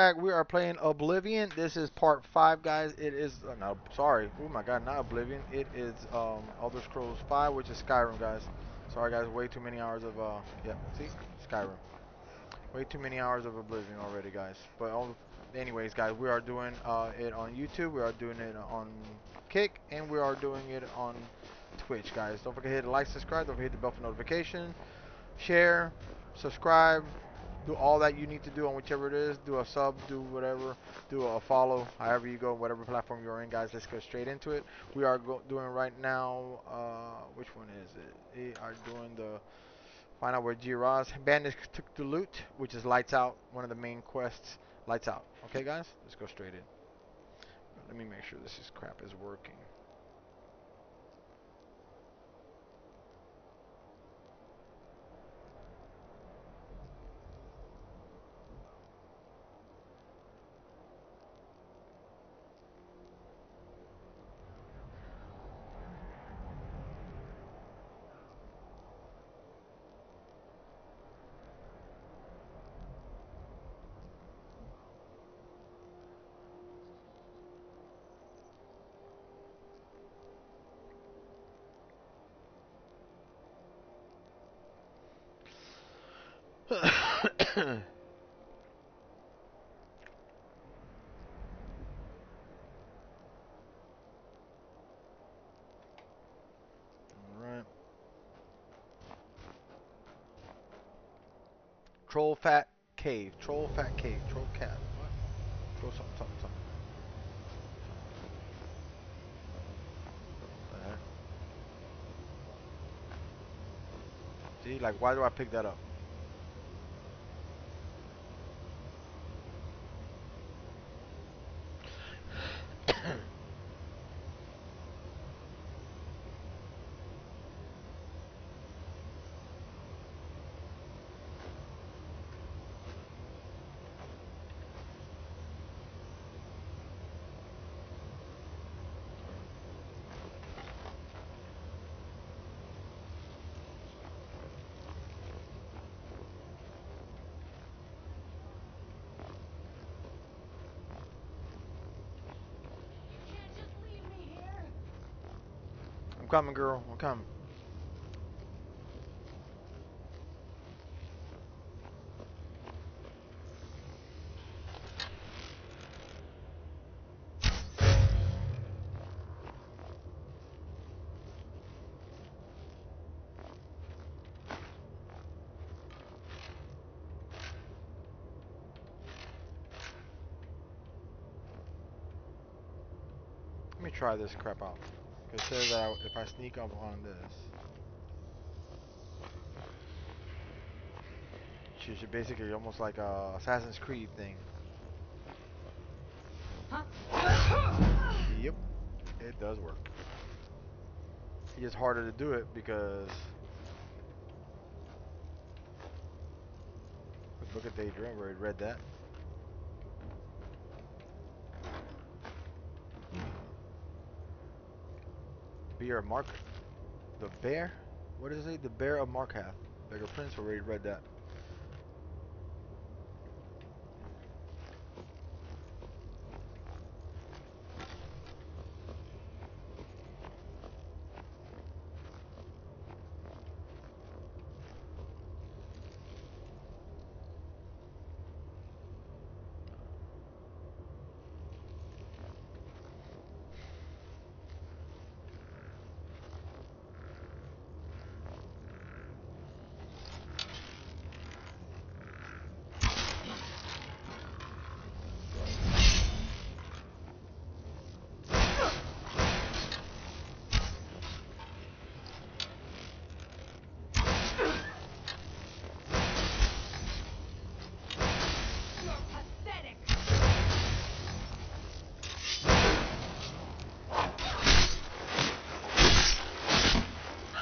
We are playing Oblivion. This is part 5, guys. It is no, sorry. Oh my God, not Oblivion. It is Elder Scrolls 5, which is Skyrim, guys. Sorry, guys. Way too many hours of yeah. See, Skyrim. Way too many hours of Oblivion already, guys. But anyways, guys, we are doing it on YouTube. We are doing it on Kick, and we are doing it on Twitch, guys. Don't forget to hit the like, subscribe. Don't forget the bell for notification. Share, subscribe, do all that you need to do on whichever it is. Do a sub, do whatever, do a follow, however you go, whatever platform you're in, guys. Let's go straight into it. We are doing right now. Which one is it? We are doing the find out where G-Roz bandits took the loot, which is lights out. One of the main quests, lights out. Okay, guys, let's go straight in. Let me make sure this is crap is working. Alright. Troll Fat Cave. Troll Fat Cave. Troll Cat. What? Troll something, something, something. What the heck? See, like, why do I pick that up? I'm coming, girl. I'm coming. Let me try this crap out. It says that if I sneak up on this, she should basically almost like a Assassin's Creed thing. Yep, it does work. It's just harder to do it because look at Daydream where it read that. Bear of Mark, the bear. What does it say? The bear of Markath. Beggar Prince already read that.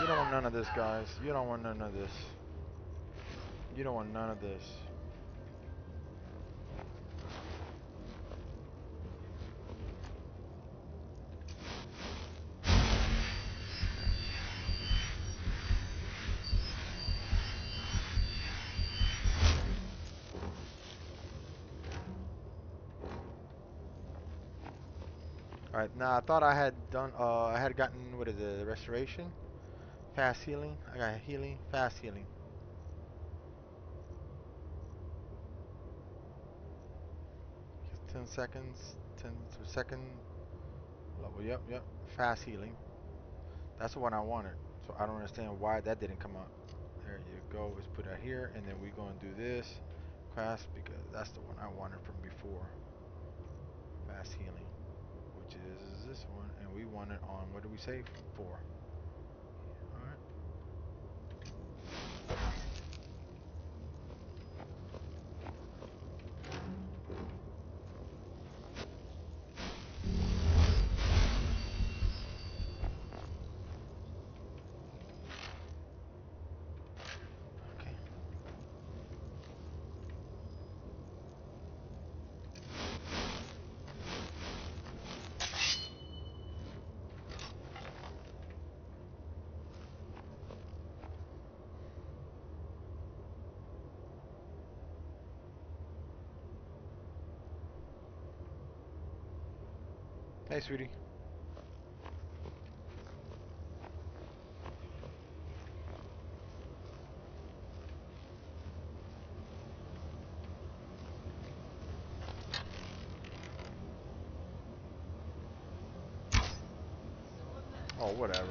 You don't want none of this, guys. You don't want none of this. You don't want none of this. Alright, now I thought I had done, I had gotten, what is it, the restoration? Fast healing. I got healing, fast healing. Just 10 seconds, 10 per second. Level, yep. Fast healing. That's the one I wanted. So I don't understand why that didn't come up. There you go. Let's put that here, and then we're going to do this class because that's the one I wanted from before. Fast healing, which is this one, and we want it on, what did we say? 4. Alright. Okay. Hey, sweetie. Oh, whatever.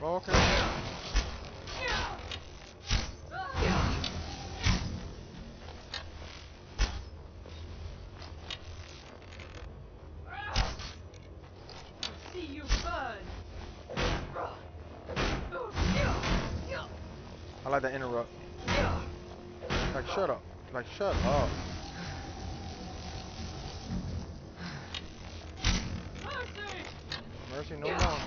Okay. See you burn. I like that interrupt. Like, shut up. Like, shut up. Mercy no more.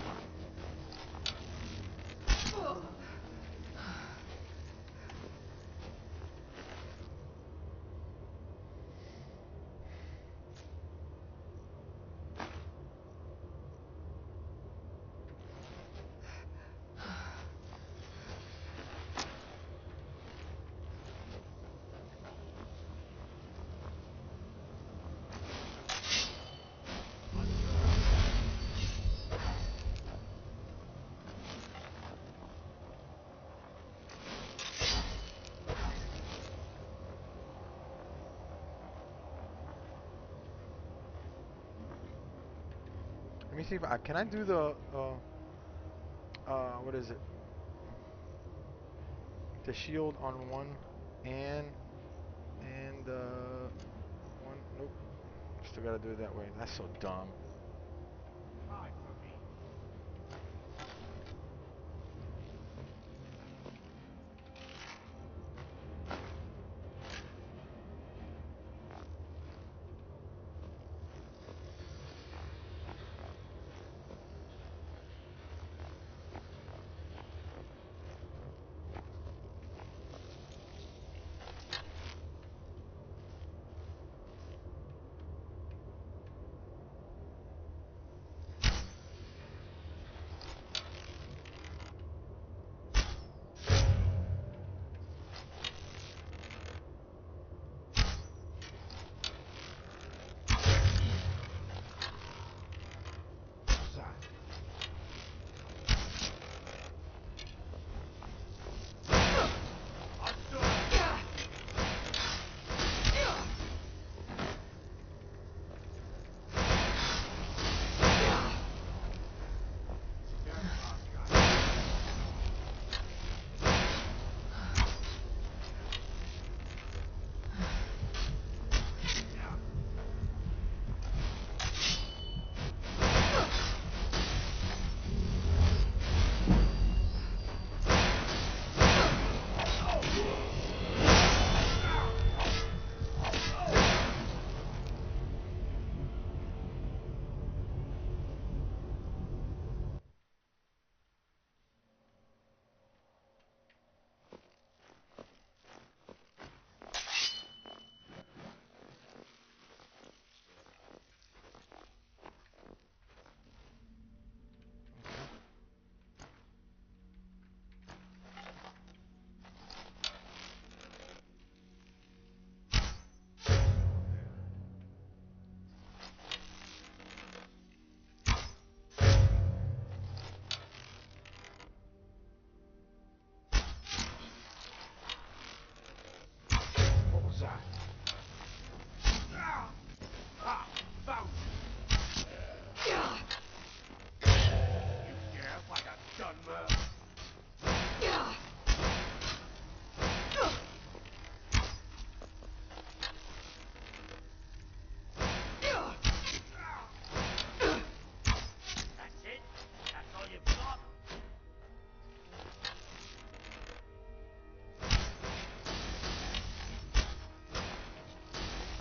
Let me see if I can I do the what is it? The shield on one and one. Nope. Still gotta do it that way. That's so dumb.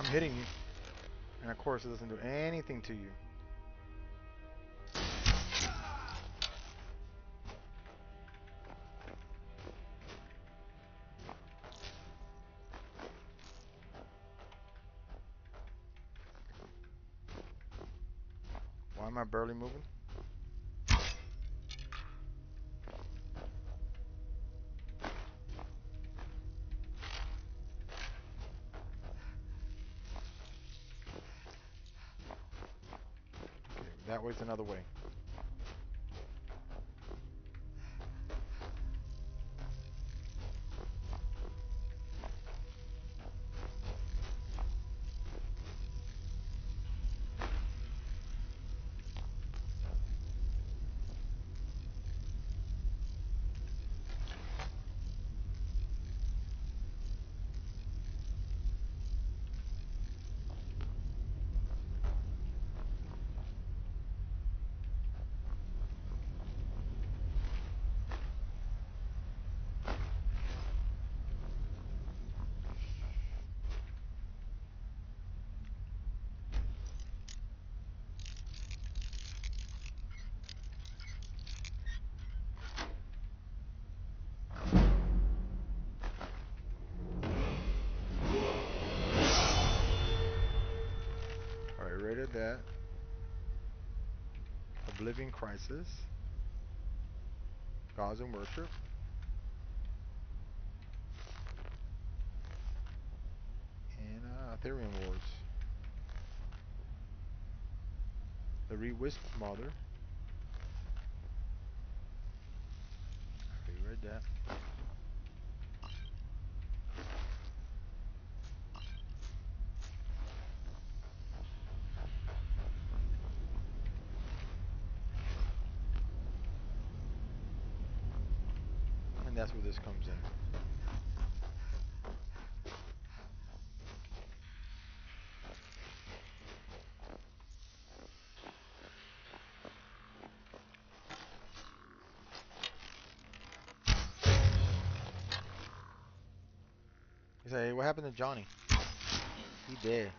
hitting you. And of course it doesn't do anything to you. Why am I barely moving? Okay, that way's another way. Rated that. Oblivion Crisis. Gods and Worship. And Ethereum Wars. The Re-Wisp Mother. Okay, read that. And that's where this comes in. He said, hey, what happened to Johnny? He dead.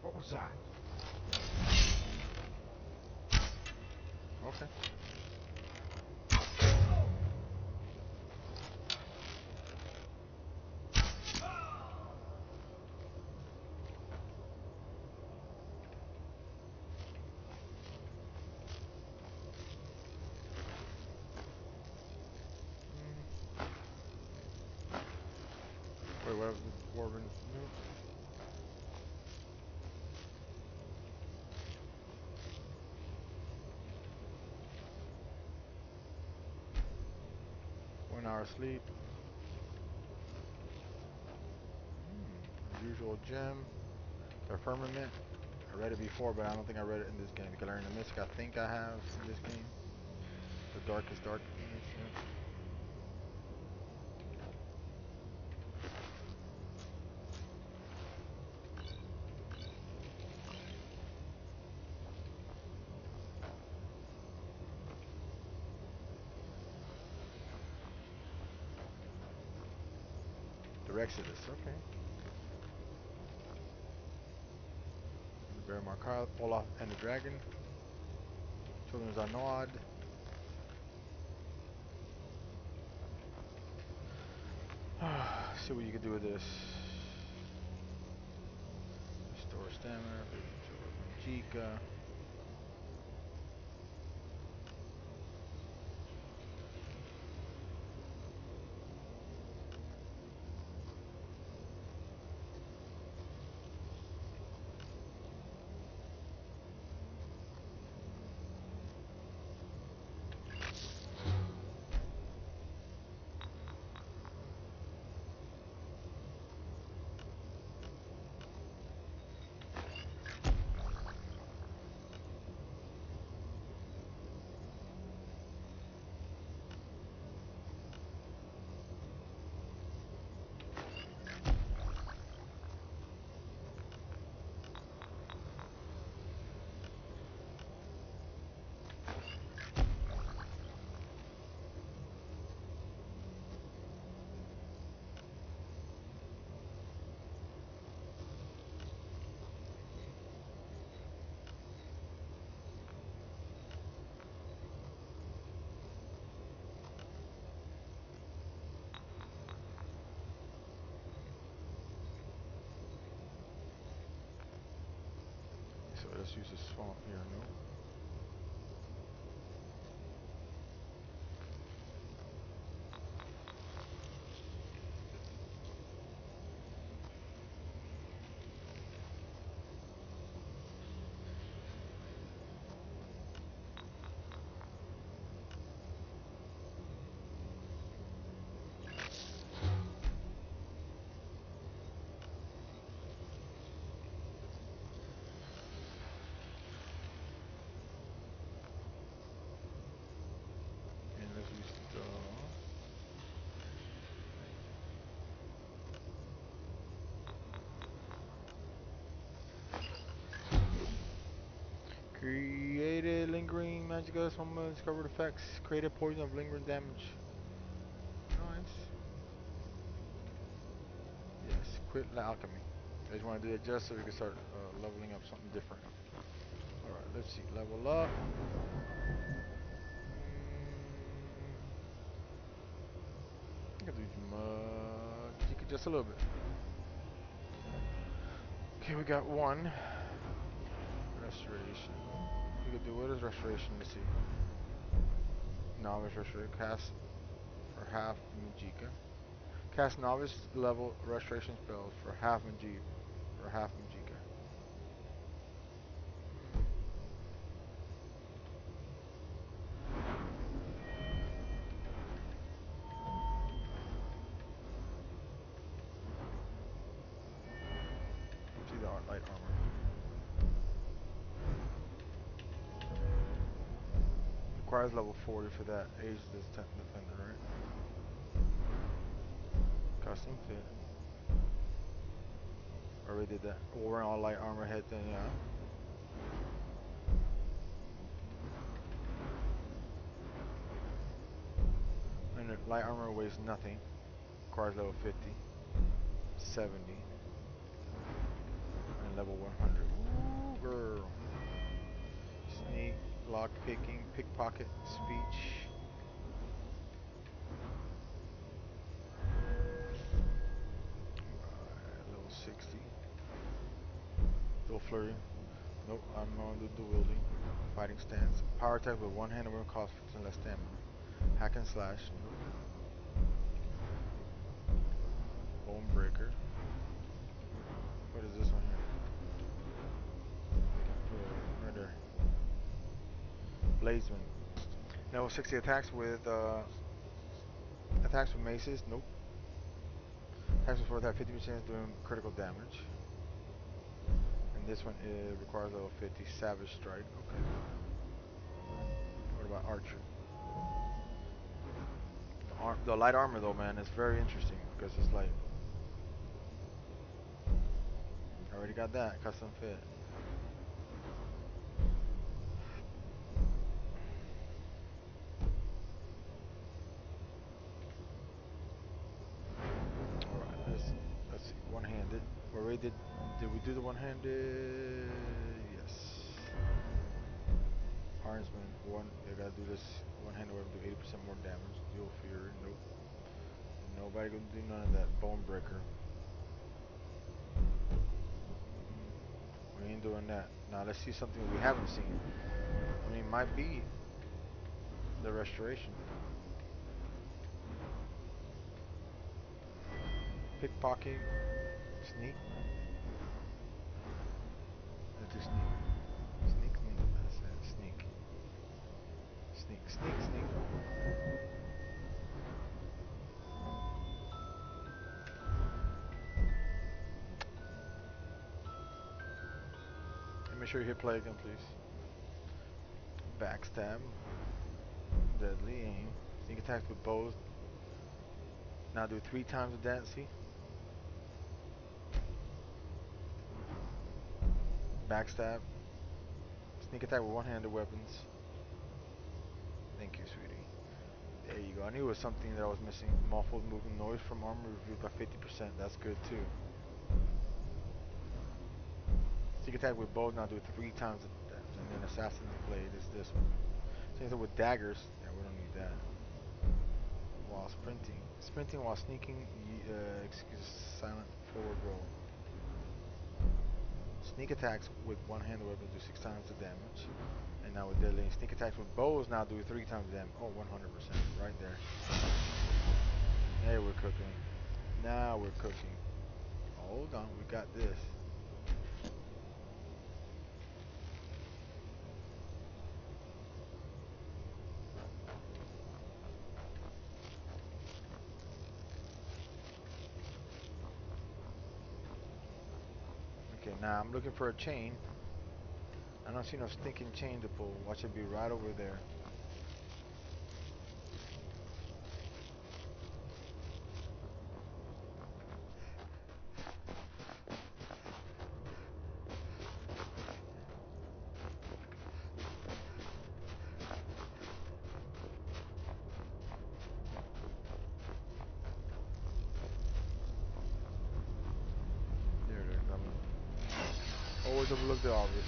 What was that? Okay. Wait, what? Dwarven? One hour sleep. Usual gem. The firmament. I read it before, but I don't think I read it in this game. The Galarian Mystic, I think I have in this game. The darkest dark. Yeah. The Exodus, okay. The Bear Markal, Olaf and the Dragon. Children's Anod. See what you can do with this. Restore stamina, Chica. Let's use a swamp here, no? And let's use the created lingering magical summon discovered effects. Created poison of lingering damage. Nice. Yes, quit alchemy. I just want to do it just so we can start leveling up something different. Alright, let's see. Level up. I can do much. Just a little bit. Okay, we got one. Restoration. We could do what is restoration? Let's see. Novice restoration. Cast for half Magicka. Cast novice level restoration spells for half Magicka. For half Magicka. See the light armor. Requires level 40 for that. Age is defender, right? Custom fit. Already did that. Wearing all light armor head then, yeah. And the light armor weighs nothing. Requires level 50. 70. And level 100. Ooh, girl. Sneak, lock picking, pickpocket, speech. Level 60. Dual flurry. Nope, I'm on the dual wielding. Fighting stance. Power attack with one hand and cost 15 less stamina. Hack and slash. Nope. Bone breaker. What is this one here? Right there. Blazeman. Level 60 attacks with maces. Nope. Attacks with 4 attack 50% doing critical damage. And this one requires level 50 Savage Strike. Okay. What about Archer? The light armor though, man, is very interesting because it's like already got that custom fit. Alright, let's see. One-handed. Already did we do the one-handed? Yes. Harnsman, I gotta do this one-handed weapon, do 80% more damage. Dual Fury, nope. Nobody gonna do none of that. Bone Breaker. We ain't doing that. Now let's see something we haven't seen. I mean, might be the restoration. Pickpocket, sneak. Let's do sneak. Sneak, sneak. That's it. Sneak. Sneak, sneak, sneak. And make sure you hit play again, please. Backstab. Deadly aim. Sneak attacks with bows. Now do 3 times of that, see? Backstab. Sneak attack with one-handed weapons. Thank you, sweetie. There you go. I knew it was something that I was missing. Muffled moving noise from armor reviewed by 50%. That's good too. Sneak attack with bows. Now do 3 times of that. And then assassin's blade is this one. Same thing with daggers. Yeah, we don't need that. While sprinting. Sprinting while sneaking, excuse silent forward roll. Sneak attacks with one-handed weapons do 6 times the damage. And now with deadly sneak attacks with bows now do 3 times the damage. Oh, 100% right there. Hey, we're cooking. Now we're cooking. Hold on, we got this. Okay, now I'm looking for a chain. I don't see no stinking chain to pull. Watch it be right over there. There it is. Always overlook the obvious.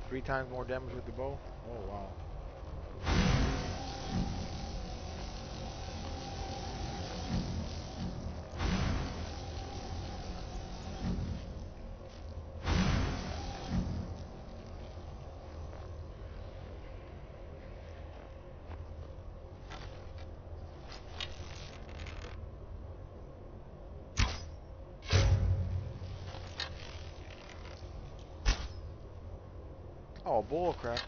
Three times more damage with the bow. Oh wow. Oh bull crap.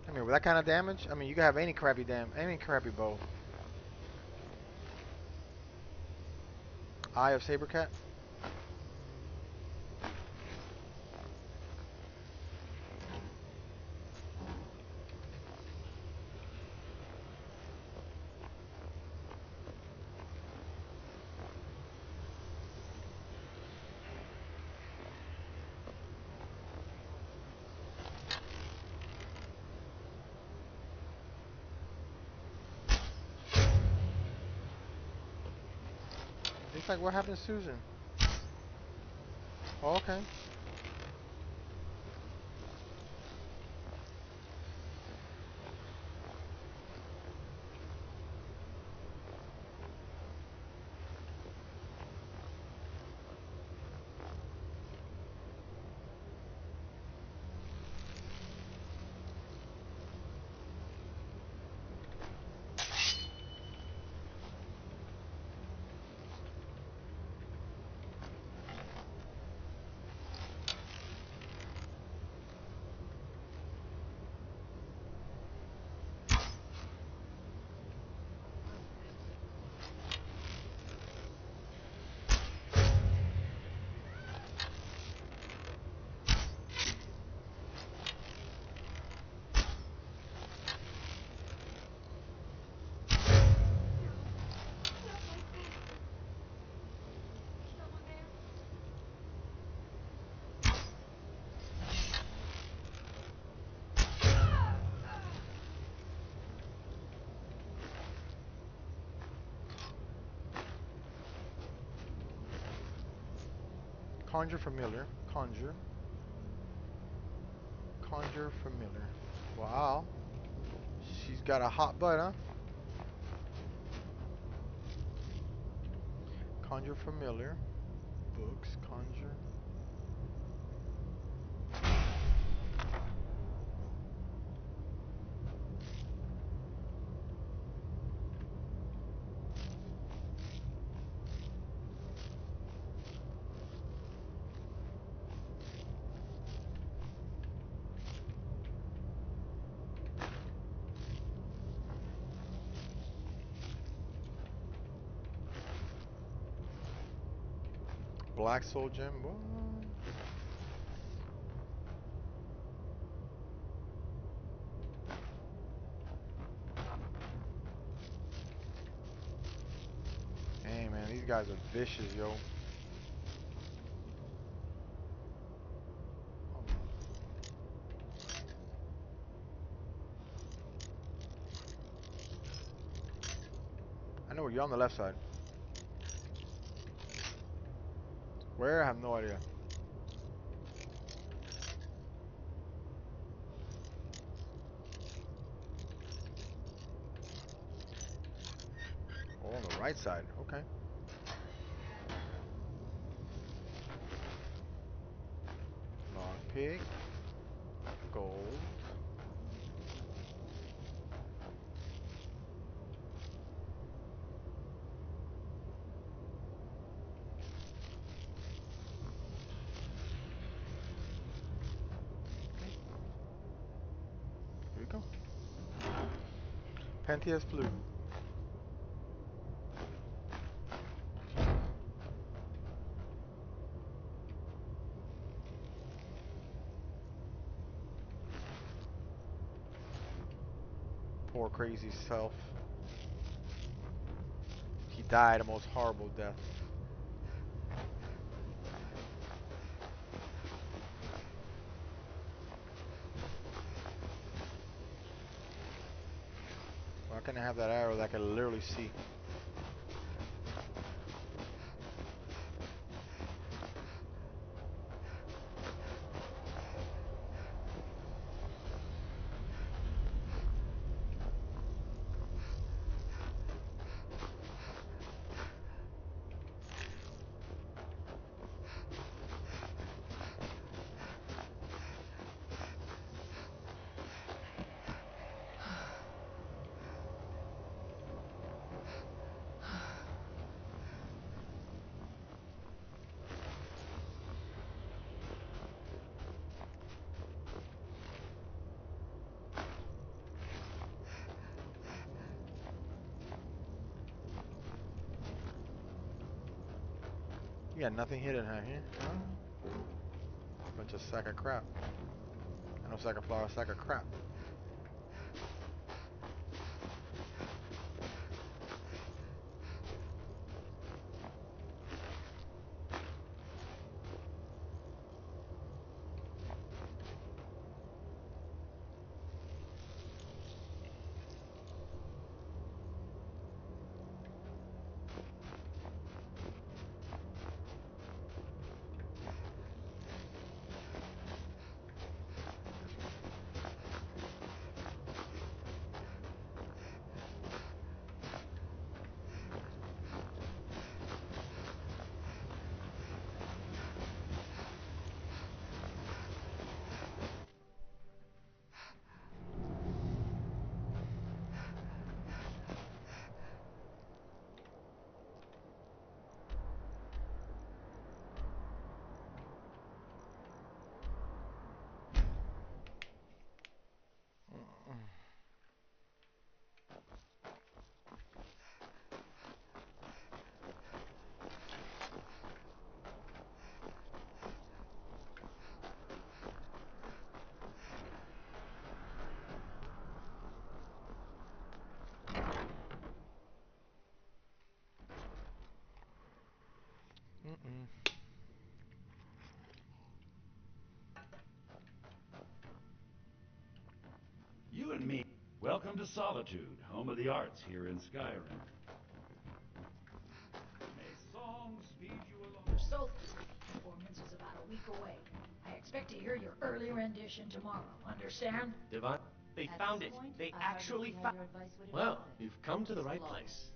I mean, with that kind of damage, I mean, you can have any crappy bow. Eye of Sabercat. It's like, what happened to Susan? Oh, okay. Conjure familiar. Conjure. Conjure familiar. Wow. She's got a hot butt, huh? Conjure familiar. Books. Conjure. Black soul gem. What? Hey man, these guys are vicious, yo. I know you're on the left side. Where? I have no idea. Oh, on the right side. Okay. Lockpick. Gold. Here we go. Panthea's Flute. Poor crazy self. He died a most horrible death. Why can't I have that arrow that I can literally see? You got nothing hidden out here, huh? Bunch of sack of crap. I know sack of flour, sack of crap. You and me. Welcome to Solitude, home of the arts here in Skyrim. May song speed you along. Your Soul performance is about a week away. I expect to hear your early rendition tomorrow. Understand? Divine, they found it. They actually found. Well, you've come to the right place.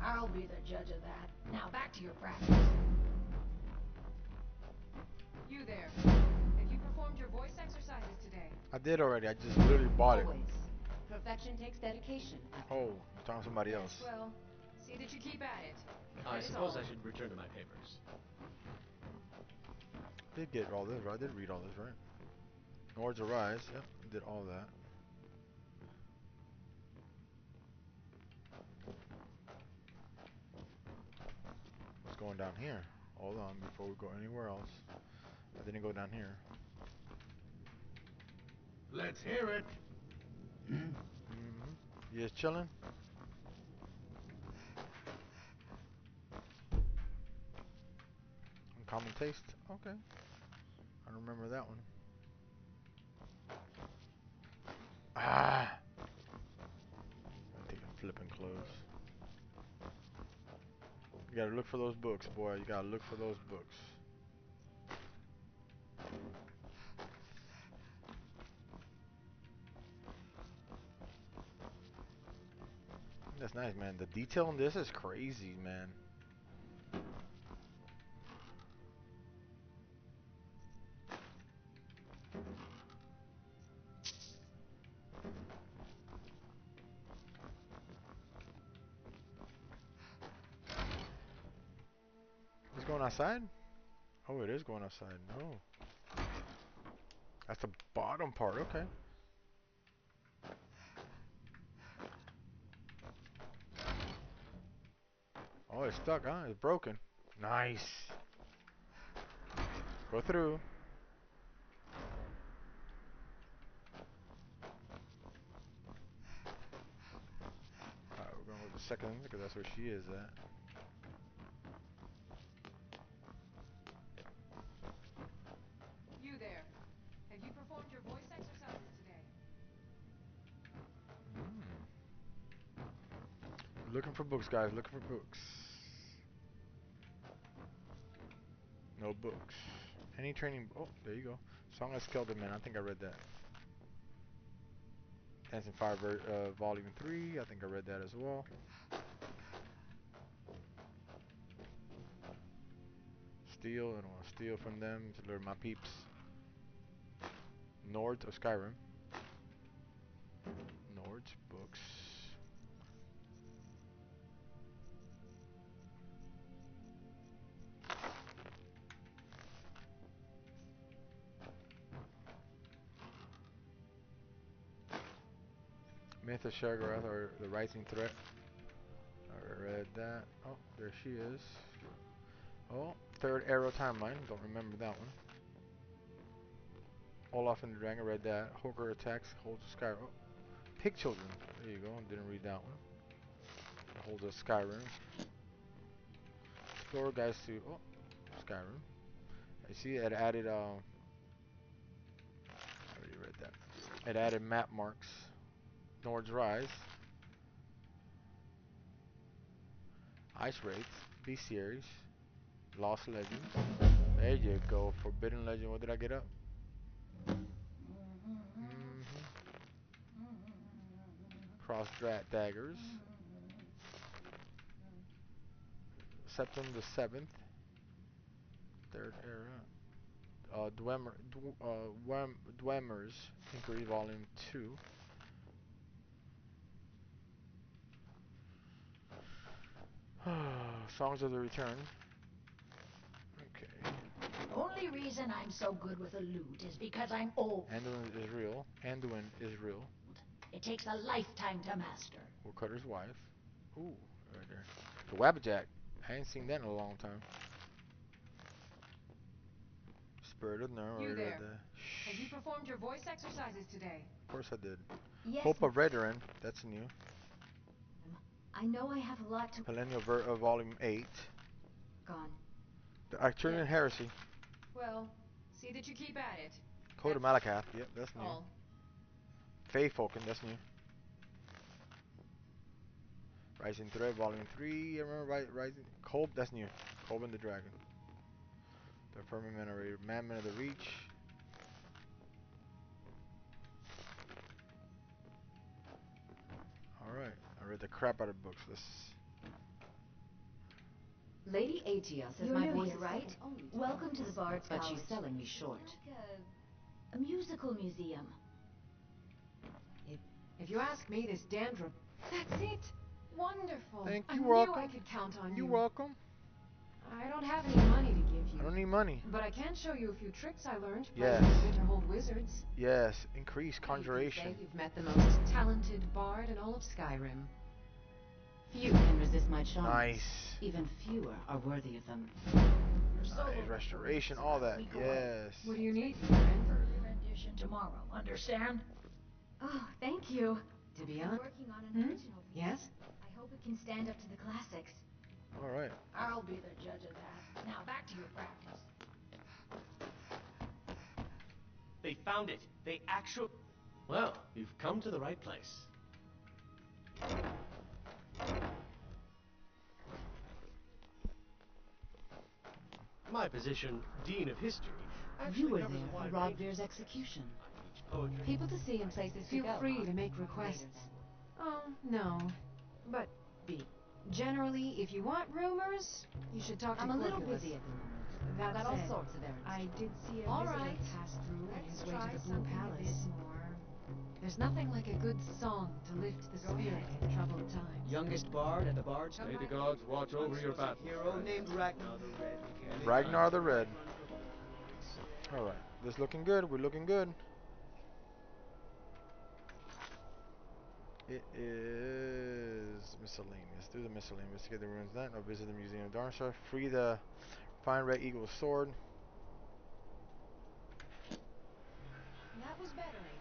I'll be the judge of that. Now back to your practice. You there. Have you performed your voice exercises today? I did already. I just literally bought it. Always. Perfection takes dedication. Oh, you're talking to somebody else. Well, see that you keep at it. I That is suppose all. I should return to my papers. Did get all this, right? I did read all this, right? Lords Arise. Yep, did all that. What's going down here? Hold on, before we go anywhere else. I didn't go down here. Let's hear it. You just chilling? Uncommon taste? Okay. I remember that one. Ah! flipping close. You gotta look for those books, boy. You gotta look for those books. That's nice, man. The detail in this is crazy, man. It's going outside? Oh, it is going outside. No. That's the bottom part. Okay. Oh, it's stuck, huh? It's broken. Nice. Go through. Alright, we're going with the second because that's where she is at. You there. Have you performed your voice exercises today? Looking for books, guys. Looking for books. No books. Any training? Oh, there you go. Song of Skeleton Man. I think I read that. Dancing Fire Volume 3. I think I read that as well. Steal. I don't want to steal from them to learn my peeps. Nords of Skyrim. Nords books. Myth of Shagarath or the Rising Threat. I read that. Oh, there she is. Oh, Third Arrow Timeline. Don't remember that one. Olaf and the Dragon. Read that. Hooker Attacks. Holds of Skyrim. Oh, Pig Children. There you go. Didn't read that one. Holds of Skyrim. Explorer Guys to Skyrim. I see it added. I already read that. It added map marks. Nord's Rise. Ice Wraith. Bestiaries. Lost Legends. There you go. Forbidden Legend. What did I get up? Cross Daggers. September the 7th. Third Era. Dwemer's Inquiry Volume 2. Songs of the Return. Okay. Only reason I'm so good with a lute is because I'm old. Anduin is real. Anduin is real. It takes a lifetime to master. Woodcutter's Wife. Ooh, right there. The Wabbajack. I ain't seen that in a long time. Spirit of Nirn. You there. Shh. Have you performed your voice exercises today? Of course I did. Yes, Hope of Redoran. That's new. I know I have a lot to... Millennial Volume 8. Gone. The Arcturian Heresy. Well, see that you keep at it. Code of Malakath. Yep, that's new. All. Faefolken. That's new. Rising Thread Volume 3. I remember Rising... Kolb. That's new. Kolb and the Dragon. The Firmament Array. Madman of the Reach. Alright. I read the crap out of books. Let's... Lady Aetios is You're my new voice here, right? second only to Welcome mine. to the Bard's But College. she's selling me short. Like a musical museum. If you ask me, this dandruff... That's it! Wonderful! Thank you, I knew welcome. I could count on you. You're welcome. I don't have any money to give you. I don't need money. But I can show you a few tricks I learned Yes. playing with Winterhold Wizards. Yes. Increase You conjuration. can say you've met the most talented bard in all of Skyrim. Few can resist my charms. Nice. Even fewer are worthy of them. Your solo Nice. Restoration. All that. week away. Yes. What do you need, Nirn? Early rendition tomorrow. Understand? Oh, thank you. To be I'm honest? working on an original piece. Yes? I hope it can stand up to the classics. Alright. I'll be the judge of that. Now back to your practice. They found it. They actually... Well, you've come to the right place. My position, Dean of History, You actually were covers there a for wide Rob range Veer's of execution. I teach poetry. People to see and places to go. Feel free to make requests. Oh, no. But, generally, if you want rumors, you should talk to I'm a little Corculus. busy at the moment. That Got all said, sorts of errands I to did see a All visitor right. pass through on Let's his way to try the Blue something a Palace. bit more. There's nothing like a good song to lift the spirit in troubled times. Youngest bard at the Bard's. May the gods watch over your battle. Hero named Ragnar the Red. Ragnar the Red. Alright, this looking good. We're looking good. It is miscellaneous. Do the miscellaneous. Investigate the ruins of that. Or visit the Museum of Darmstadt. Free the Fine Red Eagle's sword. That was better, ain't it?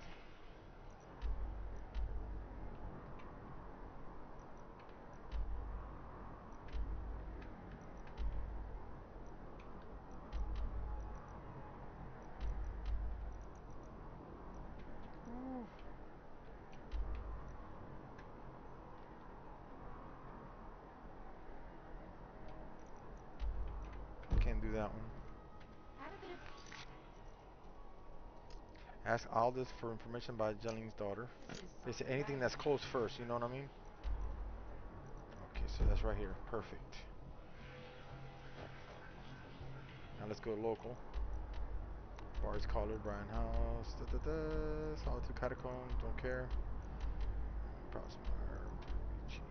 Can't do that one. Have a bit of... Ask Aldous for information about Jelling's daughter. Is anything that's close first, you know what I mean? Okay, so that's right here. Perfect. Now let's go local. Bard's Collar, Brian House, Solitude Catacombs, don't care. Proxmire, Ricci.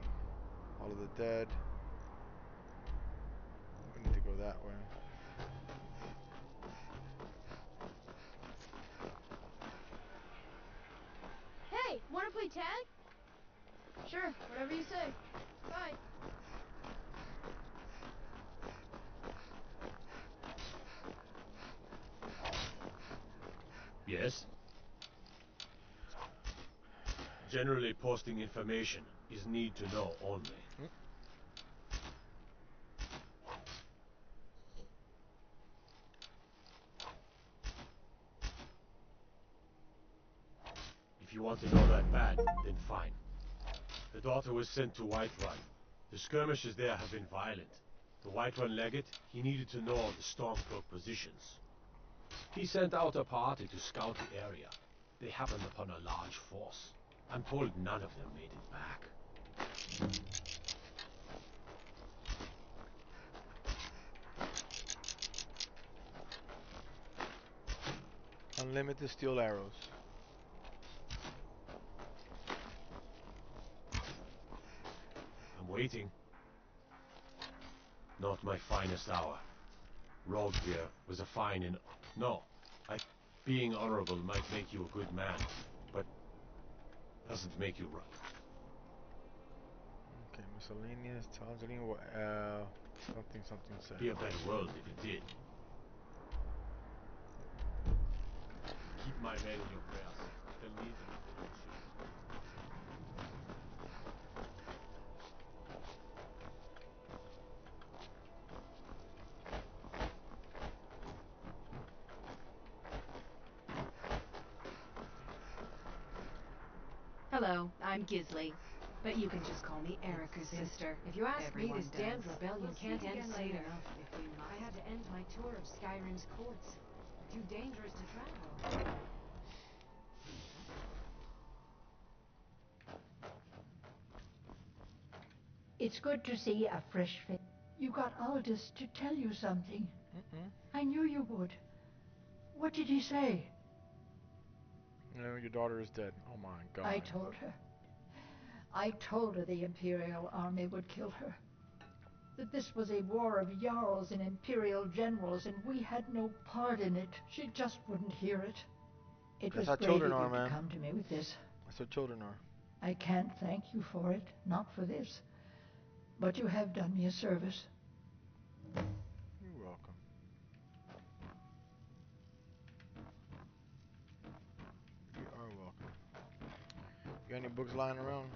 All of the Dead. We need to go that way. Hey, wanna play tag? Sure, whatever you say. Bye. Yes? Generally posting information is need to know only. If you want to know that bad, then fine. The daughter was sent to Whiterun. The skirmishes there have been violent. The Whiterun legate, he needed to know the Stormcloak positions. He sent out a party to scout the area. They happened upon a large force. I'm told none of them made it back. Unlimited steel arrows. I'm waiting. Not my finest hour. Rogue here was a fine in... No, being honorable might make you a good man, but doesn't make you right. Okay, miscellaneous, challenging, something said. Be a better world if it did. Keep my men in your prayers. They'll need them if they don't shoot. Hello, I'm Gisley. But you can just call me Erica's sister. If you ask me, this damned rebellion can't end soon enough. I had to end my tour of Skyrim's courts. Too dangerous to travel. It's good to see a fresh face. You got Aldous to tell you something. I knew you would. What did he say? You know, your daughter is dead. Oh my God. I told her. I told her the Imperial army would kill her. That this was a war of Jarls and Imperial generals, and we had no part in it. She just wouldn't hear it. It That's was how brave children of are, you to man. come to me with this. That's what children are. I can't thank you for it, not for this. But you have done me a service. You're welcome. You are welcome. You got any books lying around?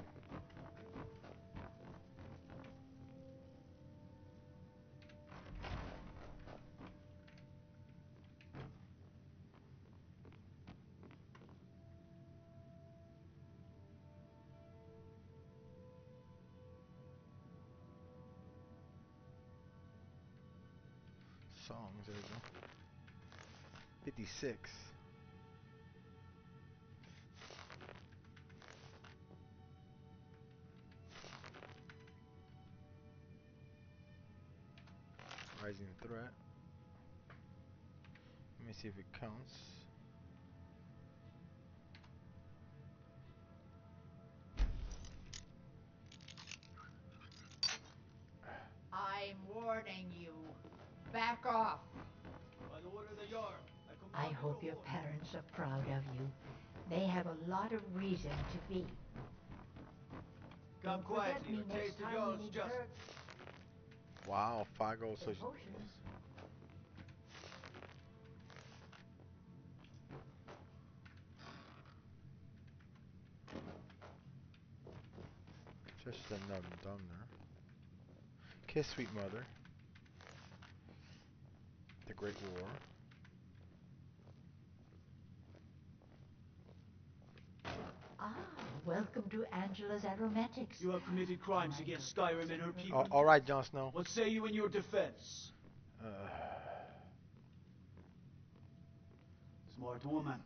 songs. There we go. 56. Rising threat. Let me see if it counts. I'm warning you. Back off. By the order of the Jarl, I hope your parents are proud of you. They have a lot of reason to be. Come Don't forget quietly, me or next taste the time Jarl's we need justice. perks. Wow, 5 gold social. Potions. Just another dumber. Kiss Sweet Mother. The Great War. Ah, welcome to Angela's Aromatics. You have committed crimes against Skyrim and her people. Alright, Jon Snow. What say you in your defense? Smart woman.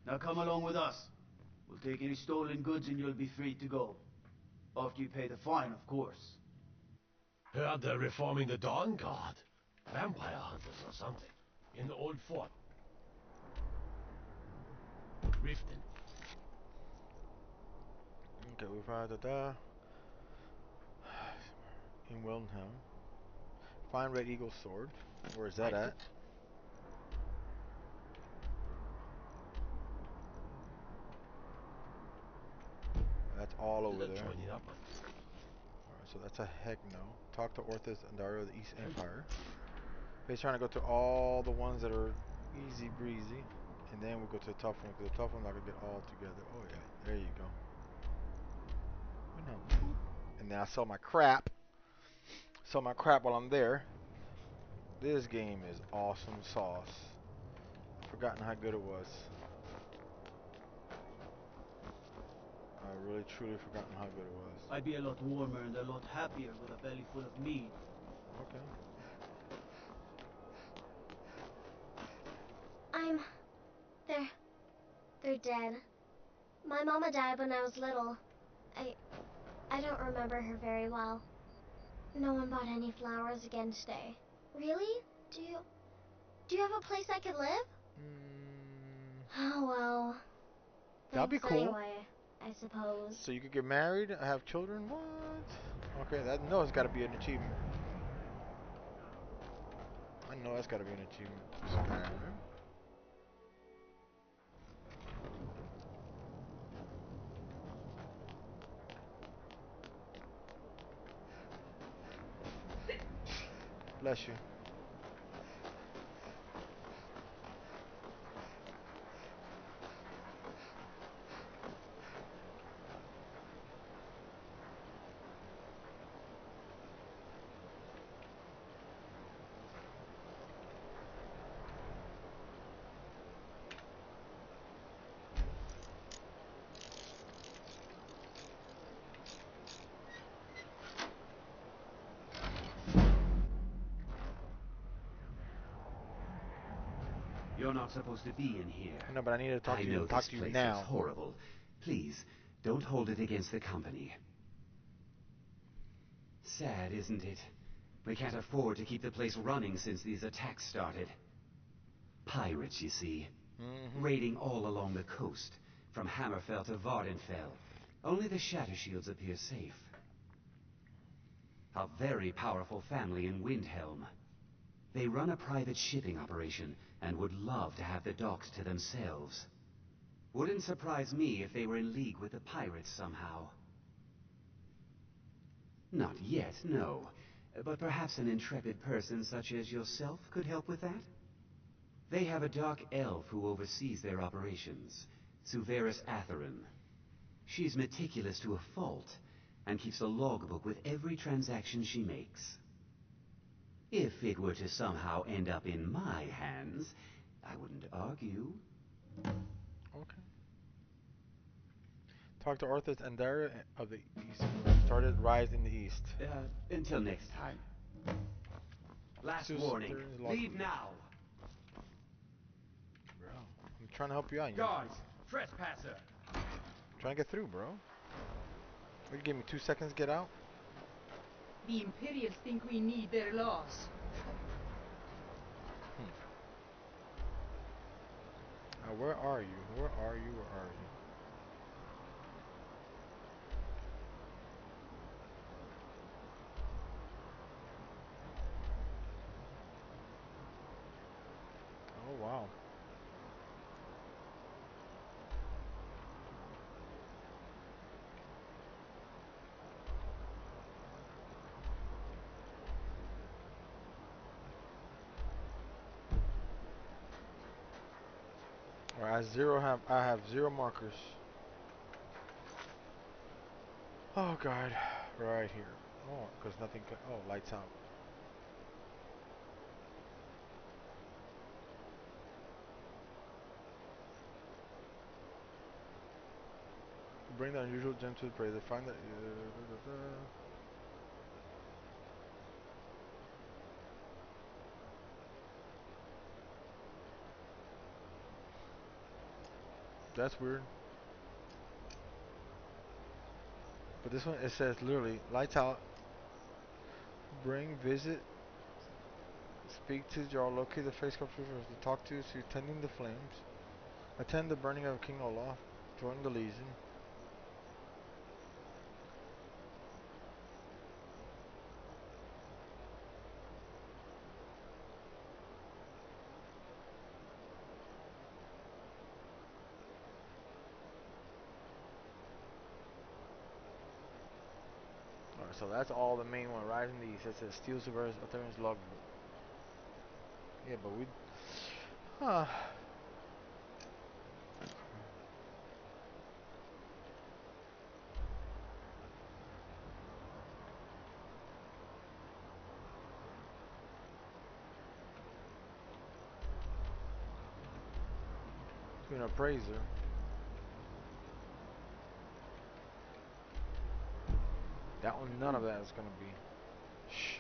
Now come along with us. We'll take any stolen goods and you'll be free to go. After you pay the fine, of course. Heard they're reforming the Dawn Guard. Vampire hunters or something. In the old fort. Riften. Okay, we've had that. In Wildenhelm. Find Red Eagle Sword. Where is that at? That's all over there. Alright, so that's a heck no. Talk to Orthus and Dario of the East Empire. He's trying to go to all the ones that are easy breezy. And then we'll go to the tough one, because the tough one I can get all together. Oh yeah, there you go. And then I sell my crap. Sell my crap while I'm there. This game is awesome sauce. Forgotten how good it was. I really truly forgotten how good it was. I'd be a lot warmer and a lot happier with a belly full of meat. Okay. They're dead. My mama died when I was little. I don't remember her very well. No one bought any flowers again today. Really? Do you have a place I could live? Oh well. That'd be Thanks cool. anyway, I suppose. So you could get married, have children? What? Okay, that no, it's got to be an achievement. I know that's got to be an achievement somewhere. Bless you. You're not supposed to be in here. No, but I need to talk to you. Talk to you now. I know this place is horrible. Please, don't hold it against the company. Sad, isn't it? We can't afford to keep the place running since these attacks started. Pirates, you see. Raiding all along the coast, from Hammerfell to Vardenfell. Only the Shattershields appear safe. A very powerful family in Windhelm. They run a private shipping operation and would love to have the docks to themselves. Wouldn't surprise me if they were in league with the pirates somehow. Not yet, no. But perhaps an intrepid person such as yourself could help with that? They have a dark elf who oversees their operations, Suveris Atherin. She's meticulous to a fault, and keeps a logbook with every transaction she makes. If it were to somehow end up in my hands, I wouldn't argue. Okay. Talk to Orthus and Dara of the East. Started Rise in the East. Until next time. Last Just warning. there's Leave now. Bro, I'm trying to help you out. Guards! Trespasser! Trying to get through, bro. You give me 2 seconds to get out. The Imperials think we need their laws. Where are you? Where are you? Where are you? Oh, wow. I have 0 markers. Oh god, right here. Oh, because nothing. Oh, lights out. Bring the unusual gem to the prey. They find that. That's weird. But this one, it says literally, lights out. Bring, visit, speak to Jarl, locate the face sculpture to talk to, see tending the flames, attend the burning of King Olaf, join the Legion. So that's all the main one, Rising the East. It says Steel Survivors, Aether's Logbook. Yeah, but we... To an appraiser. That one, none of that is gonna be. Shh.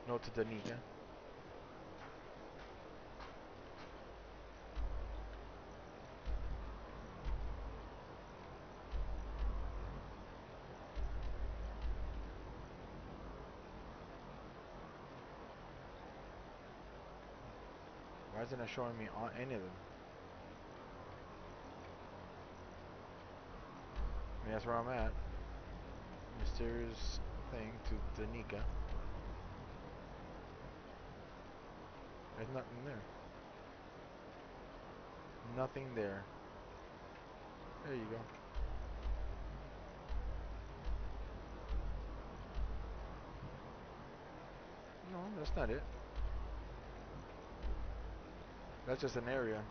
No to Danica. Why isn't it showing me on any of them? I mean, that's where I'm at. Mysterious thing to Danica. There's nothing there. Nothing there. There you go. No, that's not it. That's just an area.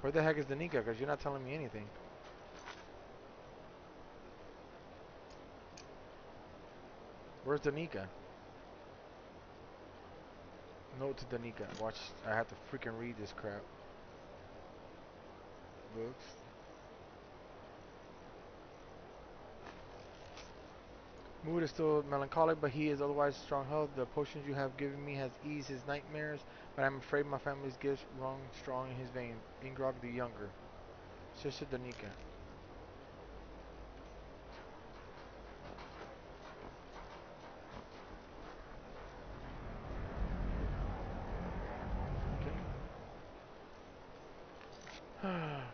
Where the heck is Danica? Because you're not telling me anything. Where's Danica? Note to Danica. Watch, I have to freaking read this crap. Books. Mood is still melancholic, but he is otherwise strong-held. The potions you have given me has eased his nightmares, but I'm afraid my family's gifts run strong in his vein. Ingrog the Younger. Sister Danica.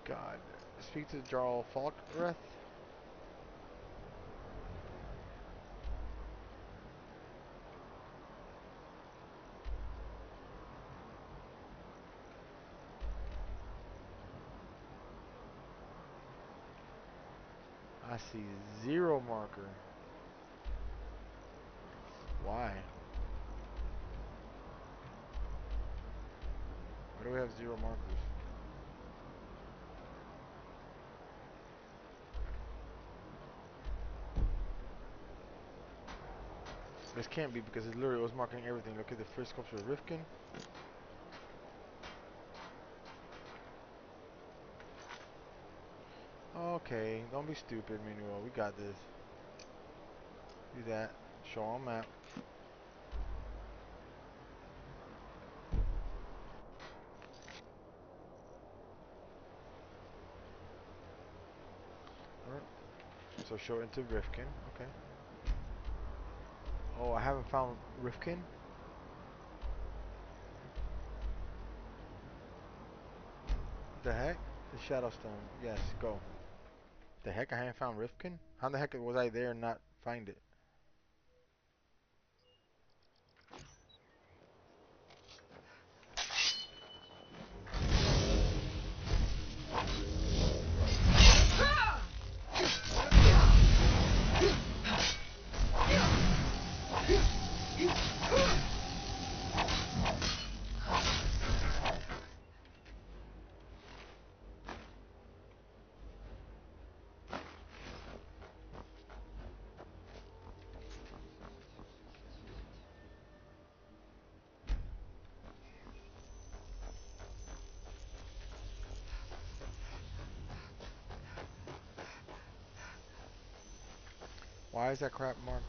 God. Speak to Jarl Falkreth. I see 0 marker. Why? Why do we have 0 markers? This can't be because it literally was marking everything. Look at the first sculpture of Rifkin. Okay, don't be stupid, Manuel. We got this. Do that. Show on map. Alright. So show into Rifkin. Okay. Oh, I haven't found Rifkin. The heck? The Shadowstone. Yes, go. The heck? I haven't found Rifkin? How the heck was I there and not find it? Why is that crap marked?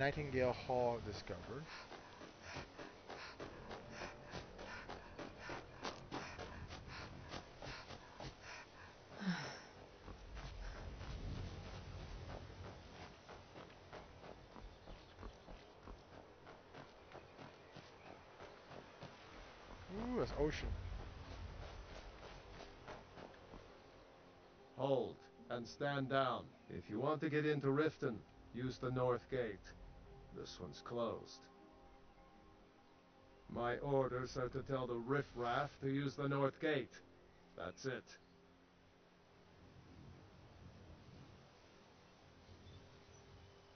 Nightingale Hall discovered. Ooh, that's ocean. Hold and stand down. If you want to get into Riften, use the north gate. This one's closed. My orders are to tell the riffraff to use the north gate. That's it.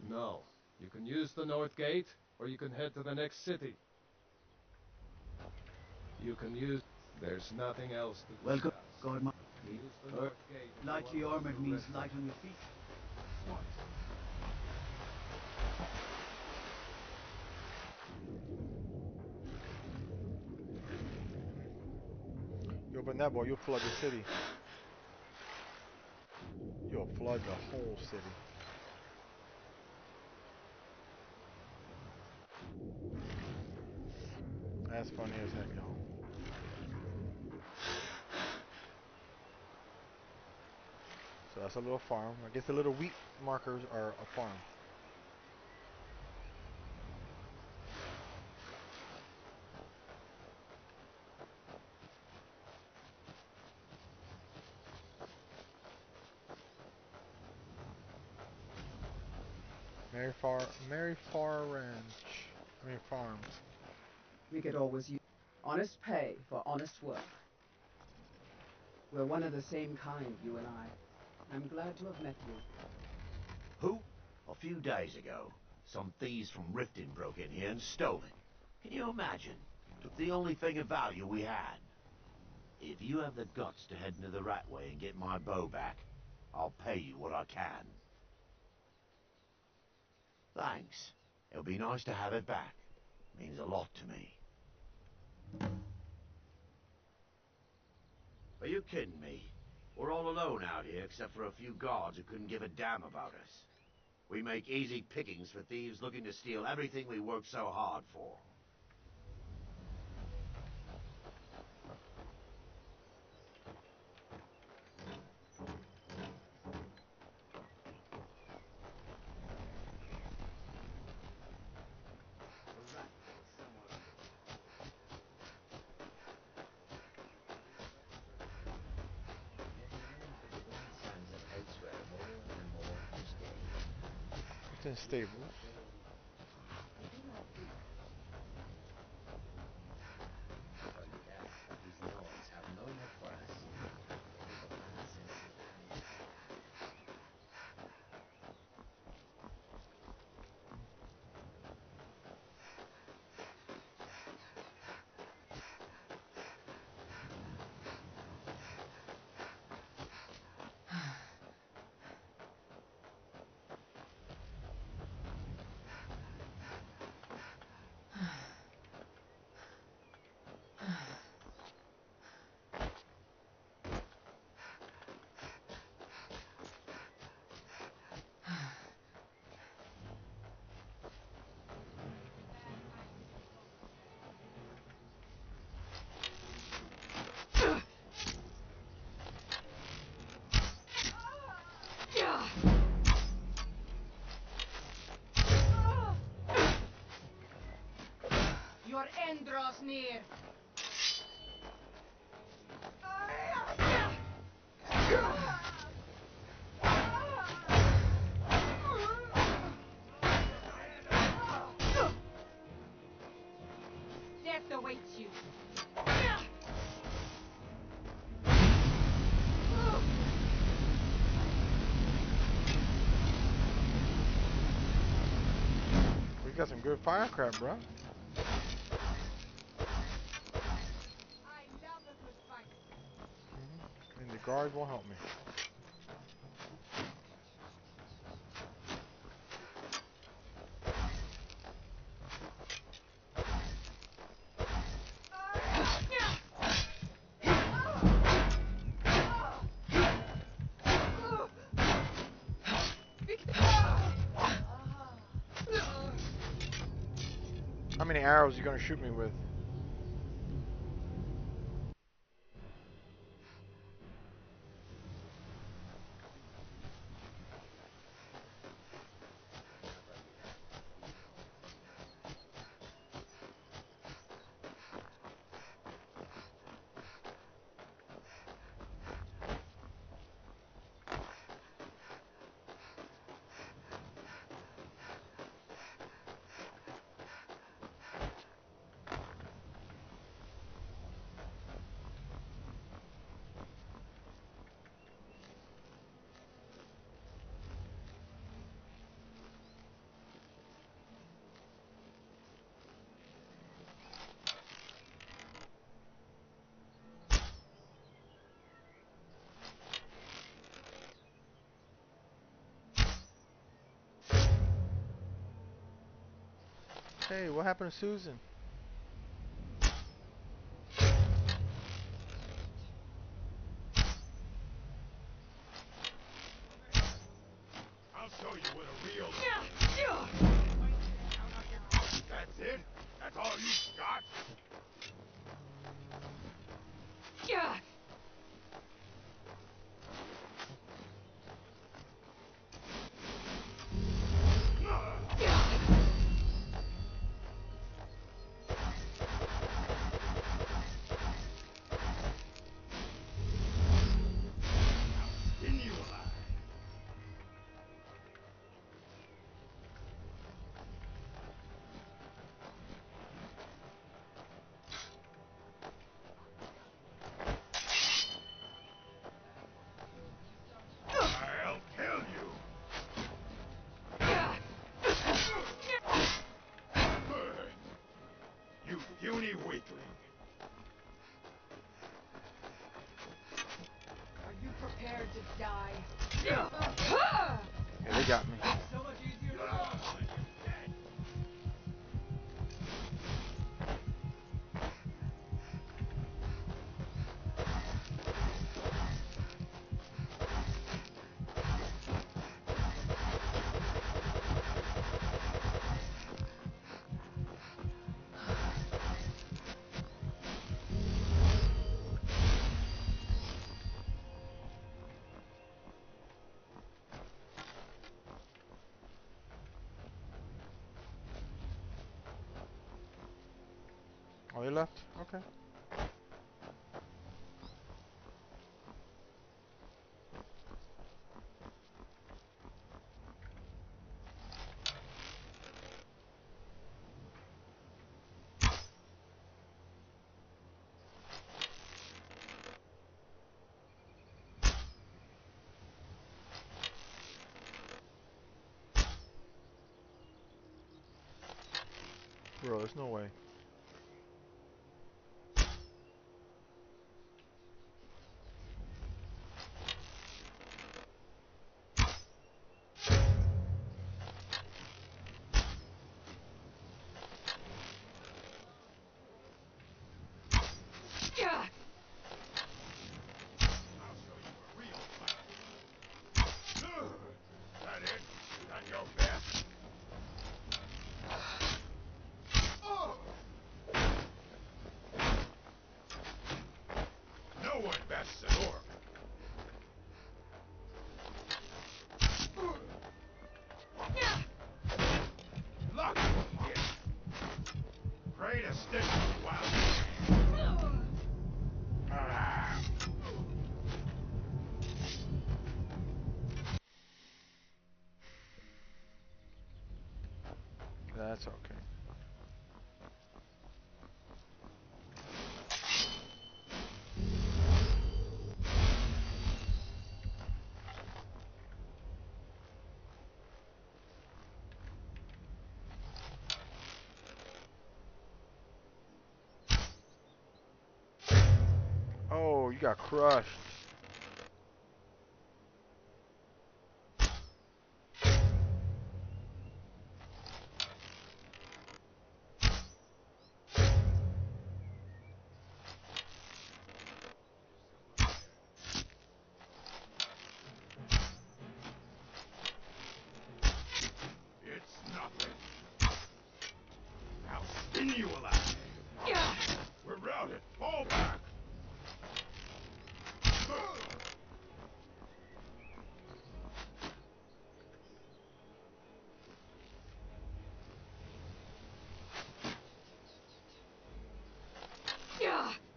No. You can use the north gate, or you can head to the next city. You can use... There's nothing else to discuss. Welcome, God, Use the north gate. lightly armored means light on your feet. Smart. You open that, boy, you'll flood the city. You'll flood the whole city. That's funny as heck, y'all. So that's a little farm. I guess the little wheat markers are a farm. Maryfar Ranch. I mean farm. We could always use honest pay for honest work. We're one of the same kind, you and I. I'm glad to have met you. Who? A few days ago, some thieves from Riften broke in here and stole it. Can you imagine? Took the only thing of value we had. If you have the guts to head into the Ratway and get my bow back, I'll pay you what I can. Thanks. It'll be nice to have it back. Means a lot to me. Are you kidding me? We're all alone out here except for a few guards who couldn't give a damn about us. We make easy pickings for thieves looking to steal everything we worked so hard for. It's in stables. Vår end dras ner. Death awaits you. We got some good firecraft, bro. And the guards won't help me. How many arrows are you gonna shoot me with? Hey, what happened to Susan? I'll show you what a real... That's it? That's all you got? Puny weakling. Are you prepared to die? Yeah, they got me. So much easier than Oh, they left? Okay. Bro, there's no way. That it? Done your best? That's okay. Oh, you got crushed. You alive. We're routed. Fall back.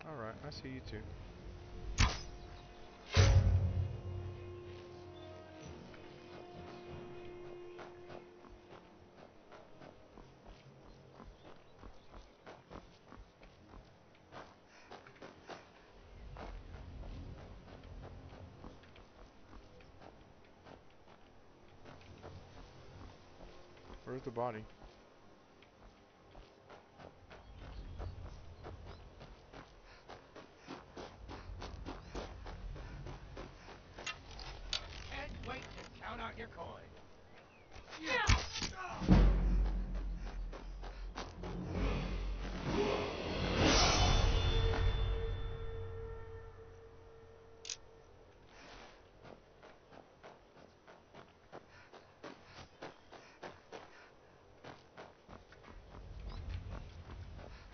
Alright, I see you too. Where's the body? Can't wait to count out your coin.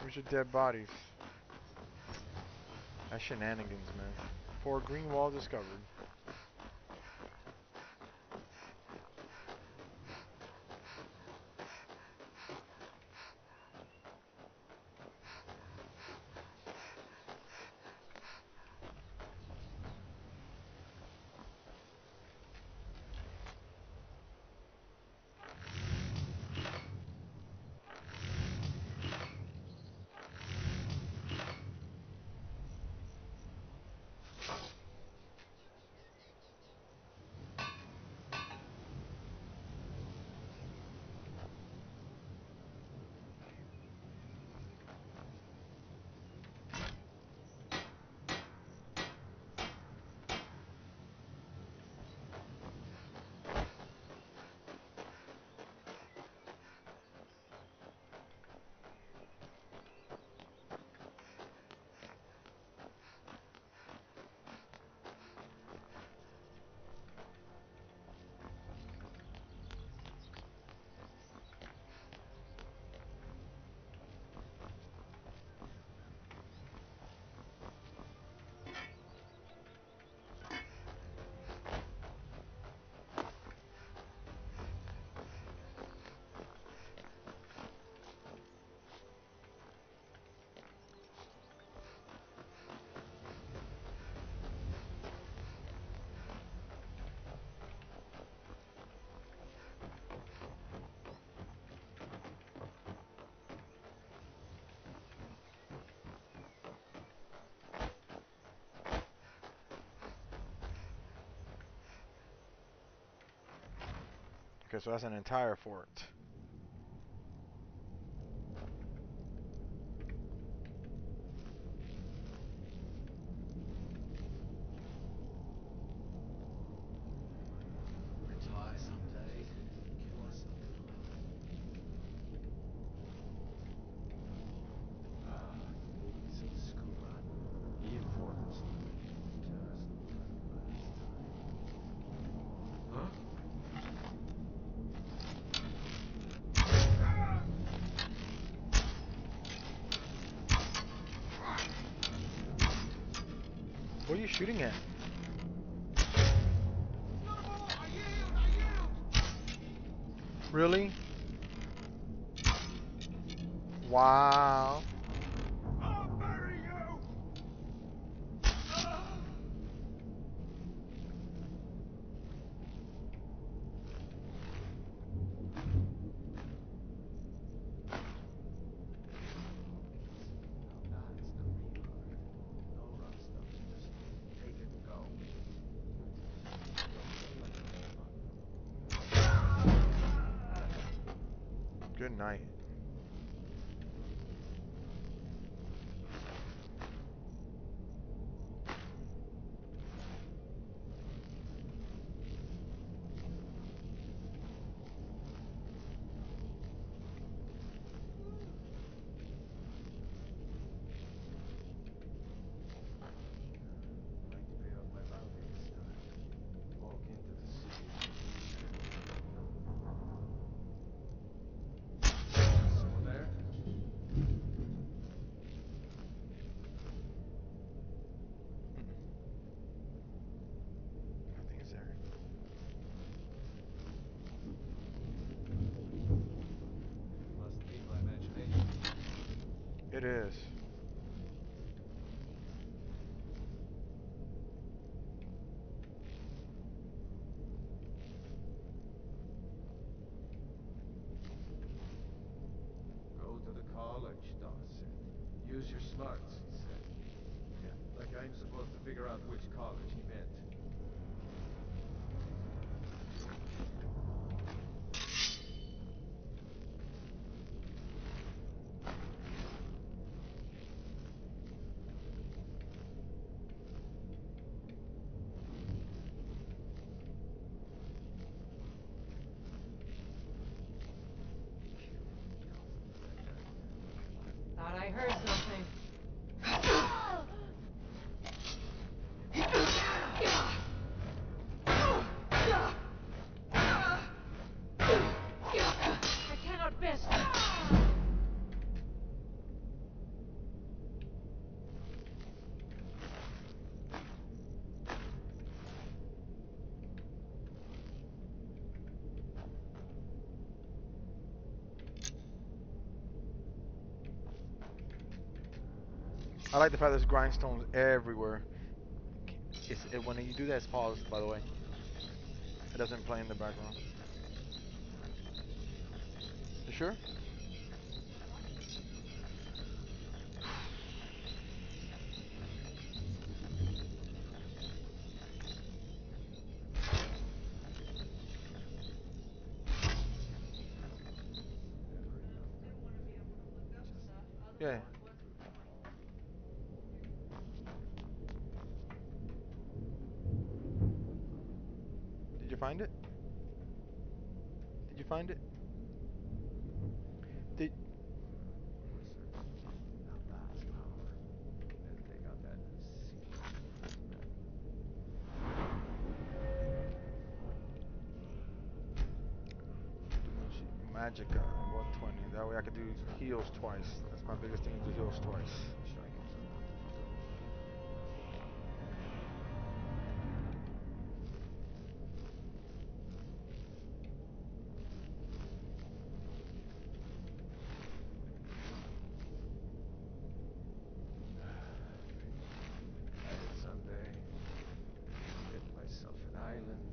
Where's your dead bodies? That's shenanigans, man. 4 green wall discovered. Okay, so that's an entire fort. Retire someday. Kill us Huh? What are you shooting at? Really? Wow. I'll bury you! Good night. It is. Go to the college, Dawson. Use your smarts, he said. Yeah, like I'm supposed to figure out which college he meant. Thought I heard something. I cannot bear. I like the fact there's grindstones everywhere. When you do that, it's paused, by the way. It doesn't play in the background. You sure? Yeah. Did you find it? Did you find it? Did Magic 120. That way I could do heals twice. That's my biggest thing, is do heals twice. Someday, get myself an island.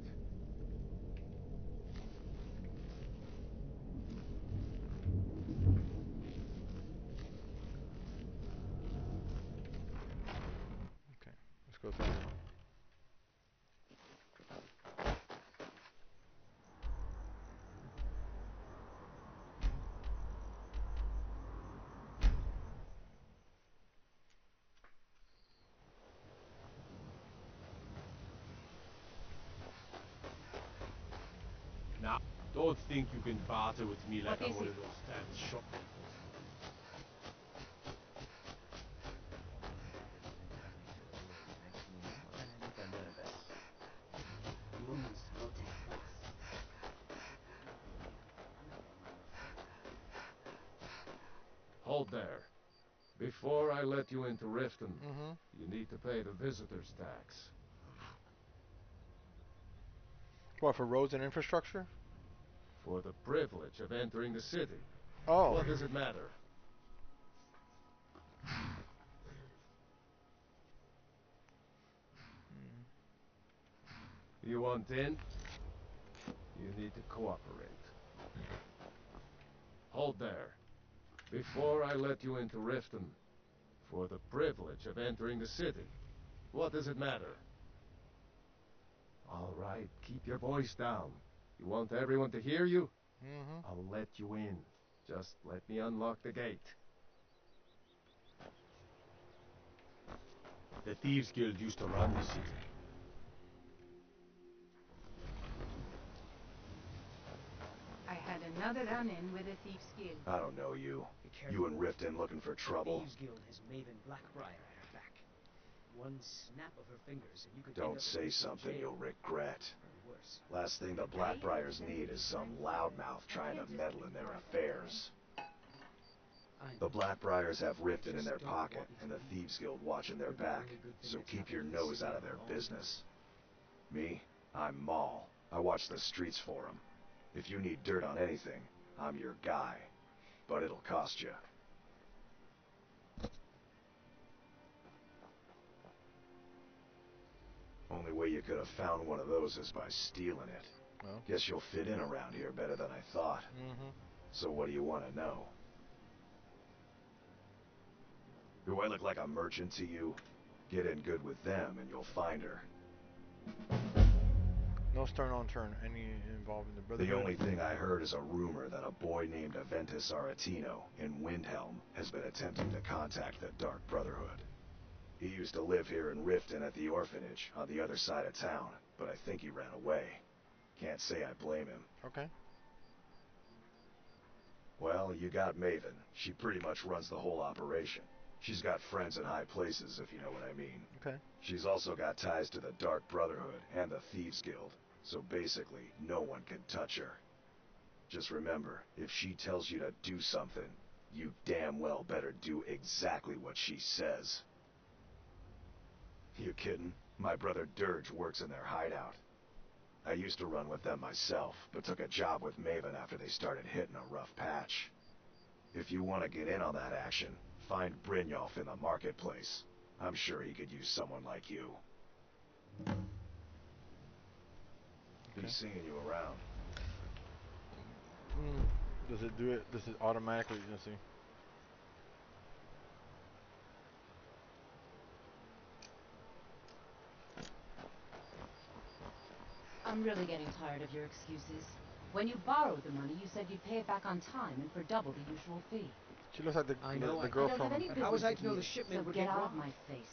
Okay, let's go through. Now, don't think you can barter with me like What I'm is one it? of those damn shop. Hold there. Before I let you into Riften, you need to pay the visitor's tax. What, for roads and infrastructure? For the privilege of entering the city. Oh. What does it matter? You want in? You need to cooperate. Hold there. Before I let you into Riften, for the privilege of entering the city, what does it matter? All right, keep your voice down. You want everyone to hear you? I'll let you in. Just let me unlock the gate. The Thieves Guild used to run the city. I had another run-in with a Thieves Guild. I don't know you. You and Riften looking for trouble? Thieves Guild has Maven Blackbriar at her back. One snap of her fingers and you could Don't say something you'll regret. Last thing the Blackbriars need is some loudmouth trying to meddle in their affairs. The Blackbriars have Riften in their pocket, and the Thieves Guild watching their back, so keep your nose out of their business. Me? I'm Maul. I watch the streets for them. If you need dirt on anything, I'm your guy. But it'll cost you. Only way you could have found one of those is by stealing it. Well. Guess you'll fit in around here better than I thought. So what do you want to know? Do I look like a merchant to you? Get in good with them and you'll find her. No stern on turn. Any involved in the Brotherhood? The only thing I heard is a rumor that a boy named Aventus Aretino in Windhelm has been attempting to contact the Dark Brotherhood. He used to live here in Riften at the orphanage on the other side of town, but I think he ran away. Can't say I blame him. Okay. Well, you got Maven. She pretty much runs the whole operation. She's got friends in high places, if you know what I mean. Okay. She's also got ties to the Dark Brotherhood and the Thieves Guild, so basically, no one can touch her. Just remember, if she tells you to do something, you damn well better do exactly what she says. You kidding? My brother Dirge works in their hideout. I used to run with them myself, but took a job with Maven after they started hitting a rough patch. If you want to get in on that action, find Brynjolf in the marketplace. I'm sure he could use someone like you. Be seeing you around. Does it do it? Does it automatically? Let's see. I'm really getting tired of your excuses. When you borrowed the money, you said you'd pay it back on time and for double the usual fee. She looks like the girl from... How was I to know the shipment would get get out robbed? of my face.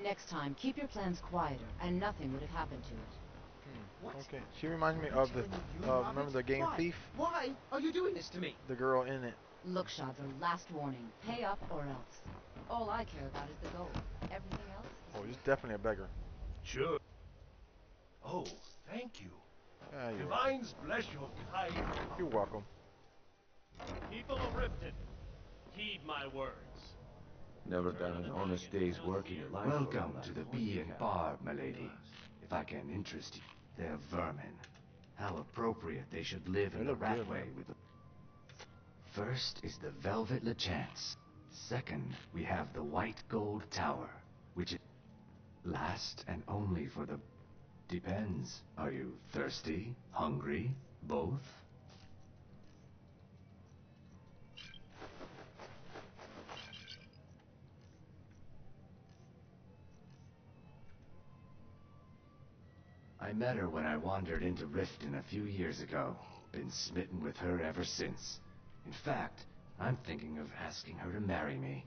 Next time, keep your plans quieter, and nothing would have happened to it. Okay. She reminds me of the... remember the game Thief? Why are you doing this to me? The girl in it. Look, Shadra, last warning. Pay up or else. All I care about is the gold. Everything else is... Oh, he's definitely a beggar. Sure. Oh, thank you. You're Divines bless your kind. You're welcome. People of Riften, heed my words. Never done an honest day's work in your life. Welcome to the Bee and Barb, milady. If I can interest you, they're vermin. How appropriate they should live in the Ratway with the... First is the Velvet Lechance. Second, we have the White Gold Tower, which is... Last and only for the... Depends. Are you thirsty? Hungry? Both? I met her when I wandered into Riften a few years ago. Been smitten with her ever since. In fact, I'm thinking of asking her to marry me.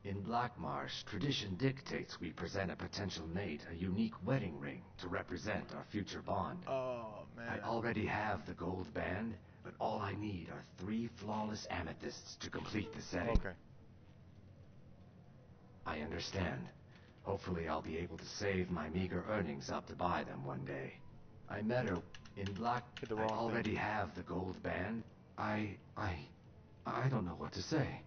In Blackmarsh, tradition dictates we present a potential mate a unique wedding ring to represent our future bond. Oh, man. I already have the gold band, but all I need are 3 flawless amethysts to complete the setting. Okay. I understand. Hopefully I'll be able to save my meager earnings up to buy them one day. I met her in I already have the gold band. I don't know what to say.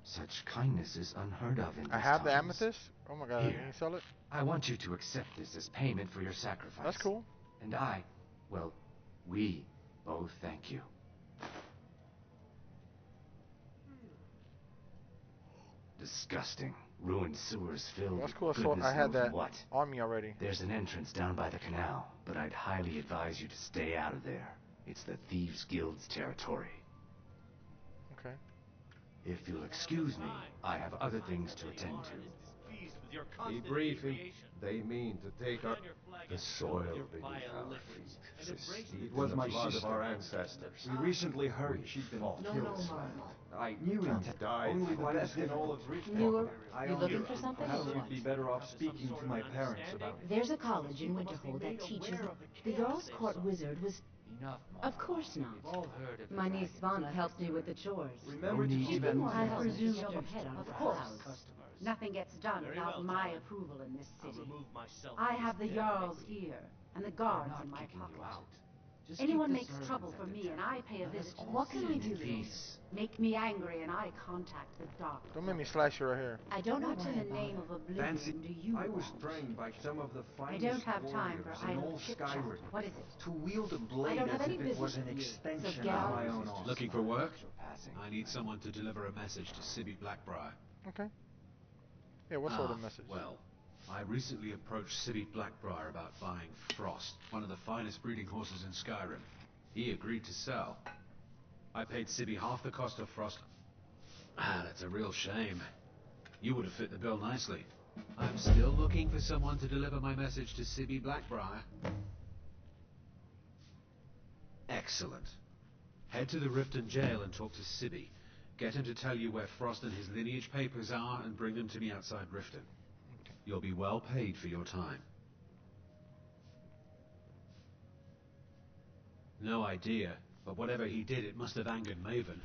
Such kindness is unheard of in these I have the times. amethyst? Oh my god, Here, can you sell it? I want you to accept this as payment for your sacrifice. That's cool. And we both thank you. Disgusting. Ruined sewers filled That's cool. with So goodness I had knows that what. on me already. There's an entrance down by the canal, but I'd highly advise you to stay out of there. It's the Thieves Guild's territory. Okay. If you'll excuse me, I have other things to attend to. your Be constant brief. inebriation. They mean to take our... The soil beneath our feet is steeped in the blood of our ancestors. We recently heard she'd been killed. I knew it died. Only Bethesda and all of You looking for something? Perhaps you'd be better off speaking to my parents about it. There's a college in Winterhold that teaches... The Jarl's Court wizard was... Of course not. My niece Vana helps me with the chores. Remember to keep it. I presume your head on Of the course. clouds. Nothing gets done without my approval in this I'll city. remove myself I from have the this Jarl's iniquity. ear, and the guards in my pocket. Anyone makes trouble for me, and I pay a visit. What can I do for you? Make me angry, and I contact the dark. Don't make me slash you right here. I don't know in the name of Oblivion do you I was want? trained by some of the I finest don't have time warriors for in idle all chit-chat. Skyrim. What is it? To wield a I blade don't have as any if it was business an with you, extension so get of out. my own arm. Looking for work? I need someone to deliver a message to Sibby Blackbriar. Okay. Yeah, what sort of message? Well, I recently approached Sibby Blackbriar about buying Frost, one of the finest breeding horses in Skyrim. He agreed to sell. I paid Sibby half the cost of Frost. That's a real shame. You would have fit the bill nicely. I'm still looking for someone to deliver my message to Sibby Blackbriar. Excellent. Head to the Riften jail and talk to Sibby. Get him to tell you where Frost and his lineage papers are and bring them to me outside Riften. You'll be well paid for your time. No idea, but whatever he did, it must have angered Maven.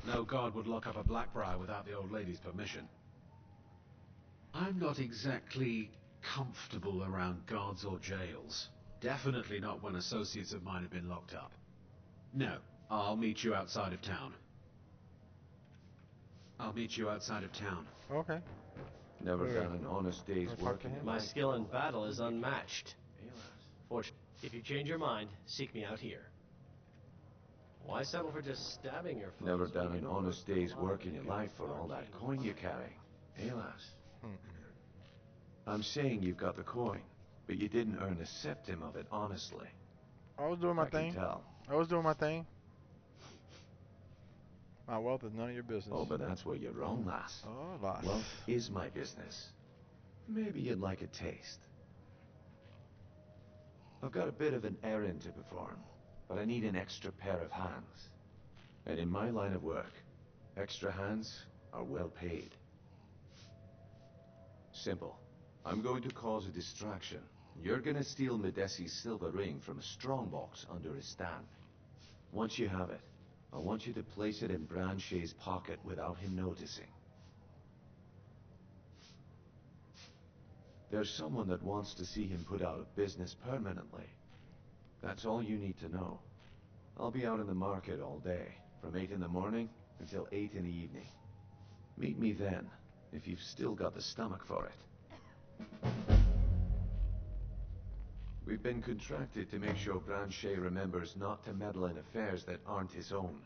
No god would lock up a Blackbriar without the old lady's permission. I'm not exactly comfortable around guards or jails. Definitely not when associates of mine have been locked up. No, I'll meet you outside of town. Okay. Never done an honest day's work in My skill in battle is unmatched. Fortunately, if you change your mind, seek me out here. Why settle for just stabbing your foes? Never done an honest day's work in your life for all that coin you carry. Hey, lass. I'm saying you've got the coin, but you didn't earn a septim of it honestly. I was doing my I can thing. tell. I was doing my thing. My wealth is none of your business. Oh, but that's where you're wrong, lass. Oh, lass. Wealth is my business. Maybe you'd like a taste. I've got a bit of an errand to perform, but I need an extra pair of hands. And in my line of work, extra hands are well paid. Simple. I'm going to cause a distraction. You're gonna steal Medesi's silver ring from a strongbox under his stand. Once you have it, I want you to place it in Branche's pocket without him noticing. There's someone that wants to see him put out of business permanently. That's all you need to know. I'll be out in the market all day, from 8 in the morning until 8 in the evening. Meet me then, if you've still got the stomach for it. We've been contracted to make sure Branche remembers not to meddle in affairs that aren't his own.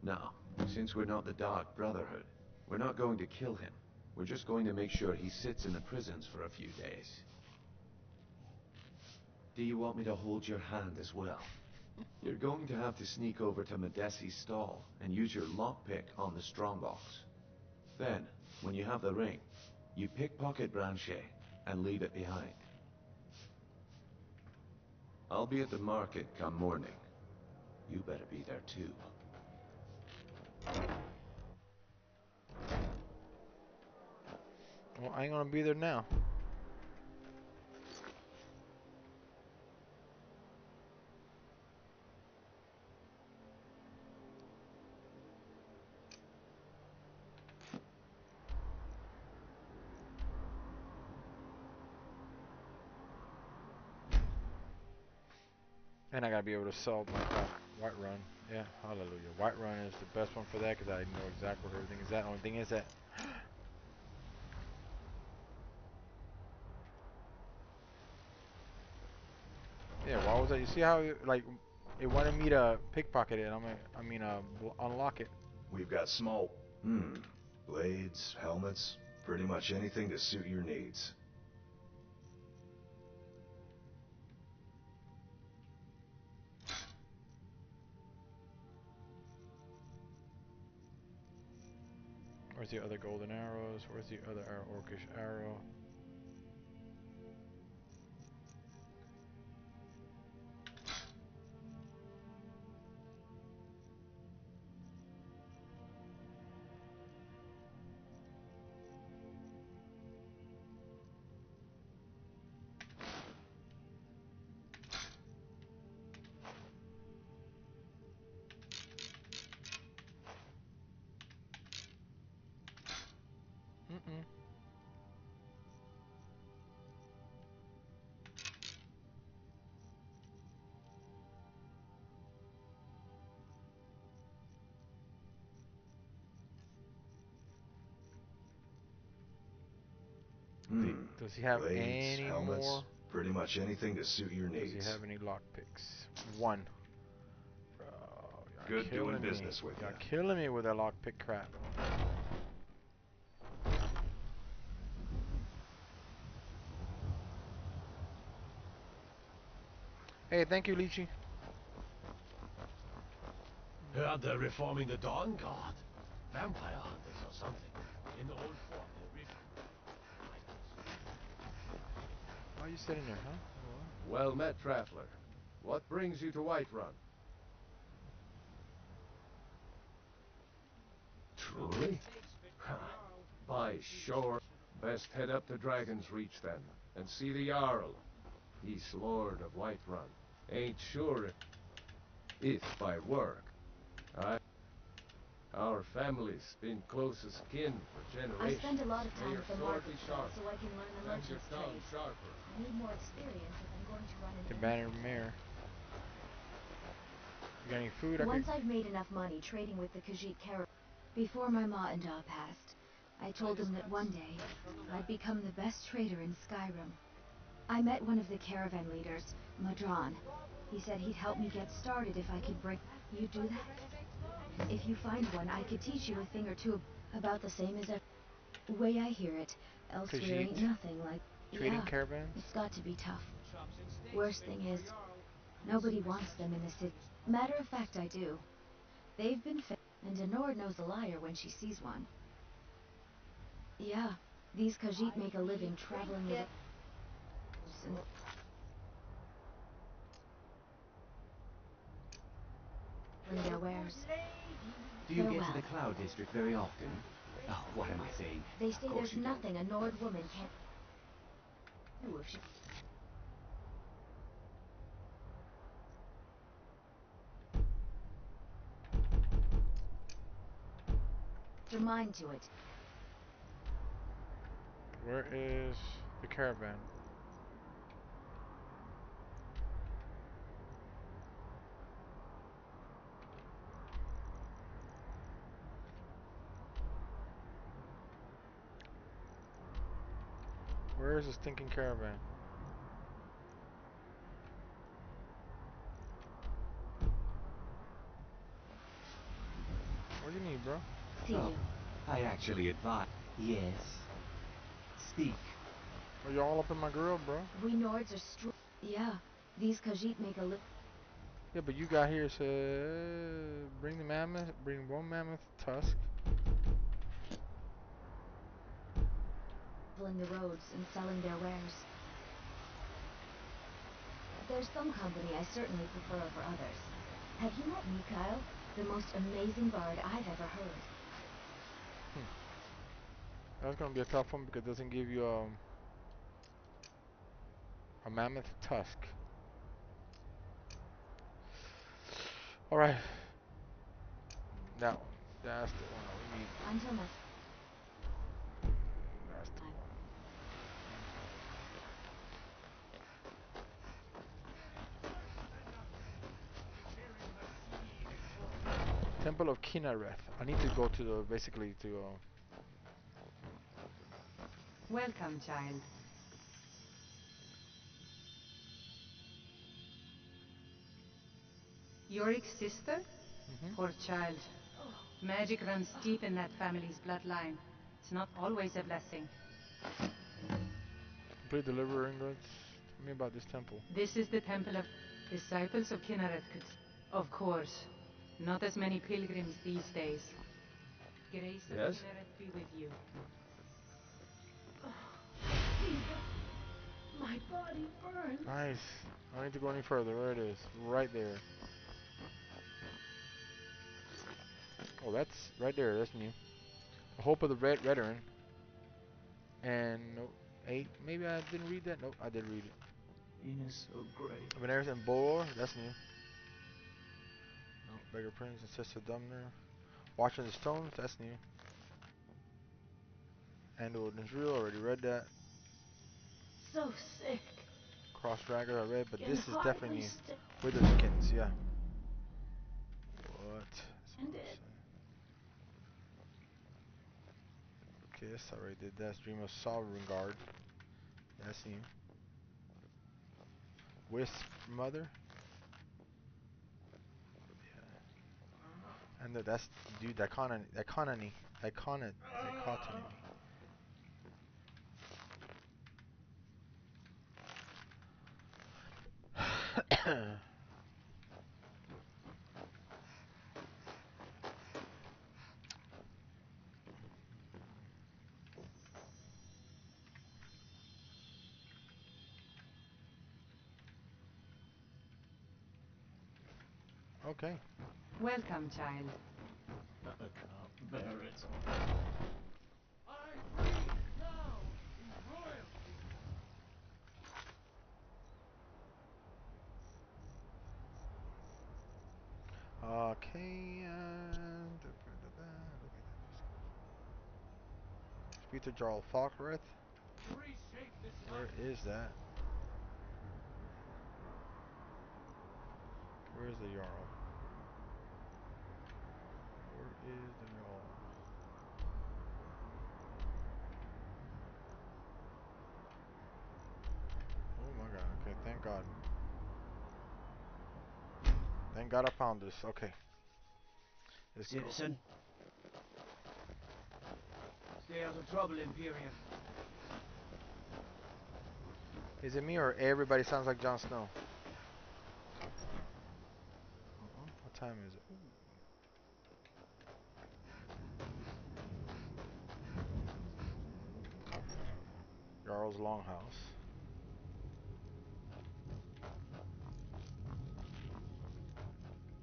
Now, since we're not the Dark Brotherhood, we're not going to kill him. We're just going to make sure he sits in the prisons for a few days. Do you want me to hold your hand as well? You're going to have to sneak over to Medesi's stall and use your lockpick on the strongbox. Then, when you have the ring, you pickpocket Branche and leave it behind. I'll be at the market come morning. You better be there too. Well, I ain't gonna be there now. And I gotta be able to sell my Whiterun. Yeah, hallelujah. Whiterun is the best one for that because I know exactly what everything is. That only thing is that. Yeah, why was that? You see how it wanted me to pickpocket it? Unlock it. We've got small, blades, helmets, pretty much anything to suit your needs. Where's Where's the other golden arrows? Where's the other orcish arrow? Does he have Blades, any helmets, more? pretty much anything to suit your needs. Does he have any lockpicks? One. Bro, Good doing business with you. You're killing me with that lockpick crap. Hey, thank you, Lychee. Heard they're reforming the Dawn Guard. Vampire hunters or something. In the old form, they're Why are you sitting there, huh? Well met, traveler. What brings you to Whiterun? Truly? By sure. Best head up to Dragon's Reach then, and see the Jarl. He's Lord of Whiterun. Ain't sure if by work. Our family's been close as kin for generations. I spend a lot of time May at the your sword market be so sharp. I can learn the And your merchant's tongue trade. sharper. I need more experience if I'm going to run an The inn. banner mirror. You got any food? Once I've made enough money trading with the Khajiit caravan, before my ma and Da passed, I told them that one day I'd become the best trader in Skyrim. I met one of the caravan leaders, Madron. He said he'd help me get started if I could break. You do that? If you find one, I could teach you a thing or two about the same as a way I hear it. Elsewhere ain't nothing like trading caravans. It's got to be tough. Worst thing is, nobody wants them in the city. Matter of fact, I do. They've been and a Nord knows a liar when she sees one. Yeah, these Khajiit make a living traveling with their wares. Do you get to the Cloud District very often? Oh, what am I saying? They say there's nothing a Nord woman can't do if she... Your mind to it. Where is the caravan? Where is the stinking caravan? What do you need, bro? See you. I actually advise. Yes. Speak. Are you all up in my grill, bro? We Nords are Yeah, these Khajiit make a living. Yeah, but you got here said bring the mammoth, bring one mammoth tusk. In the roads and selling their wares. There's some company I certainly prefer over others. Have you met Mikhail? The most amazing bard I've ever heard. That's gonna be a tough one because it doesn't give you a mammoth tusk. Alright. That one. That's the one we need. Until next. That's the one. Temple of Kinareth. I need to go to the basically to Welcome, child. Yorick's sister? Poor child. Magic runs deep in that family's bloodline. It's not always a blessing. complete deliver ingots. Tell me about this temple. This is the temple of disciples of Kinareth. Of course. Not as many pilgrims these days. Grace of Yes? Kinnereth be with you. My body burns. Nice. I don't need to go any further. There it is. Right there. Oh, that's right there. That's new. The Hope of the Red Veteran. And no, 8. Maybe I didn't read that. Nope, I did read it. He is so great. Veneris and Bor. That's new. No, Beggar Prince and Sister Dumner. Watching the Stones. That's new. And Israel. Already read that. So sick. Cross Dragger I read, but Can this is definitely hardly new. Witherskins, yeah. What? Okay, yes, I already did that. Dream of Sovereign Guard. That's new. Wisp Mother. Yeah. And that's dude. Dichotomy. Okay. Welcome, child. I can't bear it. I breathe now in royalty. Okay. Speak to Jarl Falkreath. Reshape this Where life. is that? Where is the Jarl? Where is the Jarl? Oh my god. Okay, thank God. Thank God I found this. Okay. Let's go. Citizen. Stay out of trouble, Imperial. Is it me or everybody sounds like Jon Snow? What time is it? Jarl's Longhouse.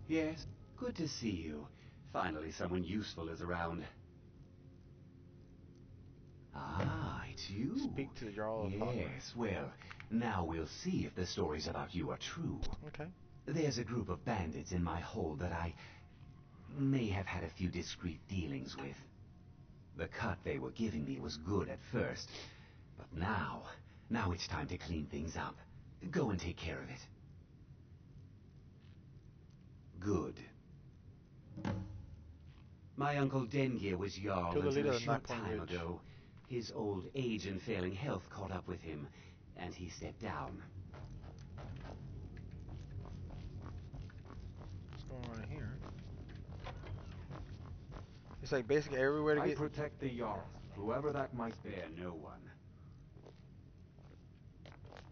Yes, good to see you. Finally someone useful is around. Ah, it's you. Speak to the Jarl of Yes, well, now we'll see if the stories about you are true. Okay. There's a group of bandits in my hold that I may have had a few discreet dealings with. The cut they were giving me was good at first, but now it's time to clean things up. Go and take care of it. Good. My uncle Dengir was Jarl until a short time ago. His old age and failing health caught up with him, and he stepped down. What's going on here? It's like basically everywhere to I get. protect the Jarl, whoever that might be. Spare no one.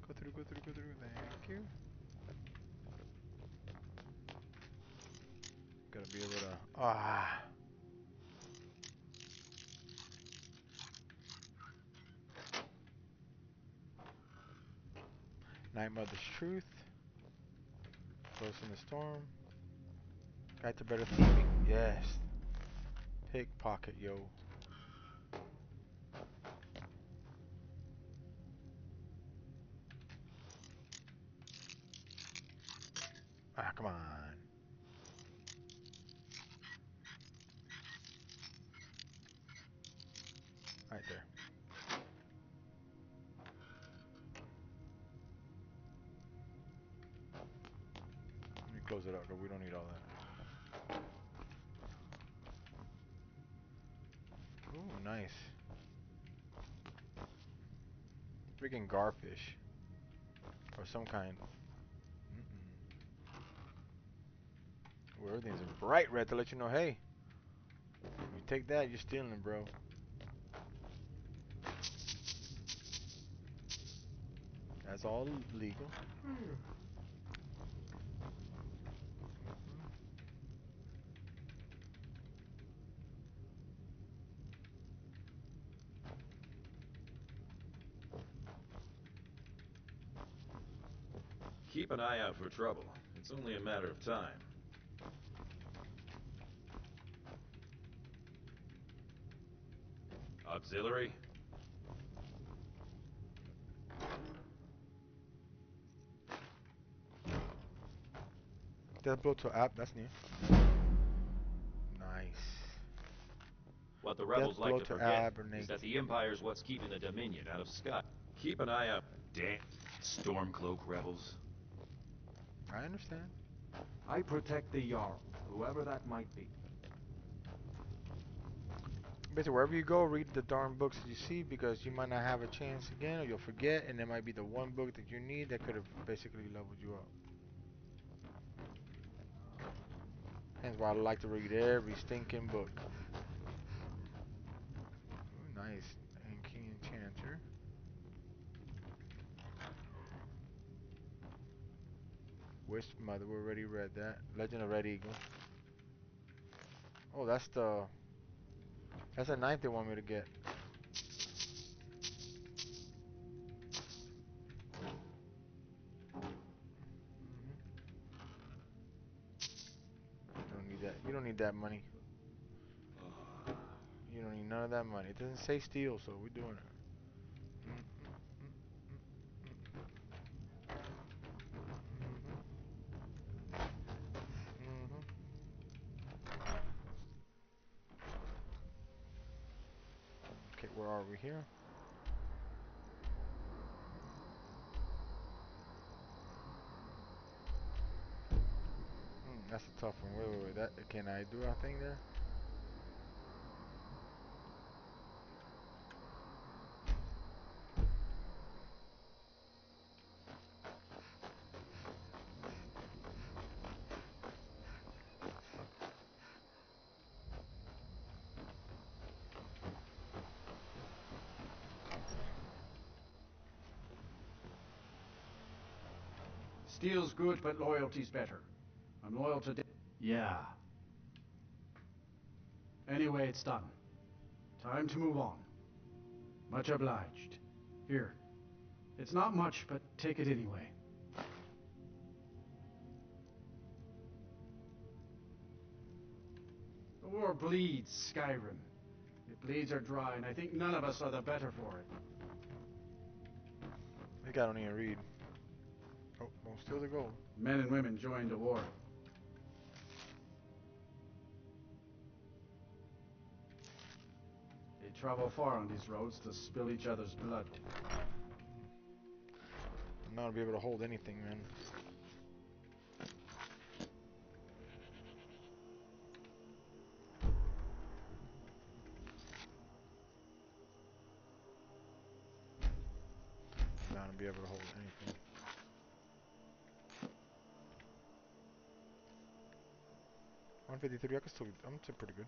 Go through. Thank you. Gotta be able to. Night Mother's Truth. Close in the Storm. Guide to Better Thieving. Yes. Pickpocket, yo. Come on. Right there. Let me close it up, because we don't need all that. Ooh, nice. Freaking garfish. Or some kind. Well, everything's in bright red to let you know, hey, you take that, you're stealing, bro. That's all legal. Keep an eye out for trouble. It's only a matter of time. Auxiliary? Death blow to app. That's new. Nice. What the rebels like to forget is Abernate. that the Empire's what's keeping the Dominion out of Sky. Keep an eye out. Damn Stormcloak rebels. I understand. I protect the Jarl, whoever that might be. Basically, wherever you go, read the darn books that you see, because you might not have a chance again, or you'll forget, and there might be the one book that you need that could have basically leveled you up. Hence why I like to read every stinking book. Ooh, nice. And King Enchanter. Wisp Mother, we already read that. Legend of Red Eagle. Oh, that's the ninth they want me to get. You don't need that. You don't need that money. You don't need none of that money. It doesn't say steal, so we're doing it. Okay, where are we here? That's a tough one. Wait. That can I do a thing there? Steel's good, but loyalty's better. I'm loyal to... Yeah. Anyway, it's done. Time to move on. Much obliged. Here. It's not much, but take it anyway. The war bleeds, Skyrim. It bleeds her dry, and I think none of us are the better for it. This guy don't even read. Oh, don't steal the gold. Men and women joined the war. They travel far on these roads to spill each other's blood. I'm not gonna be able to hold anything, man. I'm not gonna be able to hold anything. $153. I can still. I'm still pretty good.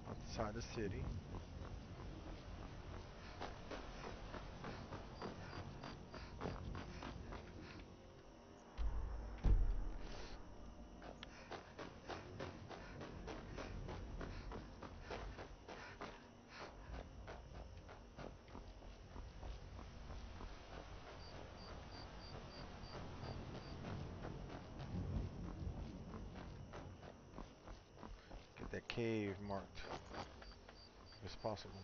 Outside the city. Get that cave marked, if it's possible.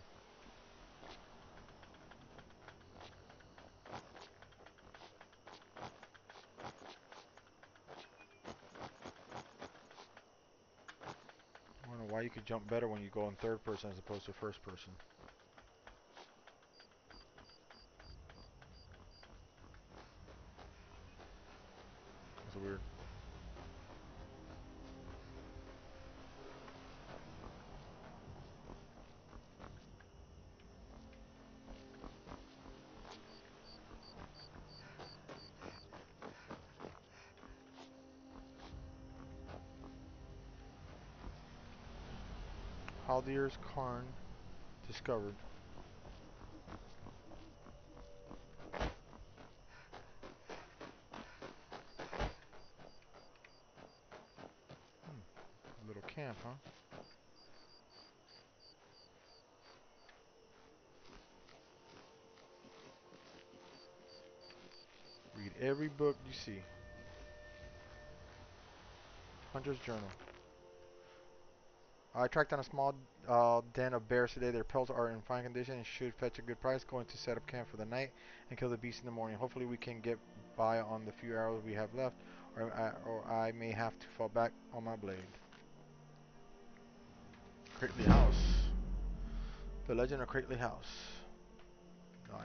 I don't know why you could jump better when you go in third person as opposed to first person. That's weird. Haldir's Cairn discovered. Little camp, huh? every book you see. Hunter's Journal. I tracked down a small den of bears today. Their pelts are in fine condition and should fetch a good price. Going to set up camp for the night and kill the beast in the morning. Hopefully we can get by on the few arrows we have left, or I may have to fall back on my blade. Crately House. The Legend of Crately House. Nice.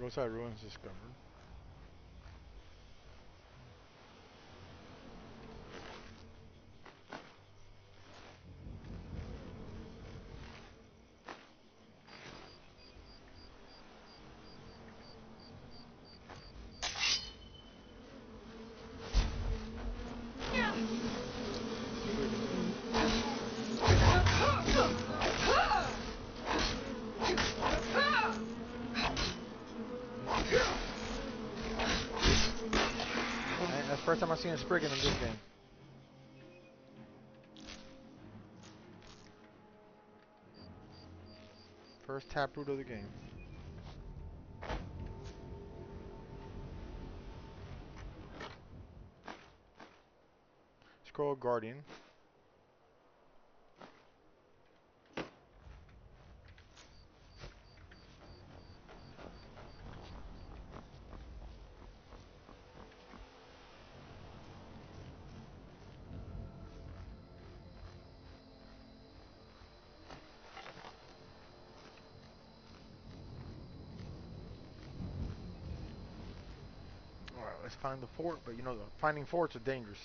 Roadside ruins discovered. That's the first time I've seen a Spriggan in this game. First taproot of the game. Scroll Guardian. Alright, let's find the fort, but you know, finding forts are dangerous.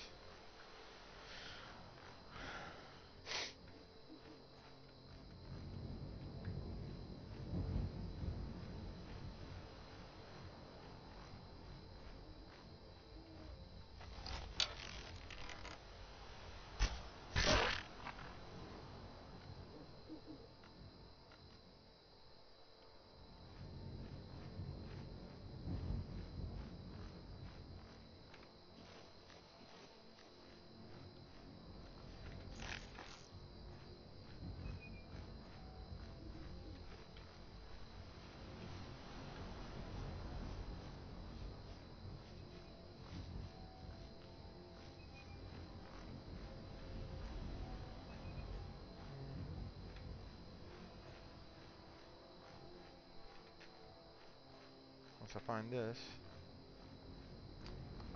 Once I find this,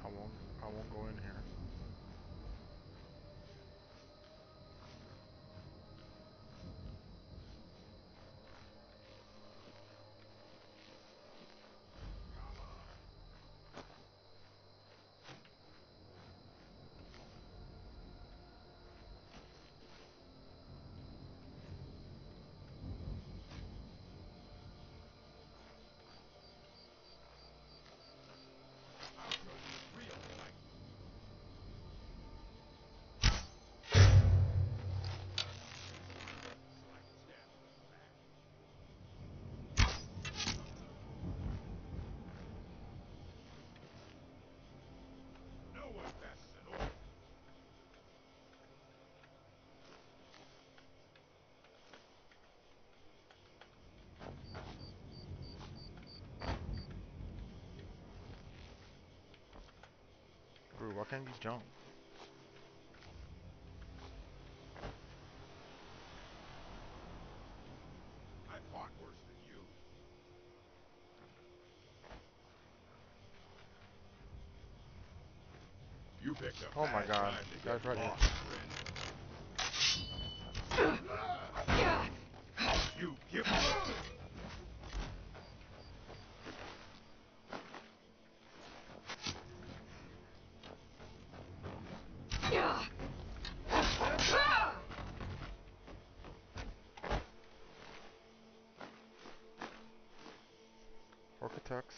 I won't go in here. Bro, why can't you jump? I fought worse than you. picked a Oh my bad god. time to Guy's get right here. lost, friend. You give me Architects.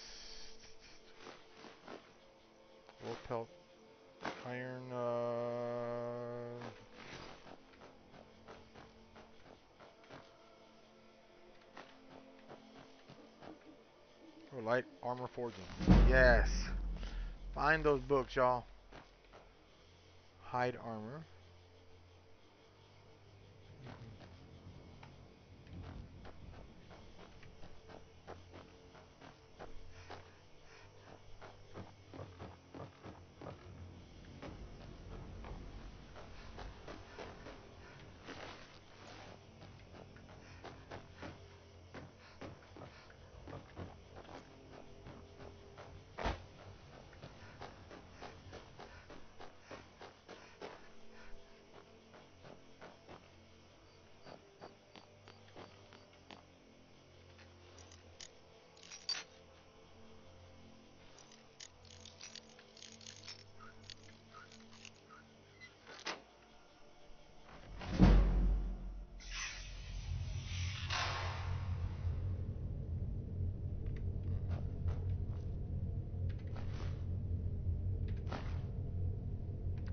Wool pelt. Iron, oh, light armor forging. Yes. Find those books, y'all. Hide armor.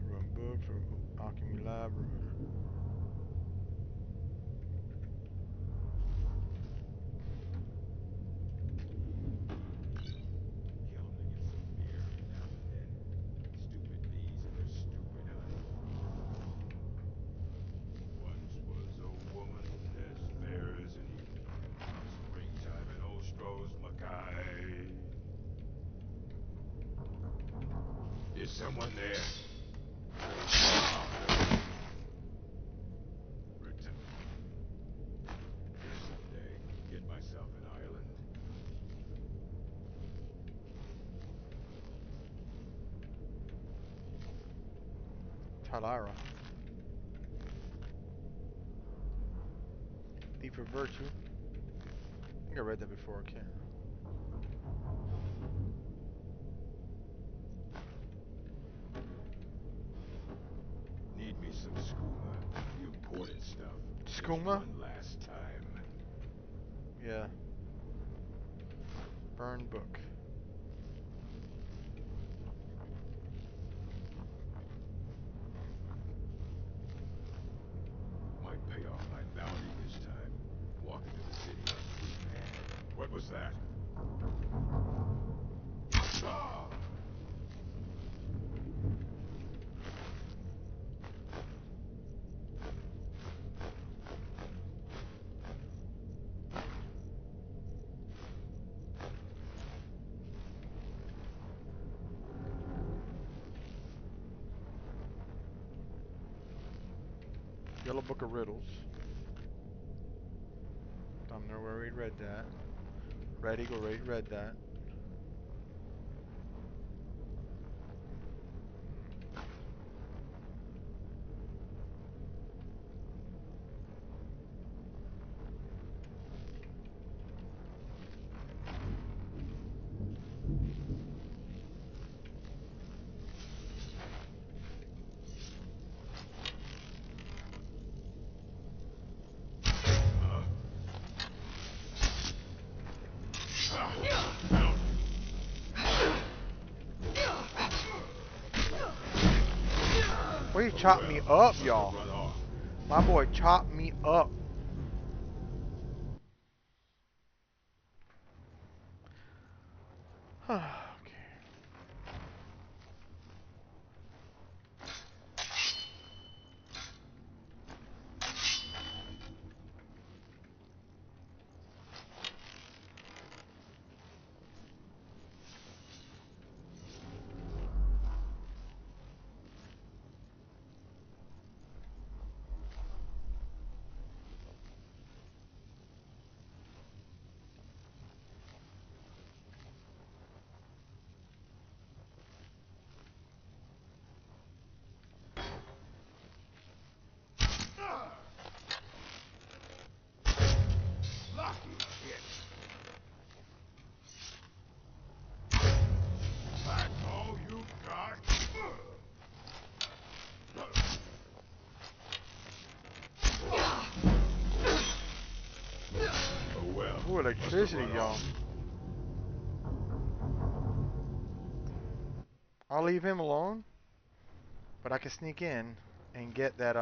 Run books or alchemy lab. Is someone there? Someday, get myself an island. Talara. Thief of Virtue. I think I read that before, okay. Need me some skooma. The important stuff. Just Skooma? one last time. Yeah. Burned book. Might pay off my bounty this time. Walking to the city on foot. What was that? Ah! Yellow Book of Riddles. Don't know where we read that. Red Eagle read that. Well, he chopped me up, y'all. My boy chopped me up. Okay. Ooh, electricity, y'all. I'll leave him alone, but I can sneak in and get that,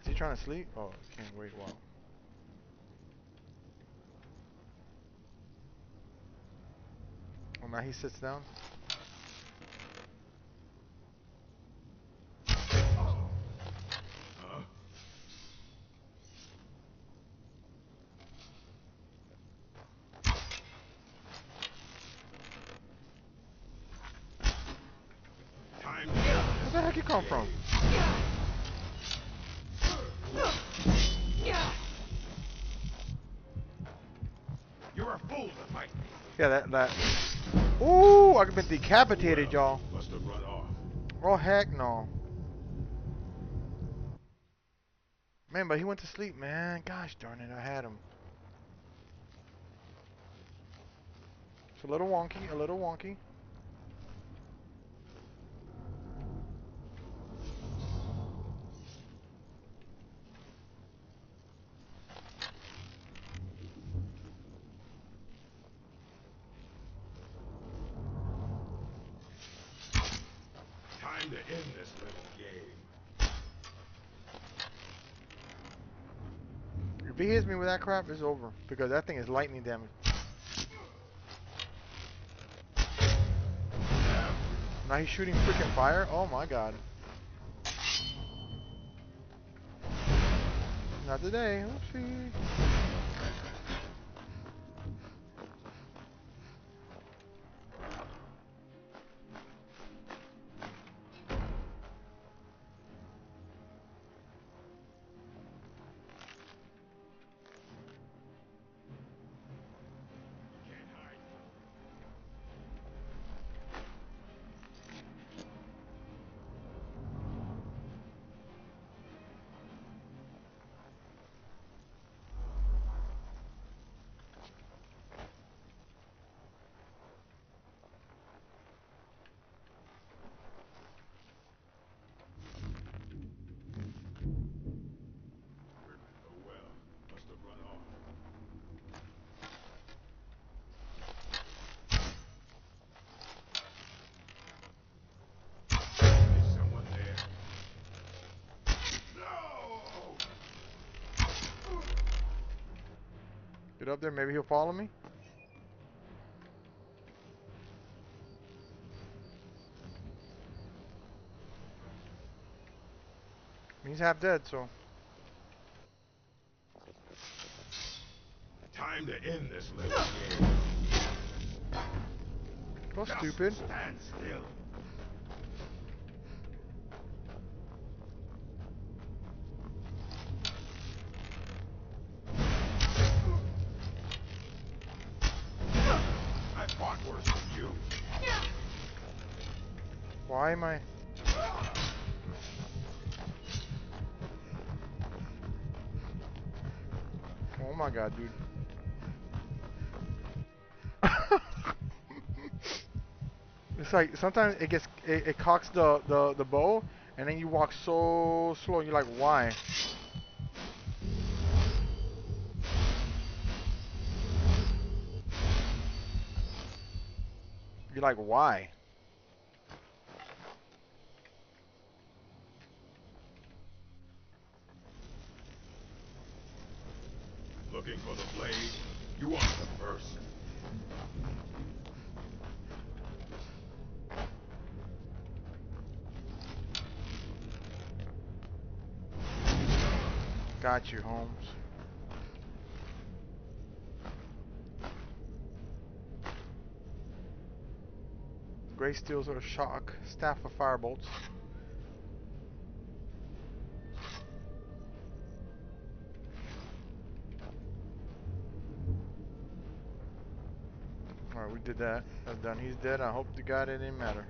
Is he trying to sleep? Oh, can't wait, wow. Oh, now he sits down. Where the heck you come from? You're a fool to fight me. Yeah, that. Ooh, I've been decapitated, y'all. Must have run off. Oh, heck no. Man, but he went to sleep, man. Gosh darn it, I had him. It's a little wonky, a little wonky. Time to end this little game. If he hits me with that crap, it's over. Because that thing is lightning damage. Now he's shooting freaking fire? Oh my god. Not today. Oopsie. Get up there, maybe he'll follow me. He's half dead, so. Time to end this little game. Go stupid. Stand still. I fought worse than you. Why am I? Oh my god, dude. It's like sometimes it cocks the bow and then you walk so slow and you're like, why? You're like, why? Looking for the blade? You want the first. Got you, Holmes. Gray steels are shock, staff of firebolts. Alright, we did that. That's done. He's dead. I hope to God it didn't matter.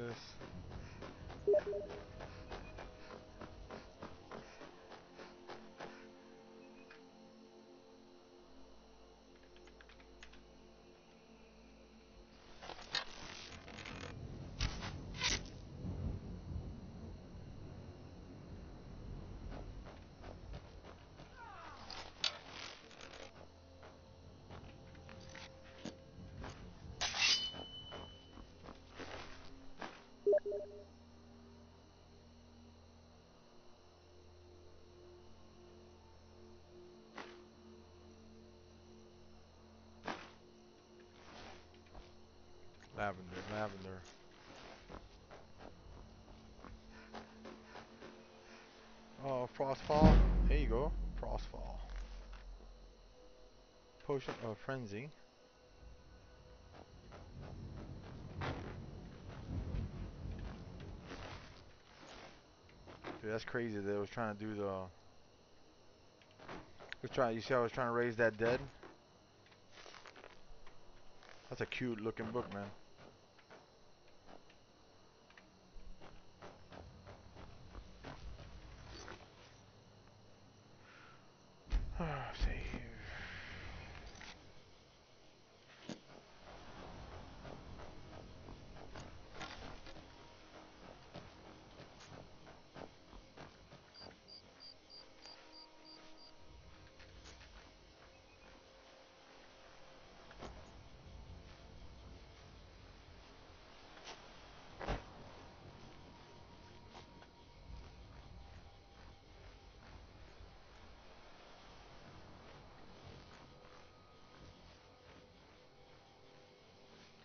this. Lavender, lavender. Oh, frostfall. Here you go. Frostfall. Potion of frenzy. Dude, that's crazy that it was trying to do the. You see how I was trying to raise that dead? That's a cute looking book, man. Save.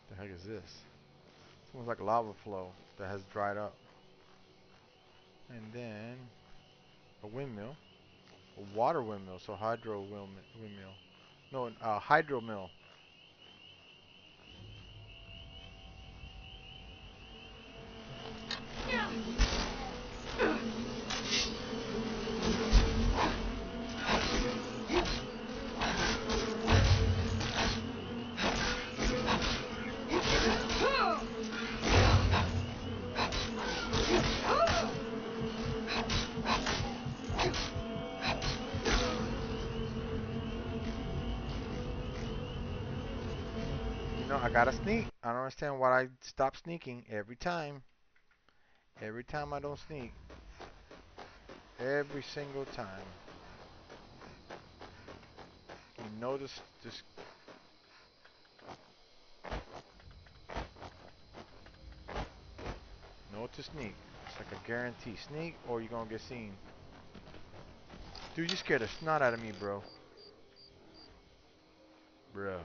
The heck is this? It's almost like lava flow that has dried up. And then a windmill. A water windmill, so windmill. No, a hydro mill. You know, I gotta sneak. I don't understand why I stop sneaking every time. Every time I don't sneak. Every single time. You know this know to sneak. It's like a guarantee. Sneak or you're gonna get seen. Dude, you scared the snot out of me, bro. Bruh.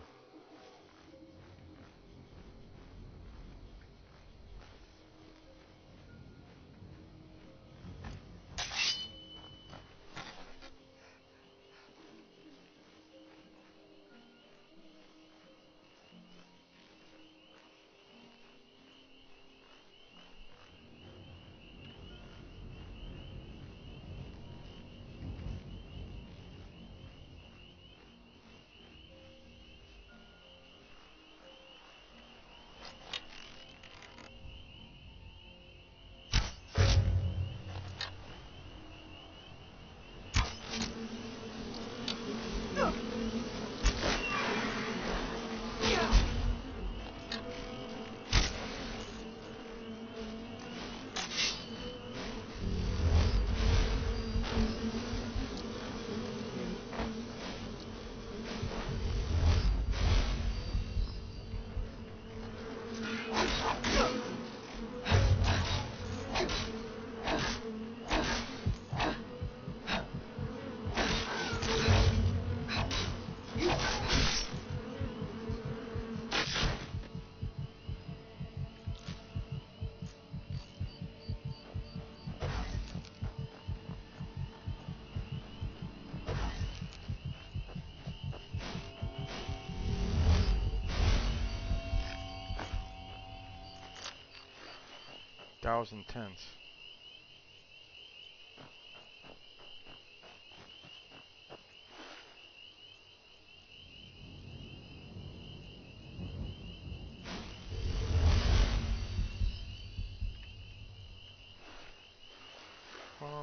Thousand tenths.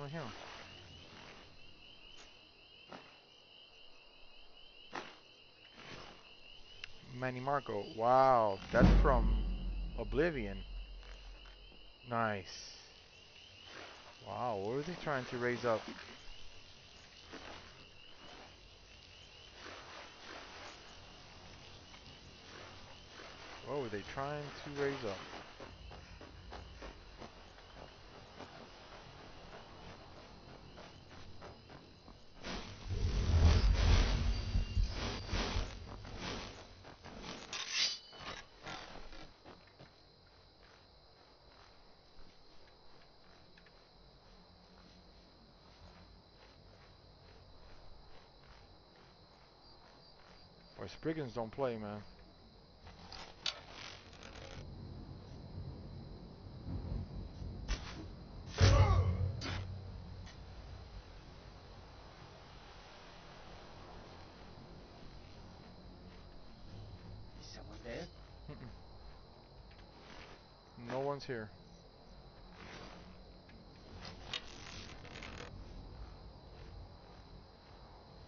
over here? Manny Marco. Wow, that's from Oblivion. Nice. Wow, what are they trying to raise up? What were they trying to raise up? Boy, Spriggans don't play, man. Is someone there? No one's here.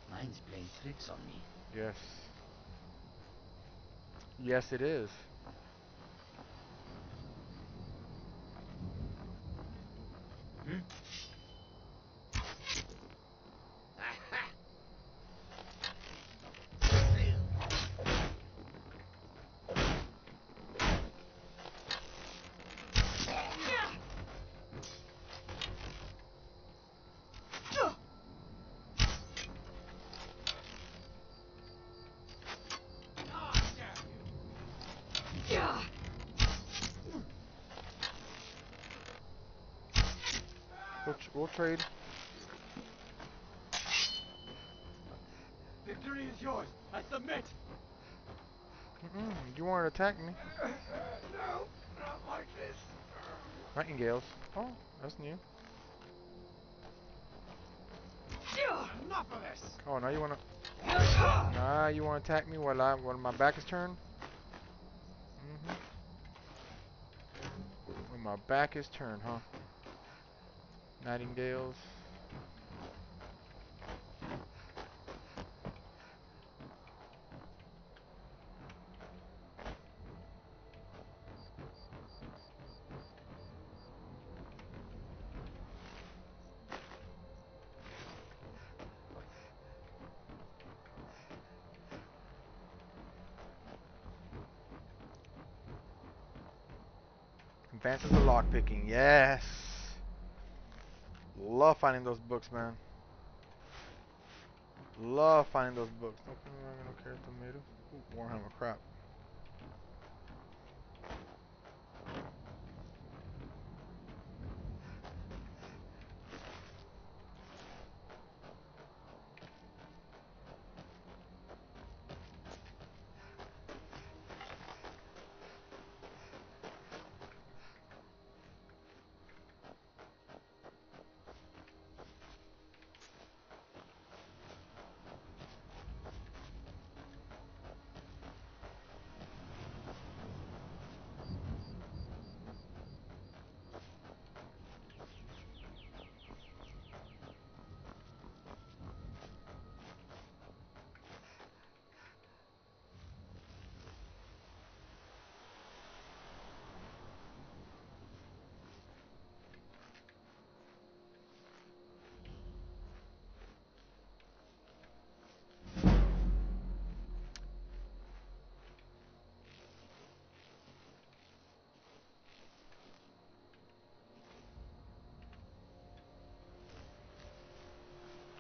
Mine's playing tricks on me. Yes. Yes, it is. Hmm? We'll trade. Victory is yours. I submit. You want to attack me? No, not like this. Nightingales. Oh, that's new. Enough of this. Oh, now you want to... Nah, you want to attack me while my back is turned? When my back is turned, huh? Nightingales. Advances of lockpicking, yes. Love finding those books, man. Love finding those books. No carrot, tomato. Ooh, Warhammer, crap.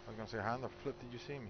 I was gonna say, how in the flip did you see me?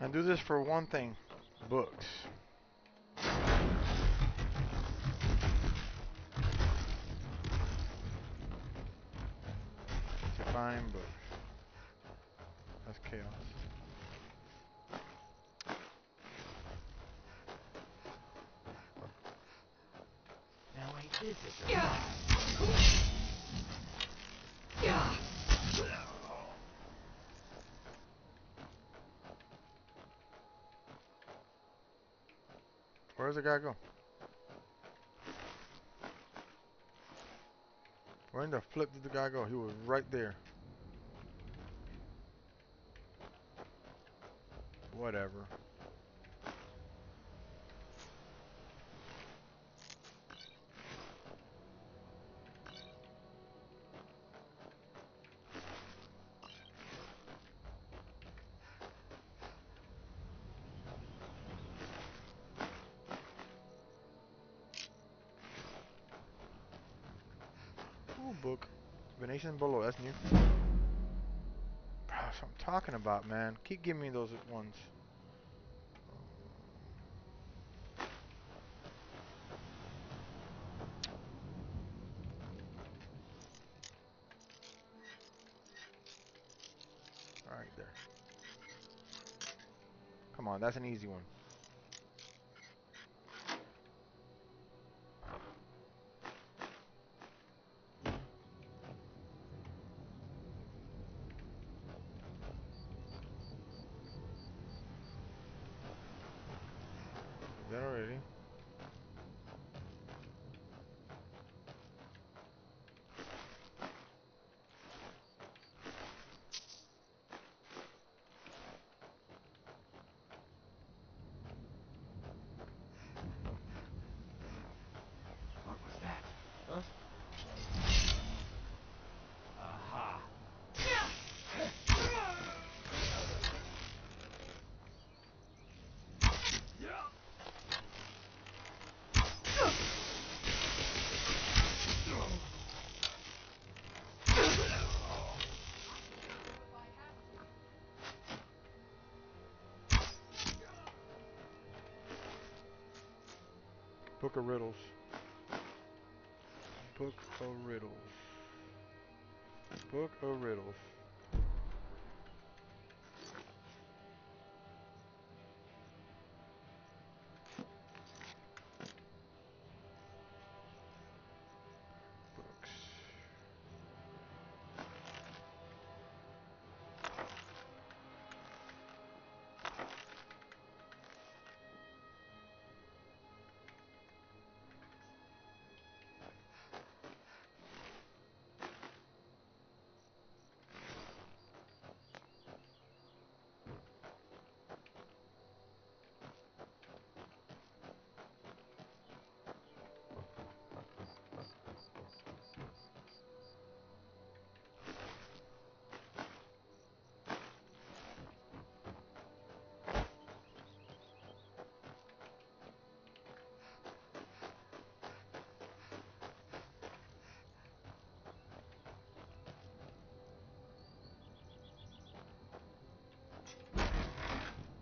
And do this for one thing. Books. To find books. That's chaos. Now ain't this a Where's the guy go? Where in the flip did the guy go? He was right there. Whatever. Ooh, book. Venetian below, that's new. That's what I'm talking about, man. Keep giving me those ones. Alright, there. Come on, that's an easy one. Is that already? What was that? Huh? Aha. Book of Riddles. Book of Riddles. Book of Riddles. Books.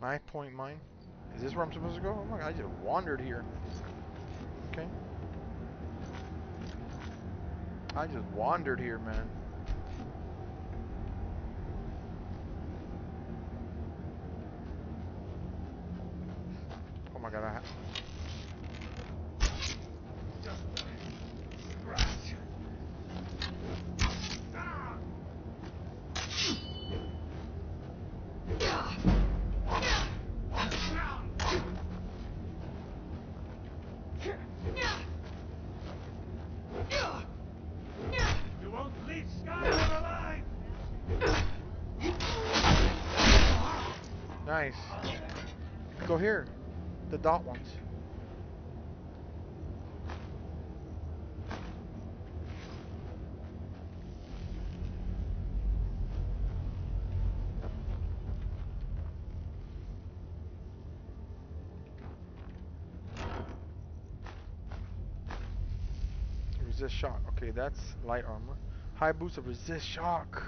My point mine. Is this where I'm supposed to go? Oh my god, I just wandered here. Okay. I just wandered here, man. Oh my god, I have... You won't leave Skyrim alive! Nice. Go here. The dot ones. Resist shock. Okay, that's light armor. High boost of resist shock.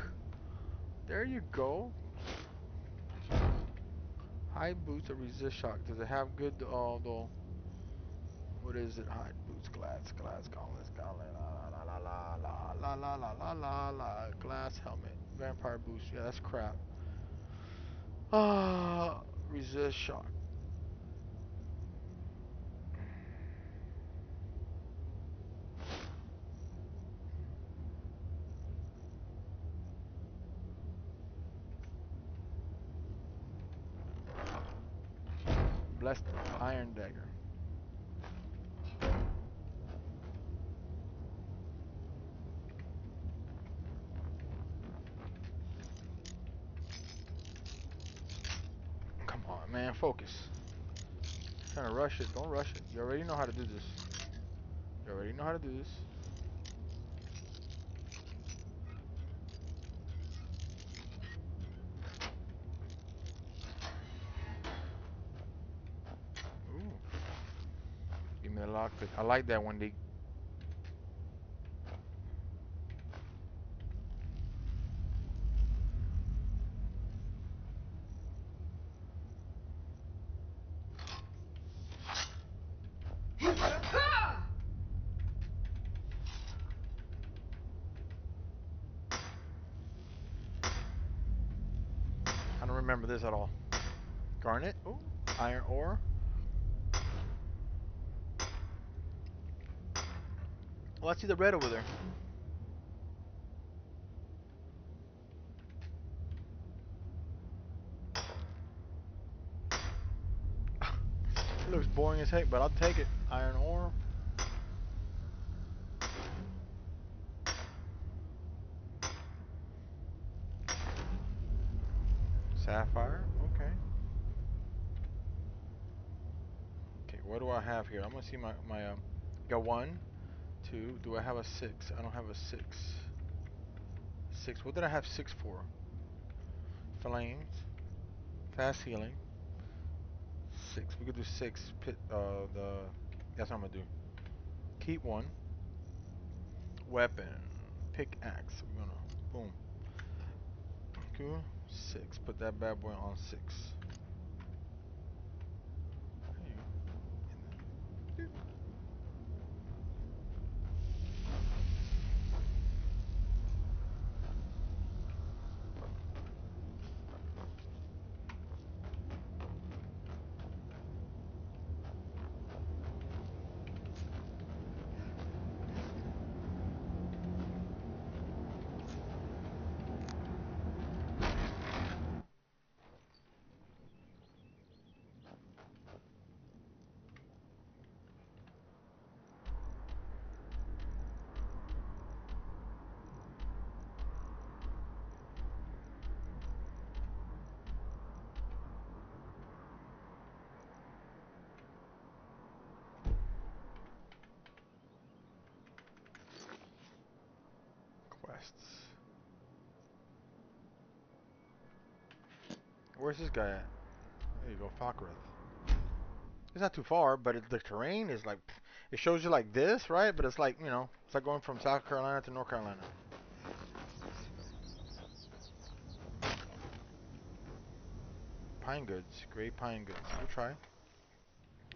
There you go. High boots or resist shock. Does it have good though? What is it? High boots, glass, gauntlets, la la la la la la la la la glass helmet, vampire boots. Yeah, that's crap. Resist shock. Blessed iron dagger. Come on, man, focus. Trying to rush it. Don't rush it. You already know how to do this. You already know how to do this. Ooh. Give me the lockpick. I like that one, D. I don't remember this at all. Garnet. Ooh. Iron ore. Oh, I see the red over there. It looks boring as heck, but I'll take it. Iron ore. Sapphire. Okay. Okay, what do I have here? I'm gonna see my got 1, 2. Do I have a 6? I don't have a 6. 6. What did I have 6 for? Flames. Fast healing. 6. We could do 6. Pit. That's what I'm gonna do. Keep 1. Weapon. Pickaxe. We're gonna boom. Cool. 6. Put that bad boy on 6. Quests. Where's this guy at? There you go, Falkrith. It's not too far, but the terrain is like, it shows you like this, right? But it's like, you know, it's like going from South Carolina to North Carolina. Pine goods, great pine goods. We'll try.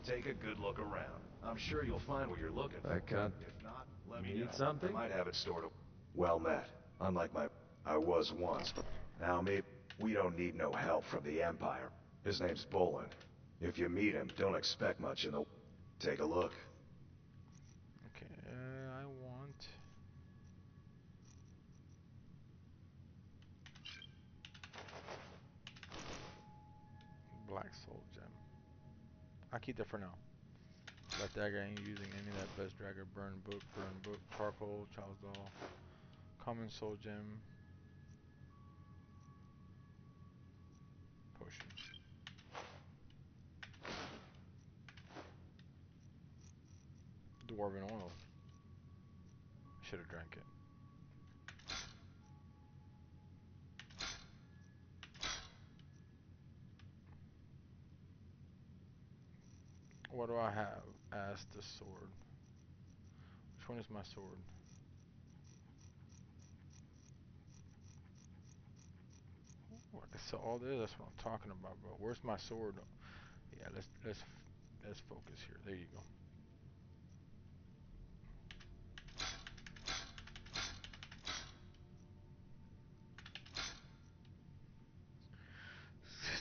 Take a good look around. I'm sure you'll find what you're looking for. I can't. If not, let me Need know. something? I might have it stored. Well met. Unlike I was once. Now maybe we don't need no help from the Empire. His name's Bolin. If you meet him, don't expect much in the... Take a look. Okay, I want... Black Soul Gem. I'll keep that for now. That dagger ain't using any of that best dagger. Burn book, charcoal, child's doll. Common Soul Gem. Potion. Dwarven oil. Should have drank it. What do I have as the sword? Which one is my sword? Oh, I can sell all this. That's what I'm talking about, bro. Where's my sword? Yeah, let's focus here. There you go.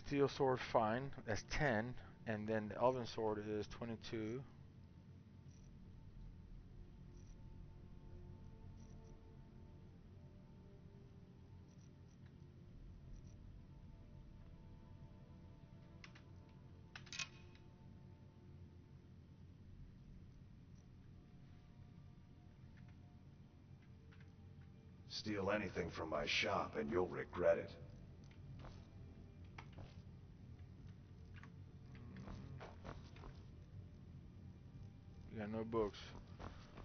Steel sword, fine. That's 10, and then the elven sword is 22. Steal anything from my shop and you'll regret it. You got no books.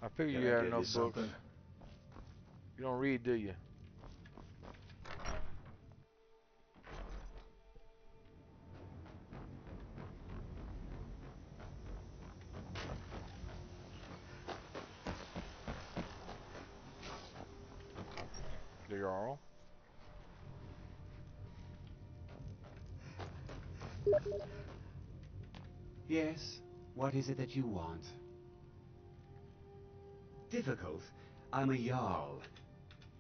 I figure Can you I had get no you books. something? You don't read, do you? The Jarl. Yes, what is it that you want? Difficult? I'm a Jarl.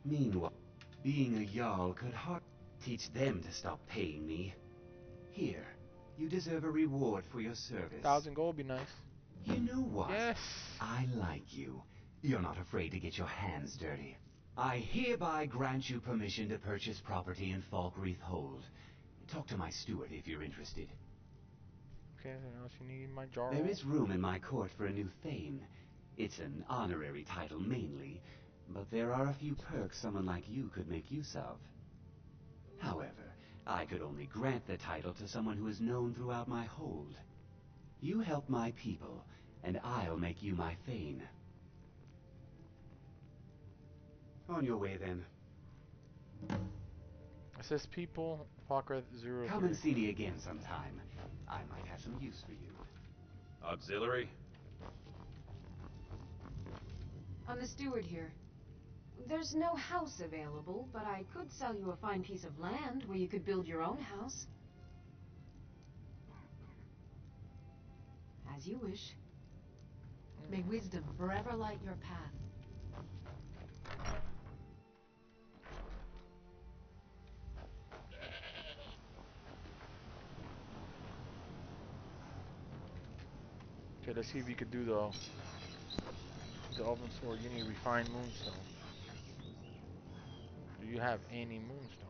Meanwhile, being a Jarl could hardly teach them to stop paying me. Here, you deserve a reward for your service. 1,000 gold would be nice. You know what? Yes. I like you. You're not afraid to get your hands dirty. I hereby grant you permission to purchase property in Falkreath Hold. Talk to my steward if you're interested. Okay, anything else you need, my Jarl? There is room in my court for a new Thane. It's an honorary title mainly, but there are a few perks someone like you could make use of. However, I could only grant the title to someone who is known throughout my hold. You help my people, and I'll make you my Thane. On your way, then. It says people, Falkreath 03. Come and see me again sometime. I might have some use for you. Auxiliary? I'm the steward here. There's no house available, but I could sell you a fine piece of land where you could build your own house. As you wish. May wisdom forever light your path. Okay, let's see if you could do the elven sword. You need refined moonstone. Do you have any moonstone?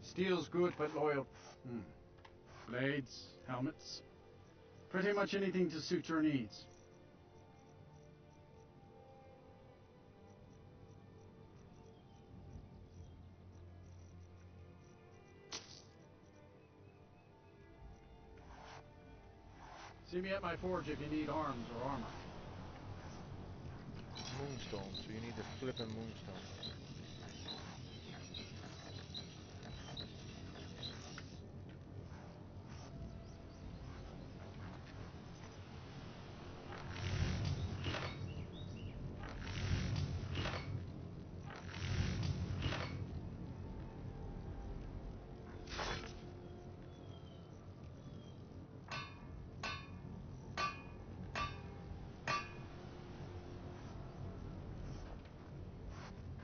Steel's good, but loyal. Blades, helmets. Pretty much anything to suit your needs. See me at my forge if you need arms or armor. Moonstone, so you need the flipping moonstone.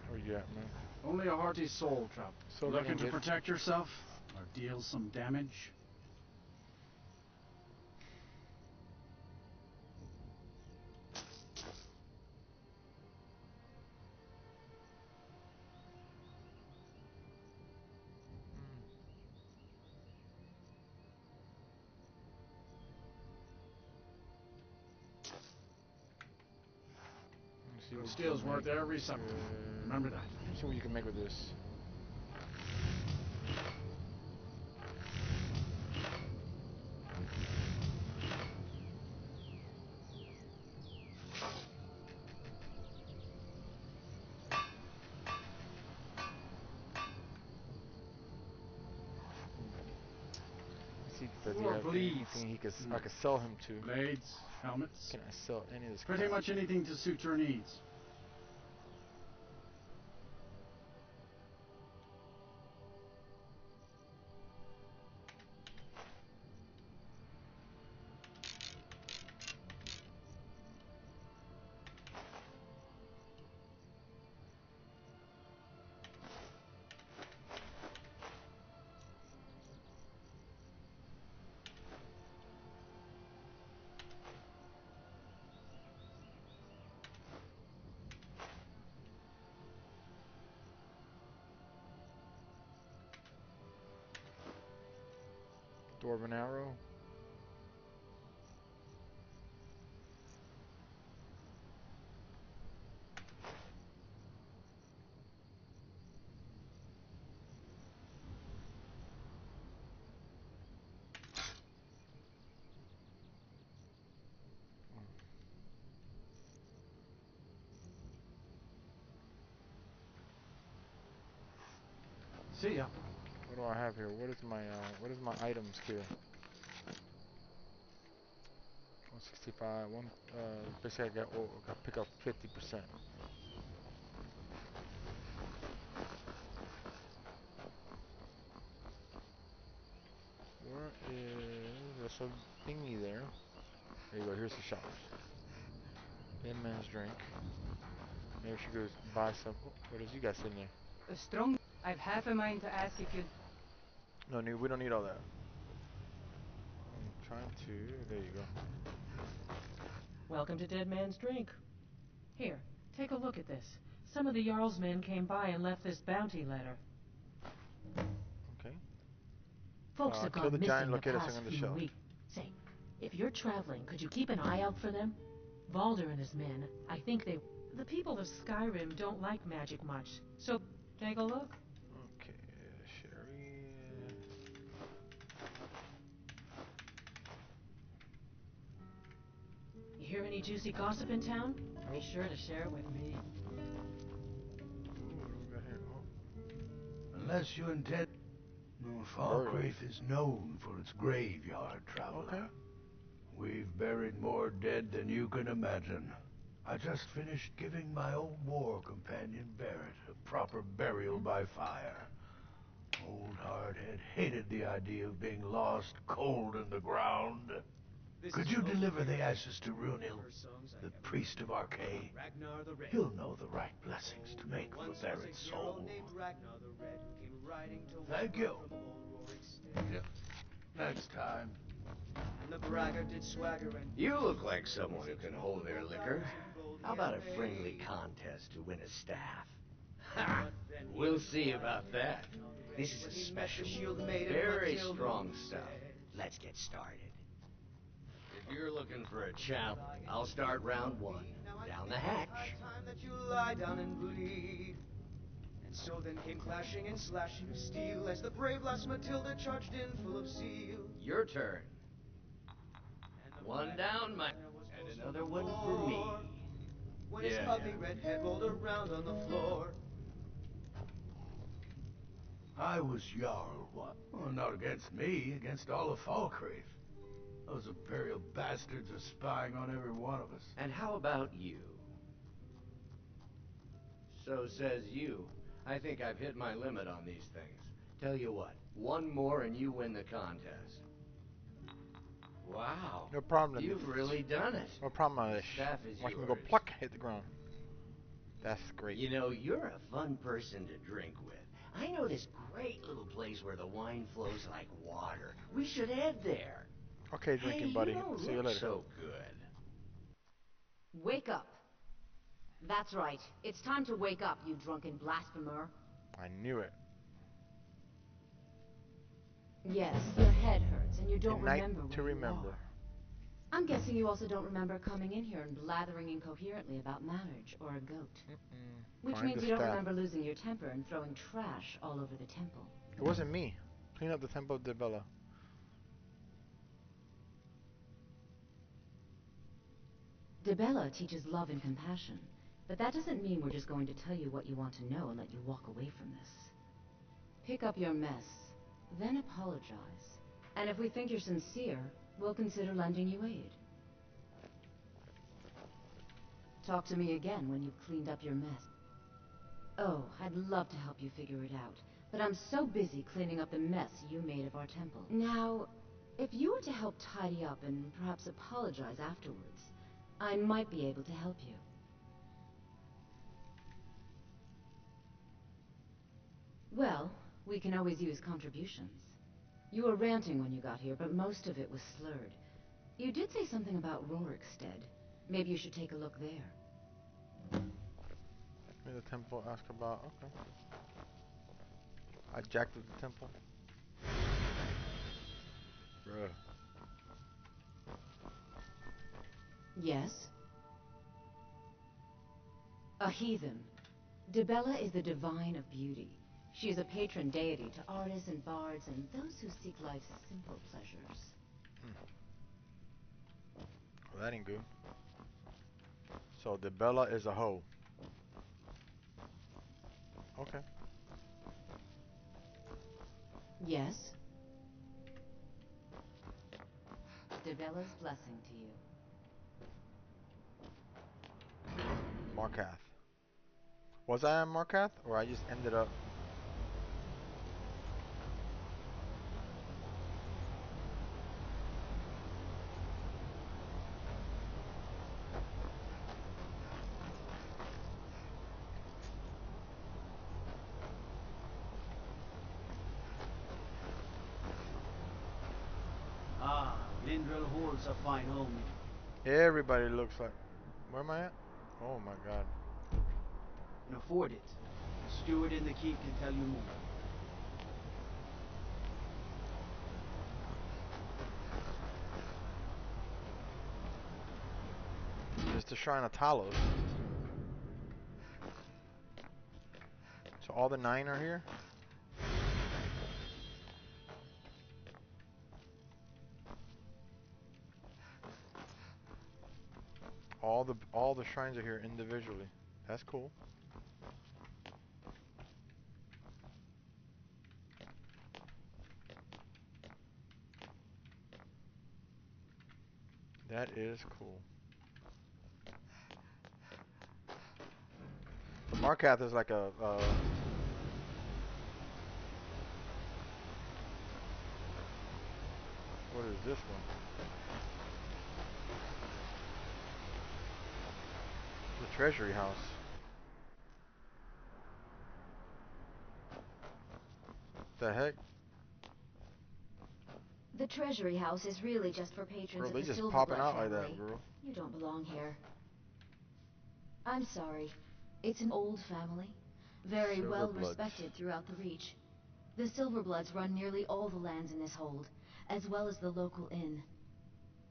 Where you at, man? Only a hearty soul travel. So looking to protect yourself or deal some damage? Good steel's worth every cent. Remember that. See what you can make with this. See, does he have anything he could, I could sell him to? Blades, helmets. Can I sell any of this? Pretty much anything to suit your needs. Dwarven arrow. See ya. What do I have here? What is my items here? 165. Basically I got pick up 50%. Where is there's a thingy there? There you go. Here's the shop. Dead man's drink. Maybe she goes buy some. Oh, what did you guys in there? A strong. I've half a mind to ask if you'd. No, we don't need all that. I'm trying to. There you go. Welcome to Dead Man's Drink. Here, take a look at this. Some of the Jarl's men came by and left this bounty letter. Okay. Folks have Kill gone the missing giant. the Look at us past on the few shelf. weeks. Say, if you're traveling, could you keep an eye out for them? Baldur and his men, I think they... The people of Skyrim don't like magic much, so take a look. Okay, Sherry. You hear any juicy gossip in town? Be sure to share it with me. Ooh, what do we got here? Oh. Unless you intend... Falkreath is known for its graveyard, traveler. Okay. We've buried more dead than you can imagine. I just finished giving my old war companion Barrett a proper burial by fire. Old Hardhead hated the idea of being lost cold in the ground. Could you deliver the ashes to Runil, the priest of Arcay? He'll know the right blessings to make for Barrett's soul. Thank you. Yep. Next time. And the braggart did swagger and... You look like someone who can hold their liquor. How about a friendly contest to win a staff? Ha! We'll see about that. This is a special, very strong stuff. Let's get started. If you're looking for a challenge, I'll start round one. Down the hatch. Time that you lie down and bleed. And so then came clashing and slashing of steel as the brave lass Matilda charged in full of zeal. Your turn. One down, my... And another one for me. When his ugly red head rolled around on the floor. I was Jarl, what? Well, not against me, against all of Falkreath. Those Imperial bastards are spying on every one of us. And how about you? So says you. I think I've hit my limit on these things. Tell you what, one more and you win the contest. Wow. No problem. You've really done it. No problem on this. Staff is Watch me yours. go pluck, hit the ground. That's great. You know, you're a fun person to drink with. I know this great little place where the wine flows like water. We should head there. Okay, drinking Hey, buddy. You don't See you look later. so good. Wake up. That's right. It's time to wake up, you drunken blasphemer. I knew it. Yes, your head hurts and you don't A night remember to where you remember. are. I'm guessing you also don't remember coming in here and blathering incoherently about marriage or a goat. Which Find means the you don't staff. remember losing your temper and throwing trash all over the temple. It wasn't me. Clean up the Temple of Dibella. Dibella teaches love and compassion, but that doesn't mean we're just going to tell you what you want to know and let you walk away from this. Pick up your mess, then apologize. And if we think you're sincere, we'll consider lending you aid. Talk to me again when you've cleaned up your mess. Oh, I'd love to help you figure it out, but I'm so busy cleaning up the mess you made of our temple. Now, if you were to help tidy up and perhaps apologize afterwards, I might be able to help you. Well, we can always use contributions. You were ranting when you got here, but most of it was slurred. You did say something about Rorikstead. Maybe you should take a look there. Maybe the temple ask about. Okay. I jacked up the temple. Bruh. Yes? A heathen. Dibella is the divine of beauty. She is a patron deity to artists and bards and those who seek life's simple pleasures. Well, that ain't good. So Dibella is a hoe. Okay. Yes? Dibella's blessing to you. Markath. Was I on Markath, or I just ended up? Ah, Lindrel holds a fine home. Everybody looks like. Where am I at? Oh my God. Can afford it. The steward in the keep can tell you more. Just the Shrine of Talos. So all the 9 are here? All the shrines are here individually. That's cool. That is cool. The Markath is like a what is this one? The Treasury House. The heck? The Treasury House is really just for patrons Bro, of they the just Silverblood popping out family. like that, bro. You don't belong here. I'm sorry. It's an old family. Very well Silverbloods. respected throughout the Reach. The Silverbloods run nearly all the lands in this hold, as well as the local inn.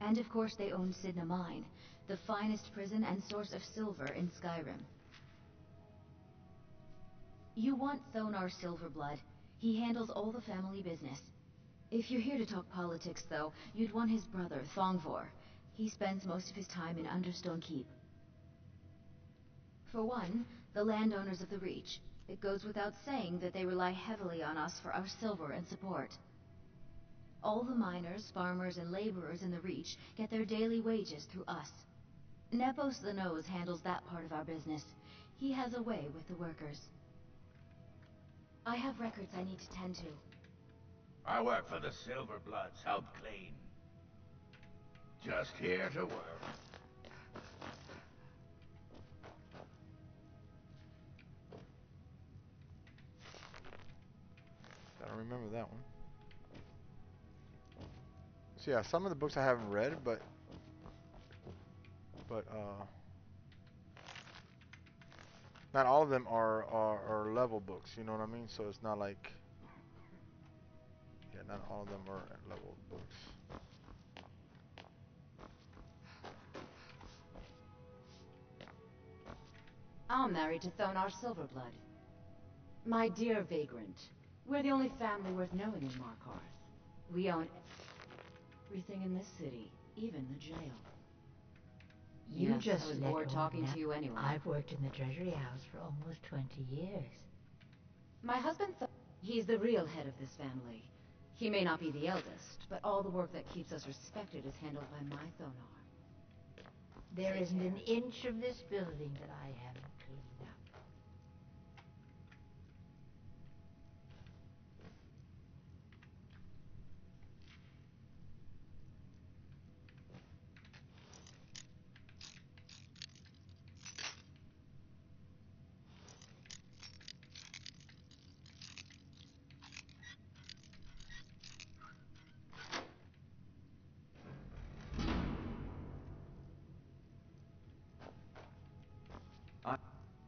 And of course they own Sidna Mine, the finest prison and source of silver in Skyrim. You want Thonar Silverblood. He handles all the family business. If you're here to talk politics, though, you'd want his brother, Thongvor. He spends most of his time in Understone Keep. For one, the landowners of the Reach. It goes without saying that they rely heavily on us for our silver and support. All the miners, farmers, and laborers in the Reach get their daily wages through us. Nepos the Nose handles that part of our business. He has a way with the workers. I have records I need to tend to. I work for the Silverbloods, help clean. Just here to work. I don't remember that one. So yeah, some of the books I haven't read, but not all of them are level books. You know what I mean? So it's not like, yeah, not all of them are level books. I'm married to Thonar Silverblood. My dear vagrant, we're the only family worth knowing in Markarth. We own everything in this city, even the jail. You Yes, just I was let bored old talking Nap. to you anyway. I've worked in the Treasury House for almost 20 years. My husband he's the real head of this family. He may not be the eldest, but all the work that keeps us respected is handled by my Thonar. There isn't an inch of this building that I haven't cleaned up.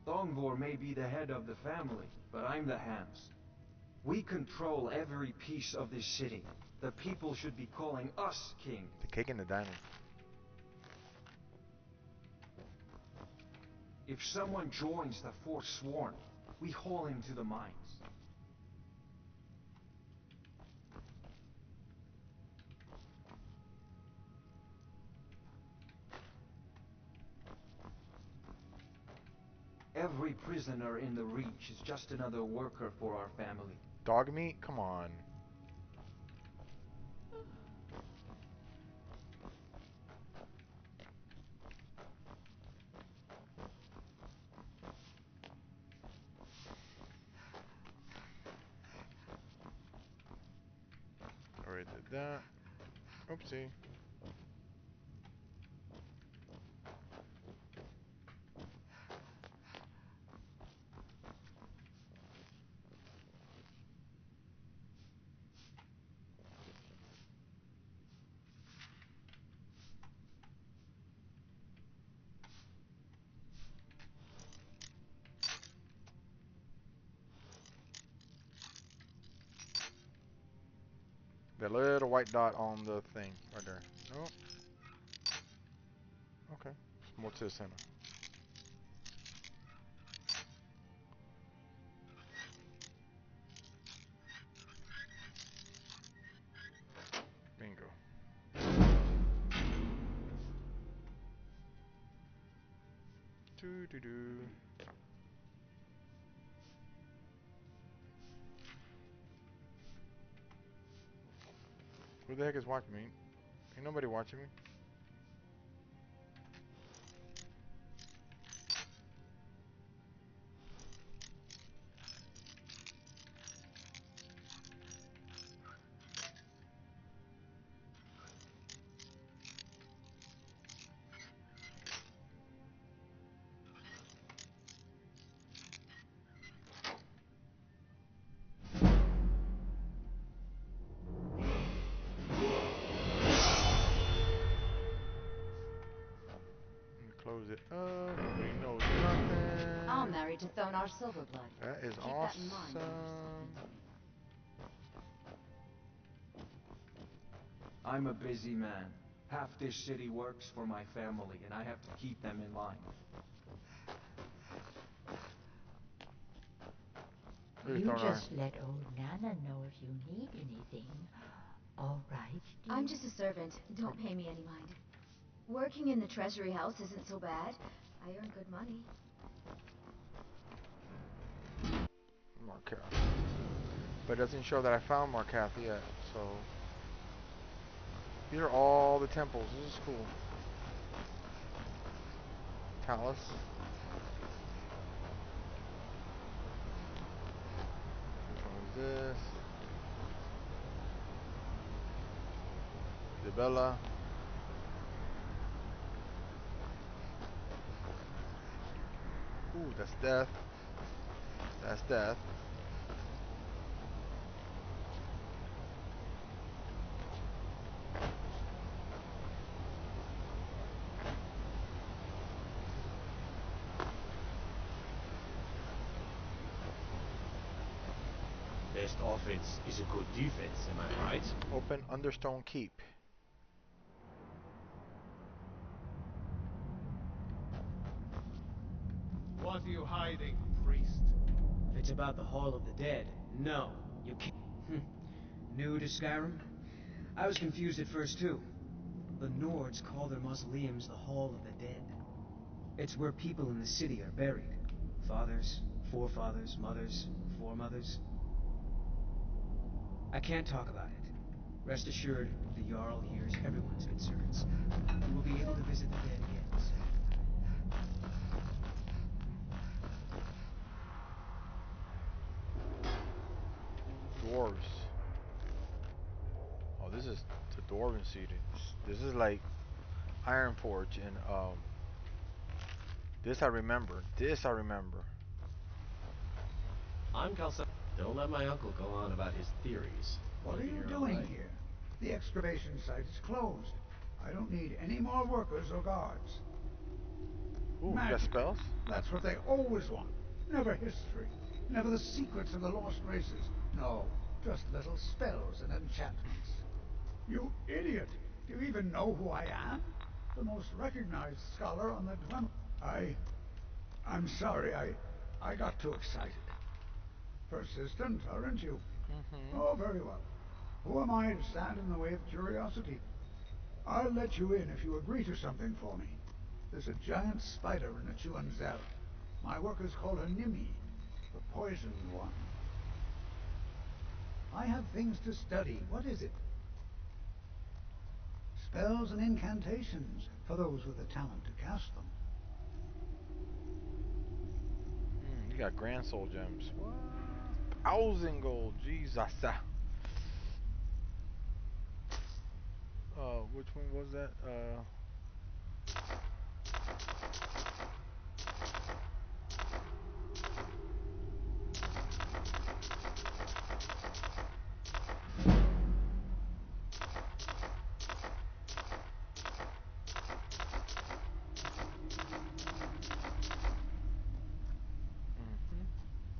Thongvor may be the head of the family, but I'm the hands. We control every piece of this city. The people should be calling us king. The cake and the diamond. If someone joins the Forsworn, we haul him to the mines. Every prisoner in the Reach is just another worker for our family. Dog meat? Come on. Already did that. Oopsie. The little white dot on the thing right there. Nope. Okay. More to the center. Bingo. Doo doo doo. Who the heck is watching me? Ain't nobody watching me. Close it up. Nobody knows nothing. I'm married to Thonar Silverblood. That is Keep awesome. that in mind when you're speaking to me. I'm a busy man. Half this city works for my family, and I have to keep them in line. You just let old Nana know if you need anything. All right, dear? I'm just a servant. Don't pay me any mind. Working in the treasury house isn't so bad. I earn good money. Markath. But it doesn't show that I found Markath yet, so... These are all the temples. This is cool. Talus. What is this? Isabella. Ooh, that's death. That's death. Best offense is a good defense, am I right? Open Understone Keep. What are you hiding, priest? If it's about the Hall of the Dead, no, you can't. New to Skyrim? I was confused at first too. The Nords call their mausoleums the Hall of the Dead. It's where people in the city are buried. Fathers, forefathers, mothers, foremothers. I can't talk about it. Rest assured, the Jarl hears everyone's concerns. You will be able to visit the dead again soon. Dwarves. Oh, this is the Dwarven seating. This is like Ironforge and this I remember. This I remember. I'm Calcel. Don't let my uncle go on about his theories. What are you doing here? The excavation site is closed. I don't need any more workers or guards. Ooh, Magic. got spells? That's what they always want. Never history. Never the secrets of the lost races. No, just little spells and enchantments. You idiot! Do you even know who I am? The most recognized scholar on the Dwemer. I'm sorry, I got too excited. Persistent, aren't you? Oh, very well. Who am I to stand in the way of curiosity? I'll let you in if you agree to something for me. There's a giant spider in the Chuanzel. My workers call her Nimi, the poisoned one. I have things to study. What is it? Spells and incantations for those with the talent to cast them. You got Grand Soul Gems. What? 1,000 gold. Jesus. Which one was that?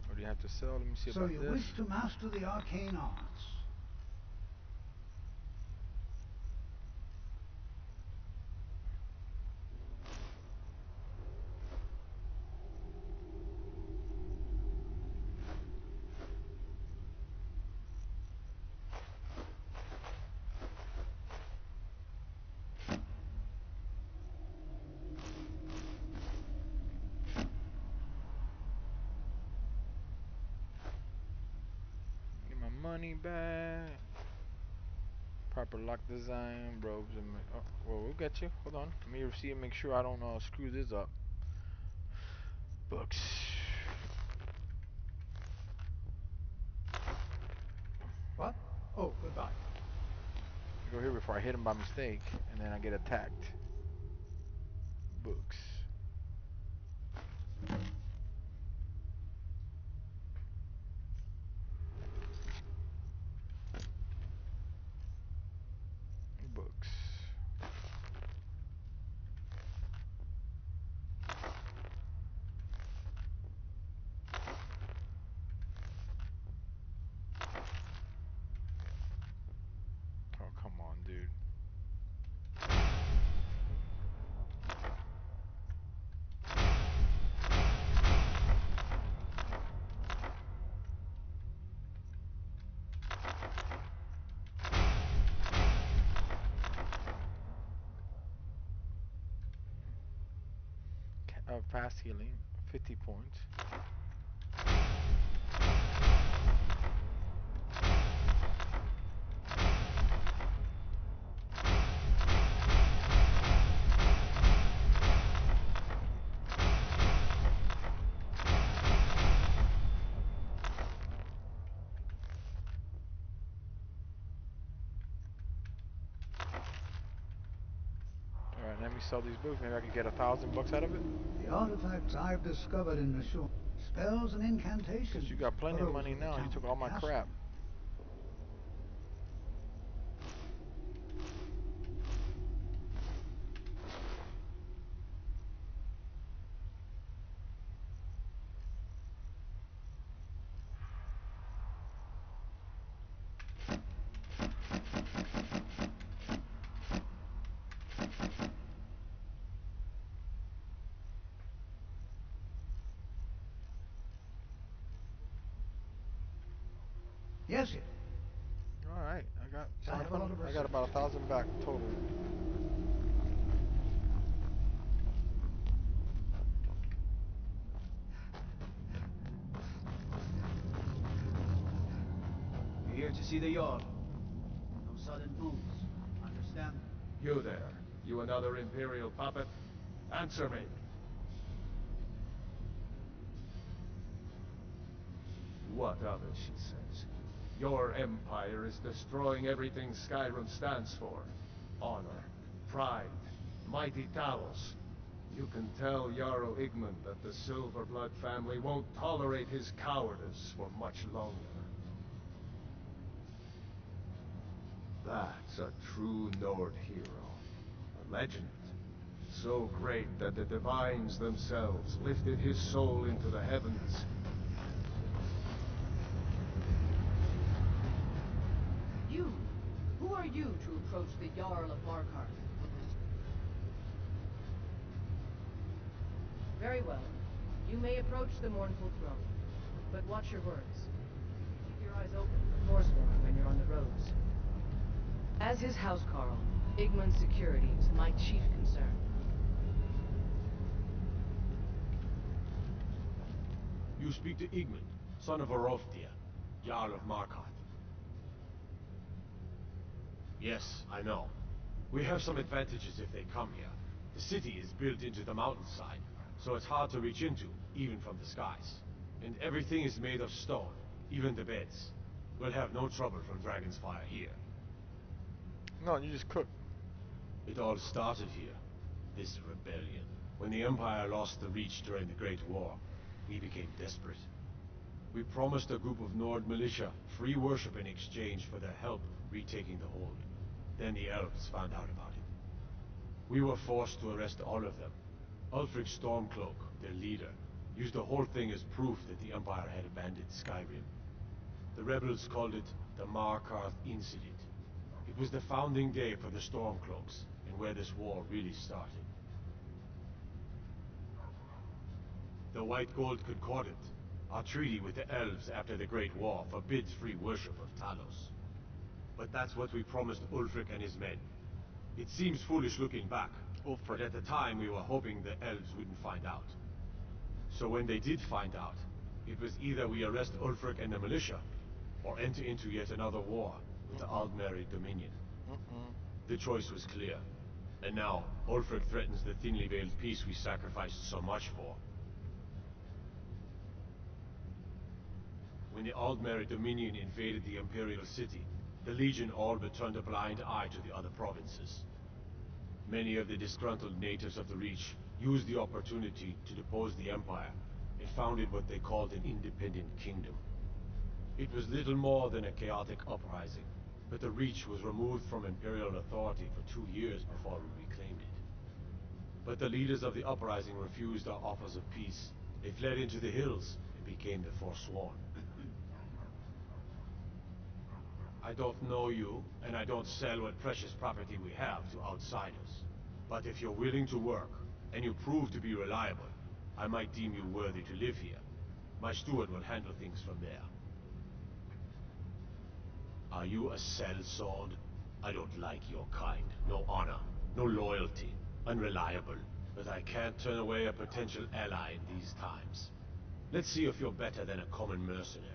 What do you have to sell? Let me see So about you this. wish to master the arcane arts? Get my money back. Proper lock design, robes, and well, we'll get you. Hold on. Let me see and make sure I don't screw this up. Books. What? Oh, goodbye. Go here before I hit him by mistake, and then I get attacked. Books. Books. Oh, come on, dude. Fast healing, 50 points. Alright, let me sell these books. Maybe I can get $1,000 out of it. The artifacts I've discovered in the shore. Spells and incantations. Because you got plenty of money now. You took all my crap. Yes, sir. All right, I got about 1,000 back total. You're here to see the Jarl. No sudden moves. Understand? You there. You another Imperial puppet? Answer me. What of it, she says. Your empire is destroying everything Skyrim stands for. Honor, pride, mighty Talos. You can tell Jarl Igmund that the Silverblood family won't tolerate his cowardice for much longer. That's a true Nord hero. A legend. So great that the divines themselves lifted his soul into the heavens. are you to approach the Jarl of Markarth? Very well. You may approach the mournful throne, but watch your words. Keep your eyes open for Forsworn when you're on the roads. As his housecarl, Igmund's security is my chief concern. You speak to Igmund, son of Orofdir, Jarl of Markarth. Yes, I know. We have some advantages if they come here. The city is built into the mountainside, so it's hard to reach into, even from the skies. And everything is made of stone, even the beds. We'll have no trouble from Dragon's Fire here. No, you just cook. It all started here, this rebellion. When the Empire lost the Reach during the Great War, we became desperate. We promised a group of Nord militia free worship in exchange for their help retaking the hold. Then the elves found out about it. We were forced to arrest all of them. Ulfric Stormcloak, their leader, used the whole thing as proof that the Empire had abandoned Skyrim. The rebels called it the Markarth Incident. It was the founding day for the Stormcloaks, and where this war really started. The White Gold Concordat, our treaty with the elves after the Great War, forbids free worship of Talos. But that's what we promised Ulfric and his men. It seems foolish looking back, but at the time we were hoping the elves wouldn't find out. So when they did find out, it was either we arrest Ulfric and the militia, or enter into yet another war with the Aldmeri Dominion. The choice was clear. And now, Ulfric threatens the thinly veiled peace we sacrificed so much for. When the Aldmeri Dominion invaded the Imperial city, the Legion all but turned a blind eye to the other provinces. Many of the disgruntled natives of the Reach used the opportunity to depose the Empire and founded what they called an independent kingdom. It was little more than a chaotic uprising, but the Reach was removed from Imperial authority for 2 years before we reclaimed it. But the leaders of the uprising refused our offers of peace. They fled into the hills and became the Forsworn. I don't know you, and I don't sell what precious property we have to outsiders. But if you're willing to work, and you prove to be reliable, I might deem you worthy to live here. My steward will handle things from there. Are you a sellsword? I don't like your kind. No honor, no loyalty, unreliable. But I can't turn away a potential ally in these times. Let's see if you're better than a common mercenary.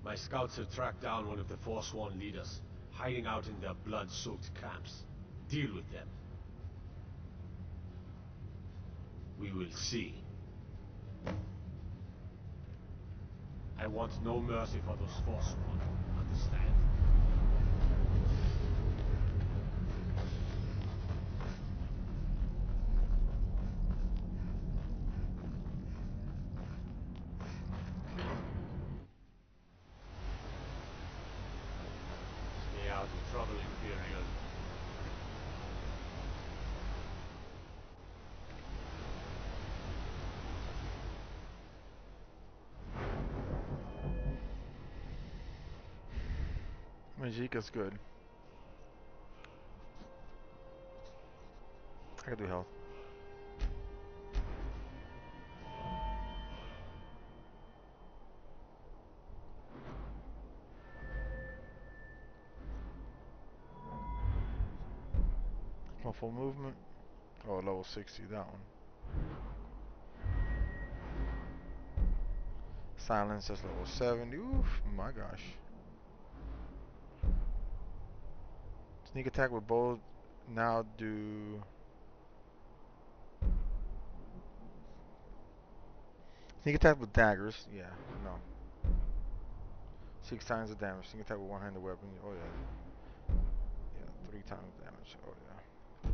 My scouts have tracked down one of the Forsworn leaders, hiding out in their blood-soaked camps. Deal with them. We will see. I want no mercy for those Forsworn. Understand? Stay out of trouble, Imperial. Majika's good. I can do health. My full movement. Oh, level 60, that one. Silence is level 70. Oof, my gosh. Sneak attack with bow. Now do. Sneak attack with daggers. Yeah, no. 6 times the damage. Sneak attack with one-handed weapon. Oh yeah. Yeah, 3 times damage. Oh yeah.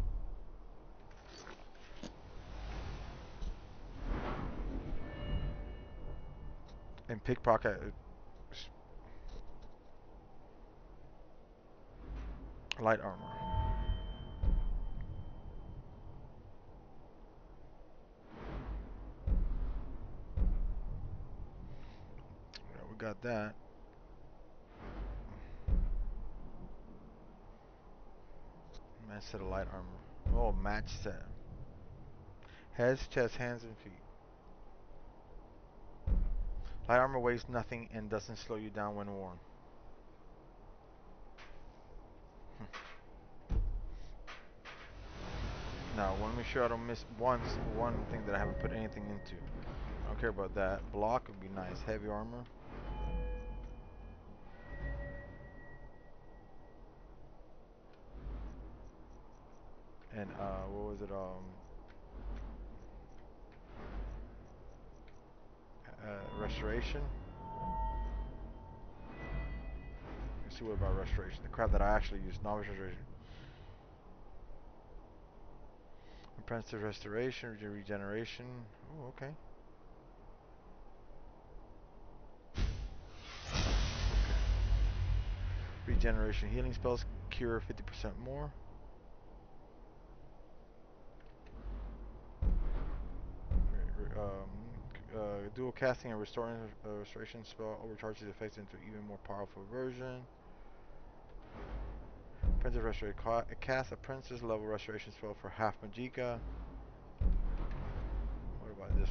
And pickpocket. Light armor. Yeah, we got that. Nice set of light armor. Oh, match set. Heads, chest, hands, and feet. Light armor weighs nothing and doesn't slow you down when worn. Now, I want to make sure I don't miss one thing that I haven't put anything into. I don't care about that. Block would be nice. Heavy armor. And what was it? Restoration. Let's see what about restoration. The crap that I actually use. Novice restoration. Apprentice restoration, regeneration. Oh, okay. Regeneration healing spells cure 50% more. Dual casting and restoration spell overcharges effects into even more powerful version. Apprentice restoration. Cast a princess level restoration spell for half Magicka. What about this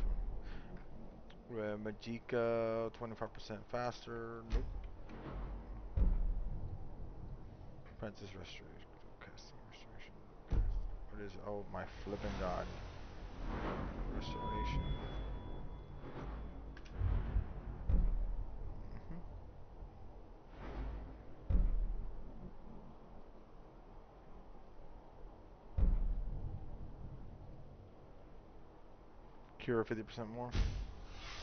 one? Magicka 25% faster. Nope. Apprentice restoration. Casting restoration. What is it? Oh my flipping god. Restoration. Cure 50% more.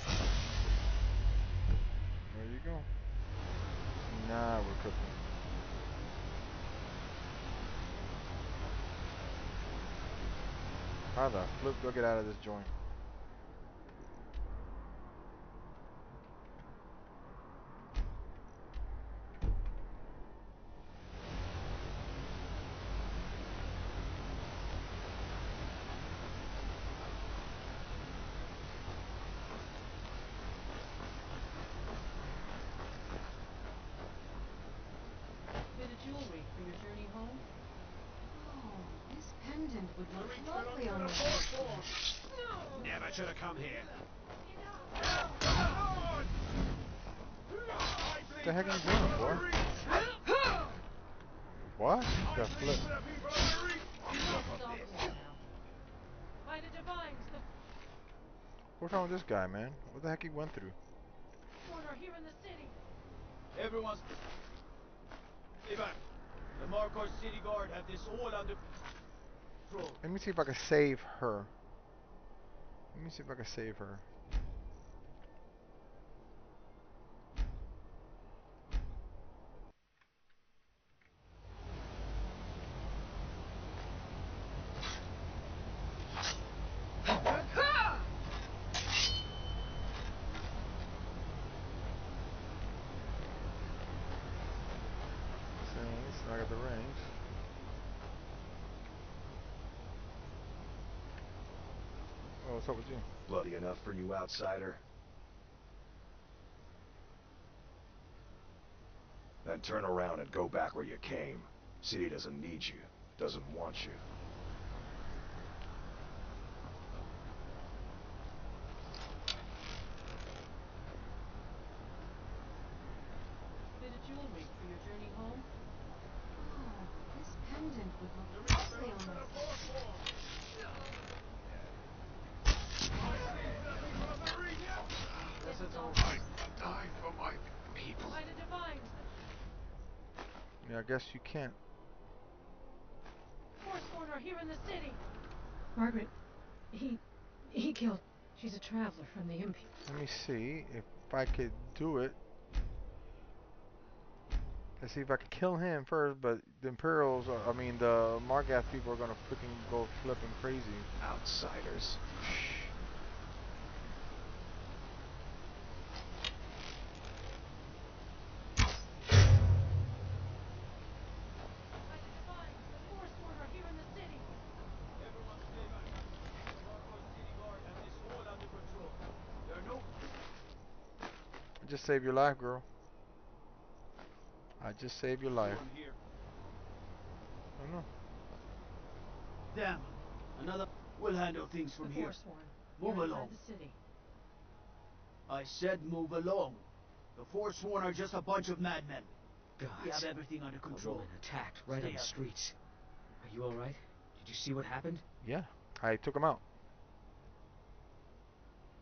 There you go. Now we're cooking. How the flip do I get out of this joint? Bit of jewelry for your journey home? Oh, this pendant would look lovely on your Never should have come here. What the heck are you doing, boy? What? Got flipped. By the divines, the What's wrong with this guy, man? What the heck he went through? Firstborn are here in the city. Everyone's... Stay back. The Markarth City Guard have this all under control. Let me see if I can save her. Let me see if I can save her. I got the rings. Oh, what's up with you? Bloody enough for you, outsider? Then turn around and go back where you came. City doesn't need you, doesn't want you. Bit of jewelry for your journey home? Oh, this pendant would look lovely on my Die for my people. By the divines, Yeah, I guess you can't. Firstborn are here in the city. Margaret, he killed. She's a traveler from the Imperial. Let me see if I could do it. Let's see if I can kill him first, but the Imperials, I mean the Margath people are gonna freaking go flipping crazy. Outsiders. I just saved your life, girl. I just saved your life. I know. Damn. Another... We'll handle things from here. Move along. The city. I said move along. The Forsworn are just a bunch of madmen. God. We have everything under control. A woman attacked right Stay on the out. streets. Are you alright? Did you see what happened? Yeah, I took him out.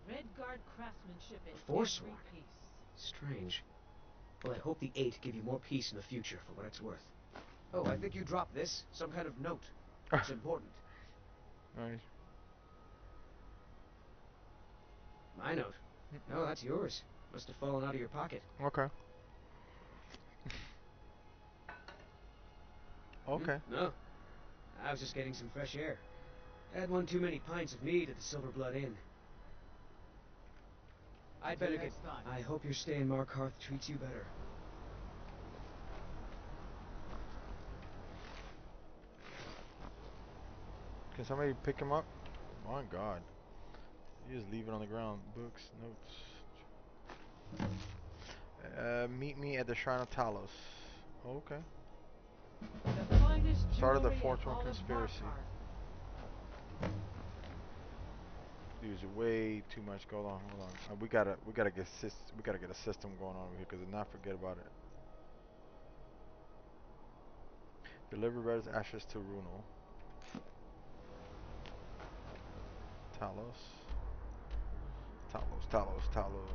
Redguard craftsmanship in Forsworn? every piece. Strange. Well, I hope the Eight give you more peace in the future, for what it's worth. Oh, I think you dropped this. Some kind of note. It's important. Nice. My note? No, that's yours. Must have fallen out of your pocket. Okay. Okay. No. I was just getting some fresh air. Had one too many pints of mead at the Silver Blood Inn. I'd better get... I hope your stay in Markarth treats you better. Can somebody pick him up? My God. You just leave it on the ground. Books, notes. Meet me at the Shrine of Talos. Okay. The finest Start of the jewelry in Fortune all of conspiracy. Markarth. There's way too much going on. Hold on. We gotta get a system going on over here, because not forget about it. Deliver Red's ashes to Runel. Talos. Talos.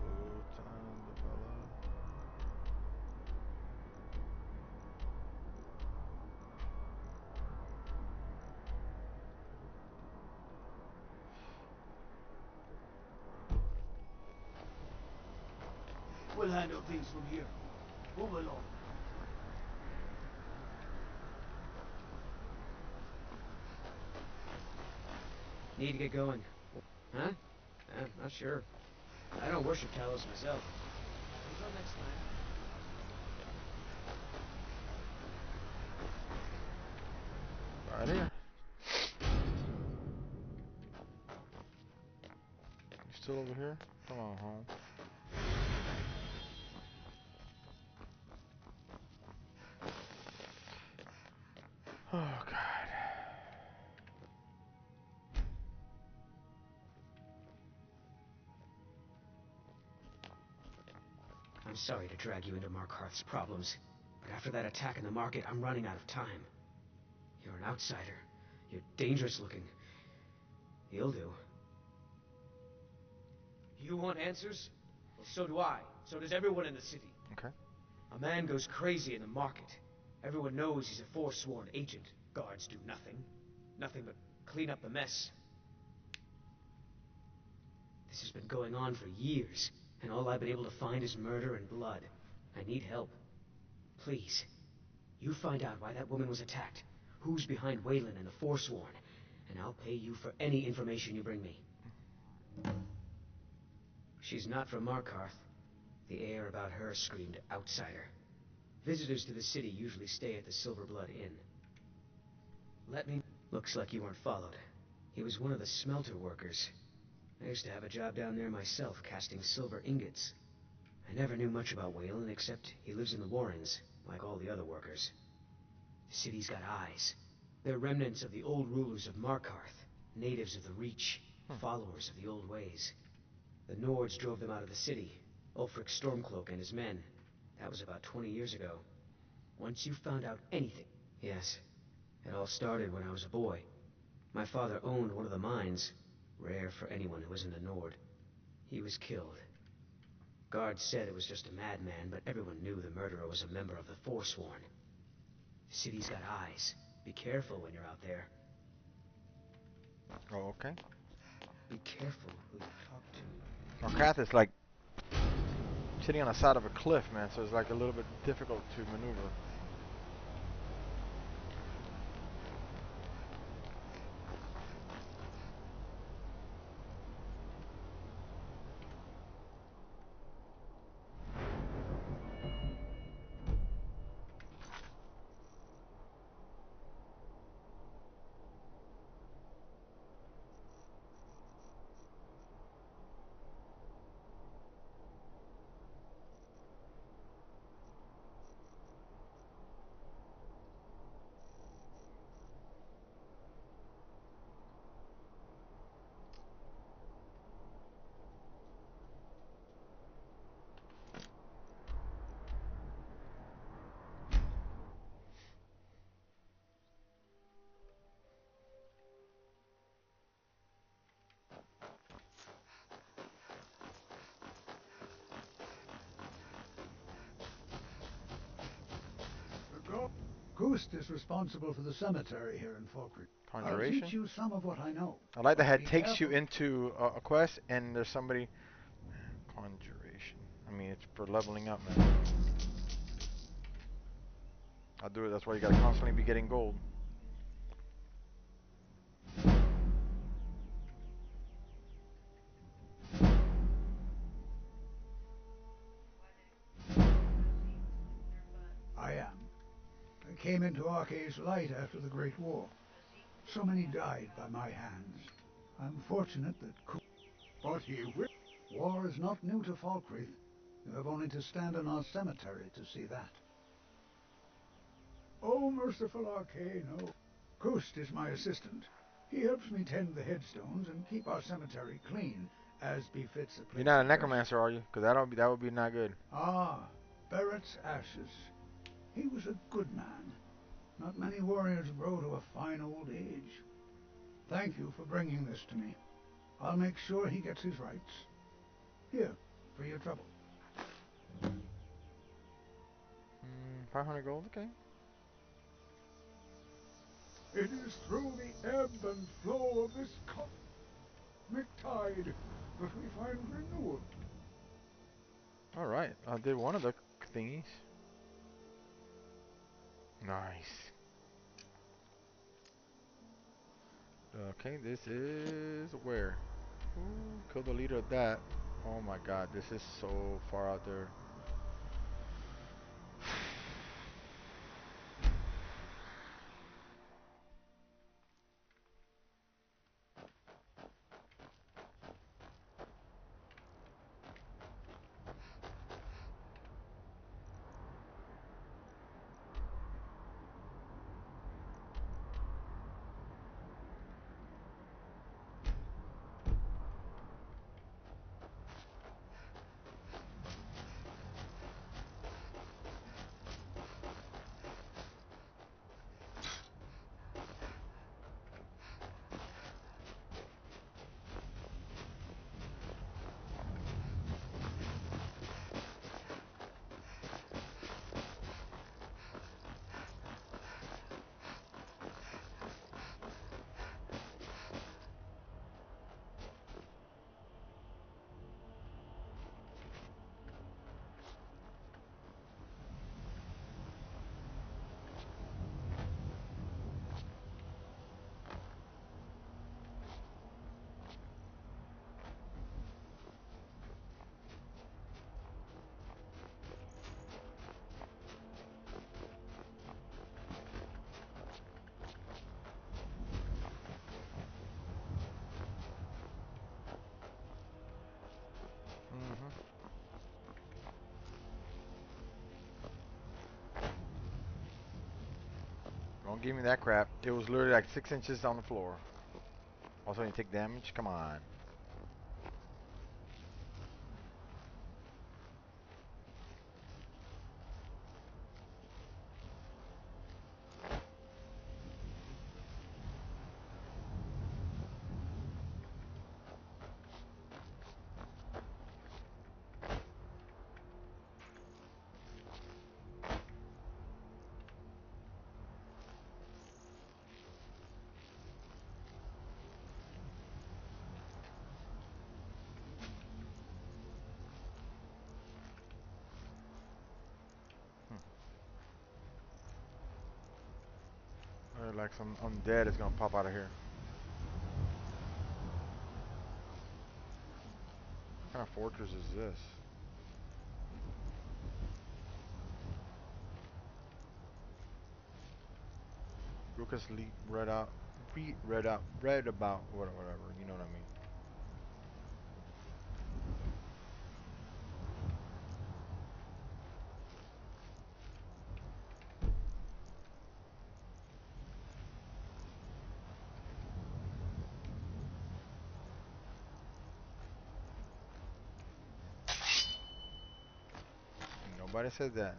We'll handle things from here. Move along. Need to get going. Huh? Not sure. I don't worship Talos myself. Until next time. Right here. You still over here? Come on home. Oh God. I'm sorry to drag you into Markarth's problems, but after that attack in the market, I'm running out of time. You're an outsider. You're dangerous looking. You'll do. You want answers? Well, so do I. So does everyone in the city. Okay. A man goes crazy in the market. Everyone knows he's a forsworn agent. Guards do nothing. Nothing but clean up the mess. This has been going on for years, and all I've been able to find is murder and blood. I need help. Please. You find out why that woman was attacked, who's behind Waylon and the Forsworn, and I'll pay you for any information you bring me. She's not from Markarth. The air about her screamed outsider. Visitors to the city usually stay at the Silver Blood Inn. Let me... Looks like you weren't followed. He was one of the smelter workers. I used to have a job down there myself, casting silver ingots. I never knew much about Waylon, except he lives in the Warrens, like all the other workers. The city's got eyes. They're remnants of the old rulers of Markarth, natives of the Reach, followers of the old ways. The Nords drove them out of the city, Ulfric Stormcloak and his men. That was about 20 years ago. Once you found out anything... Yes, it all started when I was a boy. My father owned one of the mines, rare for anyone who isn't a Nord. He was killed. Guards said it was just a madman, but everyone knew the murderer was a member of the Forsworn. The city's got eyes. Be careful when you're out there. Oh, okay. Be careful who you talk to. Markarth is like sitting on the side of a cliff, man, so it's like a little bit difficult to maneuver. Kust is responsible for the cemetery here in Falkreath. I'll Conjuration? teach you some of what I know. I like that But it be takes you careful. into a quest and there's somebody. Conjuration. I mean, it's for leveling up, man. I'll do it. That's why you gotta constantly be getting gold. I am. I came into Arkay's light after the Great War. So many died by my hands. I'm fortunate that but he will. War is not new to Falkreath. You have only to stand in our cemetery to see that. Oh, merciful Arkay, no. Kust is my assistant. He helps me tend the headstones and keep our cemetery clean, as befits a place. You're not a of rest. necromancer, are you? Because that would be not good. Ah, Barrett's ashes. He was a good man. Not many warriors grow to a fine old age. Thank you for bringing this to me. I'll make sure he gets his rights. Here, for your trouble. 500 gold, okay. It is through the ebb and flow of this cosmic tide that we find renewal. Alright, I did one of the thingies. Nice. Okay, this is where? Ooh, kill the leader of that. Oh my god, this is so far out there. Don't give me that crap. It was literally like 6 inches on the floor. Also, you take damage? Come on. Like some undead is gonna pop out of here. What kind of fortress is this? Lucas read about whatever, you know what I mean. Nobody said that.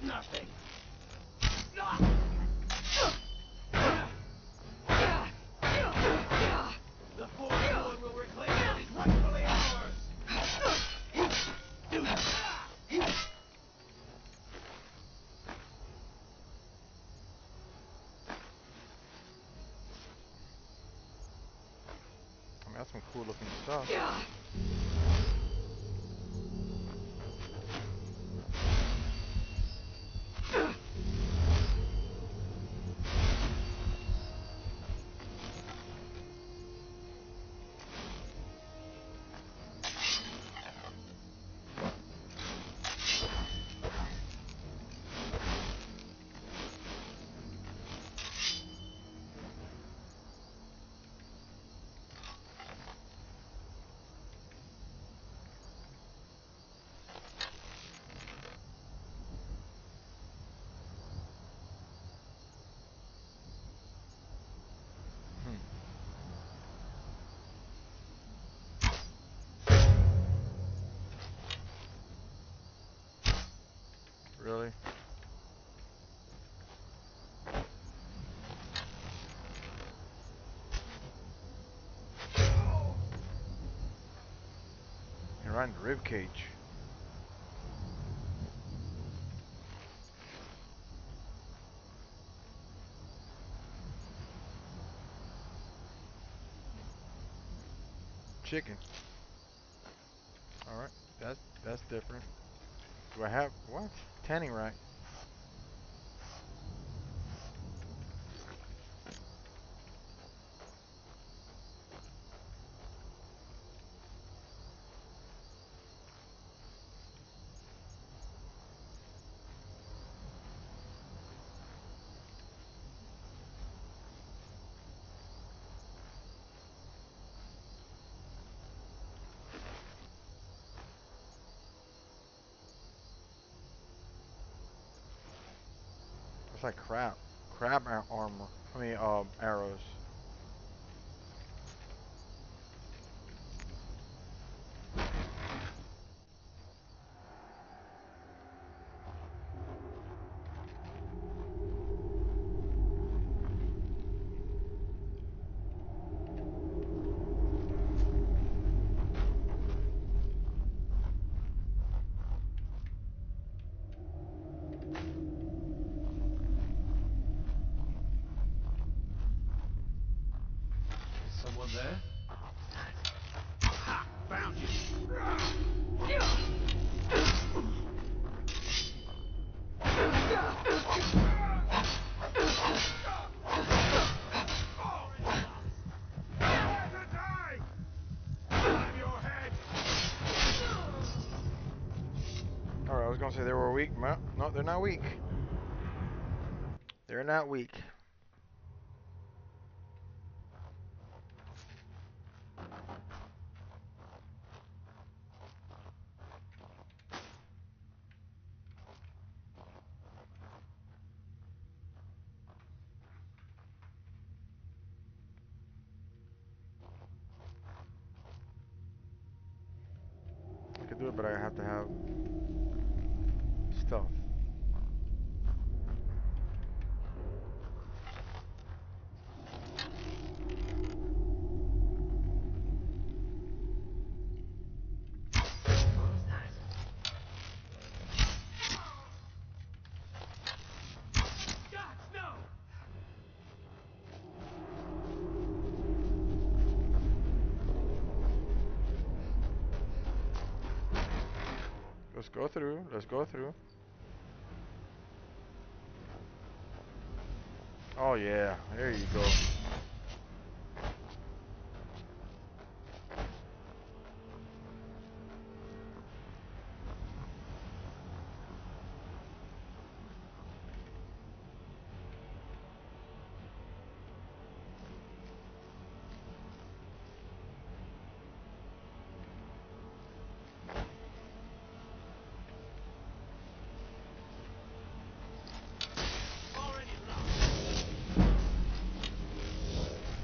nothing. The Fourth Lord will reclaim what is rightfully ours. I mean, that's some cool looking stuff. Really? You're right in the rib cage. Chicken. All right, that's different. Do I have what? Tanning rack. It's like crab armor. I mean, arrows. Someone there? Ha! Found you. Alright, I was gonna say they were weak. No, they're not weak. They're not weak. I could do it, but I have to have stuff. Let's go through. Let's go through. Oh yeah, there you go.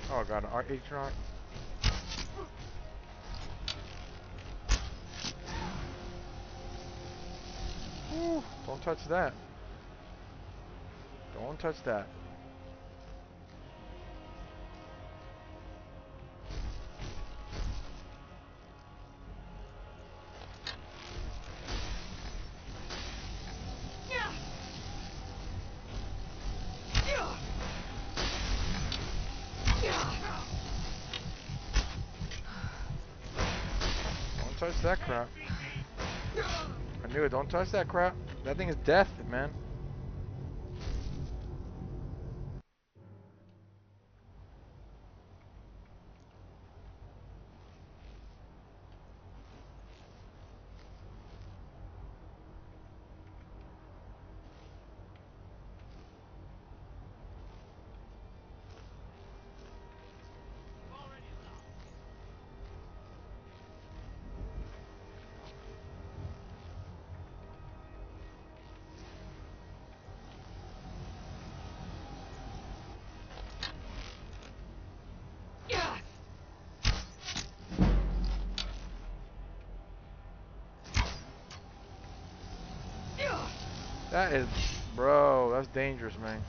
Oh, I got an RH rock. Ooh, don't touch that. Don't touch that. Don't touch that crap. I knew it. Don't touch that crap. That thing is death, man. That is, bro, that's dangerous, man.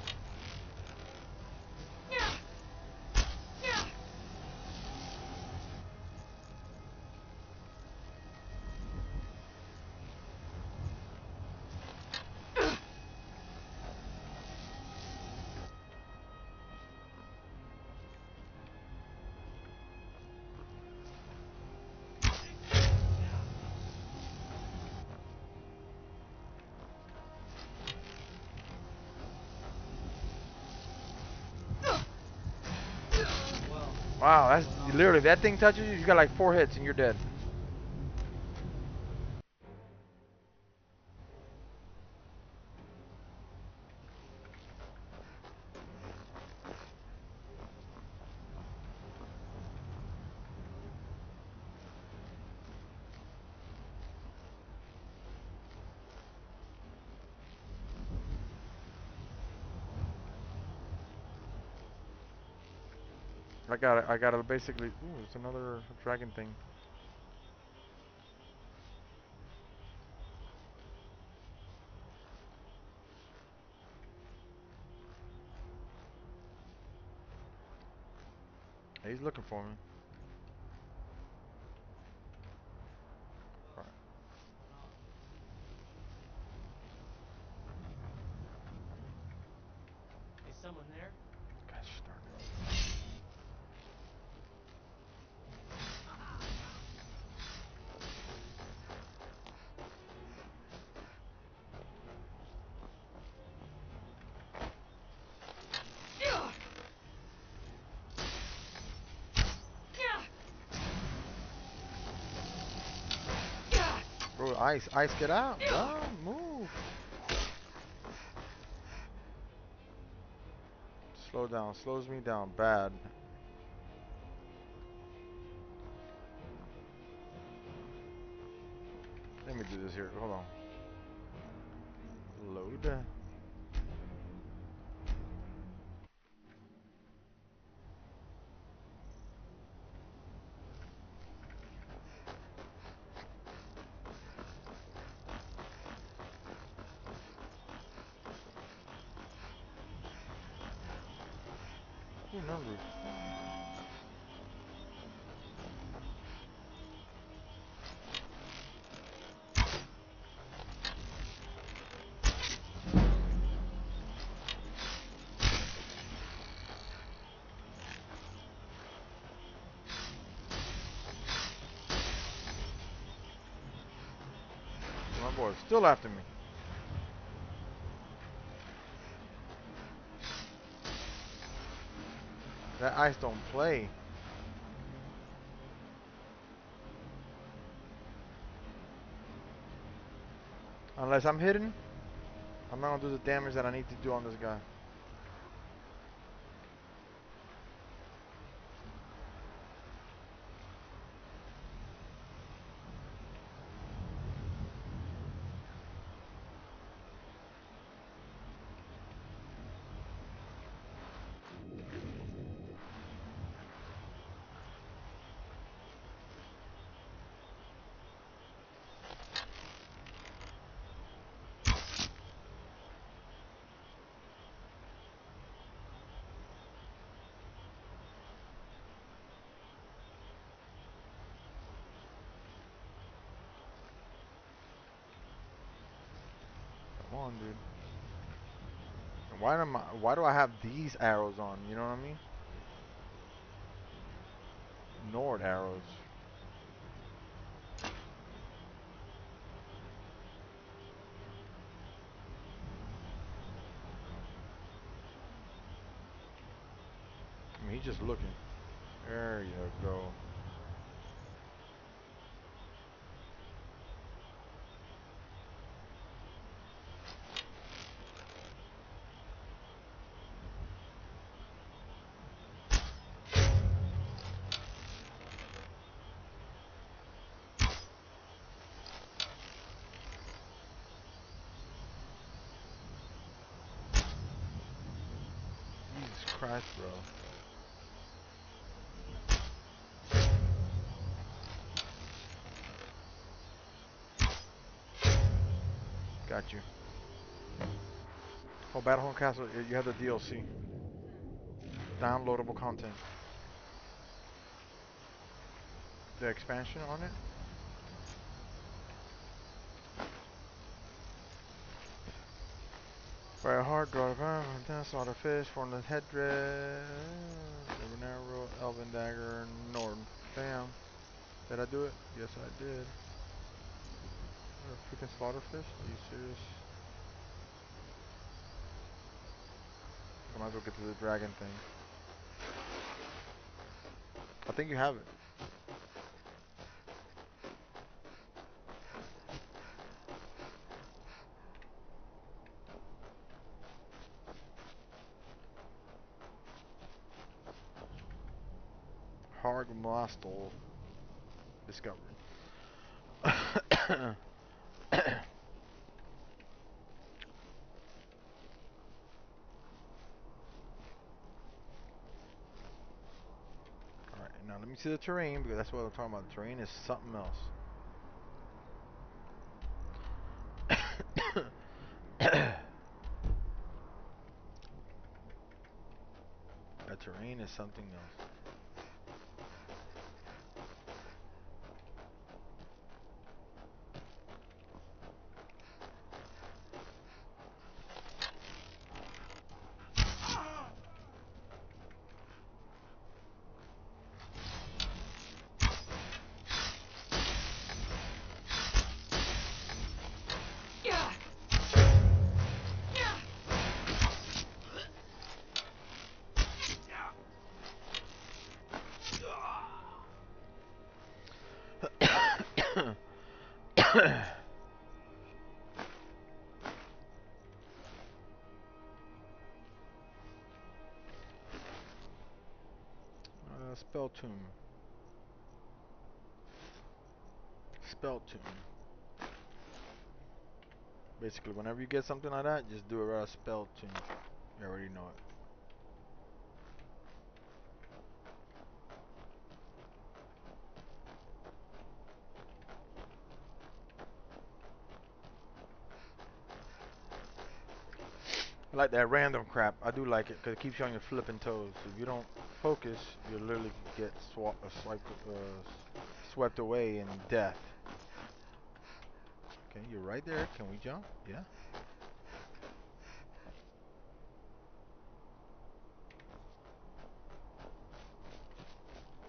Wow, that's literally, if that thing touches you, you got like 4 hits and you're dead. I gotta basically, ooh, it's another dragon thing. He's looking for me. Right. Is someone there? Guy's starting. Bro, ice, get out, bro, move. Slow down, slows me down bad. Let me do this here, hold on. Load. Ooh, numbers. My boy's still after me. That ice don't play. Unless I'm hidden, I'm not gonna do the damage that I need to do on this guy. on, dude. Why do I have these arrows on? You know what I mean? Nord arrows. I mean, he's just looking. There you go. Jesus Christ, bro. Got you. Oh, Battlehorn Castle, you have the DLC. Downloadable content. The expansion on it? By a hard drive, slaughter fish, form the headdress, an arrow, elven dagger, Nord. Damn. Did I do it? Yes, I did. Freaking slaughter fish? Are you serious? I might as well get to the dragon thing. I think you have it. Hardmastal discovered. Alright, now let me see the terrain, because that's what I'm talking about. The terrain is something else. That terrain is something else. Spell tune. Spell tune. Basically, whenever you get something like that, just do it right. Spell tune. You already know it. I like that random crap. I do like it because it keeps you on your flipping toes. If you don't focus, you literally get swept away in death. Okay, you're right there. Can we jump? Yeah.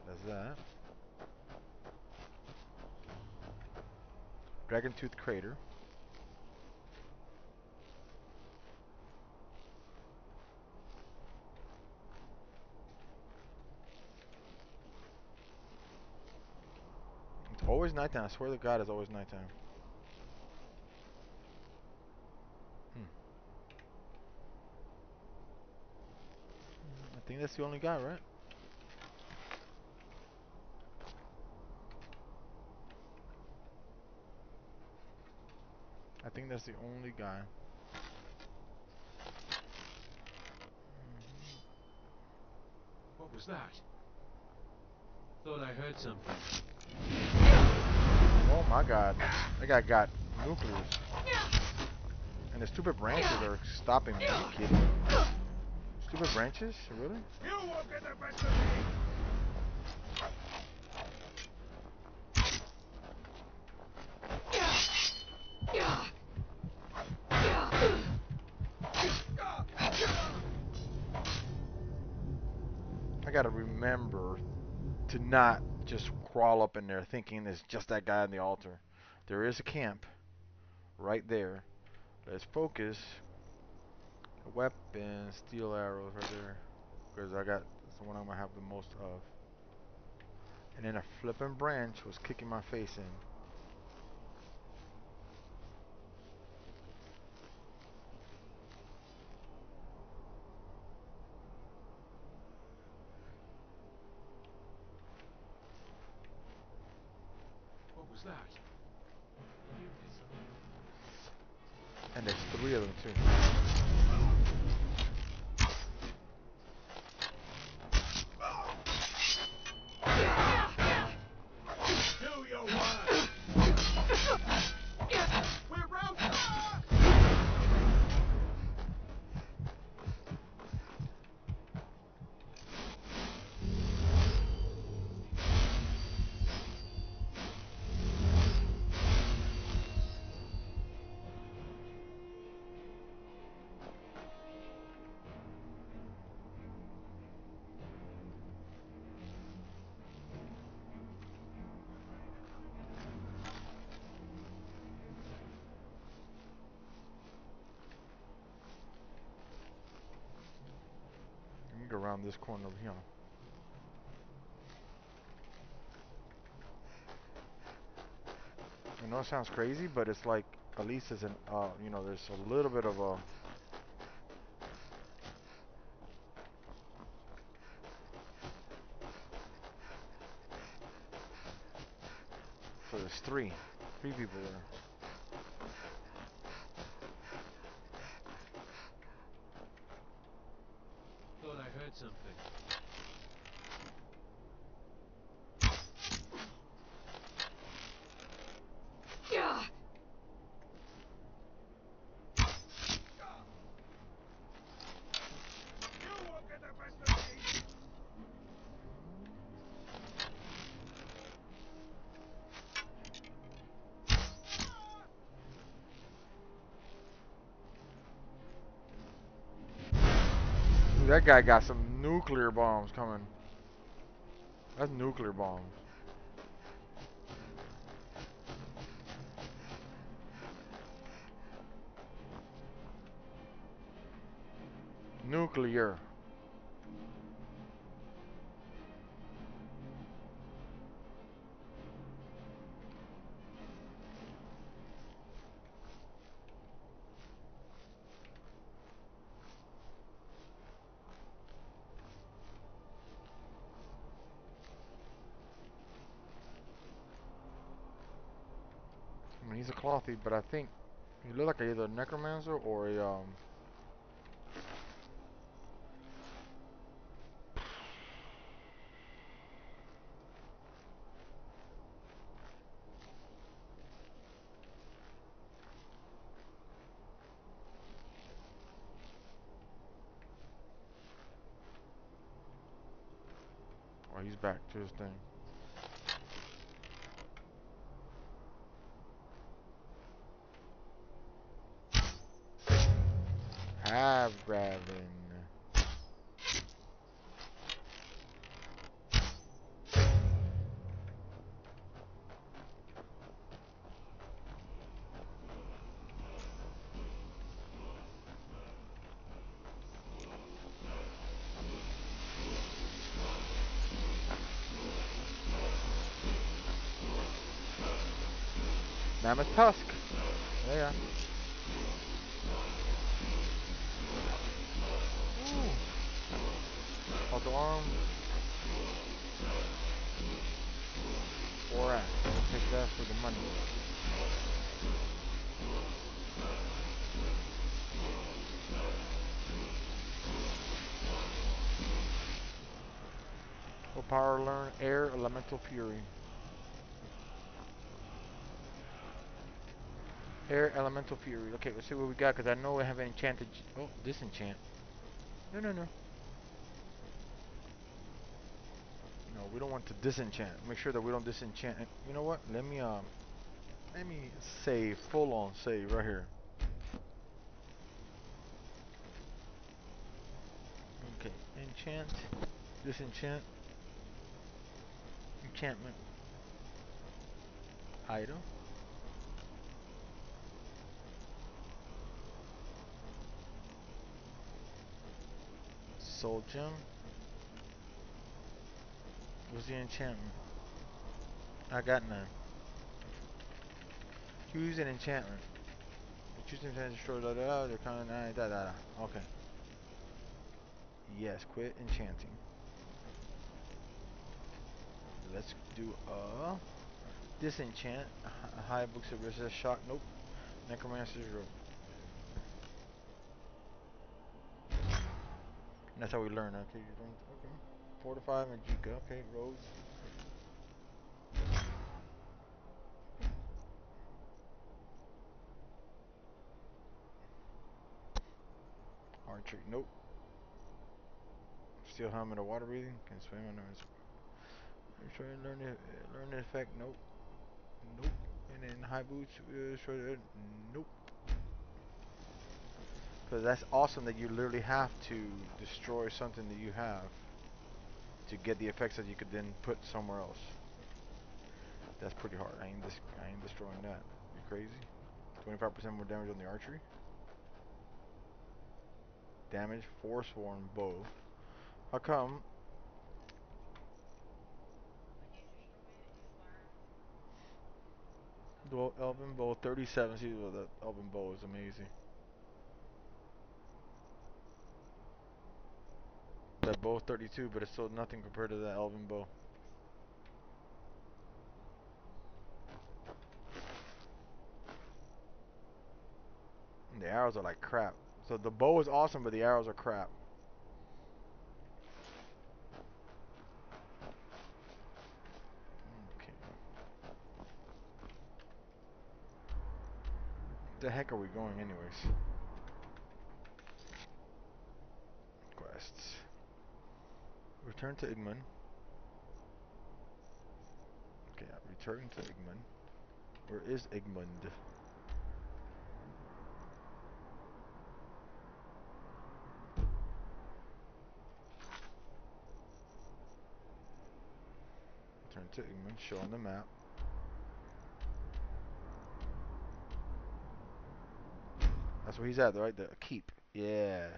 That's that. Dragon Tooth Crater. It's always nighttime. I swear to God, it's always nighttime. I think that's the only guy, right? I think that's the only guy. What was that? Thought I heard something. Oh my God. That guy got nucleus. And the stupid branches are stopping me. Are you kidding? Stupid branches? Really? You won't get the best of me. I gotta remember to not just crawl up in there thinking there's just that guy on the altar. There is a camp right there. Let's focus. Weapons, steel arrows right there. Because that's the one I'm gonna have the most of. And then a flipping branch was kicking my face in. What was that? And there's 3 of them too. Do your work! We're routed! Let me go around this corner over here. I know it sounds crazy, but it's like at least there's an you know, there's a little bit of a so there's three people there. Thought I heard something. Dude, that guy got some nuclear bombs coming. That's nuclear bombs. Nuclear. I mean, he's a clothy, but I think he looked like either a necromancer or a oh, he's back to his thing. Have grabbing. Mammoth tusk. Yeah. Ooh. Auto arm. 4 axe. We'll take that for the money. Full power learn air elemental fury. Air elemental fury. Okay, let's see what we got because I know we have enchanted. Oh, disenchant. No. No, we don't want to disenchant. Make sure that we don't disenchant. You know what? Let me save. Full on save right here. Okay, enchant. Disenchant. Enchantment. Item. Soul gem. What's the enchantment? I got none. Choose an enchantment. Choose an enchantment to destroy they're kind of Okay. Yes, quit enchanting. Let's do a disenchant. High books of resist shock. Nope. Necromancer's robe. That's how we learn. Okay, you learn. Okay. Fortify Magicka. Okay, robes. Archery. Nope. Steel helmet of water breathing. Can swim under his. You're trying to learn the effect. Nope. Nope. And then high boots. Nope. Because that's awesome that you literally have to destroy something that you have to get the effects that you could then put somewhere else. That's pretty hard. I ain't destroying that. You crazy? 25% more damage on the archery. Damage, Forsworn bow. How come? Dual Elven bow, 37. See, well, the Elven bow is amazing. That bow 32, but it's still nothing compared to that Elven bow. And the arrows are like crap. So the bow is awesome, but the arrows are crap. Okay. The heck are we going anyways? Quests. Return to Igmund. Okay, return to Igmund. Where is Igmund? Return to Igmund, show on the map. That's where he's at, right? The keep. Yes.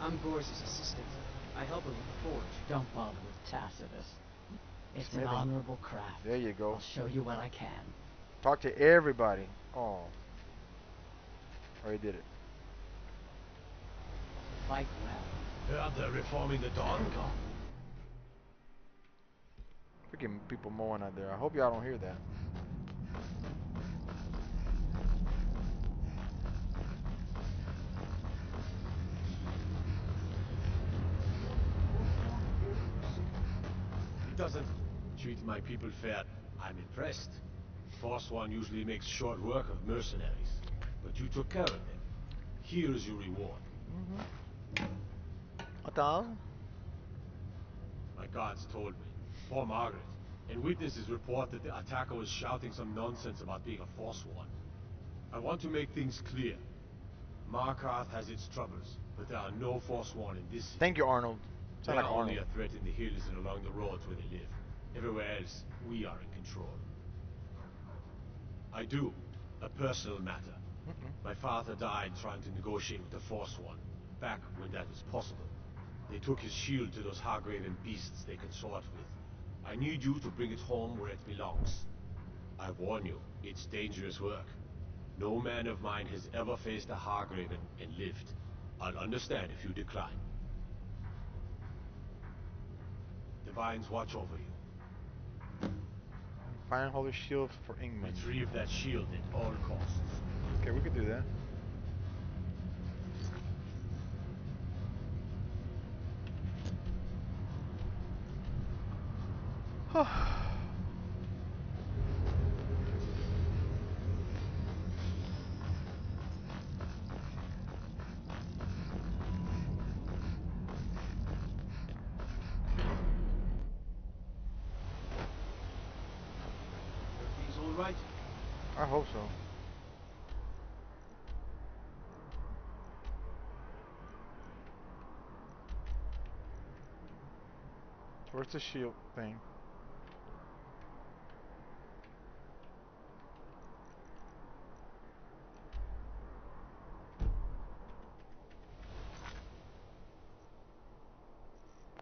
I'm Gorse's assistant. I help him with the forge. Don't bother with Tacitus. It's an Maybe. honorable craft. There you go. I'll show you what I can. Talk to everybody. Oh. Already did it. Fight well. Heard they're reforming the Dawn Guard. Freaking people mowing out there. I hope y'all don't hear that. He doesn't treat my people fair. I'm impressed. Forsworn usually makes short work of mercenaries, but you took care of them. Here is your reward. My guards told me. Poor Margaret. And witnesses report that the attacker was shouting some nonsense about being a Forsworn. I want to make things clear. Markarth has its troubles, but there are no Forsworn in this city. Thank you, Arnold. They Sound are like only Arnold. a threat in the hills and along the roads where they live. Everywhere else, we are in control. I do. A personal matter. My father died trying to negotiate with the Forsworn, back when that was possible. They took his shield to those Hargraven beasts they consort with. I need you to bring it home where it belongs. I warn you, it's dangerous work. No man of mine has ever faced a Hargraven and lived. I'll understand if you decline. Divines watch over you. Find Holy Shield for Ingman. Retrieve that shield at all costs. Okay, we could do that. Everything's all right? I hope so. Where's the shield thing?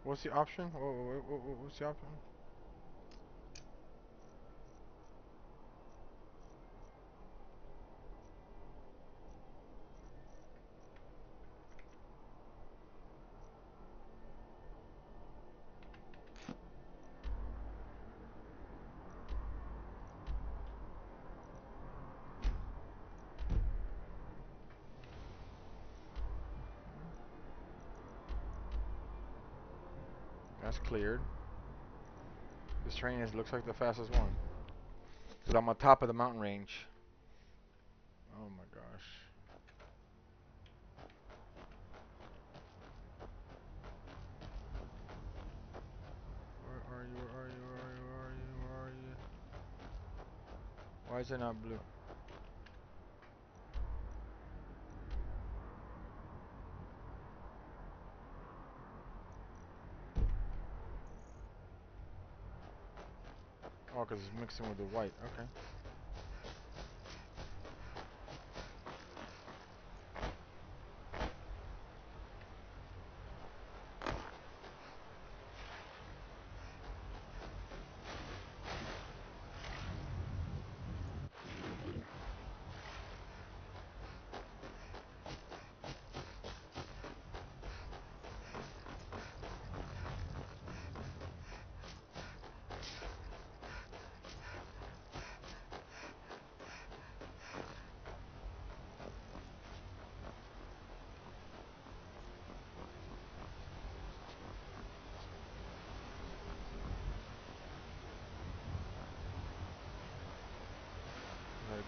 What's the option? What's the option? That's cleared. This train looks like the fastest one. Because I'm on top of the mountain range. Oh my gosh. Where are you? Where are you? Where are you? Where are you? Where are you? Why is it not blue? Oh, because it's mixing with the white. Okay.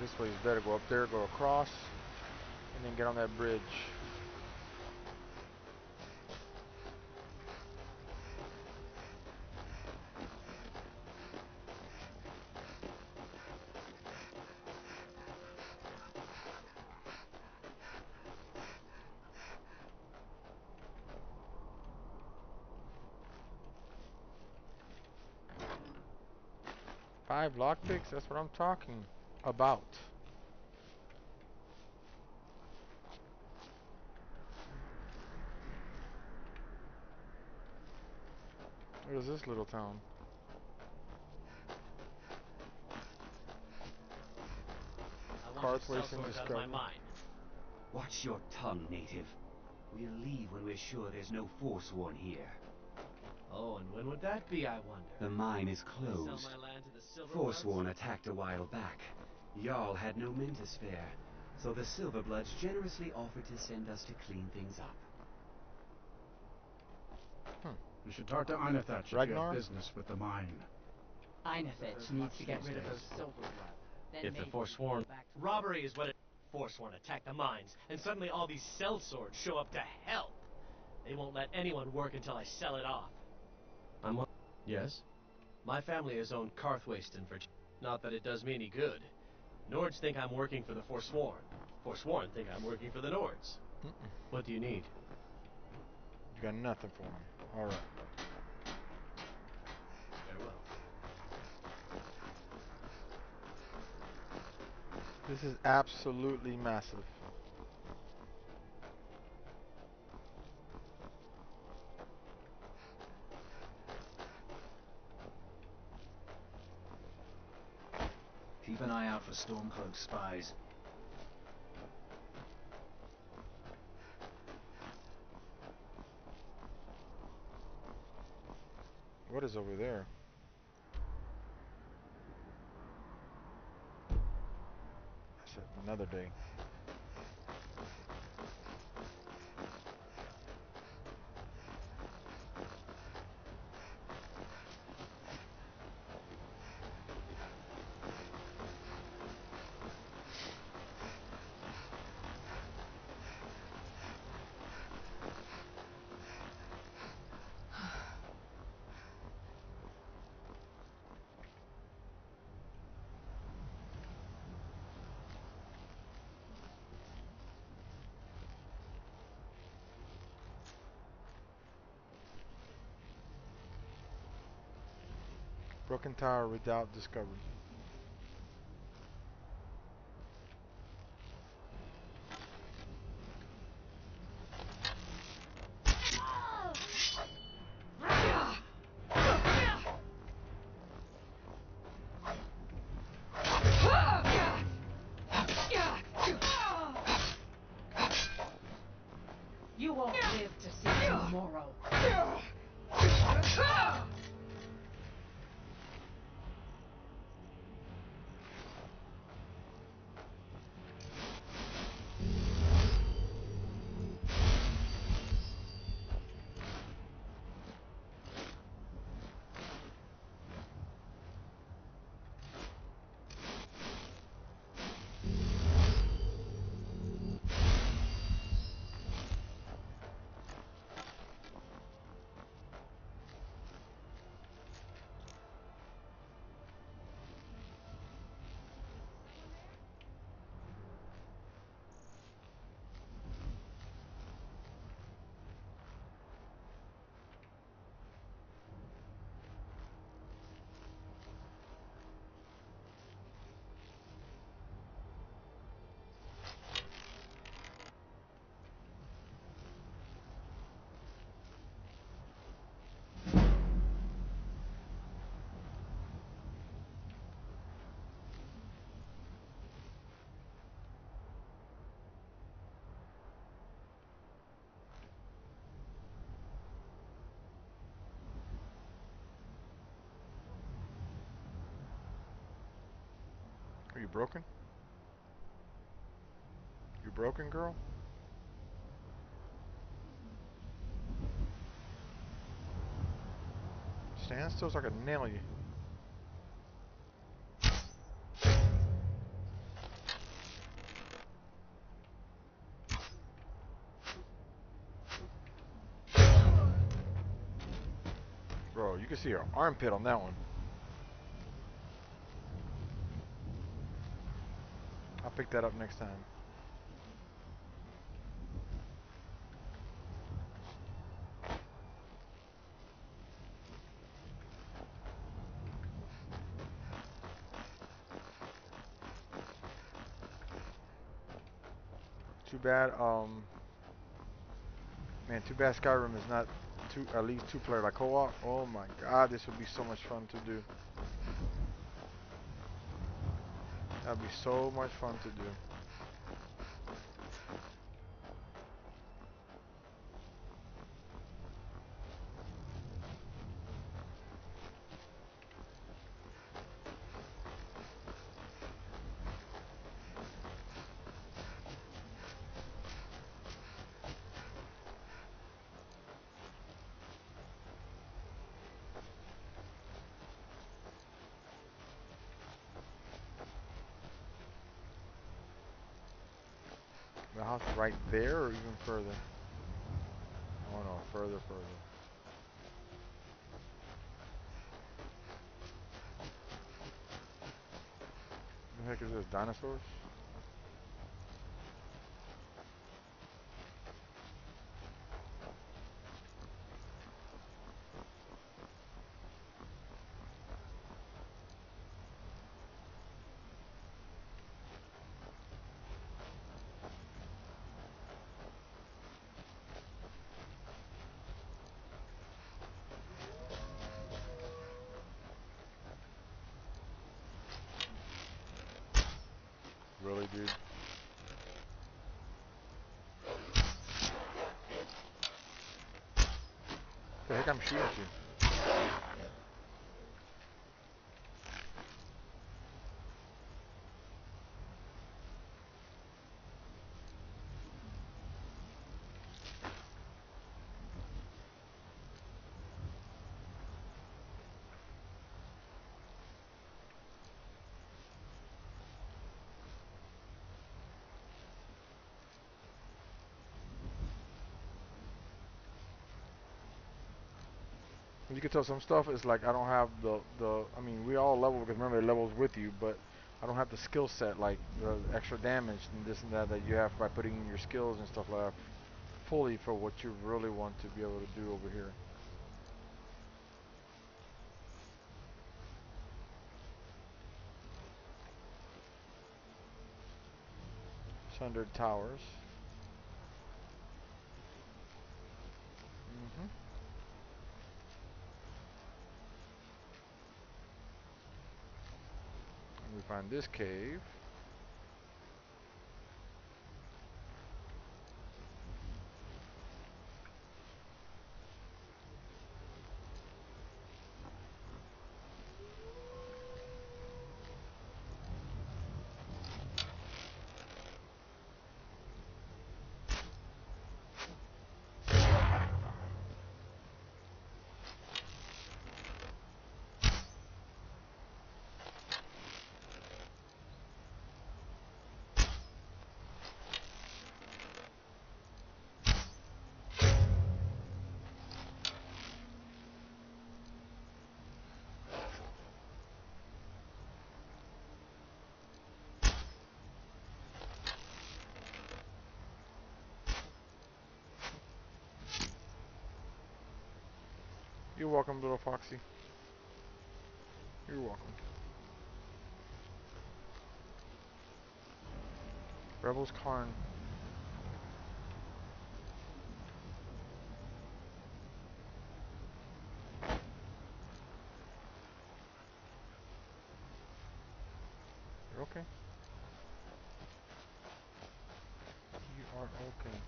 This way is better. Go up there, go across, and then get on that bridge. Five lockpicks? That's what I'm talking about. What is this little town? Carth wasting discovery. Watch your tongue, native. We'll leave when we're sure there's no Forsworn here. Oh, and when would that be, I wonder? The mine is closed. Sell my land to the Silver Forsworn attacked a while back. Jarl had no Mentis fare, so the Silverbloods generously offered to send us to clean things up. You should talk to Einathatch if you have business with the mine. Einathatch needs to get rid of those Silverbloods. Then If the Forsworn... Robbery is what it... Forsworn attack the mines, and suddenly all these sellswords show up to help. They won't let anyone work until I sell it off. Yes? My family has owned Carthwasten for... Not that it does me any good. Nords think I'm working for the Forsworn. Forsworn think I'm working for the Nords. What do you need? You got nothing for him. Alright. Very well. This is absolutely massive. Keep an eye out for Stormcloak spies. What is over there? That's another day. Broken tower redoubt discovered. You won't live to see tomorrow. Are you broken? You broken, girl? Stand still so I can nail you. Bro, you can see her armpit on that one. I'll pick that up next time. Too bad, man, too bad Skyrim is not at least two-player like co-op. Oh my god, this would be so much fun to do. That'd be so much fun to do. The house right there or even further? Oh no, further. What the heck is this, dinosaurs? Really, dude? The heck I'm shooting you? You can tell some stuff is like I don't have I mean we all level because remember it levels with you, but I don't have the skill set like the extra damage and this and that you have by putting in your skills and stuff like that fully for what you really want to be able to do over here. Sundered towers. Mm-hmm. And we find this cave. You're welcome, little foxy. You're welcome. Rebels Karn. You're okay. You are okay.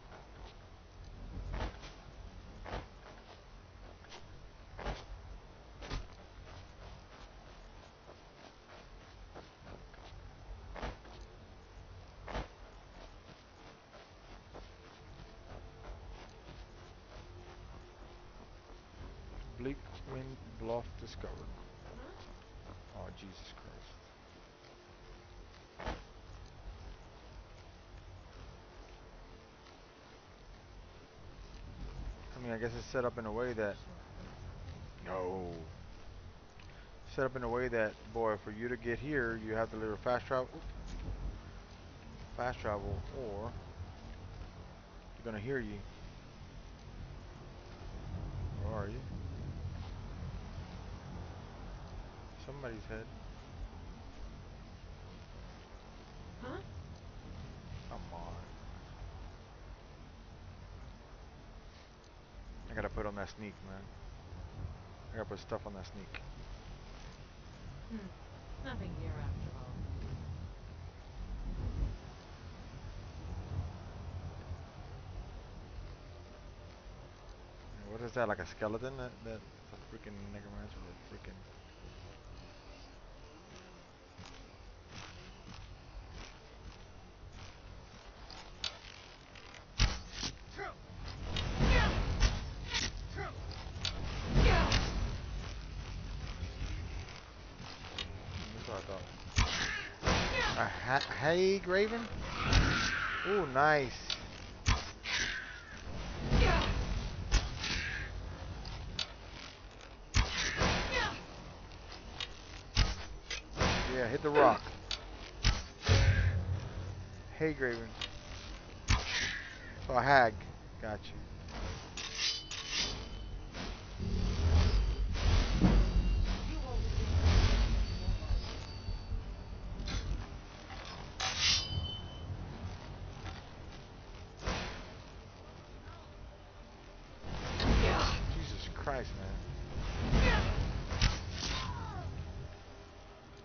Bleak Wind Bluff discovered. Oh, Jesus Christ. I mean, I guess it's set up in a way that... No. Set up in a way that, boy, for you to get here, you have to live fast travel. Fast travel, or... They're gonna hear you. Where are you? Somebody's head. Huh? Come on. I gotta put on that sneak, man. I gotta put stuff on that sneak. Nothing here after all. What is that, like a skeleton? That's a freaking necromancer or freaking... That's what I thought. A Hague Raven? Ooh, nice. Yeah, hit the rock. Hague Raven. Oh, hag. Got you. Jesus Christ, man.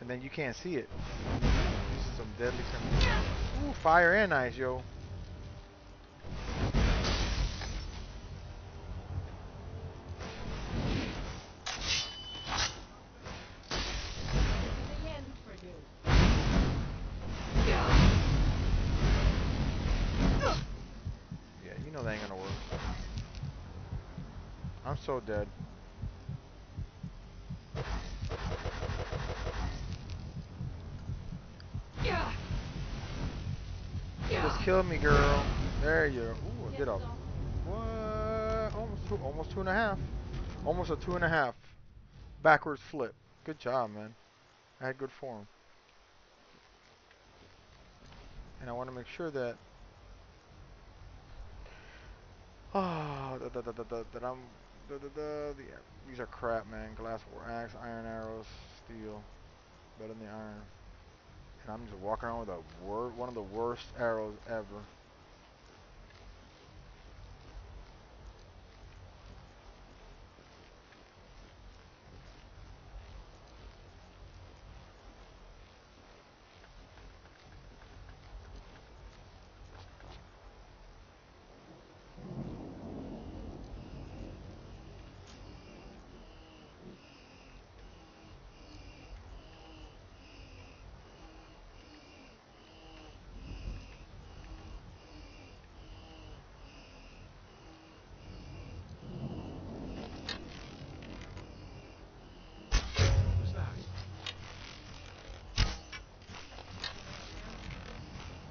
And then you can't see it. This is some deadly stuff. Ooh, fire and ice, yo. Yeah, you know that ain't gonna work. I'm so dead. Just kill me, girl. There you go. Ooh, I did a... What? Almost two and a half. Almost a 2.5. Backwards flip. Good job, man. I had good form. And I want to make sure that... These are crap, man. Glass war axe, iron arrows, steel. Better than the iron. And I'm just walking around with one of the worst arrows ever.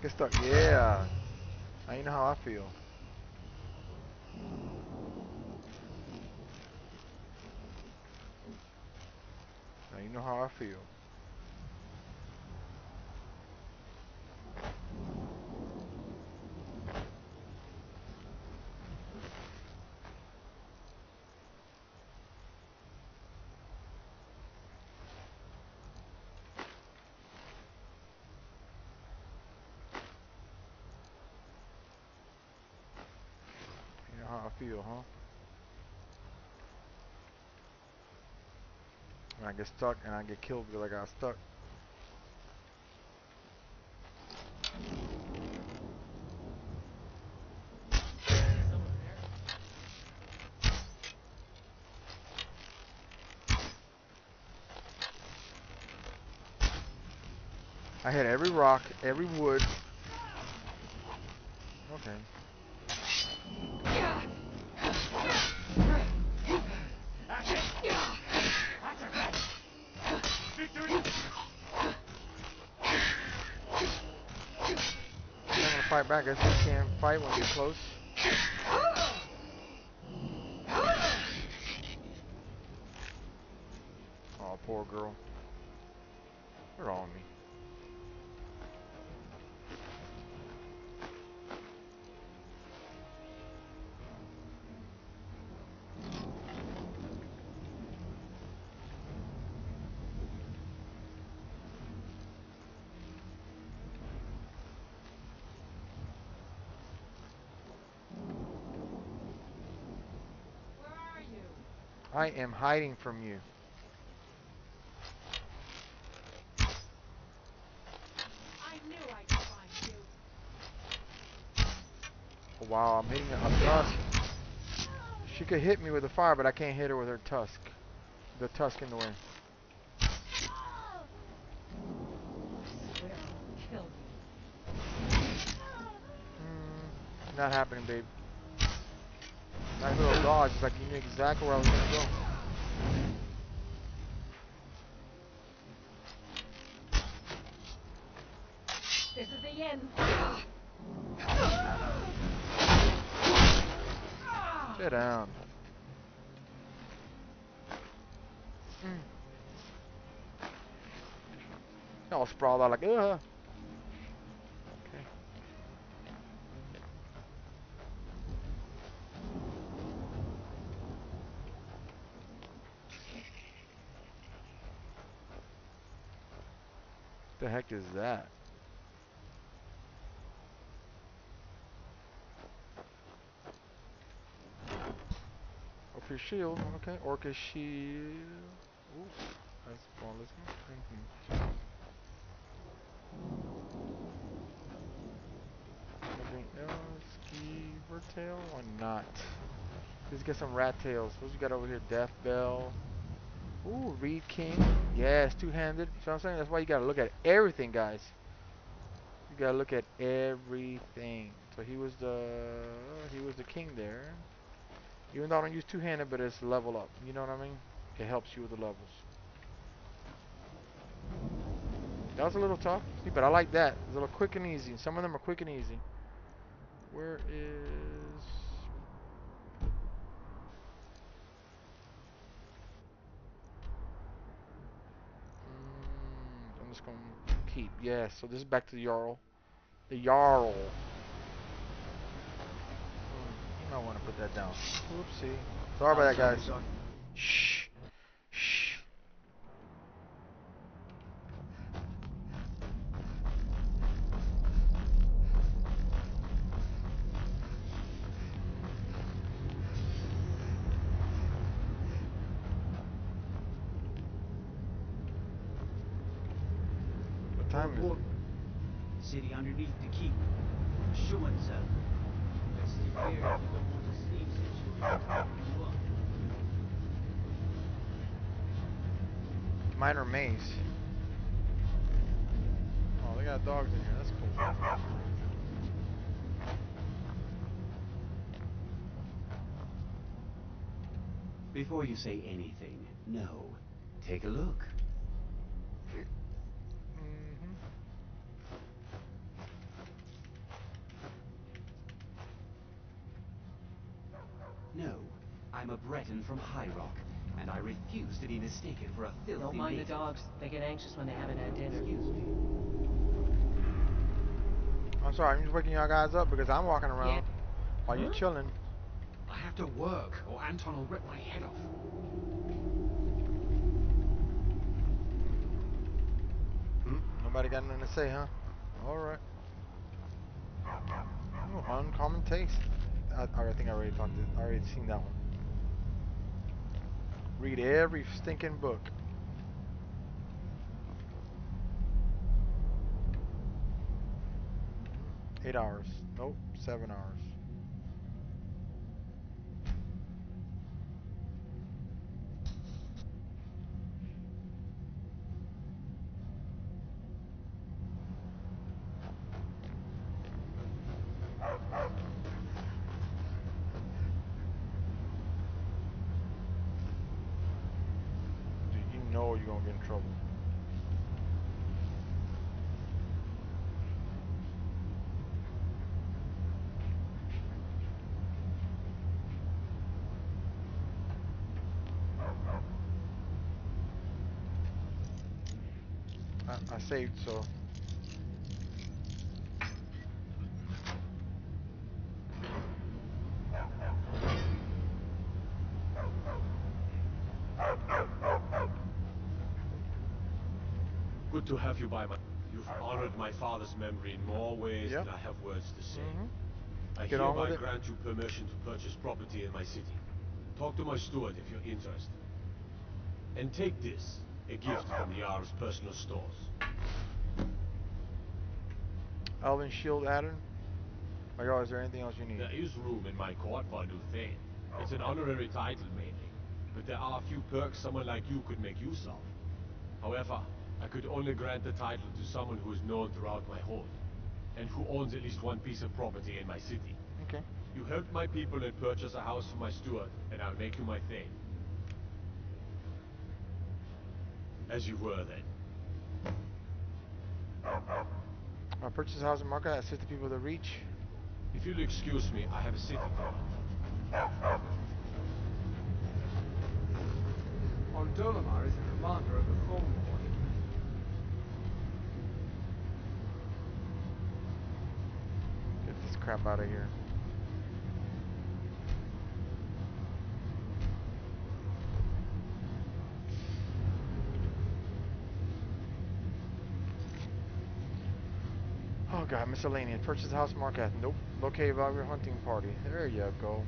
Get stuck, yeah. Now you know how I feel. Now you know how I feel. You know how I feel, huh? When I get stuck and I get killed because I got stuck. I hit every rock, every wood. Okay. I'm gonna fight back. I guess you can't fight when you're close. Oh, poor girl. They're on me. I am hiding from you. I knew I'd find you. Oh, wow, I'm hitting a tusk. She could hit me with a fire, but I can't hit her with her tusk. The tusk in the way. Kill Not happening, babe. Nice little dodge. It's like you knew exactly where I was gonna go. This is the end. Sit down. All sprawled out like, ugh. Okay. The heck is that? Okay, shield. Okay, Orca shield. Ooh, that's flawless. Anything else? Skeever tail? Why not? Let's get some rat tails. What you got over here? Death Bell. Ooh, Reed King. Yes, two-handed. You know what I'm saying? That's why you gotta look at everything, guys. You gotta look at everything. So he was the king there. Even though I don't use two-handed, but it's level up. You know what I mean? It helps you with the levels. That was a little tough, but I like that. It's a little quick and easy. Some of them are quick and easy. Where is... I'm just going to keep. Yes, so this is back to the Jarl. The Jarl. You might want to put that down. Oopsie. Sorry about that, guys. Shh. Shh. time is it? City underneath the keep. Show himself. Let's stay fair if you don't want to sleep since you'll be you up. Minor maze. Oh, they got dogs in here. That's cool. Before you say anything, no. Take a look. No, I'm a Breton from High Rock, and I refuse to be mistaken for a filthy Don't mind native. the dogs. They get anxious when they haven't had dinner. Excuse me. I'm sorry, I'm just waking y'all guys up because I'm walking around while you're Huh? chilling. I have to work, or Anton will rip my head off. Nobody got nothing to say, huh? Alright. Oh, uncommon taste. I think I already talked to I already seen that one. Read every stinking book. Mm-hmm. 8 hours. Nope, 7 hours. You know you're gonna get in trouble. I saved, so. Good to have you by my... You've honored my father's memory in more ways than I have words to say. I Get on with hereby it. grant you permission to purchase property in my city. Talk to my steward if you're interested. And take this, a gift from the Jarl's personal stores. Elven Shield added. Oh, yo, is there anything else you need? There is room in my court for a new thane. It's an honorary title mainly, but there are a few perks someone like you could make use of. However, I could only grant the title to someone who is known throughout my hold, and who owns at least one piece of property in my city. Okay. You help my people and purchase a house for my steward, and I'll make you my thane. As you were then. I purchased a house in market. I assist the people with the reach. If you'll excuse me, I have a city call. Alduin is the commander of the phone board. Get this crap out of here. Oh god, miscellaneous. Purchase a house market. Nope. Locate about your hunting party. There you go.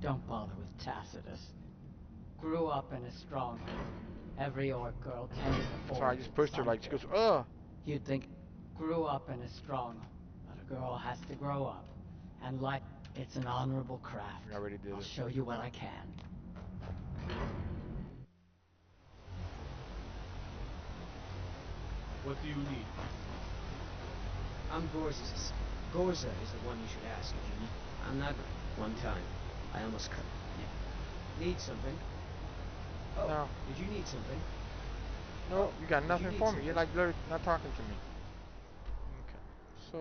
Don't bother with Tacitus. Grew up in a stronghold. Every orc girl tended before. Sorry, I just pushed her like she goes, ugh. You'd think grew up in a stronghold, but a girl has to grow up. And like it's an honorable craft. I already did I'll it. show you what I can. What do you need? I'm Gorza's. Gorza is the one you should ask if you need. I'm not. One time, I almost cut. Yeah. Need something? Oh, no. Did you need something? No, you got nothing need for me. something? You're like literally not talking to me. Okay. So.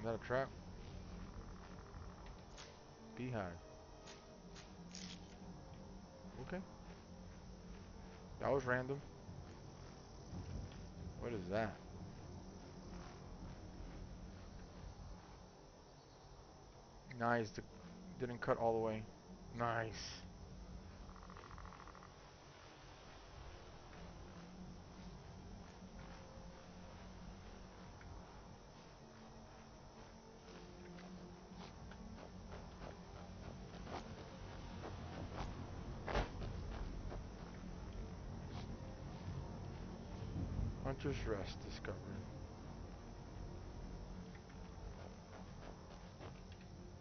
that a trap? Beehive. Okay. That was random. What is that? Nice. Didn't cut all the way. Nice. Hunter's Rest discovered.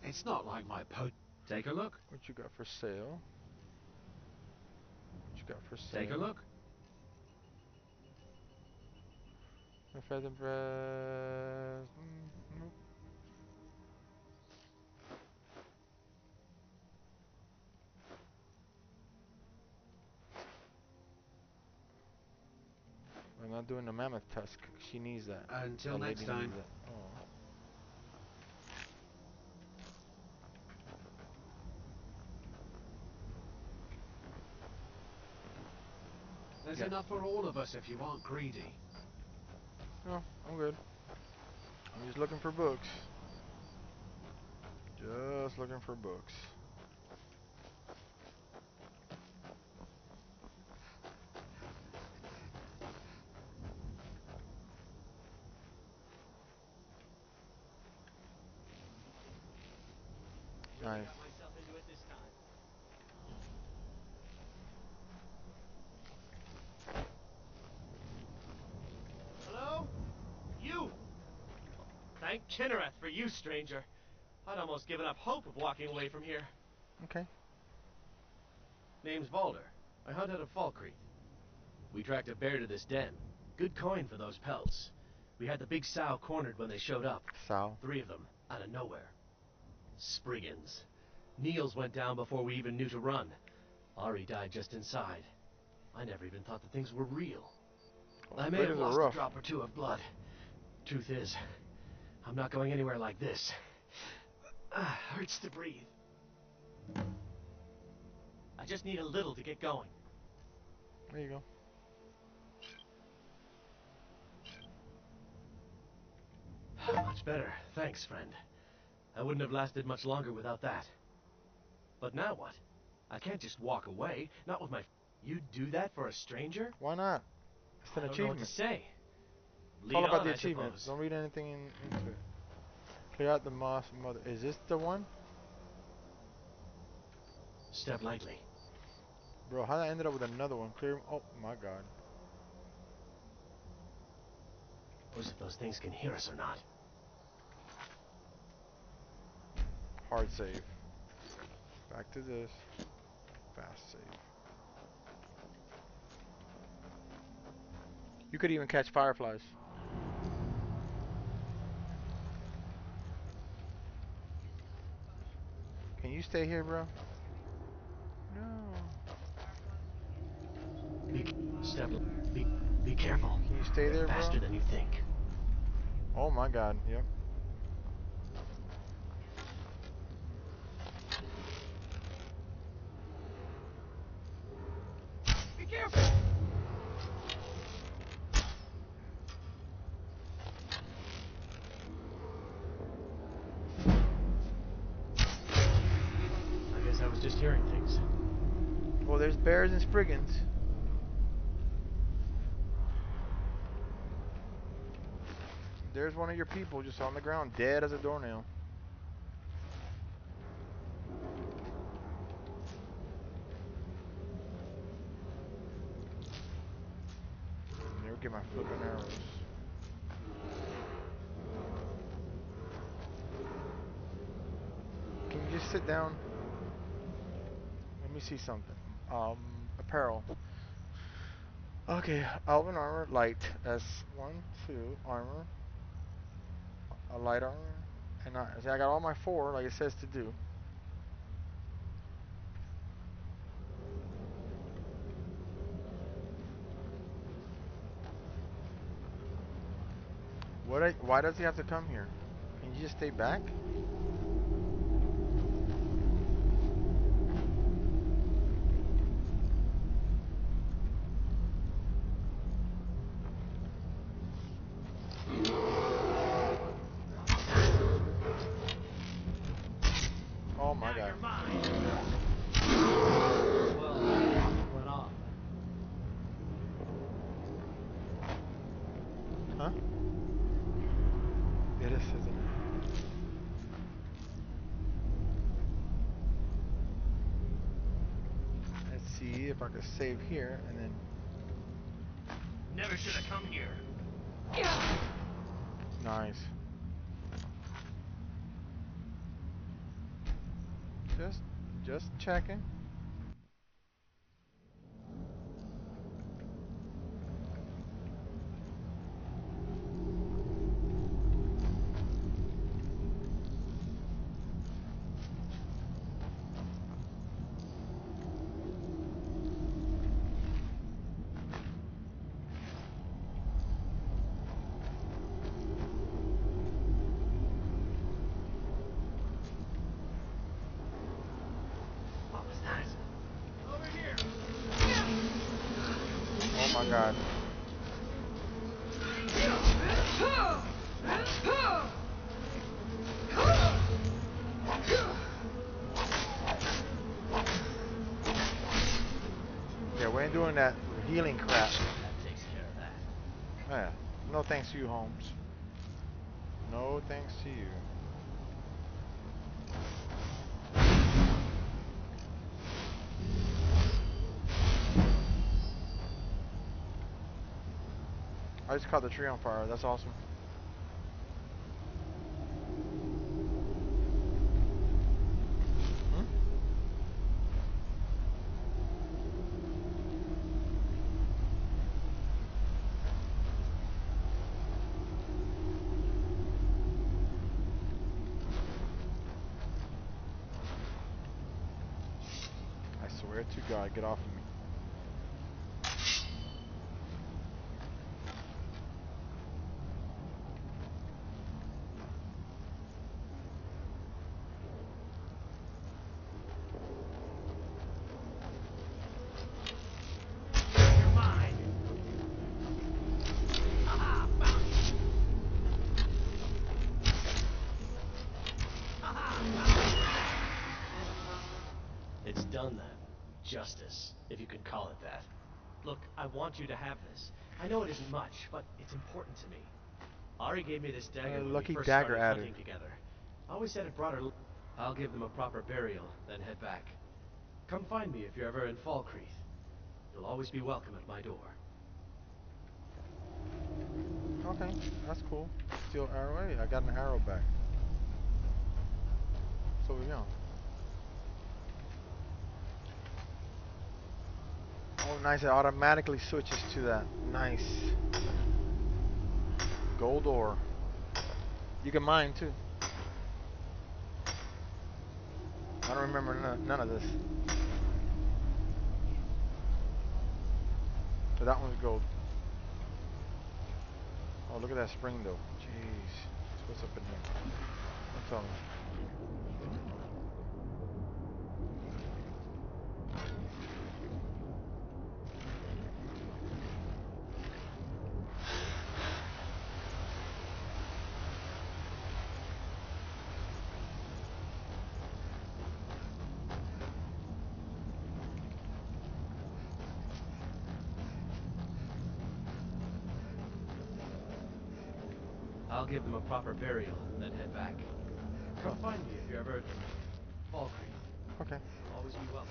It's not like my Take a look. What you got for sale? What you got for sale? Take a look. A feather breast. Nope. I'm not doing the mammoth tusk. She needs that. Until That next lady time. needs that. Oh. There's Yeah. enough for all of us if you aren't greedy. No, I'm good. I'm just looking for books. Just looking for books. Really Nice. got myself into it this time. Hello? You! Thank Kinnereth for you, stranger. I'd almost given up hope of walking away from here. Okay. Name's Balder. I hunt out of Falkreath. We tracked a bear to this den. Good coin for those pelts. We had the big sow cornered when they showed up. Sow. 3 of them, out of nowhere. Spriggans. Niels went down before we even knew to run. Ari died just inside. I never even thought the things were real. I may have Spriggans are lost a rough. drop or two of blood. Truth is, I'm not going anywhere like this. Hurts to breathe. I just need a little to get going. There you go. Much better. Thanks, friend. I wouldn't have lasted much longer without that. But now what? I can't just walk away. Not with my... You'd do that for a stranger? Why not? It's an I don't know what to achievement. say. It's all about on, the I achievement. suppose. Don't read anything into it. Clear out the moss mother. Is this the one? Step lightly. Bro, how did I ended up with another one? Clear. Oh my god. Knows if those things can hear us or not. Hard save. Back to this. Fast save. You could even catch fireflies. Can you stay here, bro? No. Be careful. Can you stay there, bro? Faster than you think. Oh my god. Yep. Be careful! I guess I was just hearing things. Well, there's bears and spriggans. There's one of your people just on the ground, dead as a doornail. Never get my flipping arrows. Can you just sit down? Let me see something. Apparel. Okay, Elven armor, light. That's 1, 2, armor. A light armor. And see, I got all my 4, like it says to do. Why does he have to come here? Can you You just stay back? Oh my god. Went off. Huh? It is, isn't it? Let's see if I can save here and then. Never should have come here. Nice. Just checking. What was that? Over here. Oh my god. Yeah, we ain't doing that healing crap. That takes care of that. Yeah. No thanks to you, Holmes. No thanks to you. I just caught the tree on fire. That's awesome. Hmm? I swear to God, get off of me. You're mine. Aha, found you. Aha, found you. It's done then. Justice, if you can call it that. Look, I want you to have this. I know it isn't much, but it's important to me. Ari gave me this dagger when Lucky we first dagger started adder. hunting together. I always said it brought her. I'll give them a proper burial, then head back. Come find me if you're ever in Falkreath. You'll always be welcome at my door. Okay, that's cool. Steel arrow. Hey, I got an arrow back. So we go. Oh, nice. It automatically switches to that. Nice. Gold ore. You can mine too. I don't remember none of this. So that one's gold. Oh, look at that spring though. Jeez. So what's up in here? Don't tell me. I'll give them a proper burial, then head back. Come find me if you're ever at Falkreath. Okay. You'll always be welcome.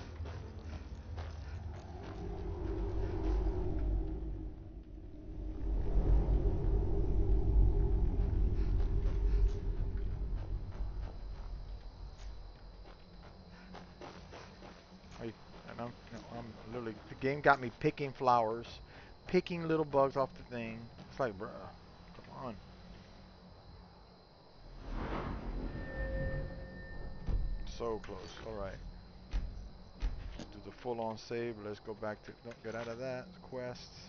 And I'm literally, the game got me picking flowers, picking little bugs off the thing. It's like, bruh, come on. So close. All right. Do the full-on save. Let's go back to. Don't get out of that. Quests.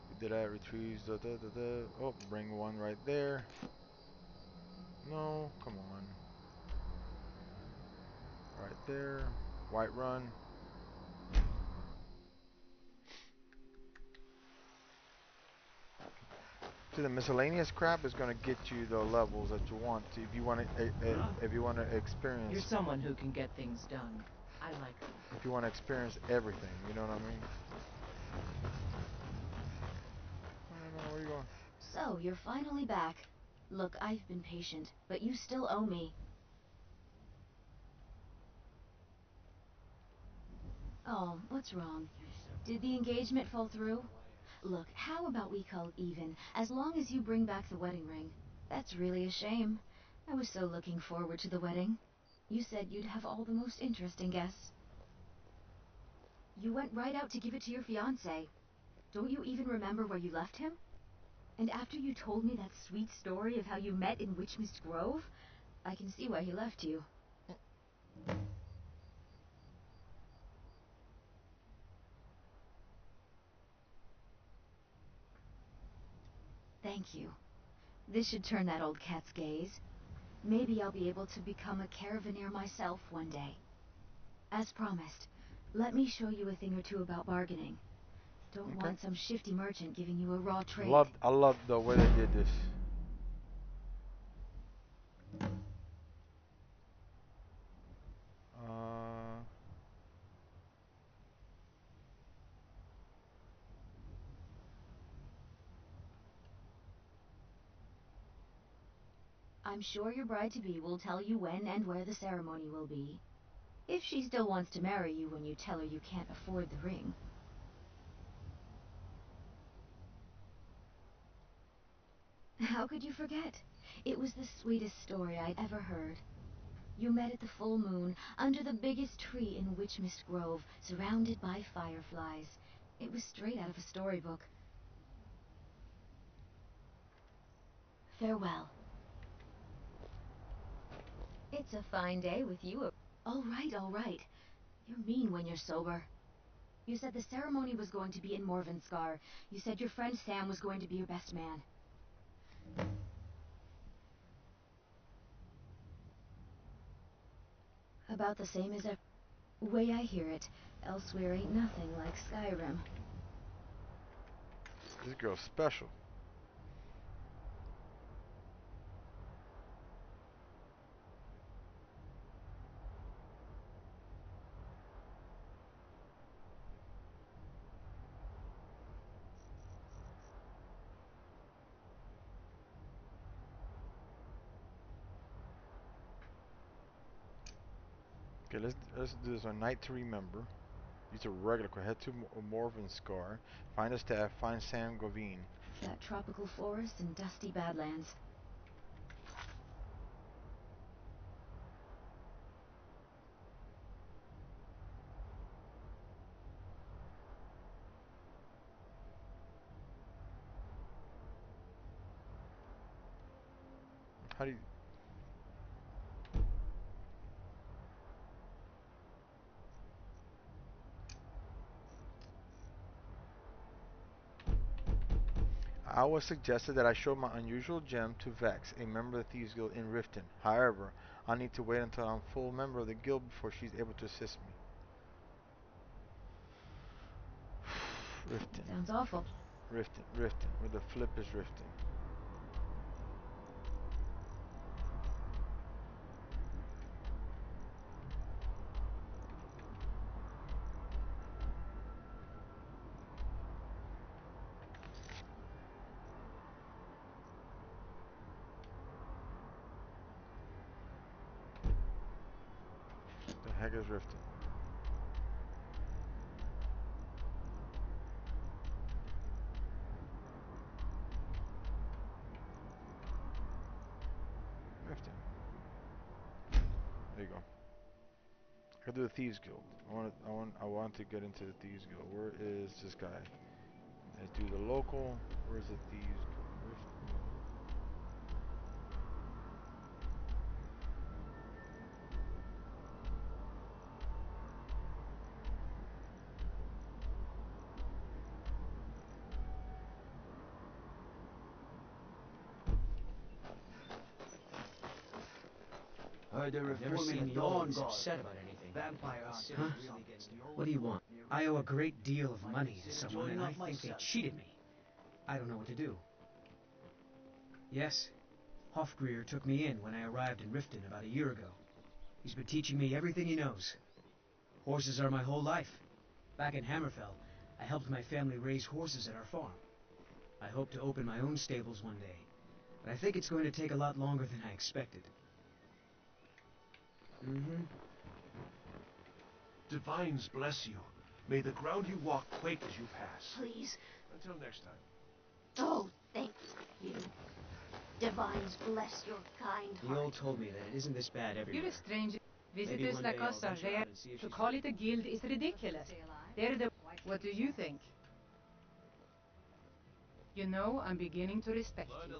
We did that. Retrieves. Oh, bring one right there. No, come on. Right there. White run. See, the miscellaneous crap is gonna get you the levels that you want to, if you want to experience. You're someone who can get things done. I like that. If you want to experience everything, you know what I mean? I don't know, where you going? So, you're finally back. Look, I've been patient, but you still owe me. Oh, what's wrong? Did the engagement fall through? Look, how about we call it even, as long as you bring back the wedding ring? That's really a shame. I was so looking forward to the wedding. You said you'd have all the most interesting guests. You went right out to give it to your fiancé. Don't you even remember where you left him? And after you told me that sweet story of how you met in Witchmist Grove, I can see why he left you. Thank you. This should turn that old cat's gaze. Maybe I'll be able to become a caravaneer myself one day. As promised, let me show you a thing or two about bargaining. Don't want some shifty merchant giving you a raw trade. I love the way they did this. I'm sure your bride-to-be will tell you when and where the ceremony will be. If she still wants to marry you when you tell her you can't afford the ring. How could you forget? It was the sweetest story I'd ever heard. You met at the full moon, under the biggest tree in Witchmist Grove, surrounded by fireflies. It was straight out of a storybook. Farewell. It's a fine day with you. All right, all right. You're mean when you're sober. You said the ceremony was going to be in Morvenskar. You said your friend Sam was going to be your best man. About the same as way I hear it. Elsewhere ain't nothing like Skyrim. This girl's special. Okay, let's do this on Night to Remember. These are regular. Head to Morvenskar. Find a staff. Find Sam Govine. That tropical forest and dusty badlands. How do you... I was suggested that I show my unusual gem to Vex, a member of the Thieves Guild in Riften. However, I need to wait until I'm full member of the guild before she's able to assist me. Riften. Sounds awful. Riften. Where the flip is Riften. The heck is Riften? Riften. There you go. I gotta do the Thieves Guild. I want to get into the Thieves Guild. Where is this guy? Let's do the local. Where's the Thieves Guild? heard they're I've never reforming seen the the Dawn Orcs Guard. upset about anything. Vampires Huh? What do you want? I owe a great deal of money to someone, and I think they cheated me. I don't know what to do. Yes, Hofgreer took me in when I arrived in Riften about a year ago. He's been teaching me everything he knows. Horses are my whole life. Back in Hammerfell, I helped my family raise horses at our farm. I hope to open my own stables one day, but I think it's going to take a lot longer than I expected. Divines bless you. May the ground you walk quake as you pass. Please. Until next time. Oh, thank you. Divines bless your kind The heart. old told me that it isn't this bad everywhere. You're a stranger. Maybe Visitors one like day I'll us are venture rare. out and see if To she's call right. it a guild is ridiculous. They're the... What do you think? You know, I'm beginning to respect you.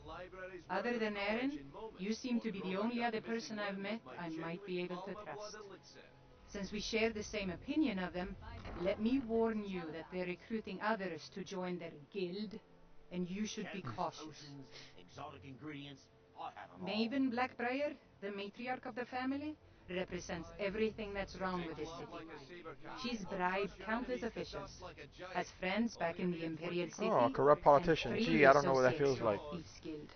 Other than Nirn, you seem to be the only other person I've met I might be able to trust. Since we share the same opinion of them, let me warn you that they're recruiting others to join their guild, and you should be cautious. Exotic ingredients. I have 'em all. Maven Blackbriar, the matriarch of the family, represents everything that's wrong with this city. She's bribed countless officials, has friends back in the Imperial city, Oh, corrupt politician. and Gee, I don't know what that associates feels like. with Thieves Guild.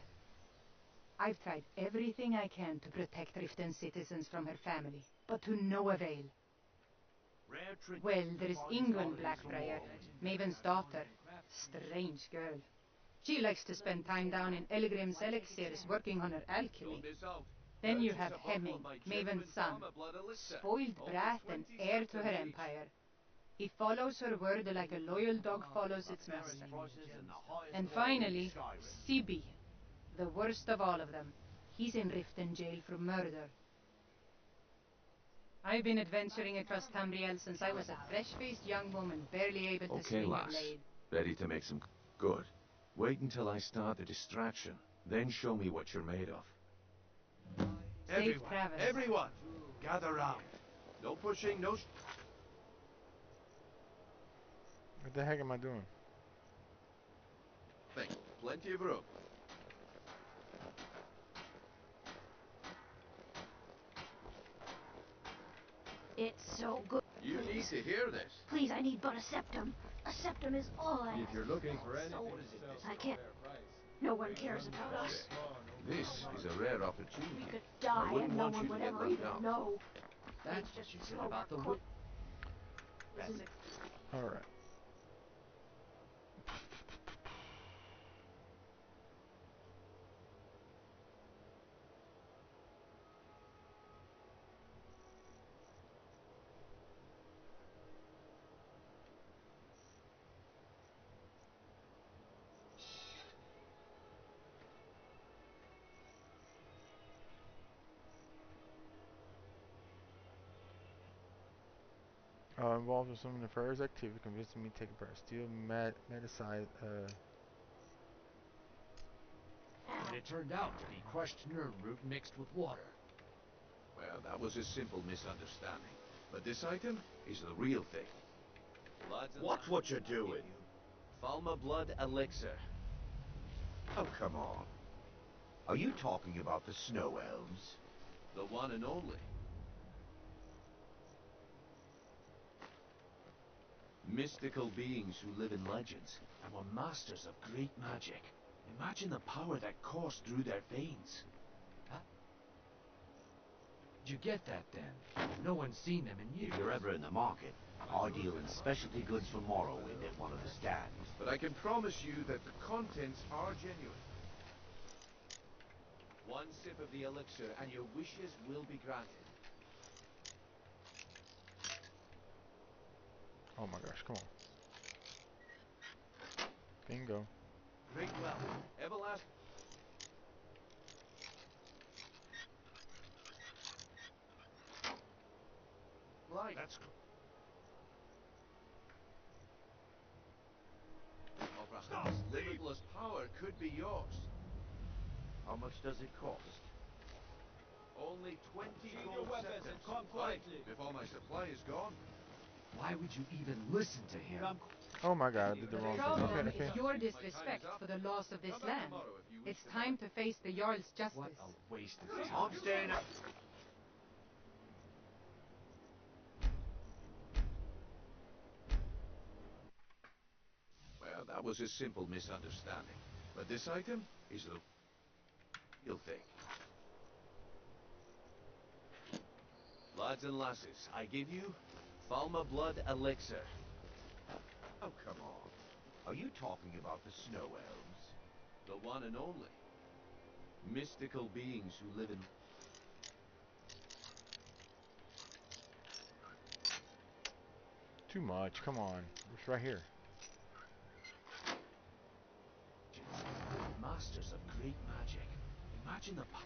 I've tried everything I can to protect Riften citizens from her family, but to no avail. Well, there's Ingun Blackbriar, Maven's daughter. Strange girl. She likes to spend time down in Eligrim's elixirs working on her alchemy. Then you have Hemming, Maven's son, spoiled brat and heir to her empire. He follows her word like a loyal dog follows its master. And finally, Sibi, the worst of all of them. He's in Riften jail for murder. I've been adventuring across Tamriel since I was a fresh-faced young woman, barely able to Okay, swing a lass. blade. Ready to make some good. Wait until I start the distraction, then show me what you're made of. Safe travels. Everyone, gather round. No pushing, no... What the heck am I doing? Plenty of room. It's so good. You need to hear this. Please, I need but a septum. A septum is all I If ask. you're looking for anything, I can't. No one cares about us. This is a rare opportunity. We could die I wouldn't and no want one you to would get ever left even out. know. That's It's what she just said slow about the cook. wood. Alright. Involved with some nefarious activity, convincing me to take a part. Steal medicide, And it turned out to be crushed Nirn root mixed with water. Well, that was a simple misunderstanding. But this item is the real thing. Watch what you're doing. Falma Blood Elixir. Oh, come on. Are you talking about the Snow Elves? The one and only. Mystical beings who live in legends and were masters of great magic. Imagine the power that coursed through their veins. Did you get that then? No one's seen them in years. If you're ever in the market, I deal in specialty goods for Morrowind at one of the stands. But I can promise you that the contents are genuine. One sip of the elixir and your wishes will be granted. oh my gosh, come on. Bingo. Great wealth, everlasting. Right. That's perhaps limitless power could be yours. How much does it cost? Only 20 your gold weapons septims. and come quietly. Before my supply is gone. Why would you even listen to him? Oh my god, I did the The wrong thing. problem Okay, okay. is your disrespect for the laws of this land. It's time to face the Jarl's justice. What a waste of I'm time. staying up. was a simple misunderstanding. But this item is the real thing. Lads and lasses, I give you Falma Blood Elixir. Oh, come on. Are you talking about the snow elves? The one and only. Mystical beings who live in... Too much. Come on. It's right here. Masters of great magic. Imagine the power.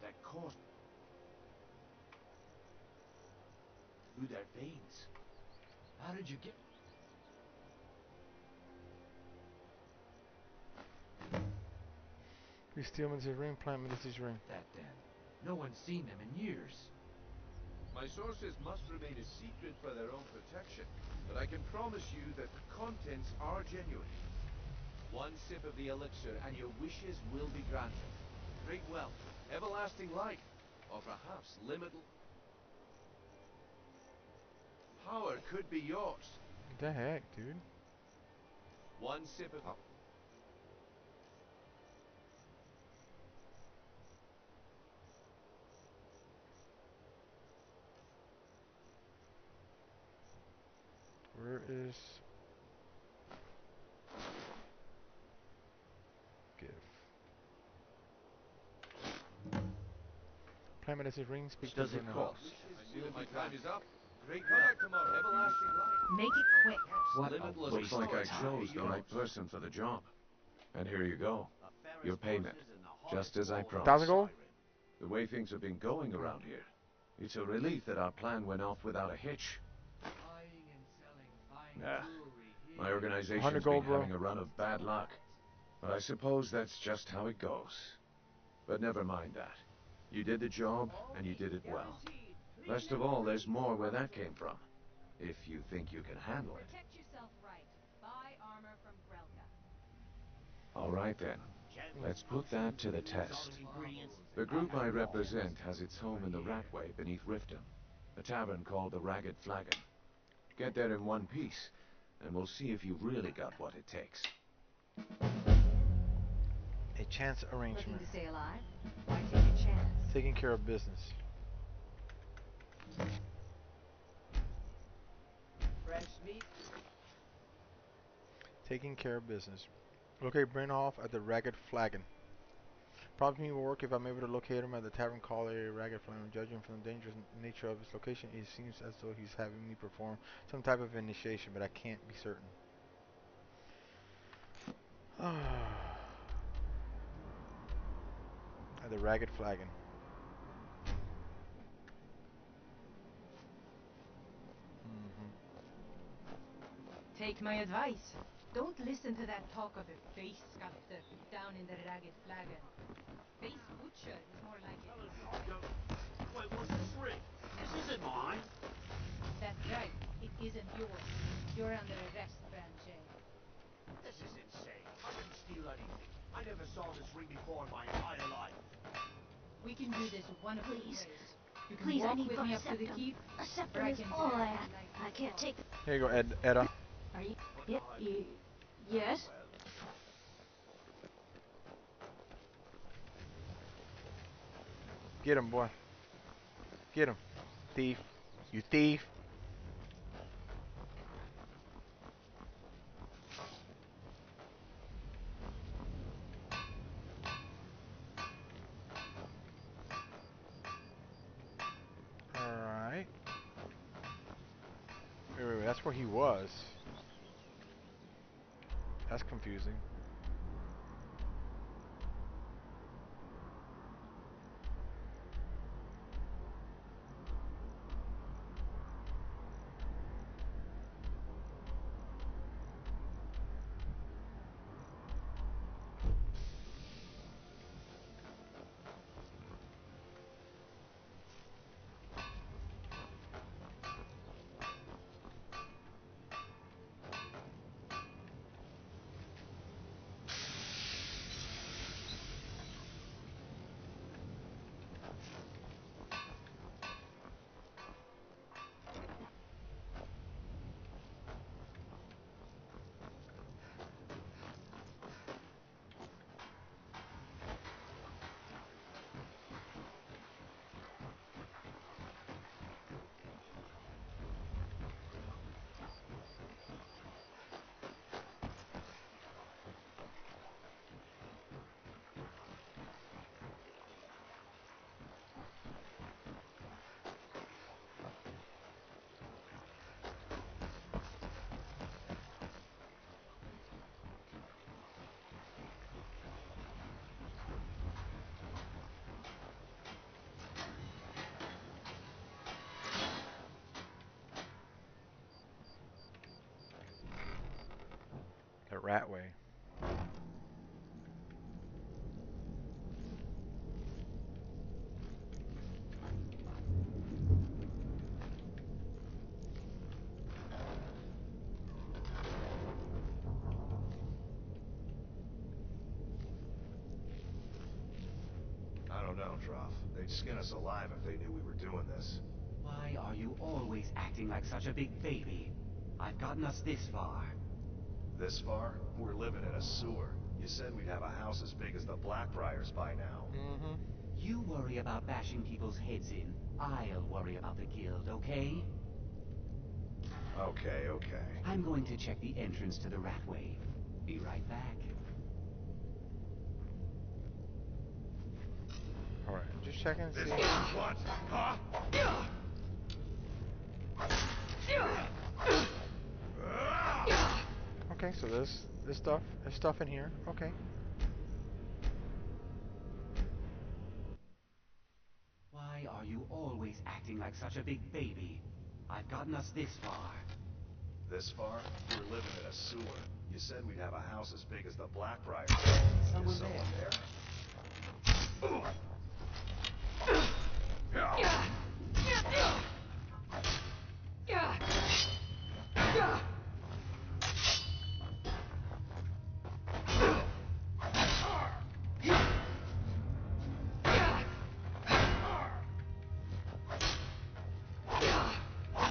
That course through their veins. How did you get... We steal his ring, plant his ring. that then? No one's seen them in years. My sources must remain a secret for their own protection, but I can promise you that the contents are genuine. One sip of the elixir and your wishes will be granted. Great wealth, everlasting life, or perhaps limitless power could be yours. What the heck, dude? One sip of... Where is... Give. Plant his ring, speak to Does it the cost? I see that my time is up. Great Come back tomorrow. everlasting life. Make it quick. What Limitless looks like I chose the right person for the job. And here you go. Your payment. Just as I promised. 1,000 gold? The way things have been going around here, it's a relief that our plan went off without a hitch. Yeah. My organization's 100 been gold, bro. having a run of bad luck. But I suppose that's just how it goes. But never mind that. You did the job, and you did it well. Best of all, there's more where that came from. If you think you can handle it. Protect yourself right. Buy armor from Grelka. All right then. Let's put that to the test. The group I represent has its home in the Ratway beneath Riften, a tavern called the Ragged Flagon. Get there in one piece, and we'll see if you've really got what it takes. A chance arrangement. Looking to stay alive? Why take a chance? Taking care of business. Fresh meat. Taking care of business. Locate Brynolf at the Ragged Flagon. Probably will work if I'm able to locate him at the tavern called a Ragged Flagon. Judging from the dangerous nature of his location, it seems as though he's having me perform some type of initiation, but I can't be certain. At the Ragged Flagon. Take my advice. Don't listen to that talk of a face sculptor down in the Ragged Flagon. Face butcher is more like it. Wait, what's this ring? This isn't mine. That's right. It isn't yours. You're under arrest, Branche. This is insane. I didn't steal anything. I never saw this ring before in my entire life. We can do this one of two Please. ways. You can Please, I walk need with me up to the septum. keep. A or septum I is can all I drag have. you like I can't take... Here you go, Edda. Are you... Yep, yes? Get him, boy. Get him. Thief. You thief. Alright. Wait, that's where he was. That's confusing. Ratway. I don't know, Trough. They'd skin us alive if they knew we were doing this. Why are you always acting like such a big baby? I've gotten us this far. This far? We're living in a sewer. You said we'd have a house as big as the Blackbriars by now. Mm-hmm. You worry about bashing people's heads in. I'll worry about the guild, okay? Okay, okay. I'm going to check the entrance to the Ratway. Be right back. Alright, just checking and see. This what? Huh? Okay, so there's stuff in here. Okay. Why are you always acting like such a big baby? I've gotten us this far. This far? We're living in a sewer. You said we'd have a house as big as the Blackbriars. Someone Is someone there?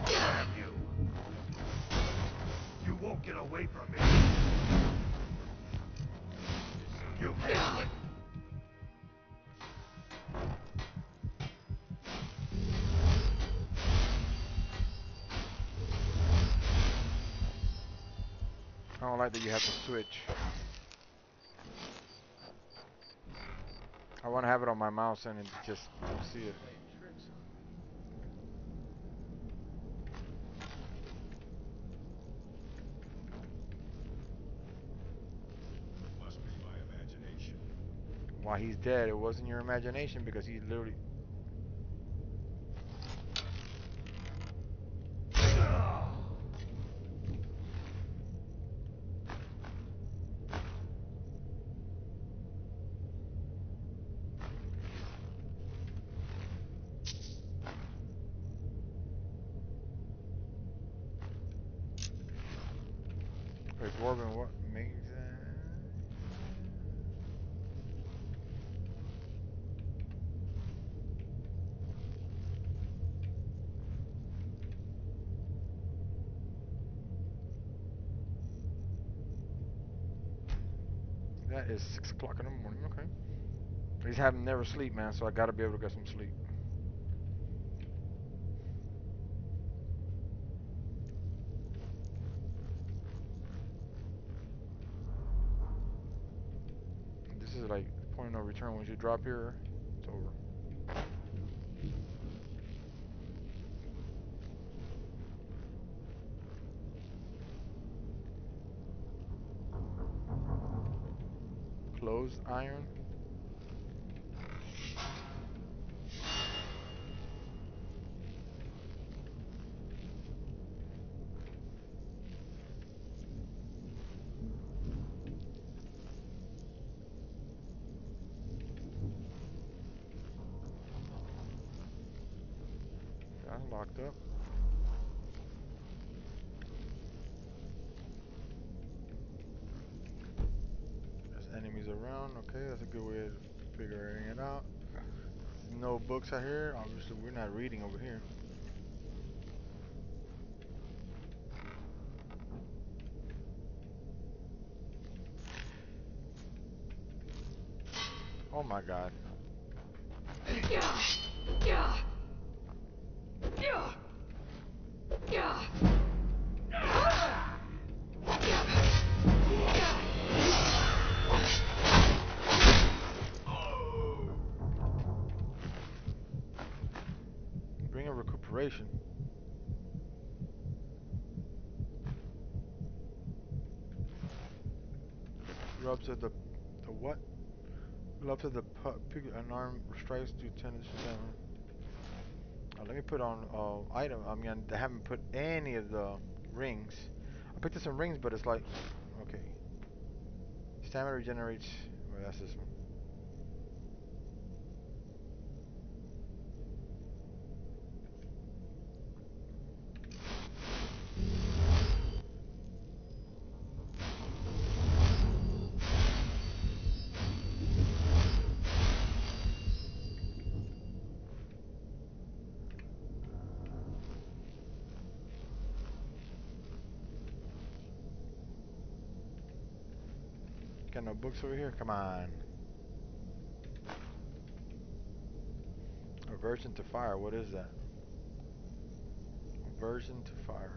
Damn you. You won't get away from me. You can't. I don't like that you have to switch. I want to have it on my mouse and it just don't see it. Must be my imagination. While he's dead, it wasn't your imagination because he literally... Wait, Dwarven, what makes that is 6 o'clock in the morning, okay. He's having never sleep, man, so I gotta be able to get some sleep. This is like point of no return. Once you drop here, it's over. Closed iron. That's locked up. There's enemies around. Okay, that's a good way of figuring it out. No books out here. Obviously, we're not reading over here. Oh my god. Bring a recuperation. Rubs at the what? Gloves of the pick an arm strikes do tennis down. Let me put on item. I mean, I haven't put any of the rings. I picked up some rings, but it's like okay. Stamina regenerates. Well, that's this one. Got no books over here? Come on. Aversion to fire. What is that? Aversion to fire.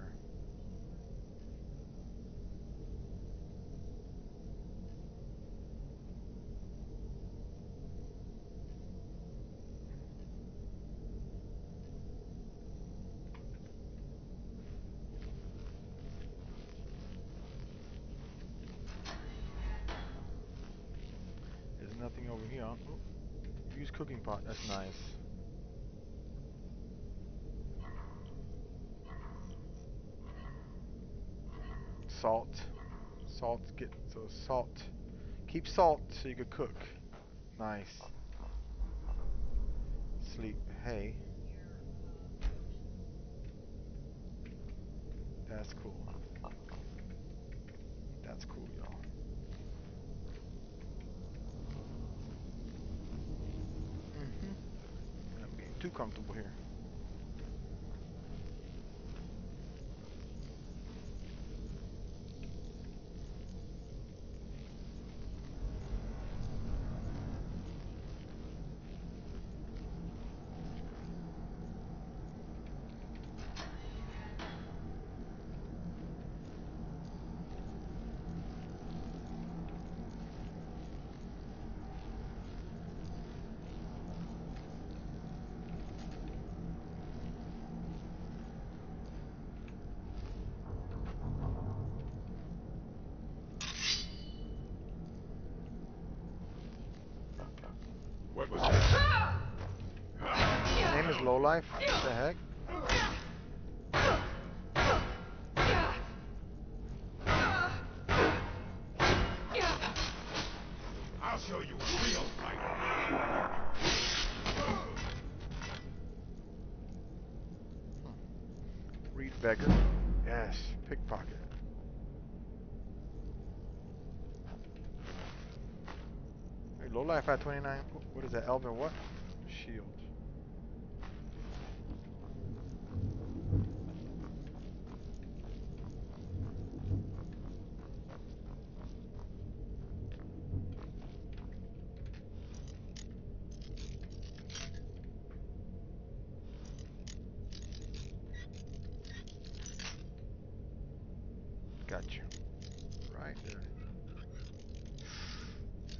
There's nothing over here. Oh, use cooking pot. That's nice. Salt. Salt. Get so salt. Keep salt so you could cook. Nice. Sleep. Hay. That's cool. That's cool, y'all. I'm getting too comfortable here. What was that? His name is Lowlife? What the heck? I'll show you a real fight. Reed beggar. Yes. Pickpocket. Hey, Lowlife at 29. What is that? Elven what? Shield. Gotcha. Right there.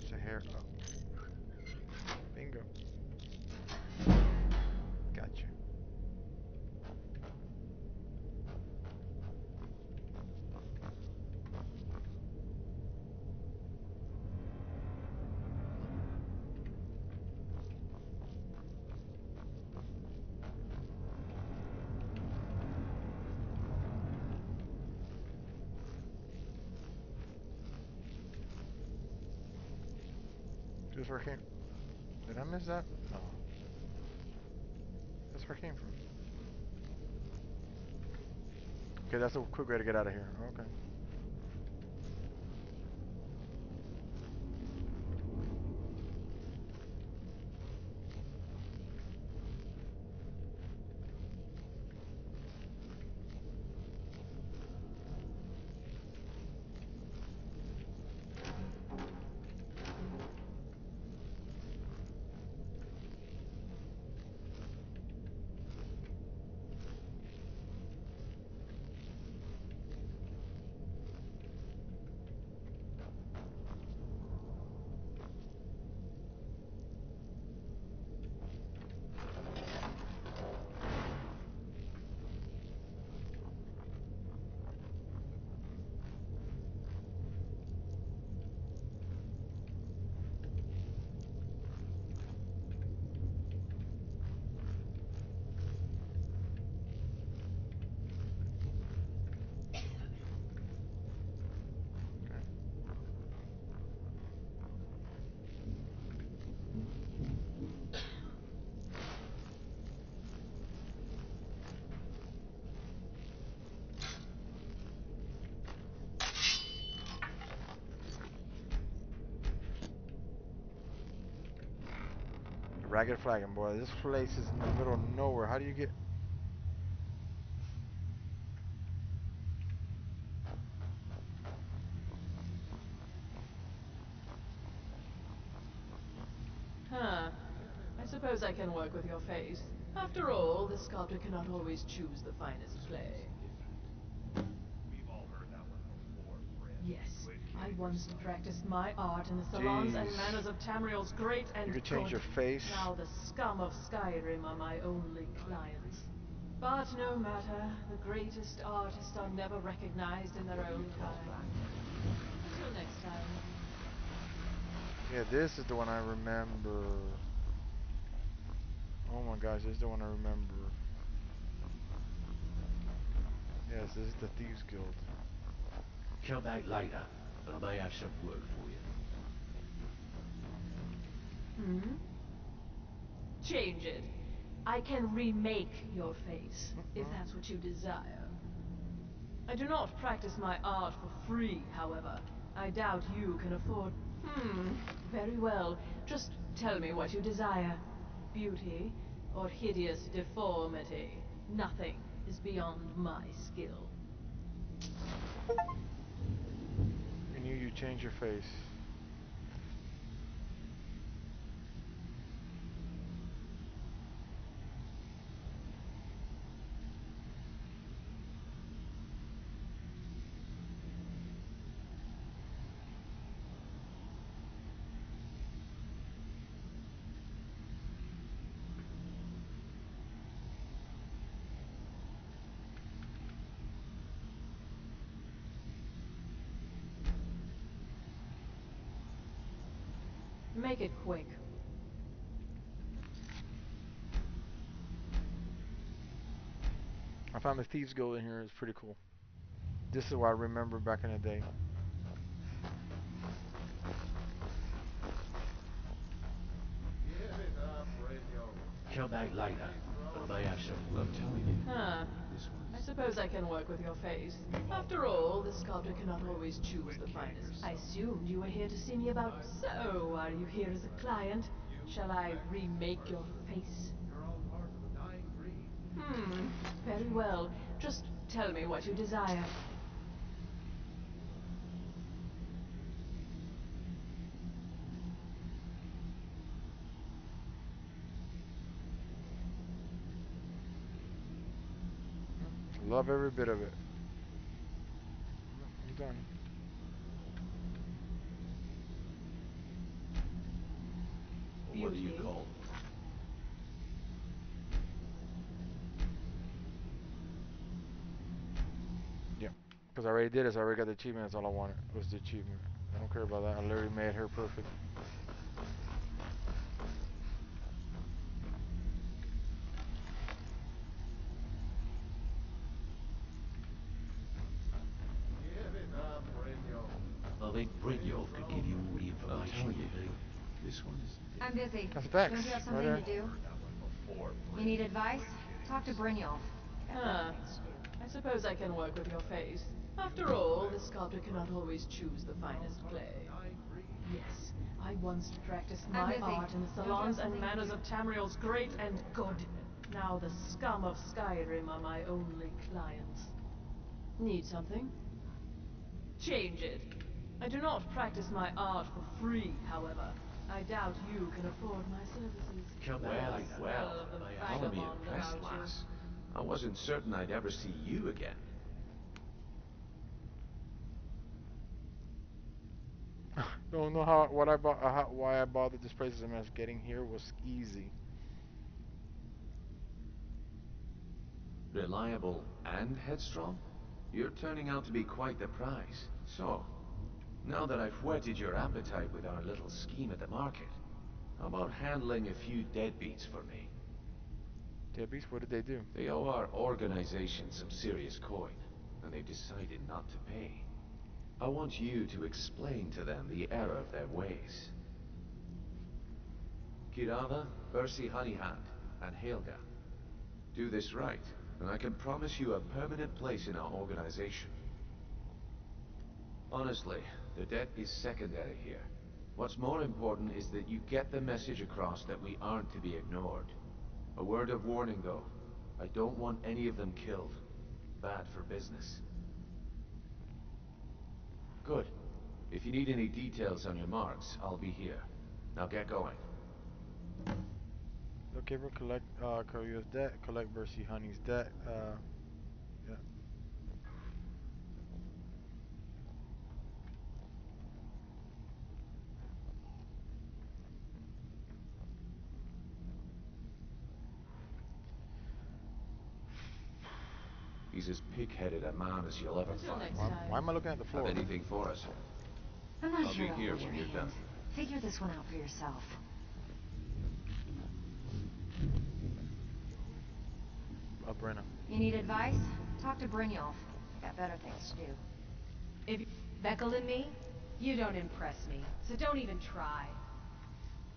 It's a hair up. Bingo. Gotcha. Just where I came. Did I miss that? No. That's where I came from. Okay, that's a quick way to get out of here. Okay. Ragged Flagon, boy. This place is in the middle of nowhere. How do you get... Huh. I suppose I can work with your face. After all, the sculptor cannot always choose the finest clay. We've all heard that one before, friend. Yes, I once practiced my art in the salons and manners of Tamriel's great and You could change good. your face. Now the scum of Skyrim are my only clients. But no matter, the greatest artists are never recognized in their own time. Until next time. Yeah, this is the one I remember. Oh my gosh, this is the one I remember. Yes, this is the Thieves Guild. Come back later, and I may have some work for you. Hmm? Change it. I can remake your face, if that's what you desire. I do not practice my art for free, however. I doubt you can afford... very well. Just tell me what you desire. Beauty or hideous deformity. Nothing is beyond my skill. I knew you change your face. Make it quick. I found the Thieves Guild in here. It's pretty cool. This is what I remember back in the day. Come back later, and I may have some work for you. Huh. I suppose I can work with your face. After all, the sculptor cannot always choose the finest. I assumed you were here to see me about... So, are you here as a client? Shall I remake your face? Very well. Just tell me what you desire. Love every bit of it. I'm done. What do you call? Yeah. Because I already did this. I already got the achievement. That's all I wanted. Was the achievement. I don't care about that. I literally made her perfect. I think Brynjolf could give you all the information you need. This one is... I'm busy. That's facts. Don't you have Right something there. to do? You need advice? Talk to Brynjolf. Huh. I suppose I can work with your face. After all, the sculptor cannot always choose the finest clay. Yes, I once practiced my art in the salons and manners of Tamriel's great and good. Now the scum of Skyrim are my only clients. Need something? Change it. I do not practice my art for free, however. I doubt you can afford my services. Come back later. Well, follow me impressed, lass. I wasn't certain I'd ever see you again. Don't know why I bothered this place as a mess. Getting here was easy. Reliable and headstrong? You're turning out to be quite the prize. So, now that I've whetted your appetite with our little scheme at the market, how about handling a few deadbeats for me? Deadbeats? What did they do? They owe our organization some serious coin, and they've decided not to pay. I want you to explain to them the error of their ways. Kirava, Percy Honeyhand, and Helga. Do this right, and I can promise you a permanent place in our organization. Honestly, the debt is secondary here. What's more important is that you get the message across that we aren't to be ignored. A word of warning, though. I don't want any of them killed. Bad for business. Good. If you need any details on your marks, I'll be here. Now get going. Locate for collect Courier's debt, collect Bercy Honey's debt, yeah. He's as pig-headed a man as you'll ever find. Why am I looking at the floor? Have anything for us? I'm not I'll here be to here hold your when you're hand. done. Figure this one out for yourself. Brenna. You need advice? Talk to Brynjolf. Got better things to do. If Beckel and me, you don't impress me, so don't even try.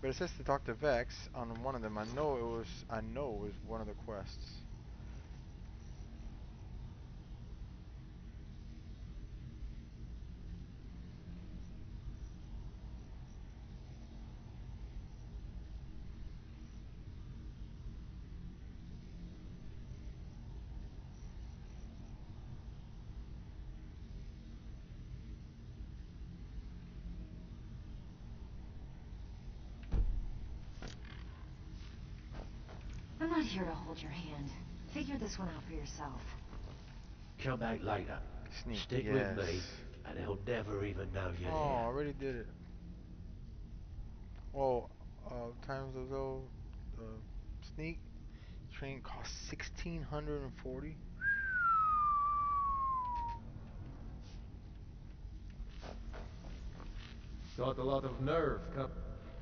But it says to talk to Vex on one of them. I know it was one of the quests. I'm not here to hold your hand. Figure this one out for yourself. Come back later. Sneak. Stick yes. with me, and he'll never even know you're Oh, there. I already did it. Well, times though, sneak train costs 1,640. Got a lot of nerve, Cap.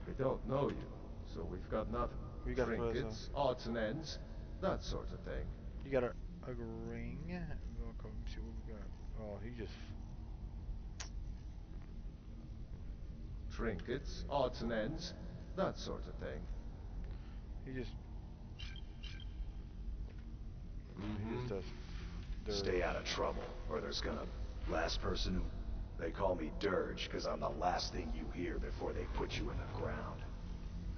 We don't know you, so we've got nothing. We got trinkets, odds and ends, that sort of thing. You got a ring. Welcome. See what we got. Oh, he just. Trinkets, odds and ends, that sort of thing. He just does. Stay out of trouble, or there's gonna. Last person who. They call me Dirge, because I'm the last thing you hear before they put you in the ground.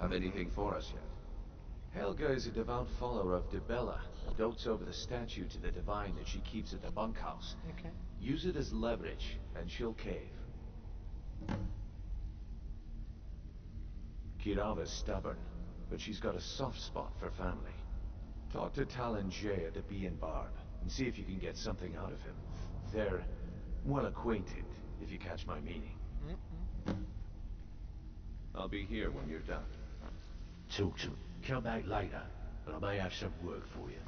Have anything for us yet? Helga is a devout follower of Dibella and dotes over the statue to the divine that she keeps at the bunkhouse. Okay. Use it as leverage, and she'll cave. Kirava's stubborn, but she's got a soft spot for family. Talk to Talon Jay at the Bee and Barb, and see if you can get something out of him. They're well acquainted, if you catch my meaning. I'll be here when you're done. Talk to him. Come back later, but I may have some work for you.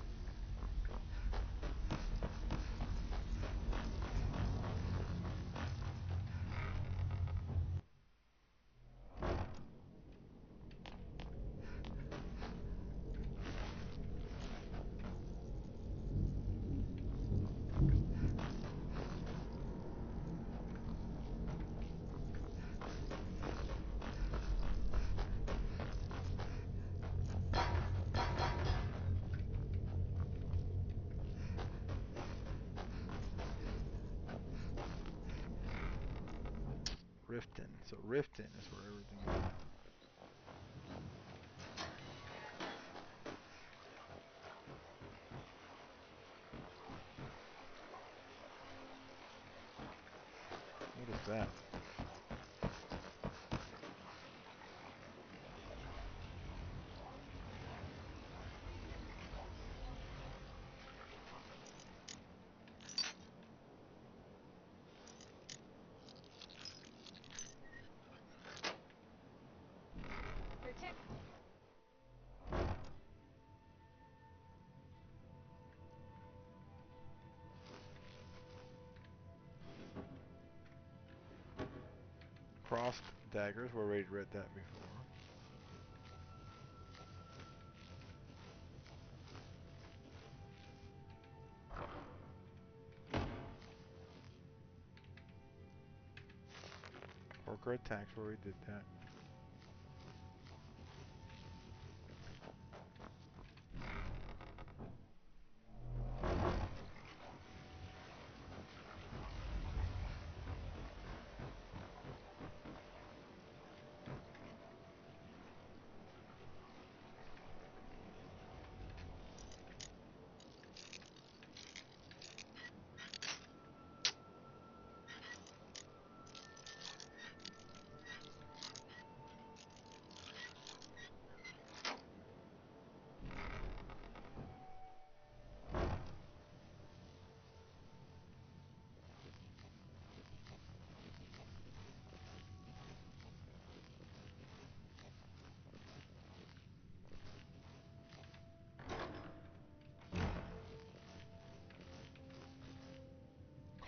Riften. So Riften is where everything is. What is that? Crossed daggers. We already read that before. Orca attacks. We already did that.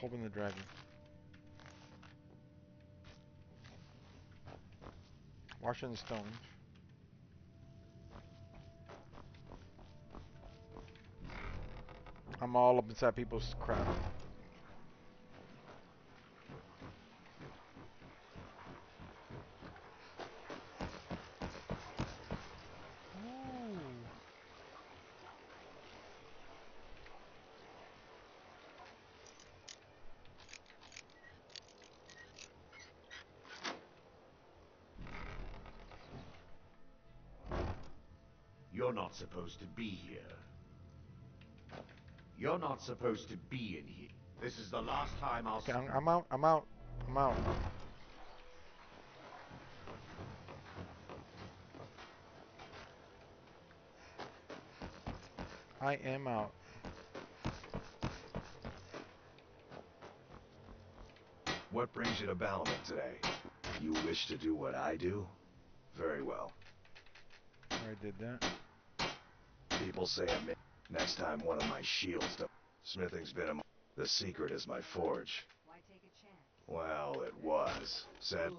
Hoping the dragon. Washing the stones. I'm all up inside people's crap. You're not supposed to be here. You're not supposed to be in here. This is the last time I'll... Okay, I'm out. I'm out. I'm out. I am out. What brings you to Balamut today? You wish to do what I do? Very well. I did that. People say next time one of my shields smithing's been the secret is my forge. Why take a chance? Well, it was. Said,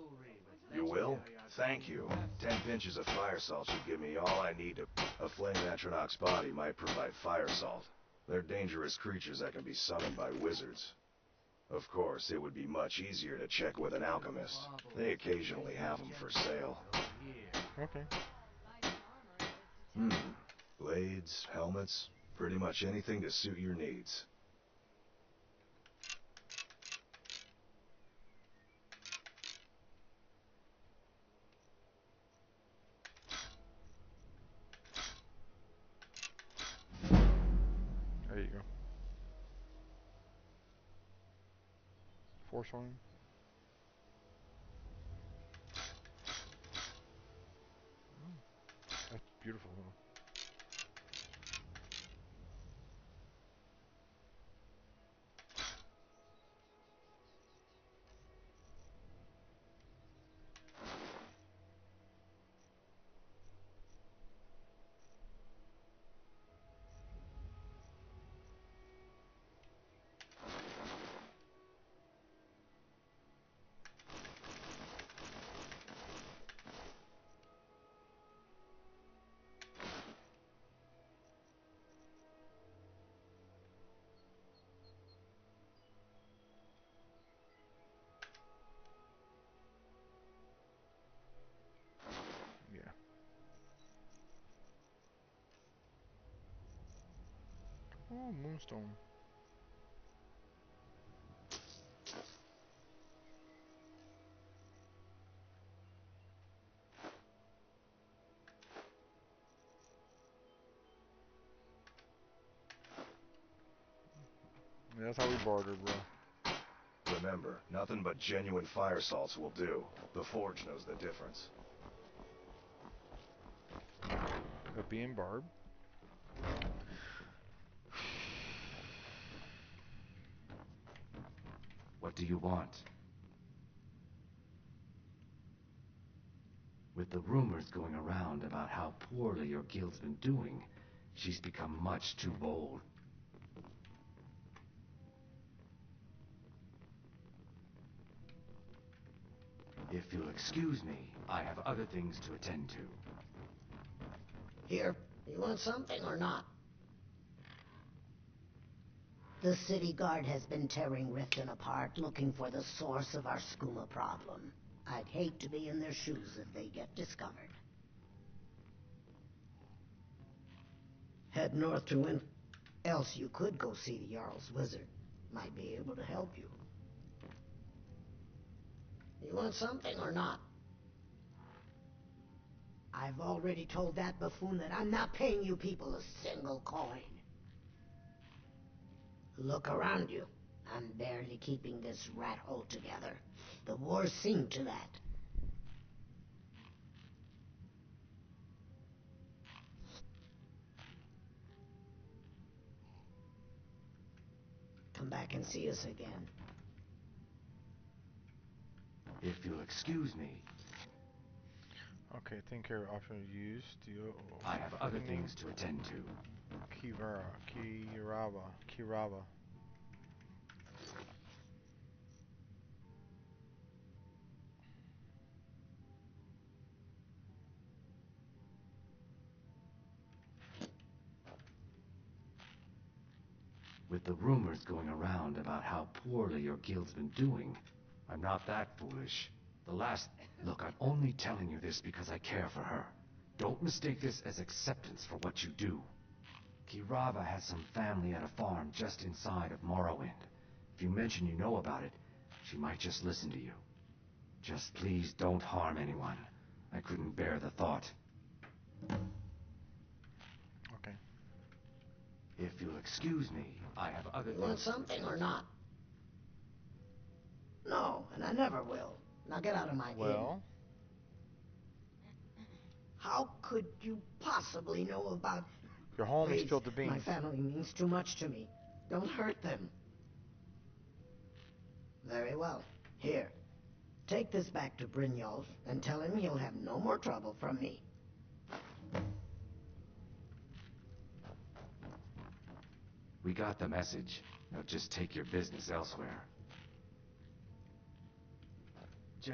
you will? Thank you. 10 pinches of fire salt should give me all I need to... A flame Atronach's body might provide fire salt. They're dangerous creatures that can be summoned by wizards. Of course, it would be much easier to check with an alchemist. They occasionally have them for sale. Okay. Blades, helmets, pretty much anything to suit your needs. There you go. Force one. That's beautiful. Oh, moonstone. Yeah, that's how we barter, bro. Remember, nothing but genuine fire salts will do. The forge knows the difference. Guppy and Barb. What do you want? With the rumors going around about how poorly your guild's been doing, she's become much too bold. If you'll excuse me, I have other things to attend to. Here, you want something or not? The city guard has been tearing Riften apart, looking for the source of our skooma problem. I'd hate to be in their shoes if they get discovered. Head north to Win. Else you could go see the Jarl's wizard. Might be able to help you. You want something or not? I've already told that buffoon that I'm not paying you people a single coin. Look around you. I'm barely keeping this rat hole together. The war's seen to that. Come back and see us again. If you'll excuse me. Okay, think care of options used. I have other things to attend to. Kiraba. With the rumors going around about how poorly your guild's been doing, I'm not that foolish. Look, I'm only telling you this because I care for her. Don't mistake this as acceptance for what you do. Kirava has some family at a farm just inside of Morrowind. If you mention you know about it, she might just listen to you. Just please don't harm anyone. I couldn't bear the thought. Okay. If you'll excuse me, I have other You want things. something or not? No, and I never will. Now get out of my inn. How could you possibly know about... Your homie Please, spilled the beans. my family means too much to me. Don't hurt them. Very well. Here. Take this back to Brynjolf and tell him he'll have no more trouble from me. We got the message. Now just take your business elsewhere.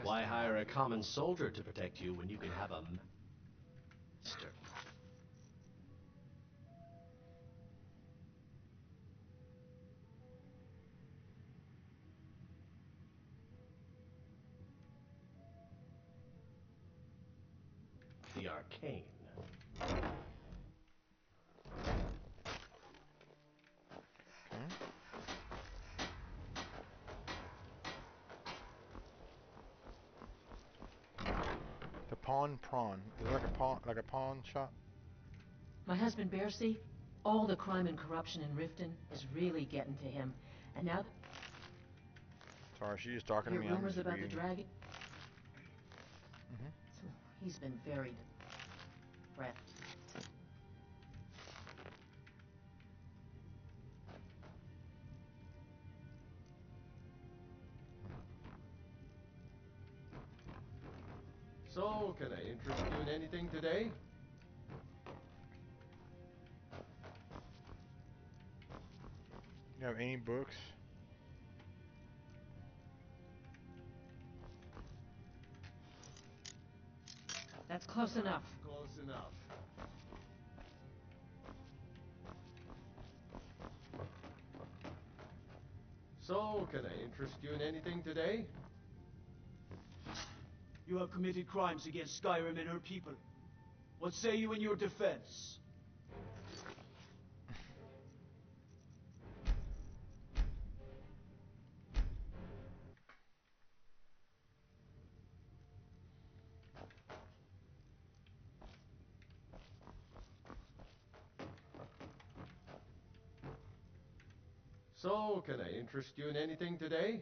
Why hire a common soldier to protect you when you can have a master? The arcane. The pawn prawn. Is it like a pawn shop? My husband Bercy, all the crime and corruption in Riften is really getting to him. And now Sorry, she's just talking to me. rumors I'm just about reading. the dragon. Mhm. He's been very depressed. So, can I interest you in anything today? You have any books? That's close enough. Close enough. So, can I interest you in anything today? You have committed crimes against Skyrim and her people. What say you in your defense? So, can I interest you in anything today?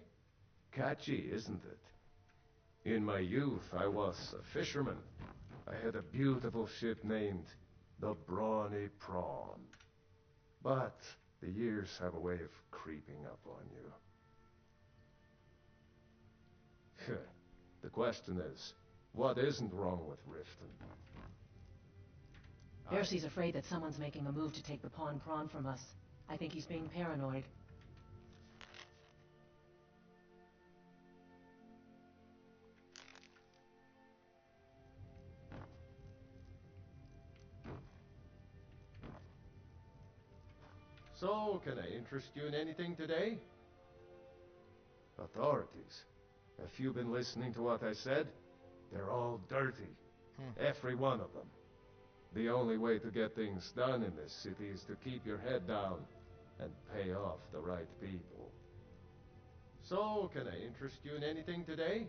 Catchy, isn't it? In my youth, I was a fisherman. I had a beautiful ship named the Brawny Prawn. But the years have a way of creeping up on you. The question is, what isn't wrong with Riften? Bercy's afraid that someone's making a move to take the pawn prawn from us. I think he's being paranoid. So, can I interest you in anything today? Authorities. Have you been listening to what I said? They're all dirty. Every one of them. The only way to get things done in this city is to keep your head down and pay off the right people. So, can I interest you in anything today?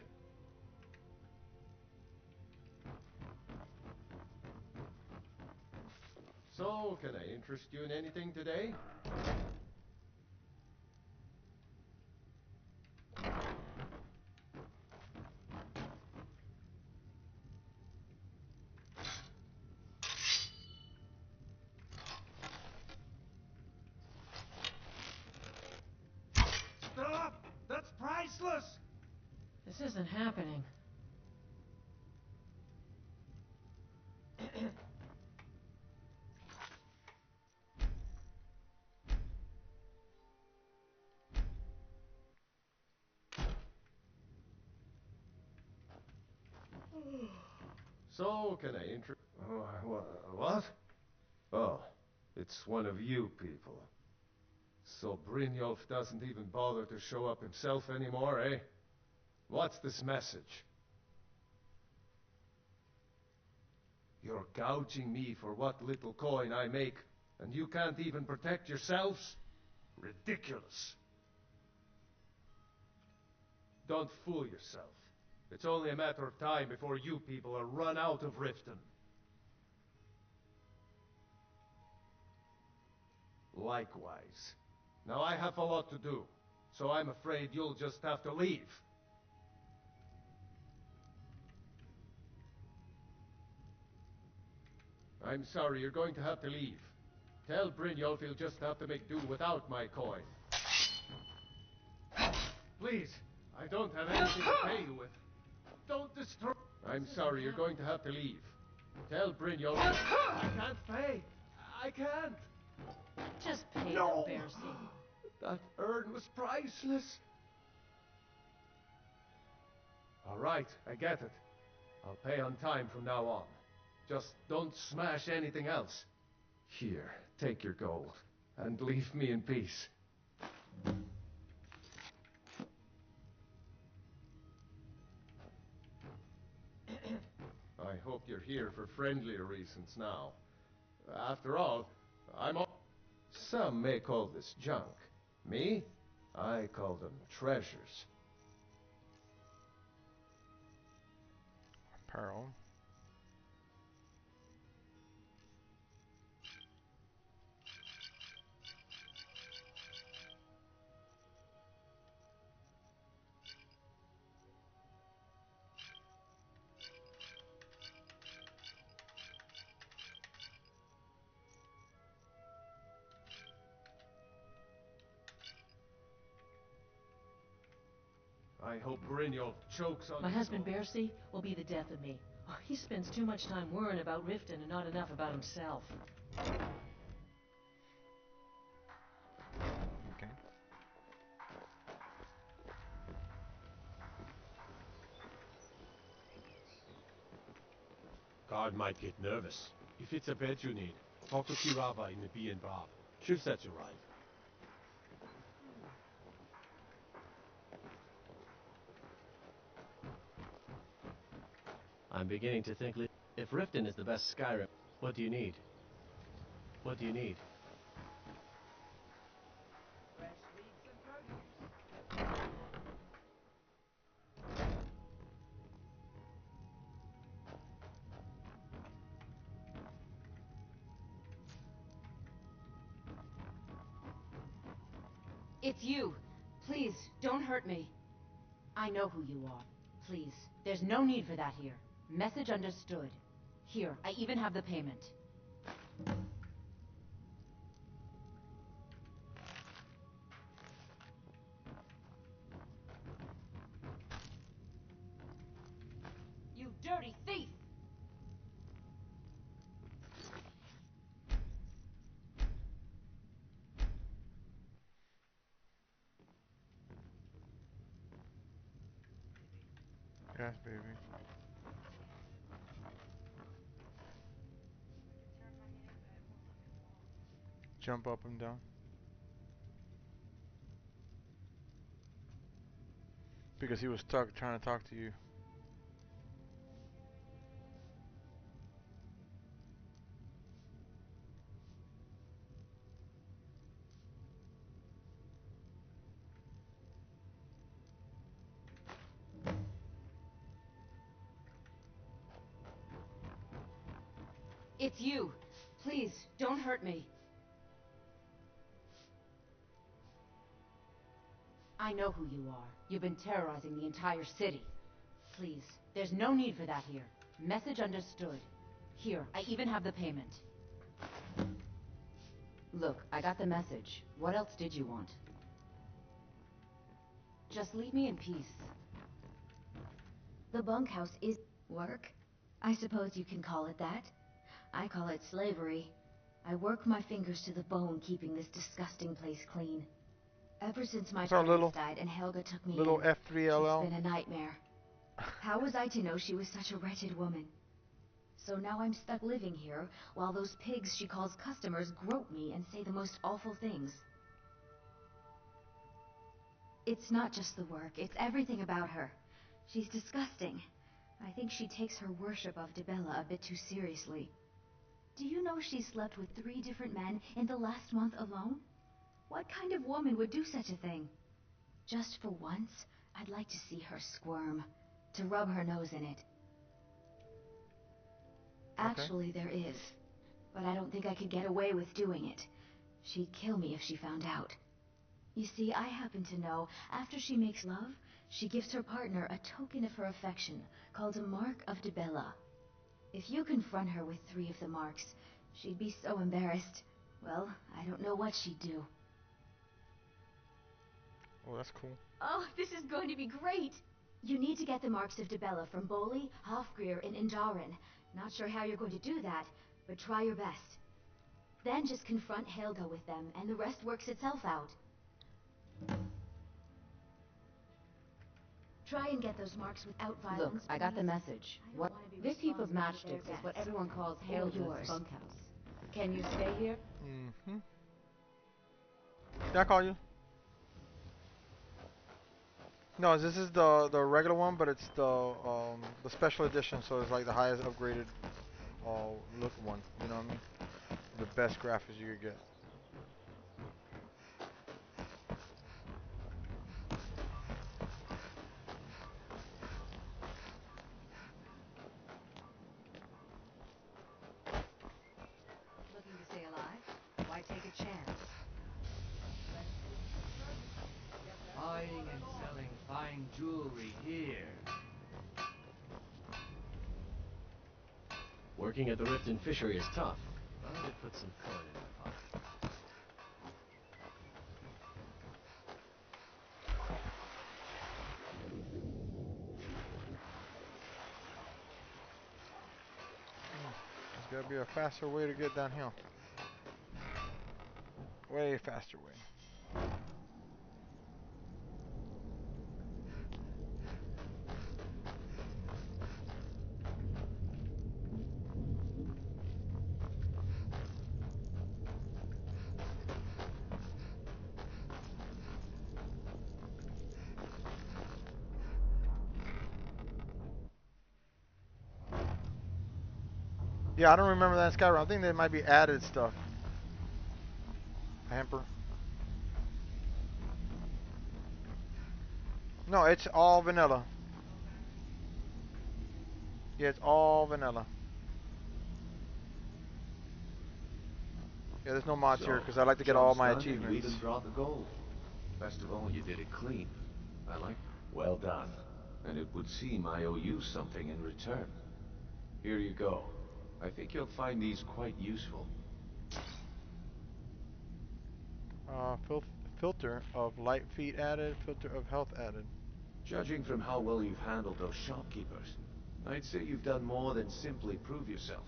So, can I interest you in anything today? Stop! That's priceless! This isn't happening. So, can I interest... What? Oh, it's one of you people. So Brynjolf doesn't even bother to show up himself anymore, eh? What's this message? You're gouging me for what little coin I make, and you can't even protect yourselves? Ridiculous. Don't fool yourself. It's only a matter of time before you people are run out of Riften. Likewise. Now I have a lot to do, so I'm afraid you'll just have to leave. I'm sorry, you're going to have to leave. Tell Brynjolf he'll just have to make do without my coin. Please, I don't have anything to pay you with. Don't destroy... I'm sorry, you're going to have to leave. Tell Brynjolf... I can't pay. I can't. Just pay No. them, Bercy. That urn was priceless. All right, I get it. I'll pay on time from now on. Just don't smash anything else. Here, take your gold, and leave me in peace. I hope you're here for friendlier reasons now. After all, some may call this junk. Me? I call them treasures. Pearl. I hope Brynjolf chokes on My his husband, gold. Bercy, will be the death of me. Oh, he spends too much time worrying about Riften and not enough about himself. Okay. Guard might get nervous. If it's a bed you need, talk to Kirava in the B and Brav. She'll set you right. I'm beginning to think if Riften is the best Skyrim, what do you need? What do you need? It's you. Please, don't hurt me. I know who you are. Please, there's no need for that here. Message understood. Here, I even have the payment. You dirty thief! Yes, baby. Jump up and down. Because he was stuck trying to talk to you. It's you. Please, don't hurt me. I know who you are. You've been terrorizing the entire city. Please, there's no need for that here. Message understood. Here, I even have the payment. Look, I got the message. What else did you want? Just leave me in peace. The bunkhouse is work. I suppose you can call it that. I call it slavery. I work my fingers to the bone keeping this disgusting place clean. Ever since my parents died and Helga took me little in, F3LL. it's been a nightmare. How was I to know she was such a wretched woman? So now I'm stuck living here while those pigs she calls customers grope me and say the most awful things. It's not just the work, it's everything about her. She's disgusting. I think she takes her worship of Dibella a bit too seriously. Do you know she slept with 3 different men in the last month alone? What kind of woman would do such a thing? Just for once, I'd like to see her squirm, to rub her nose in it. Actually, there is, but I don't think I could get away with doing it. She'd kill me if she found out. You see, I happen to know, after she makes love, she gives her partner a token of her affection, called a Mark of Dibella. If you confront her with 3 of the marks, she'd be so embarrassed. Well, I don't know what she'd do. Oh, that's cool. Oh, this is going to be great! You need to get the marks of Dibella from Boli, Hofgrir, and Indaren. Not sure how you're going to do that, but try your best. Then just confront Helga with them, and the rest works itself out. Try and get those marks without violence. Look, I got the message. What? This heap of matchsticks is what everyone calls Helga's bunkhouse. Can you stay here? Mm-hmm. Did I call you? No, this is the regular one, but it's the special edition, so it's like the highest upgraded look one. You know what I mean? The best graphics you could get. Looking to stay alive? Why take a chance? Buying and selling fine jewelry here. Working at the Riften fishery is tough, but it puts some coin in my pocket. There's gotta be a faster way to get downhill. Way faster way. Yeah, I don't remember that in Skyrim. I think they might be added stuff. Hamper. No, it's all vanilla. Yeah, it's all vanilla. Yeah, there's no mods here because I like to get all my achievements. You even brought the gold. Best of all, you did it clean. I like. Well done. And it would seem I owe you something in return. Here you go. I think you'll find these quite useful. Filter of light feet added, filter of health added. Judging from how well you've handled those shopkeepers, I'd say you've done more than simply prove yourself.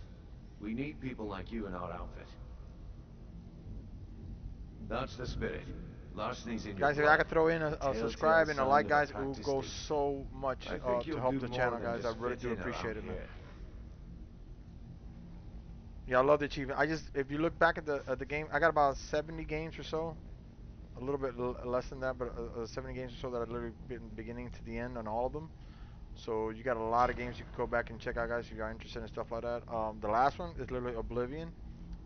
We need people like you in our outfit. That's the spirit. Larceny's in your Guys, if blood. I could throw in a subscribe and a like, guys, it will go so much to help the channel, guys. I really do appreciate it, man. Yeah, I love the achievement. If you look back at the game, I got about 70 games or so. A little bit less than that, but 70 games or so that I literally been beginning to the end on all of them. So you got a lot of games you can go back and check out, guys, if you are interested in stuff like that. The last one is literally Oblivion,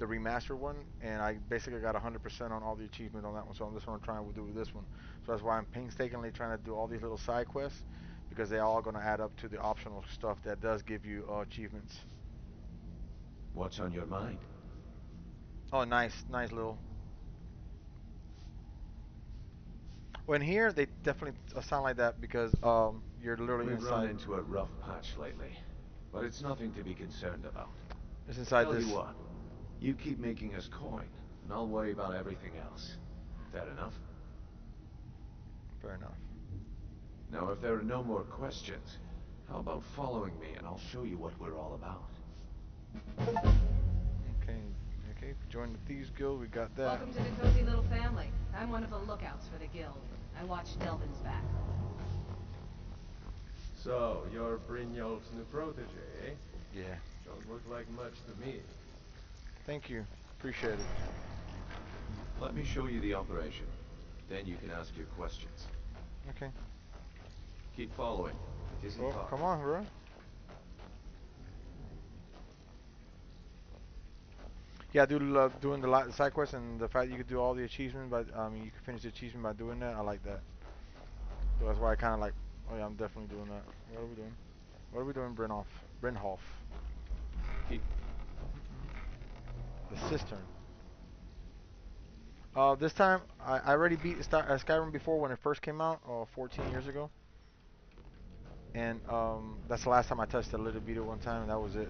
the remastered one, and I basically got 100% on all the achievements on that one. So on this one, I'm trying to do with this one. So that's why I'm painstakingly trying to do all these little side quests, because they're all going to add up to the optional stuff that does give you achievements. What's on your mind? Oh, nice little. When here, they definitely sound like that because you're literally We've inside. run into a rough patch lately, but it's nothing to be concerned about. It's inside Tell this. you what, you keep making us coin, and I'll worry about everything else. Fair enough? Fair enough. Now, if there are no more questions, how about following me and I'll show you what we're all about. Okay, join the Thieves Guild, we got that. Welcome to the cozy little family. I'm one of the lookouts for the guild. I watch Delvin's back. So, you're Brynjolf's new protege, eh? Yeah. Don't look like much to me. Thank you. Appreciate it. Let me show you the operation. Then you can ask your questions. Okay. Keep following. It isn't Oh, far. come on, bro. Yeah, I do love doing the side quests and the fact you could do all the achievements, but you can finish the achievement by doing that. I like that. So that's why I kind of like. Oh yeah, I'm definitely doing that. What are we doing? What are we doing, Brynhoff? Brynhoff. The cistern. This time I already beat Skyrim before when it first came out, 14 years ago. And that's the last time I touched a little beta one time, and that was it.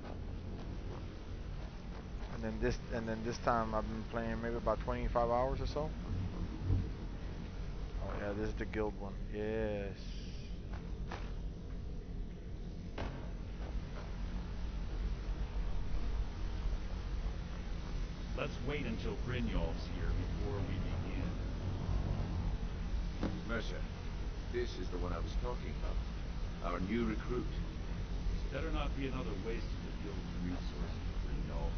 And then this time I've been playing maybe about 25 hours or so. Oh yeah, this is the guild one. Yes. Let's wait until Brynjolf's here before we begin. Mercer, this is the one I was talking about. Our new recruit. This better not be another waste of the guild's resources, Brynjolf.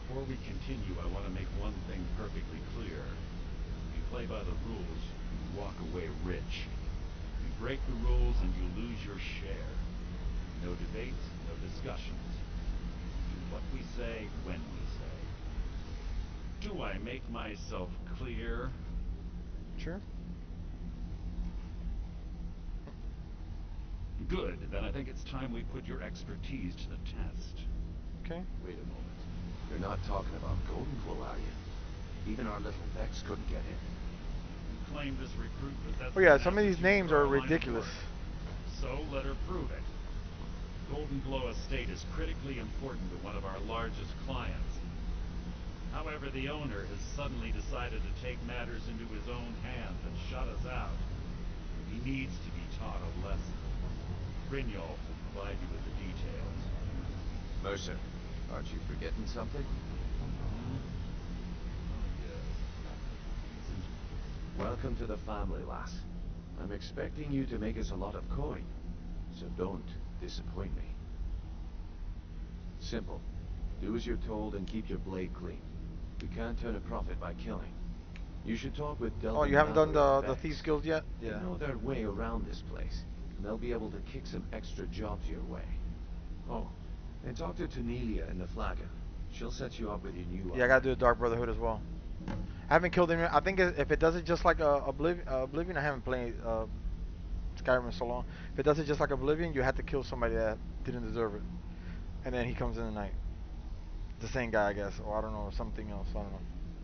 Before we continue, I want to make one thing perfectly clear. If you play by the rules, you walk away rich. You break the rules and you lose your share. No debates, no discussions. Do what we say, when we say. Do I make myself clear? Sure. Good, then I think it's time we put your expertise to the test. Okay. Wait a moment. You're not talking about Golden Glow, are you? Even our little Vex couldn't get in. You claim this recruit possesses. Oh yeah, some of these names are ridiculous. So let her prove it. Golden Glow Estate is critically important to one of our largest clients. However, the owner has suddenly decided to take matters into his own hands and shut us out. He needs to be taught a lesson. Brynjolf will provide you with the details. Mercer, aren't you forgetting something? Welcome to the family, lass. I'm expecting you to make us a lot of coin, so don't disappoint me. Simple. Do as you're told and keep your blade clean. We can't turn a profit by killing. You should talk with Delvin. Oh, you haven't done the Vex. Thieves Guild yet? Yeah. They know their way around this place, and they'll be able to kick some extra jobs your way. Oh, and talk to Tanelia in the Flagon. She'll set you up with your new. Yeah, I gotta do the Dark Brotherhood as well. I haven't killed him yet. I think if it does it just like Oblivion, I haven't played Skyrim in so long. If it does it just like Oblivion, you have to kill somebody that didn't deserve it, and then he comes in the night. The same guy, I guess, or I don't know, or something else. I don't know.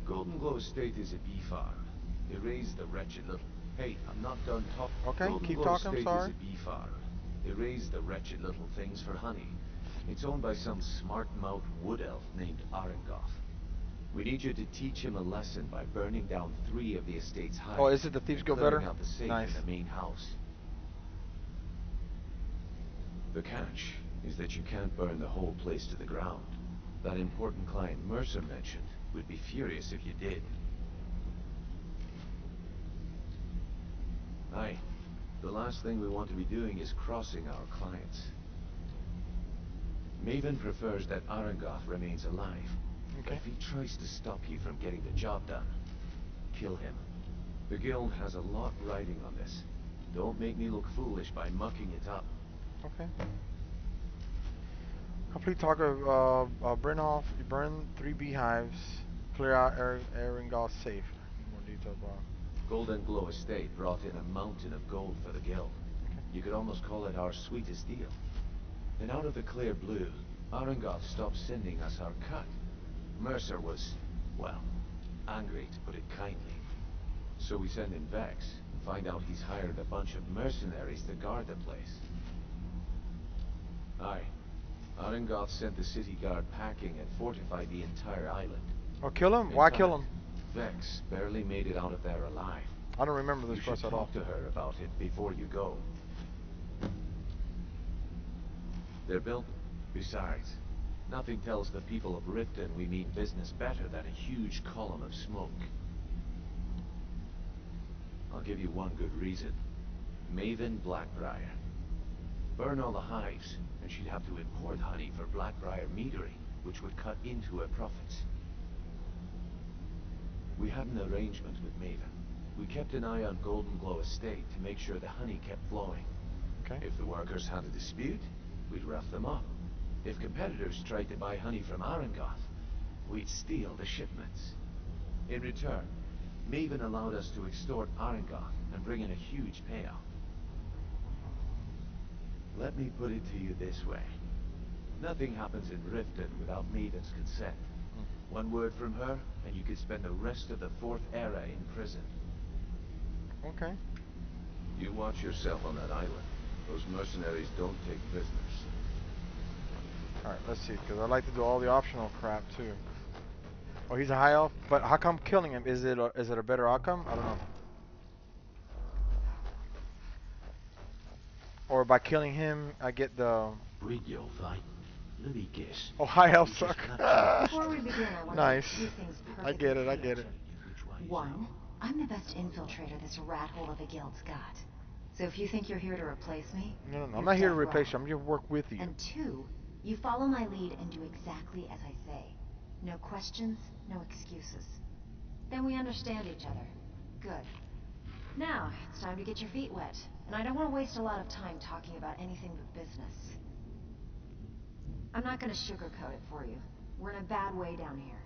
Golden Glow Estate is a bee farm. They raise the wretched little. Hey, I'm not done talking. Okay, Golden keep Glow talking. Estate I'm sorry. is a bee farm. They raise the wretched little things for honey. It's owned by some smart-mouthed wood elf named Arengoth. We need you to teach him a lesson by burning down 3 of the estate's hives. Oh, is it the Thieves Guild better? Out the safe Nice. in the main house. The catch is that you can't burn the whole place to the ground. That important client Mercer mentioned would be furious if you did. Aye. The last thing we want to be doing is crossing our clients. Maven prefers that Arengoth remains alive. Okay. But if he tries to stop you from getting the job done, kill him. The guild has a lot riding on this. Don't make me look foolish by mucking it up. Okay. Complete talk of Brynhoff. You burn 3 beehives. Clear out Arengoth's safe. More detail, bro. Golden Glow Estate brought in a mountain of gold for the guild. You could almost call it our sweetest deal. Then out of the clear blue, Arengoth stopped sending us our cut. Mercer was, well, angry to put it kindly. So we send in Vex and find out he's hired a bunch of mercenaries to guard the place. Aye. Arengoth sent the city guard packing and fortified the entire island. Oh, kill him? Why kill him? Vex barely made it out of there alive. I don't remember this quest at all. You should talk to her about it before you go. They're built. Besides, nothing tells the people of Riften we mean business better than a huge column of smoke. I'll give you one good reason. Maven Blackbriar. Burn all the hives, and she'd have to import honey for Blackbriar metering, which would cut into her profits. We had an arrangement with Maven. We kept an eye on Golden Glow Estate to make sure the honey kept flowing. Okay. If the workers had a dispute, we'd rough them up. If competitors tried to buy honey from Arangoth, we'd steal the shipments. In return, Maven allowed us to extort Arangoth and bring in a huge payout. Let me put it to you this way. Nothing happens in Riften without Maven's consent. One word from her, and you could spend the rest of the Fourth Era in prison. Okay. You watch yourself on that island. Those mercenaries don't take prisoners. Alright, let's see, because I like to do all the optional crap too. Oh, he's a high elf, but how come killing him? Is it a better outcome? I don't know. Or by killing him, I get the... Read your fight. Let me guess. Oh, high elf suck. Before we begin, I want nice. to make two things I get it, I get it. One, I'm the best infiltrator this rat hole of a guild's got. So if you think you're here to replace me, No, I'm not here to replace you. I'm here to work with you. And two, you follow my lead and do exactly as I say. No questions, no excuses. Then we understand each other. Good. Now, it's time to get your feet wet. And I don't want to waste a lot of time talking about anything but business. I'm not going to sugarcoat it for you. We're in a bad way down here.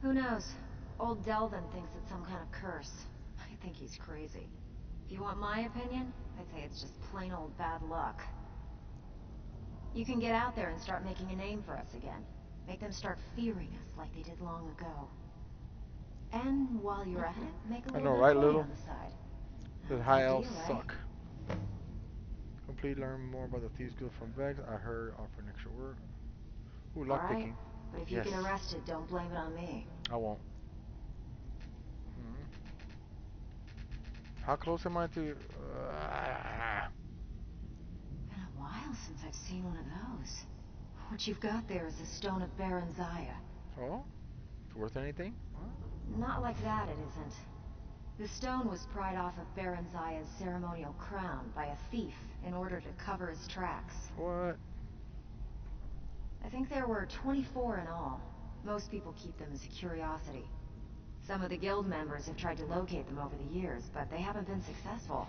Who knows? Old Delvin thinks it's some kind of curse. I think he's crazy. If you want my opinion, I'd say it's just plain old bad luck. You can get out there and start making a name for us again. Make them start fearing us like they did long ago. And while you're at it, make a little bit of money on the side. The high elves suck. Complete, learn more about the Thieves Guild from Vex. I heard offer an extra work. Ooh, lockpicking. But if you get arrested, don't blame it on me. I won't. How close am I to... Been a while since I've seen one of those. What you've got there is a stone of Baron Zaya. Oh? It's worth anything? Not like that, it isn't. The stone was pried off of Baron Zaya's ceremonial crown by a thief in order to cover his tracks. What? I think there were 24 in all. Most people keep them as a curiosity. Some of the guild members have tried to locate them over the years, but they haven't been successful.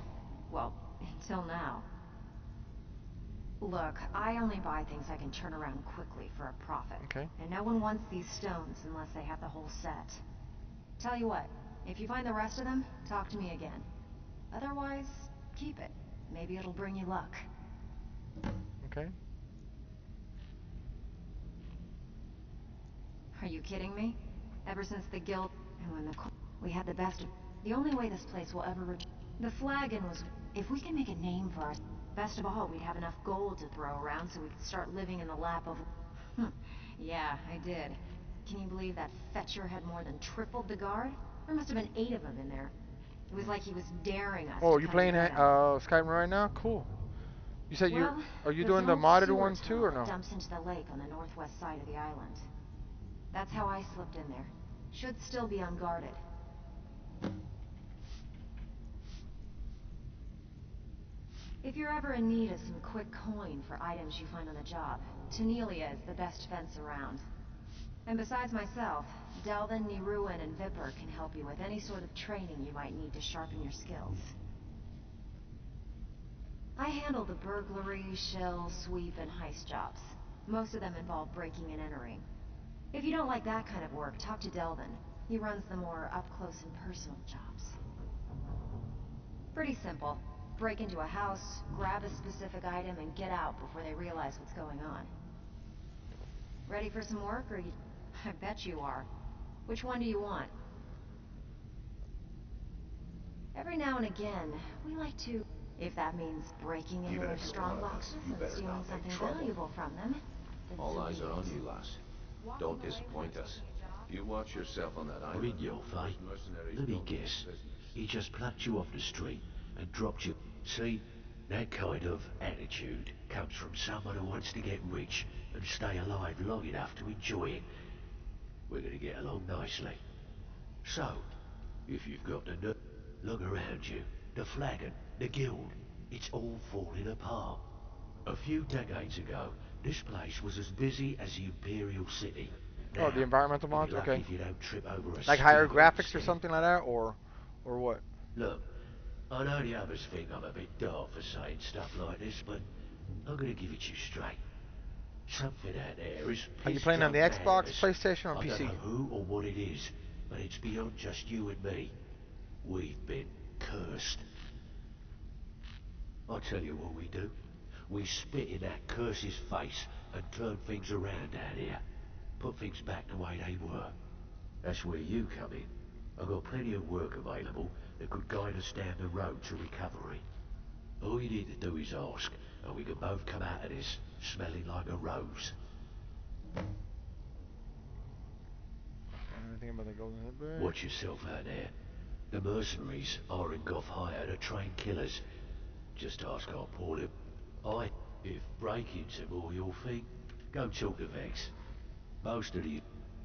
Well, until now. Look, I only buy things I can turn around quickly for a profit. Okay. And no one wants these stones unless they have the whole set. Tell you what, if you find the rest of them, talk to me again. Otherwise, keep it. Maybe it'll bring you luck. Okay. Are you kidding me? Ever since the guild and when we had the best of... The only way this place will ever return... The flagon was... If we can make a name for us, best of all, we'd have enough gold to throw around so we could start living in the lap of... Yeah, I did. Can you believe that fetcher had more than tripled the guard? There must have been 8 of them in there. It was like he was daring us. Oh, you playing Skyrim right now? Cool. You said are you doing the modded ones too or no? Dumps into the lake on the northwest side of the island. That's how I slipped in there. Should still be unguarded. If you're ever in need of some quick coin for items you find on the job, Tanelia is the best fence around. And besides myself, Delvin, Nirn, and Vipper can help you with any sort of training you might need to sharpen your skills. I handle the burglary, shell, sweep, and heist jobs. Most of them involve breaking and entering. If you don't like that kind of work, talk to Delvin. He runs the more up-close and personal jobs. Pretty simple. Break into a house, grab a specific item, and get out before they realize what's going on. Ready for some work, or you... I bet you are. Which one do you want? Every now and again, we like to... If that means breaking into their strong boxes and stealing something valuable from them, then All so eyes be are on it. you, lass. Don't disappoint us. You watch yourself on that island. Read your fight. Let me guess. He just plucked you off the street and dropped you. See, that kind of attitude comes from someone who wants to get rich and stay alive long enough to enjoy it. We're gonna get along nicely. So, if you've got the nerve, look around you. The flagon, the guild, it's all falling apart. A few decades ago, this place was as busy as the Imperial city. Oh, the Now, environmental you'll mods. be lucky Okay. if you don't trip over a Like higher spear graphics or instead. something like that, or what? Look, I know the others think I'm a bit dark for saying stuff like this, but I'm gonna give it to you straight. Something out there is Are you pissed playing on drunk the mad Xbox, at us. PlayStation, or I don't PC? know who or what it is, but it's beyond just you and me. We've been cursed. I'll tell you what we do. We spit in that curse's face and turn things around down here. Put things back the way they were. That's where you come in. I've got plenty of work available that could guide us down the road to recovery. All you need to do is ask, and we can both come out of this smelling like a rose. Anything about the golden headband? Watch yourself out there. The mercenaries are in Goth hire to train killers. Just ask our Paul. If break-ins are more your thing, go talk to Vex. Most of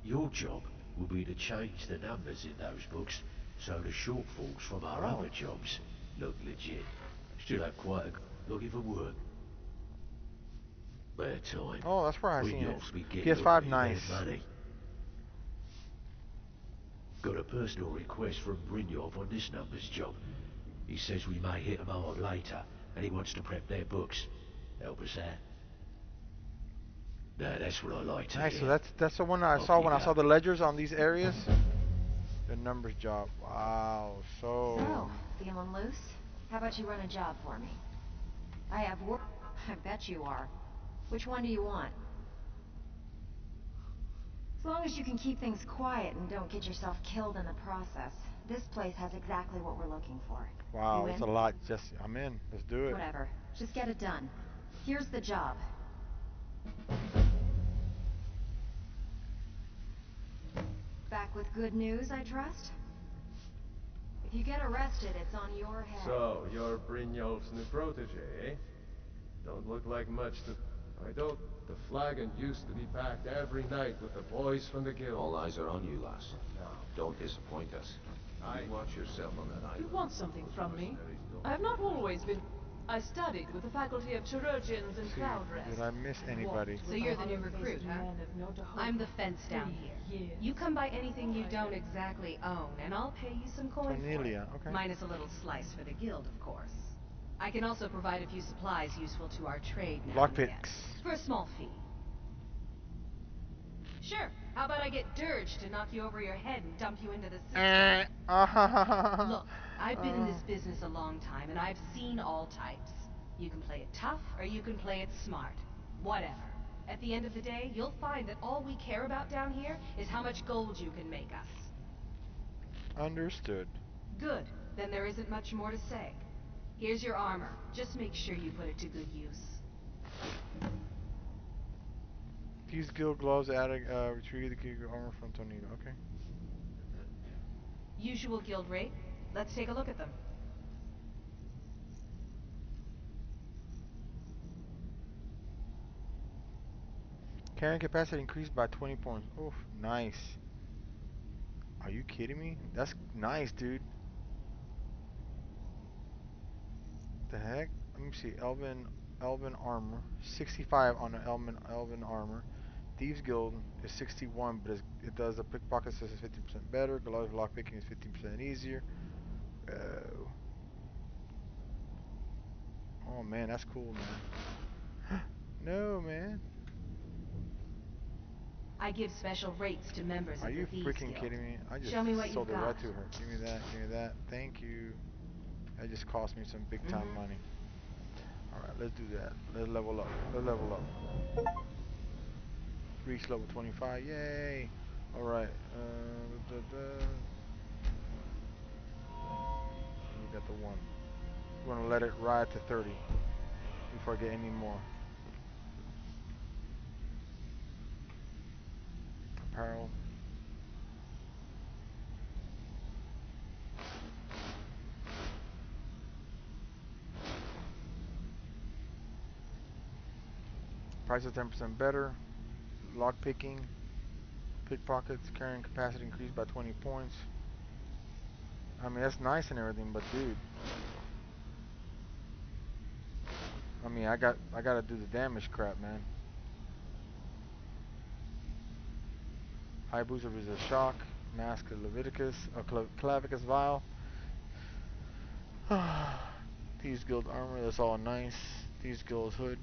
your job will be to change the numbers in those books so the shortfalls from our other jobs look legit. Still have quite a looking for work. Bad time. Oh, that's where I seen it. Brynjolf's been getting PS5, pretty nice. bad money. Got a personal request from Brynjolf on this numbers job. He says we may hit him hard later, and he wants to prep their books. Help us out. No, that's what I like to Nice. hear. So that's the one I Off saw you when I go. saw the ledgers on these areas. The numbers job. Wow. So, feeling loose? How about you run a job for me? I have work. I bet you are. Which one do you want? As long as you can keep things quiet and don't get yourself killed in the process. This place has exactly what we're looking for. Wow, You it's in? a lot. Just I'm in. Let's do it. Whatever. Just get it done. Here's the job. Back with good news, I trust? If you get arrested, it's on your head. So, you're Brynjolf's new protege, eh? Don't look like much to... I don't... The flagon used to be packed every night with the boys from the guild. All eyes are on you, lass. Don't disappoint us. You watch yourself on that island. You want something from me? I have not always been... I studied with the faculty of Chirurgeons and Cloud Rest. Did I miss anybody? So you're the new recruit, huh? I'm the fence down here. You come by anything you don't exactly own, and I'll pay you some coin for it. Cornelia, okay. Minus a little slice for the guild, of course. I can also provide a few supplies useful to our trade now and again, Lockpicks. for a small fee. Sure. How about I get Dirge to knock you over your head and dump you into the system? Look, I've been in this business a long time, and I've seen all types. You can play it tough, or you can play it smart. Whatever. At the end of the day, you'll find that all we care about down here is how much gold you can make us. Understood. Good. Then there isn't much more to say. Here's your armor. Just make sure you put it to good use. These guild gloves adding retrieve the guild armor from Tornado. Okay. Usual guild rate. Let's take a look at them. Carrying capacity increased by 20 points. Oof, nice. Are you kidding me? That's nice, dude. The heck? Let me see. Elven armor. 65 on the Elven armor. Thieves Guild is 61, but it does the pickpocket says it's 15% better. Glove lockpicking is 15% easier. Oh man, that's cool, man. No, man. I give special rates to members Are of the you Thieves freaking Guild. kidding me? I just Show me what sold you've it got. right to her. Give me that, give me that. Thank you. That just cost me some big time money. Alright, let's do that. Let's level up. Let's level up. Reach level 25. Yay! Alright. We got the one. We're gonna let it ride to 30 before I get any more. Apparel. Price is 10% better. Lock picking. Pickpockets. Carrying capacity increased by 20 points. I mean, that's nice and everything, but dude. I mean, I gotta do the damage crap, man. High booster resist shock. Mask of Leviticus. Clavicus vial. Thieves Guild armor. That's all nice. Thieves Guild hood.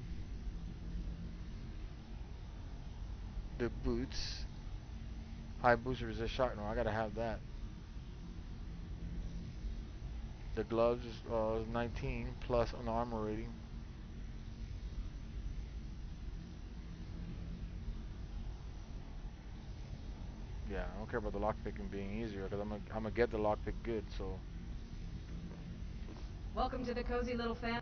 The boots. High booster resist shock. No, I gotta have that. The gloves is 19 plus an armor rating. Yeah, I don't care about the lockpicking being easier because I'm gonna get the lockpick good. So. Welcome to the cozy little family.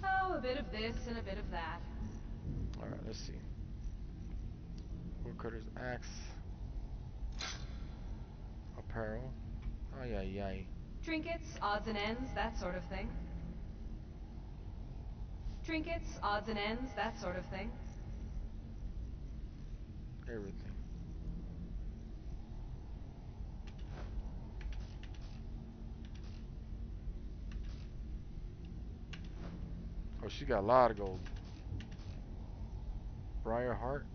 Oh, a bit of this and a bit of that. All right, let's see. Woodcutter's axe. Apparel. Oh yeah. Trinkets, odds and ends, that sort of thing. Trinkets, odds and ends, that sort of thing. Everything. Oh, she got a lot of gold. Briar Heart.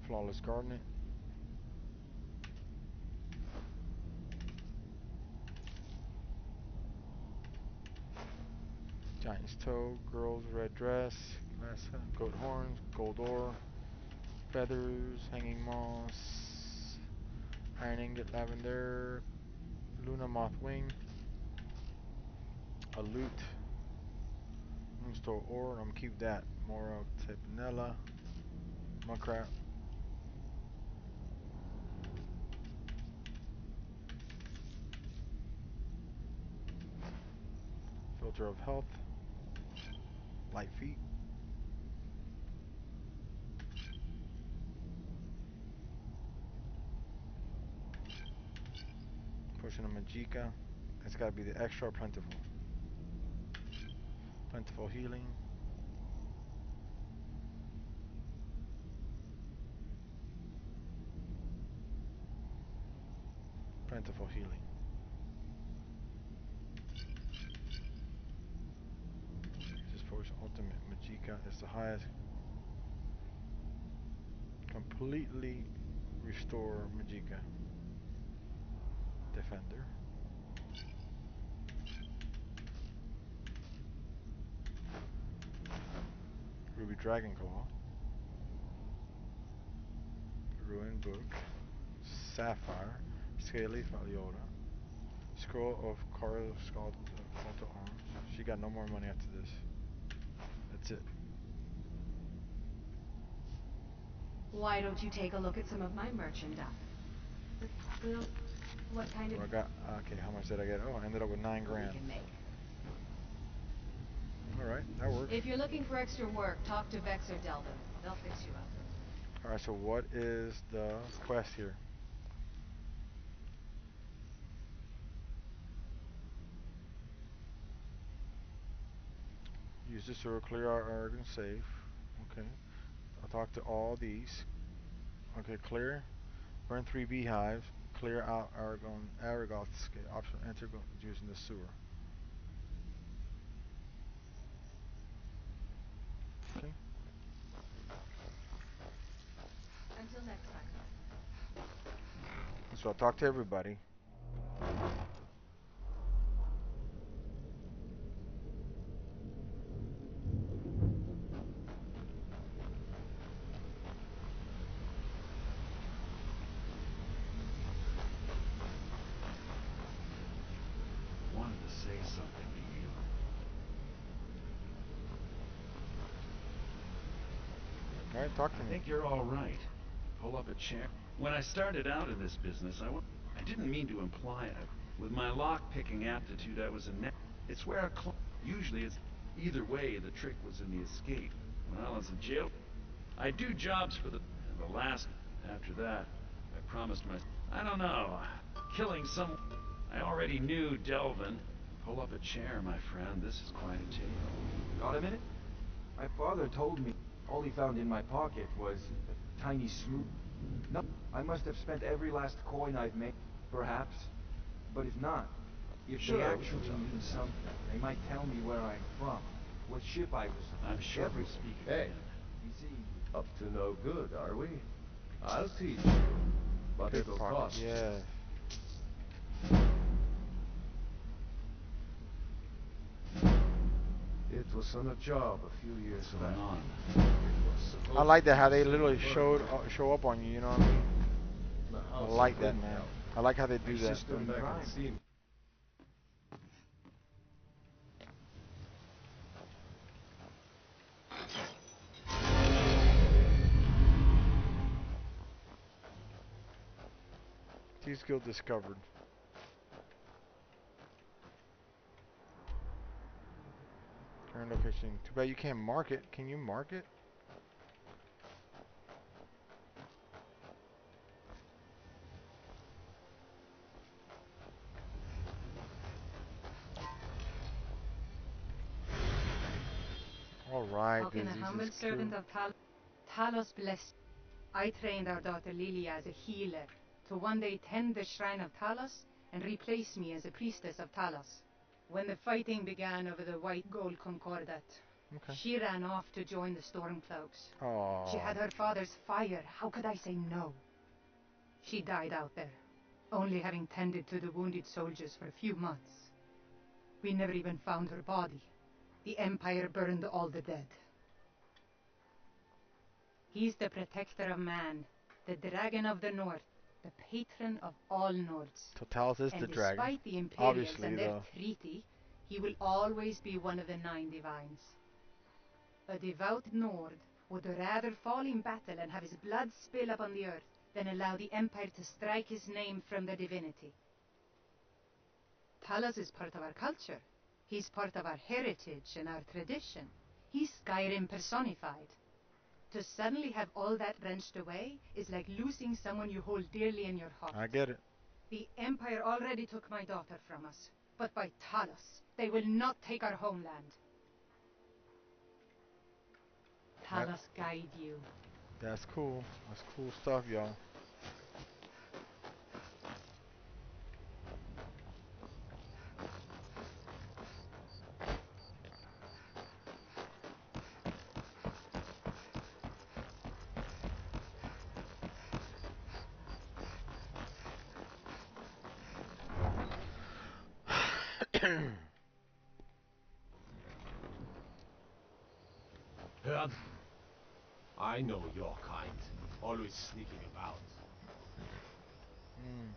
Flawless Gardenet. Giant's Toe, Girl's Red Dress, Goat Horns, Gold Ore, Feathers, Hanging Moss, Iron Ingot, Lavender, Luna Moth Wing, a Loot, Moonstone Ore, I'm gonna keep that, Mora Tepanella, Muckrat, Filter of Health, Light Feet, Potion of Magicka. It's gotta be the extra plentiful. Plentiful Healing. Plentiful Healing. This Potion Ultimate Magicka is the highest. Completely restore Magicka. Defender. Ruby Dragonclaw. Ruin Book. Sapphire. Scaly Faliota. Scroll of Carl Scald Call to Arms. She got no more money after this. That's it. Why don't you take a look at some of my merchandise? Well, what kind of... I got, okay, how much did I get? Oh, I ended up with 9 grand. Alright, that works. If you're looking for extra work, talk to Vex or Delvin. They'll fix you up. Alright, so what is the quest here? Use this to clear our Aragon safe. Okay. I'll talk to all these. Okay, clear. Burn 3 beehives. Clear out Aragoth escape. Option enter using the sewer. Okay. Until next time. So I'll talk to everybody. Wanted to say something to you. Alright, talk to me. I think you're all right. Pull up a chair. When I started out in this business, I didn't mean to imply it. With my lock-picking aptitude, I was a net. It's where usually it's either way. The trick was in the escape. When I was in jail, I do jobs for the last. After that, I promised myself. I don't know. Killing someone. I already knew Delvin. Pull up a chair, my friend. This is quite a tale. Got a minute? My father told me all he found in my pocket was a tiny smooth. No, I I must have spent every last coin I've made, perhaps. But if not, if Sure, they I actually will tell you. mean something, they might tell me where I'm from, what ship I was on. I'm sure we'll speak Hey, again. You see, up to no good, are we? I'll teach you, but it'll Pickpocket, cost you. yeah. It was on a job a few years What's back. going on? I like that how they literally show up on you. You know what I mean? The I house like of that, Wind man. Help. I like how they do My that. sister in back and see me. T skill discovered. Current location. Too bad you can't mark it. Can you mark it? All right, How can a this humble is servant true. of Talos bless? I trained our daughter Lilia as a healer to one day tend the shrine of Talos and replace me as a priestess of Talos. When the fighting began over the white gold concordat, Okay. she ran off to join the Stormcloaks. Oh. She had her father's fire. How could I say no? She died out there, only having tended to the wounded soldiers for a few months. We never even found her body. The Empire burned all the dead. He's the protector of man, the dragon of the north, the patron of all Nords. So Talos is And the dragon. despite the Imperials Obviously, and their though. treaty, he will always be one of the 9 divines. A devout Nord would rather fall in battle and have his blood spill upon the earth than allow the Empire to strike his name from the divinity. Talos is part of our culture. He's part of our heritage and our tradition. He's Skyrim personified. To suddenly have all that wrenched away is like losing someone you hold dearly in your heart. I get it. The Empire already took my daughter from us, but by Talos, they will not take our homeland. Talos guide you. That's cool. That's cool stuff, y'all. I know your kind. Always sneaking about. Mm.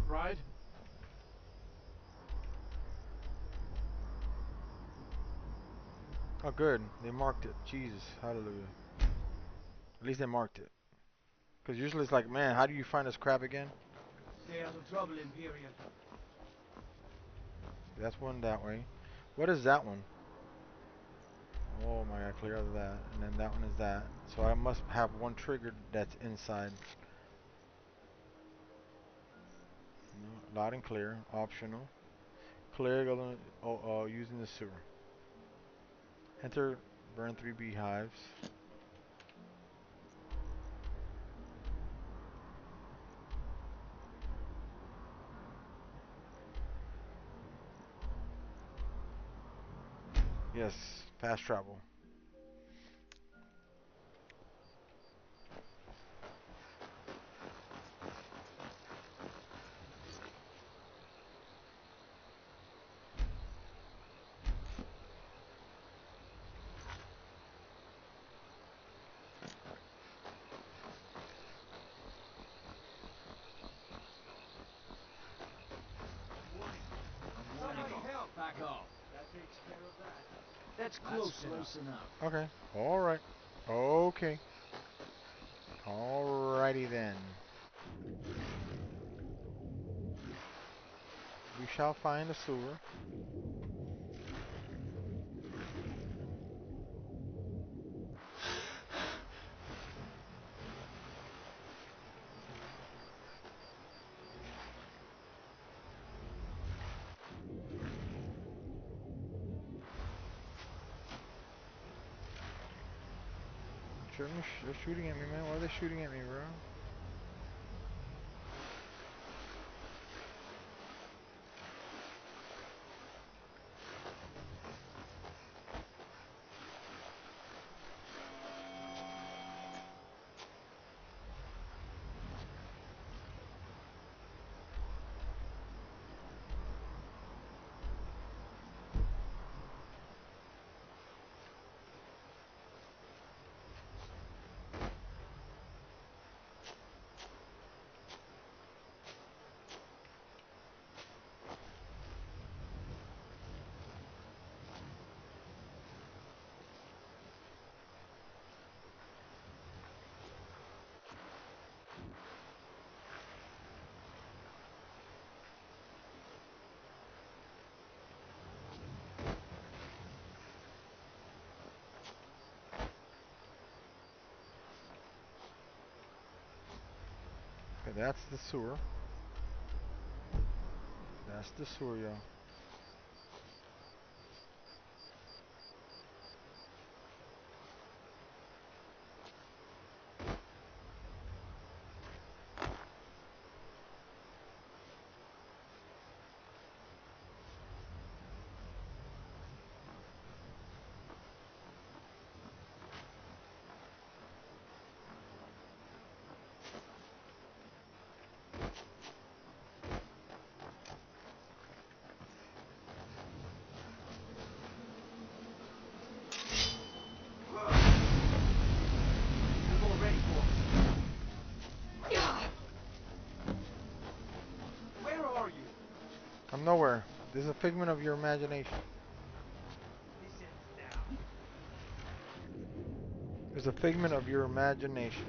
Bride? Oh, good. They marked it. Jesus, hallelujah. At least they marked it. Because usually it's like, man, how do you find this crap again? Stay out of trouble, Imperial. That's one that way. What is that one? Oh my god, clear out of that. And then that one is that. So I must have one triggered that's inside. No, loud and clear. Optional. Clear using the sewer. Enter, burn 3 beehives. Yes, fast travel. Somebody help! Back off. That takes care of that. That's close enough. Okay. Alright. Okay. Alrighty then. We shall find a sewer. They're shooting at me, man. Why are they shooting at me, bro? Okay, that's the sewer. That's the sewer, y'all. I'm nowhere. This is a figment of your imagination. It's a figment of your imagination.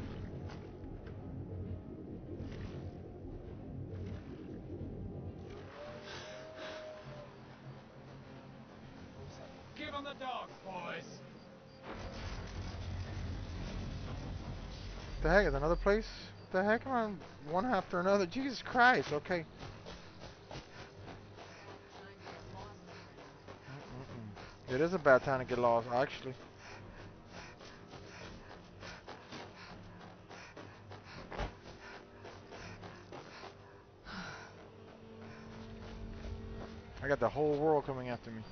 Give them the dogs, boys. What the heck? Is another place? What the heck? Am I one after another? Jesus Christ. Okay. It is a bad time to get lost, actually. I got the whole world coming after me.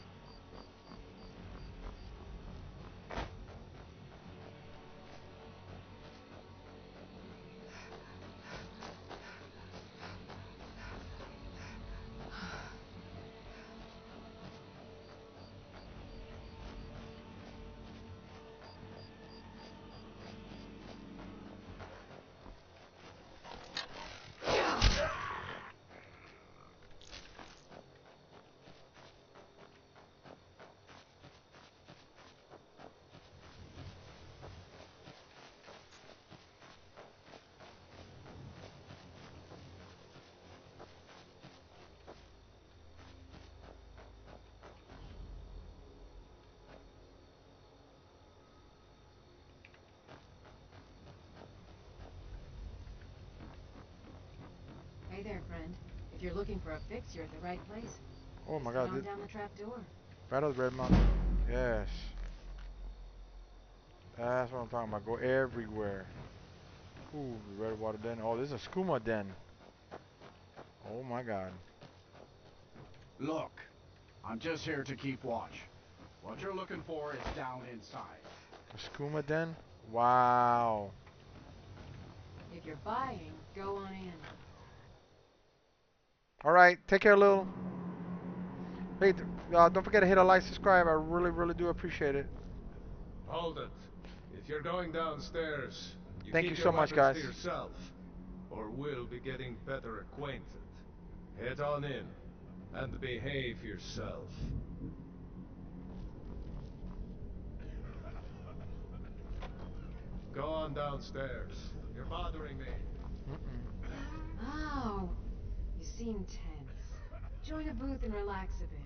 Hey there, friend. If you're looking for a fix, you're at the right place. Oh my Just God. head on down the trap door. Battle of Red Mountain. Yes. That's what I'm talking about. Go everywhere. Ooh, red water den. Oh, this is a skooma den. Oh my God. Look, I'm just here to keep watch. What you're looking for is down inside. A skooma den? Wow. If you're buying, go on in. Alright, take care, Lil. Hey, don't forget to hit a like, subscribe. I really, really do appreciate it. Hold it. If you're going downstairs, you Thank keep you your so much, weapons guys. to yourself, or we'll be getting better acquainted. Head on in, and behave yourself. Go on downstairs. You're bothering me. Oh, you seem tense. Join a booth and relax a bit.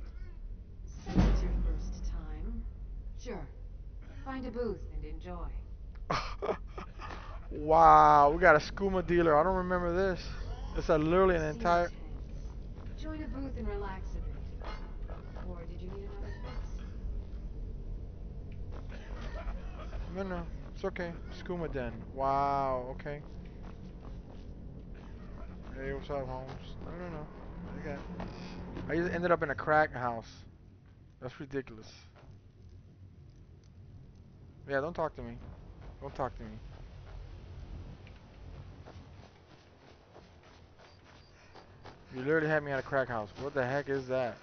Since it's your first time, sure. Find a booth and enjoy. Wow, we got a skooma dealer. I don't remember this. It's literally an entire... Join a booth and relax a bit. Or did you need another fix? No, no. It's okay. Skooma Den. Wow, okay. Hey, what's up, Holmes? No. I got. I just ended up in a crack house. That's ridiculous. Yeah, don't talk to me. Don't talk to me. You literally had me at a crack house. What the heck is that?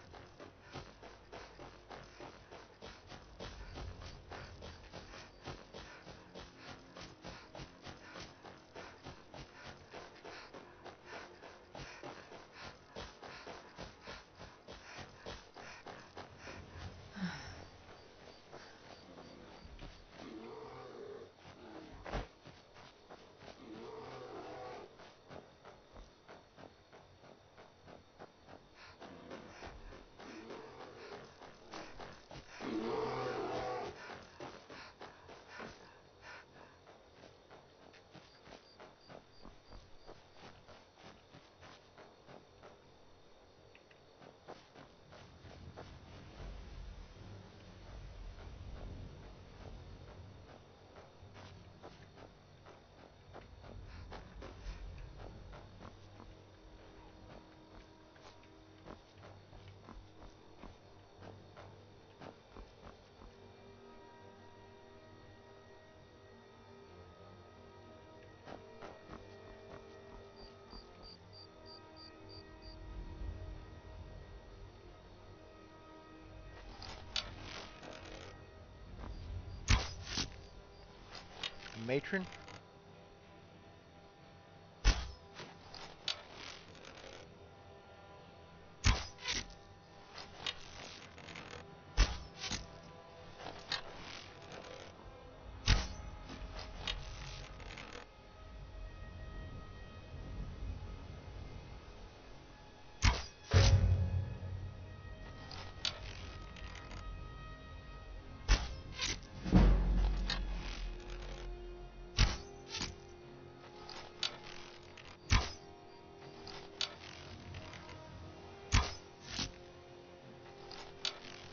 Matron?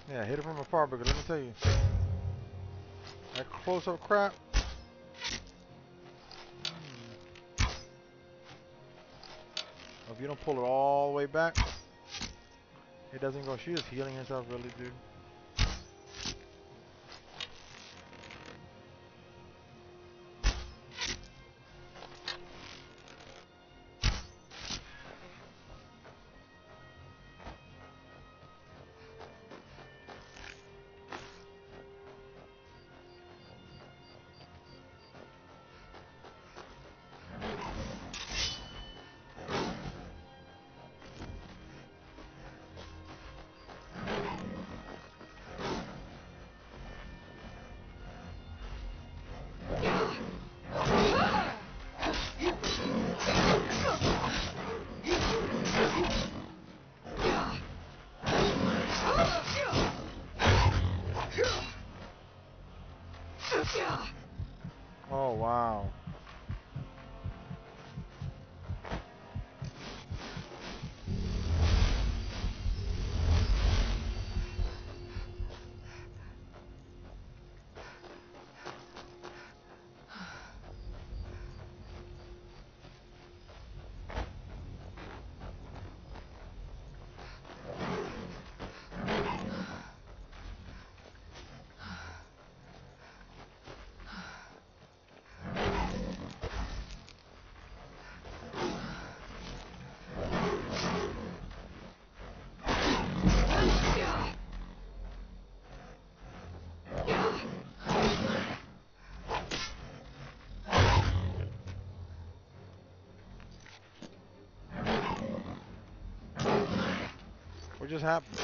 Yeah, hit it from afar, because let me tell you, that close-up crap. If you don't pull it all the way back, it doesn't go. She is healing herself, really, dude. Oh, wow. What just happened?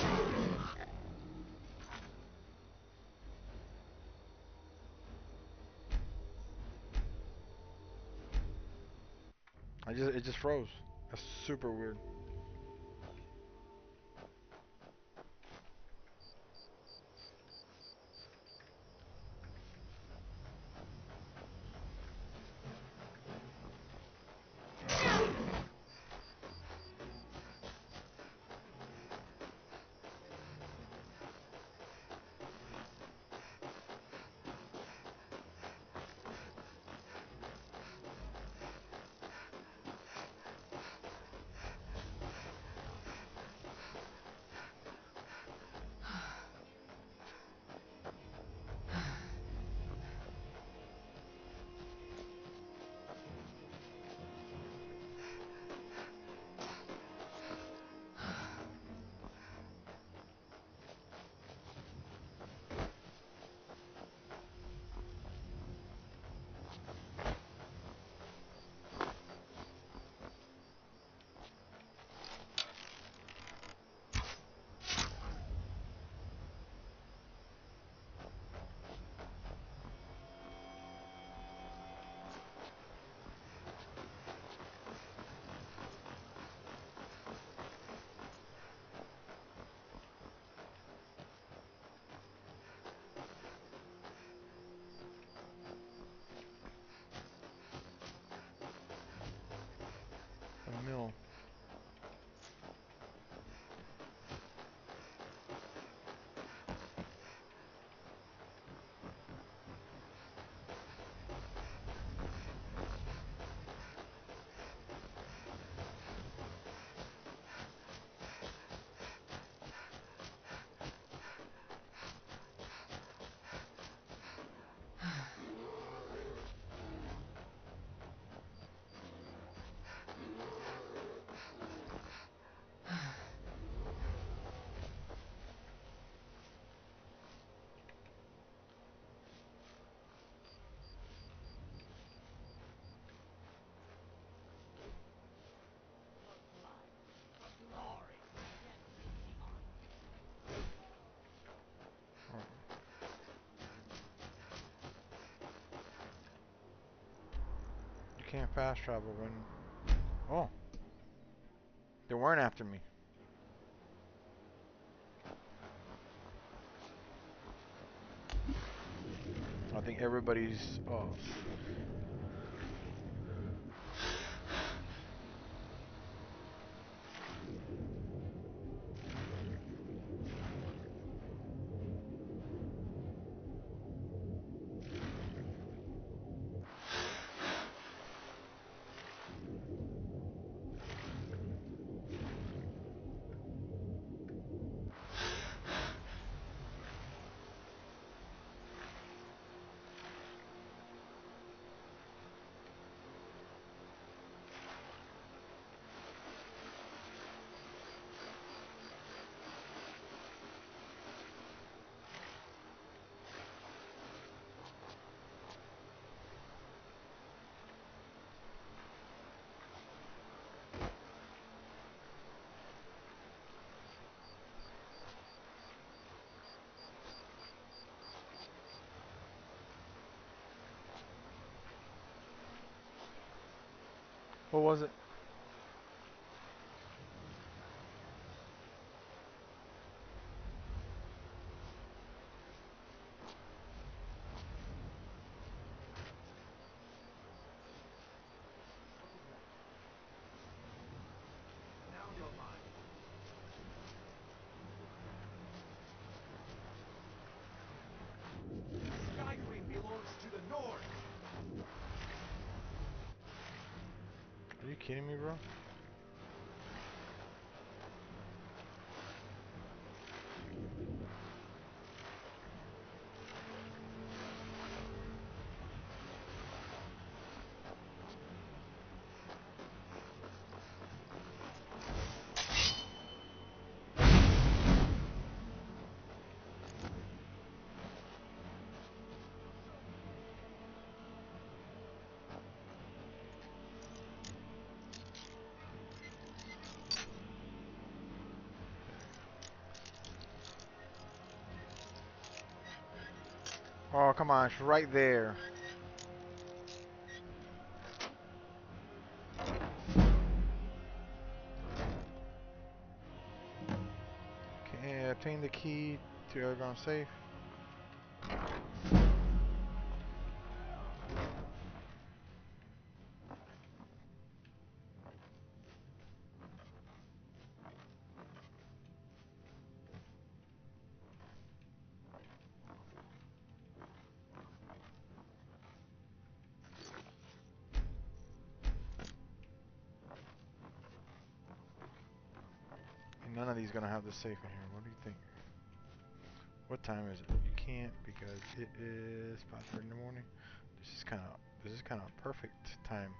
It just froze. That's super weird. can't fast travel when... Oh. They weren't after me. I think everybody's... What was it? Skyrim belongs to the North. Are you kidding me, bro? Oh, come on, it's right there. Okay, obtain the key to Aragon safe. None of these gonna have the safe in here. What do you think? What time is it? You can't because it is 5:30 in the morning. This is kind of perfect time.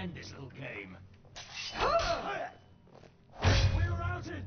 end this little game. We're routed!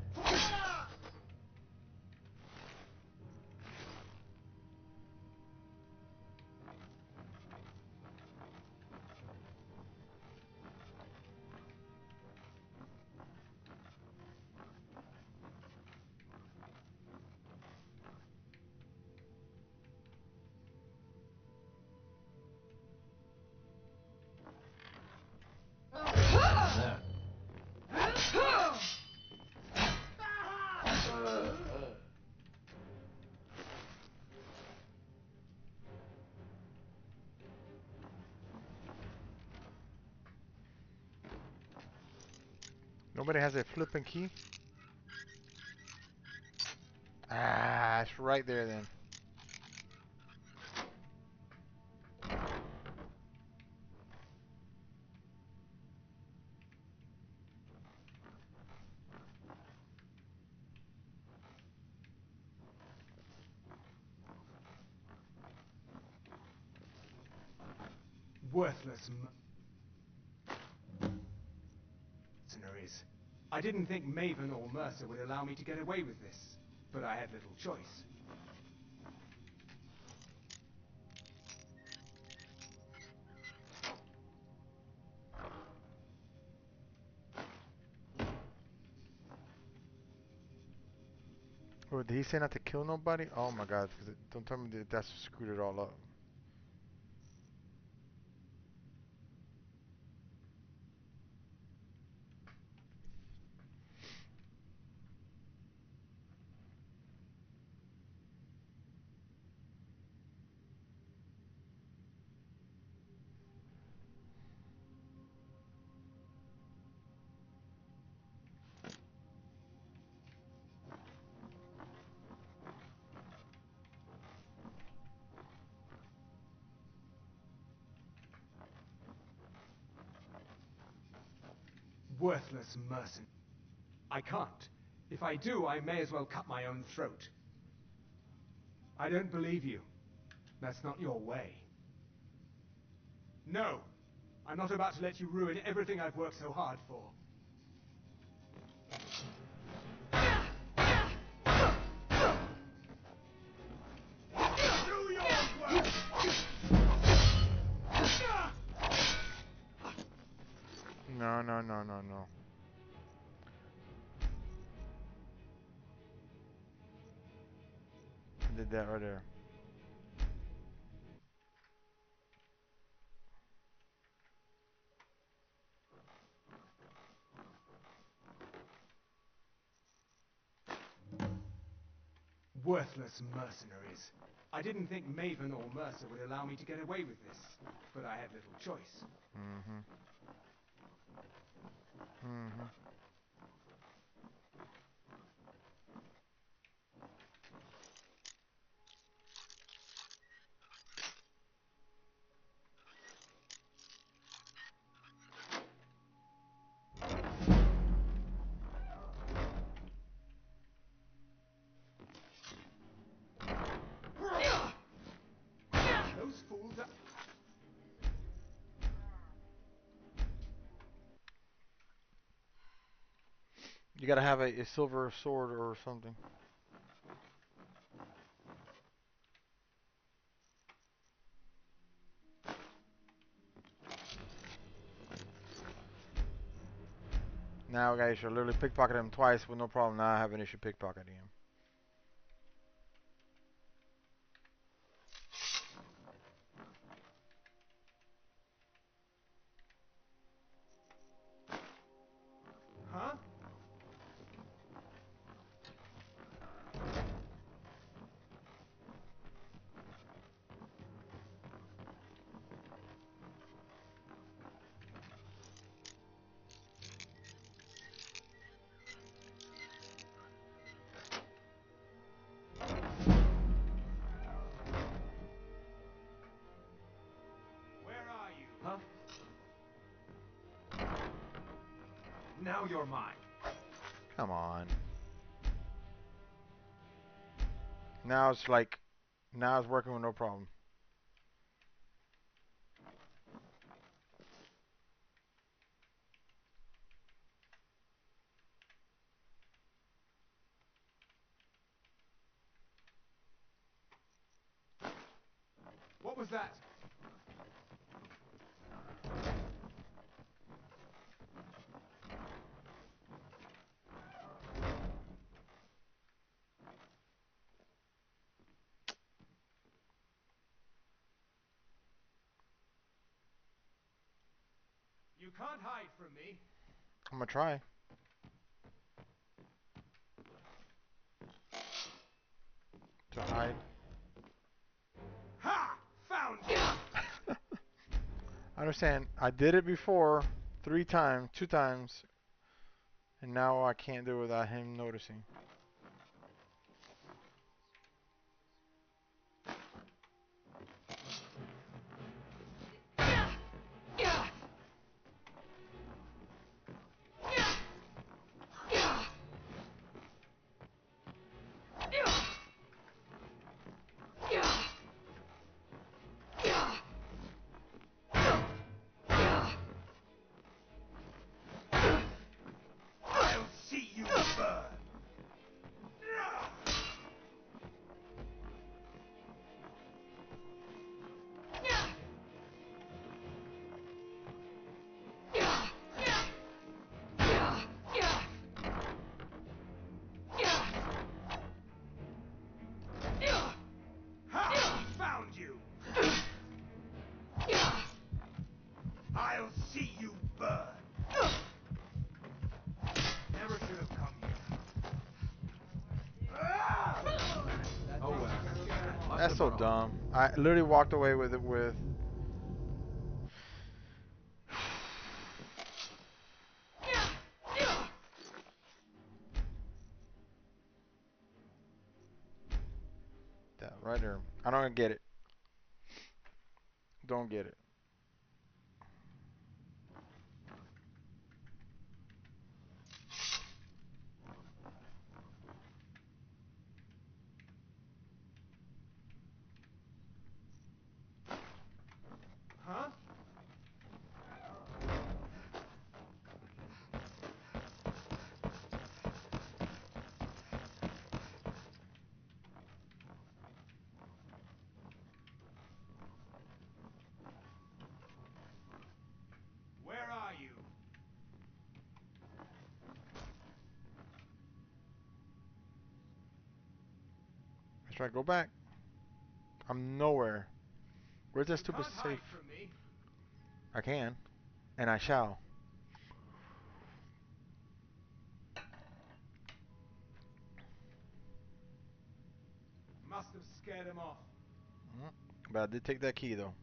Nobody has a flipping key? Ah, it's right there then. Worthless mercenaries. I didn't think Maven or Mercer would allow me to get away with this, but I had little choice. Oh, did he say not to kill nobody? Oh my god, don't tell me that that's screwed it all up. Worthless mercenary. I can't. If I do, I may as well cut my own throat. I don't believe you. That's not your way. No! I'm not about to let you ruin everything I've worked so hard for. Do your work! No, no, no, no, no. I did that right there. Worthless mercenaries. I didn't think Maven or Mercer would allow me to get away with this, but I had little choice. Mm-hmm. Mm-hmm. Those fools are... You gotta have a silver sword or something. Now, guys, you're literally pickpocketing him twice with no problem. Now I have an issue pickpocketing him. Huh? Huh? Now you're mine. Come on. Now it's like, now it's working with no problem. What was that? You can't hide from me. I'm gonna try. To hide. Ha! Found you! I understand. I did it before 2 times, and now I can't do it without him noticing. I'll see you burn. Ha! Found you! I'll see you burn. Never should have come here. Oh well. Must That's have so brought- dumb. I literally walked away with it with. That right there. I don't get it. Don't get it. Huh? Where are you? Should I go back? I'm nowhere. Where's that You stupid can't hide safe? from me. I can, and I shall. Must have scared him off. But I did take that key though.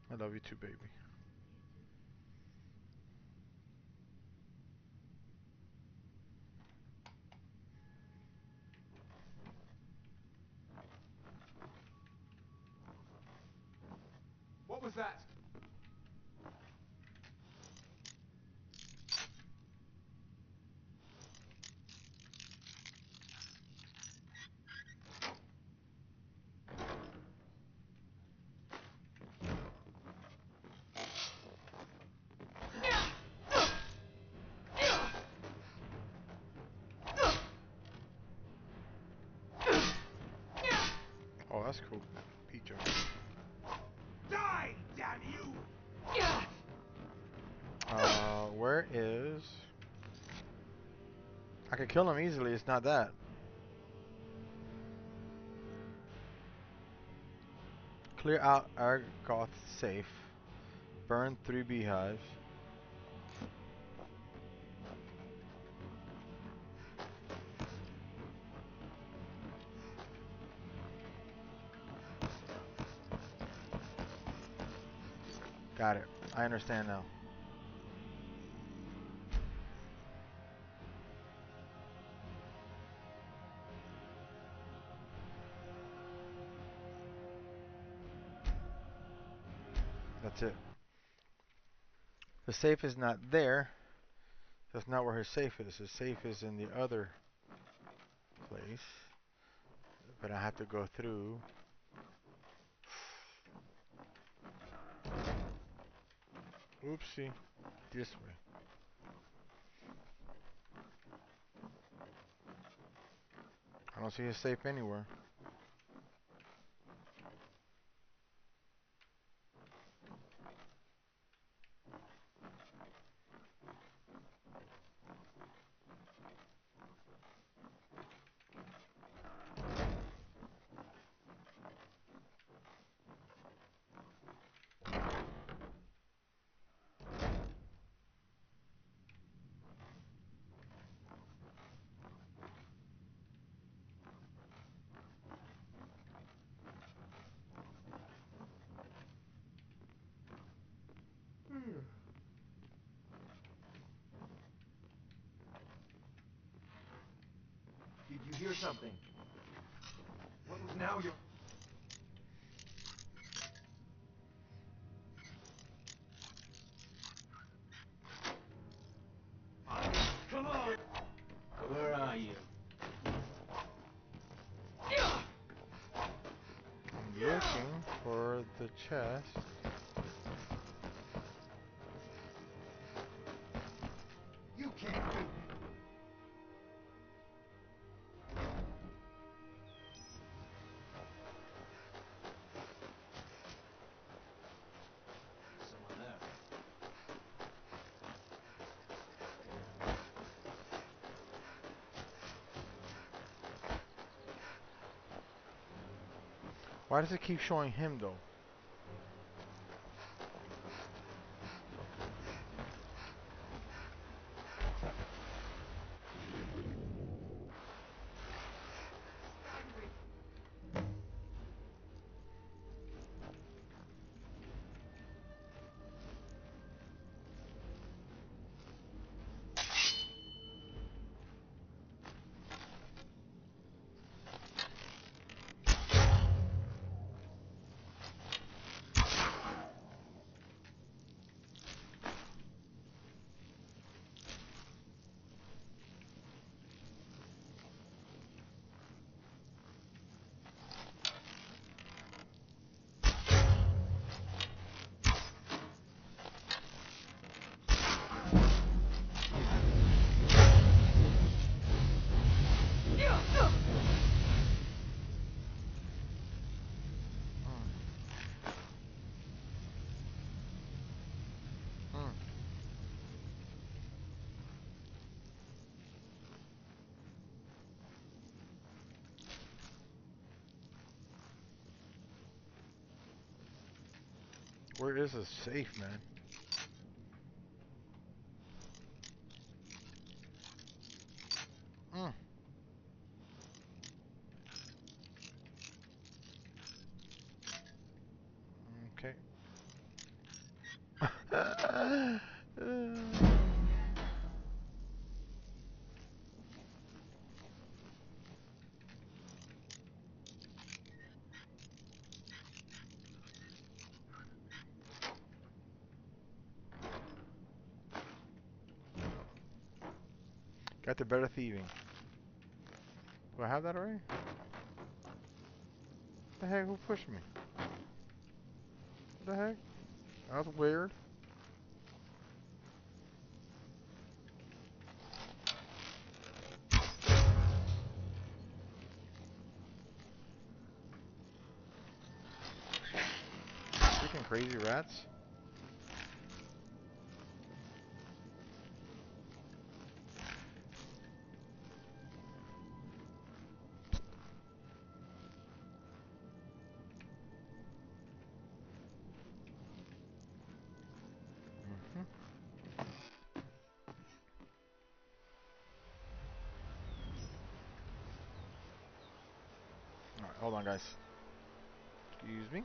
I love you too, baby. What was that? Oh, that's cool. Peach. Die, damn you! Where is? I could kill him easily. It's not that. Clear out Argoth safe. Burn 3 beehives. Got it. I understand now. That's it. The safe is not there. That's not where his safe is. His safe is in the other place. But I have to go through. Oopsie. This way. I don't see his safe anywhere. Did you hear something? What was now your... Come on! Where are you? I'm looking for the chest. You can't beat me. Someone there. Why does it keep showing him though? Where is the safe, man? Okay. Got the better thieving. Do I have that already? What the heck? Who pushed me? What the heck? That was weird. Freaking crazy rats. Alright, hold on guys. Excuse me.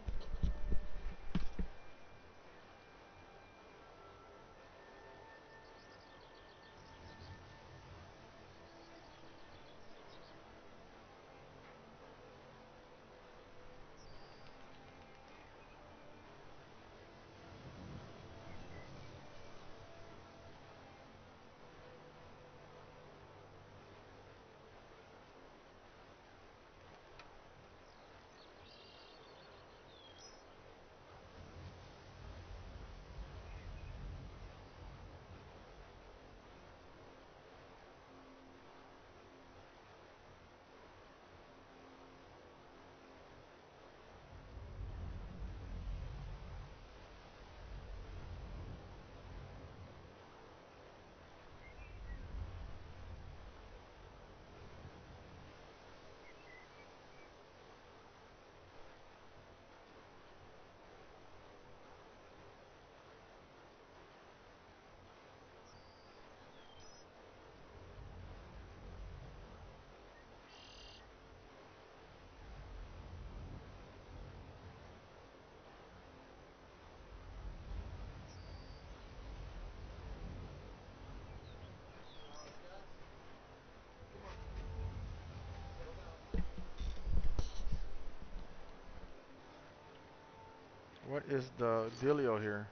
What is the dealio here?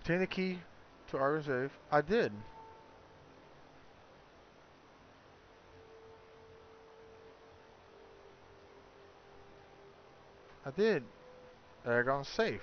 Obtain the key to our safe. I did. I did. Aragon's safe.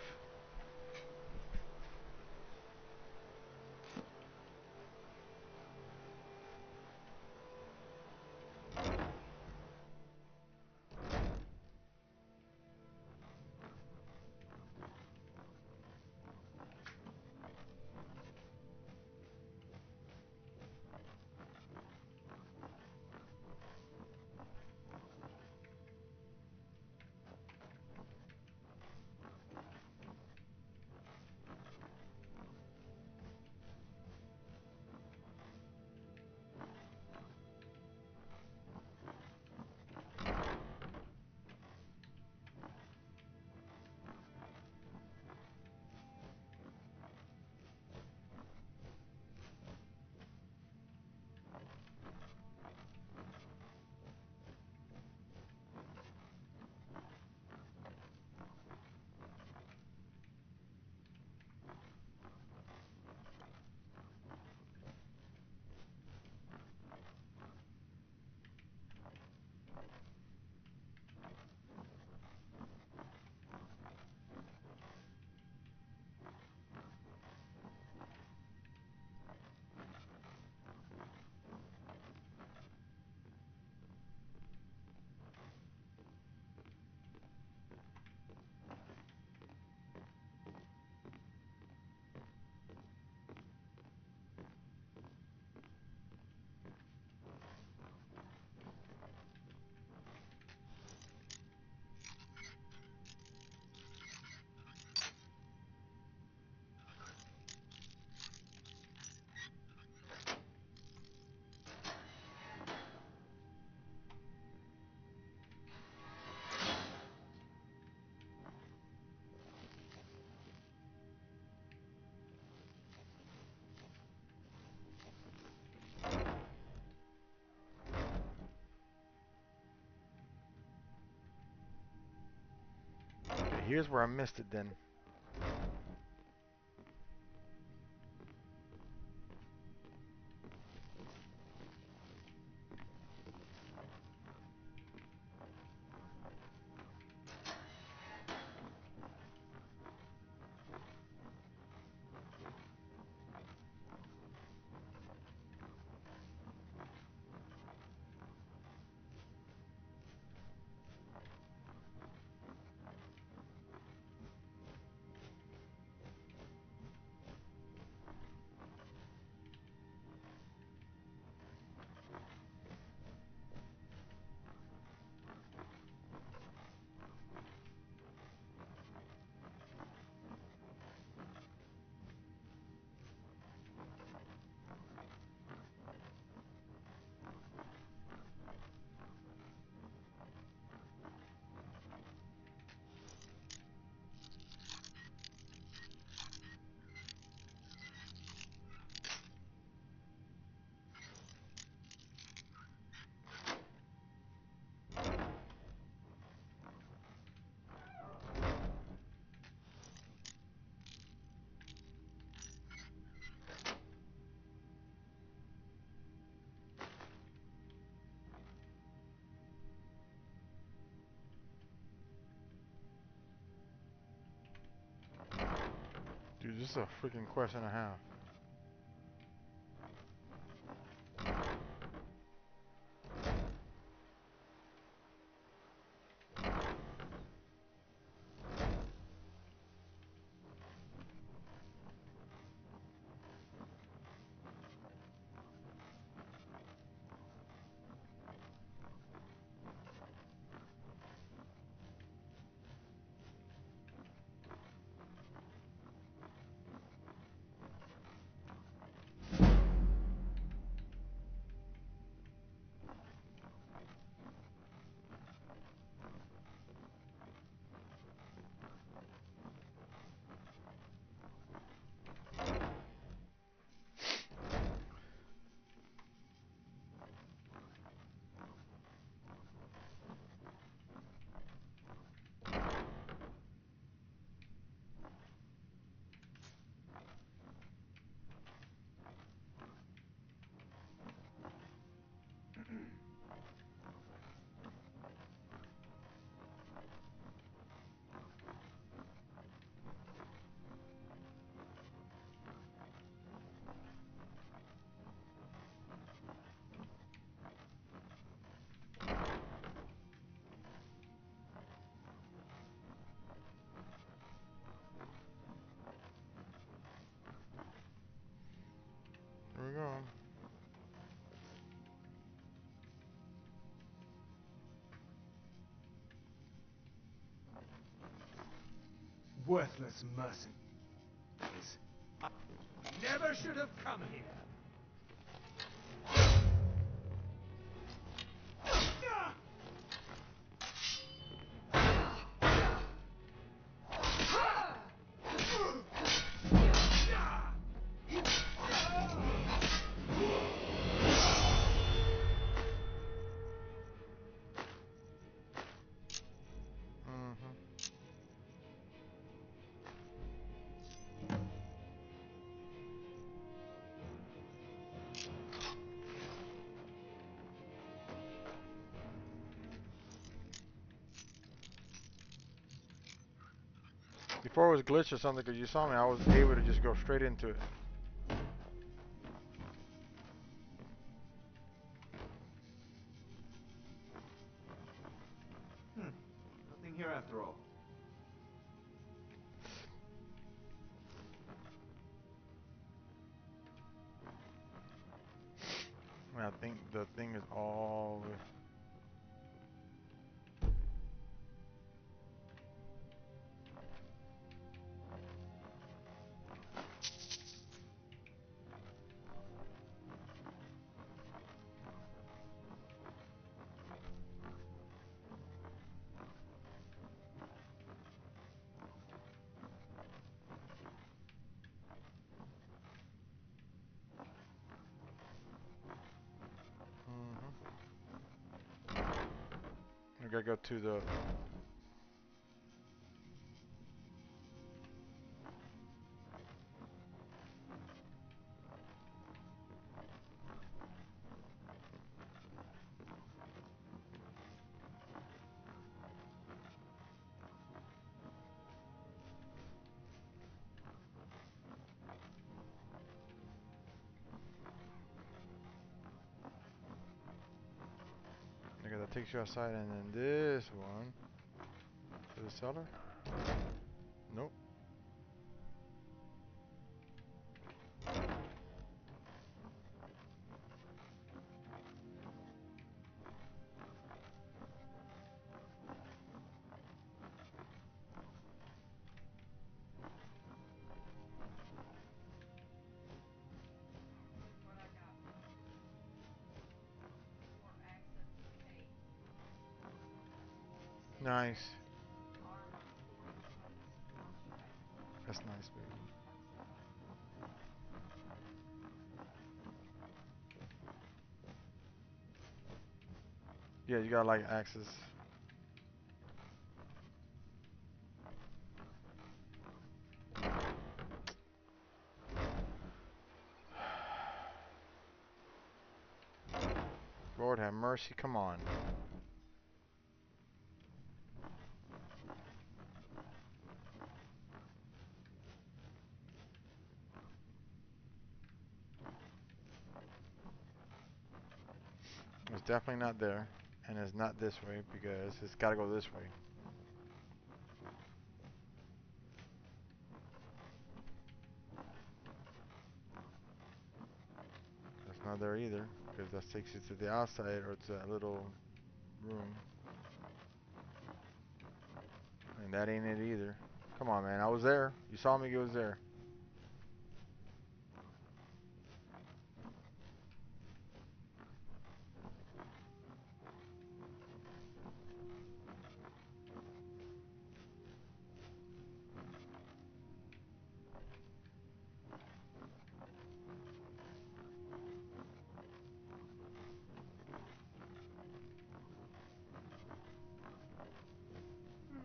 Okay, here's where I missed it then. Dude, this is a freaking quest and a half. go. Worthless mercenaries. I never should have come here. Before it was glitched or something, because you saw me, I was able to just go straight into it. Nothing here after all. I think the thing is all... I gotta go to the... Okay, that takes you outside, and then this one to the cellar. Nope. Nice. That's nice, baby. Yeah, you got like axes. Lord have mercy, come on. It's definitely not there, and it's not this way because it's got to go this way. That's not there either because that takes you to the outside or to that little room. And that ain't it either. Come on, man. I was there. You saw me. It was there.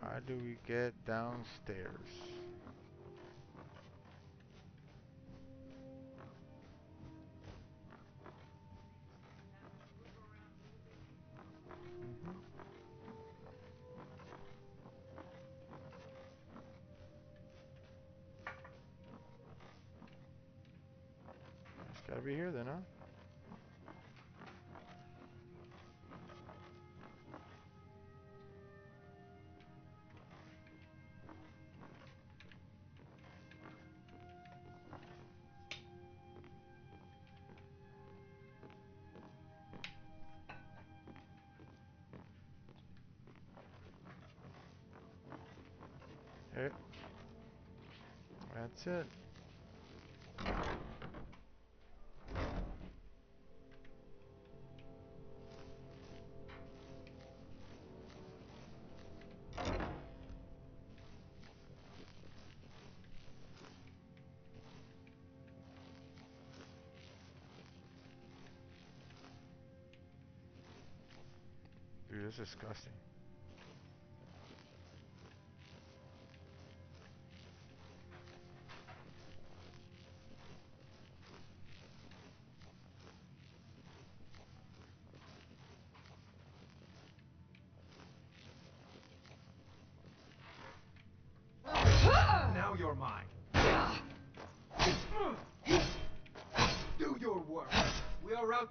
How do we get downstairs? It's gotta be here then, huh? That's it. Dude, this is disgusting. Now you're mine. Do your work. We are out.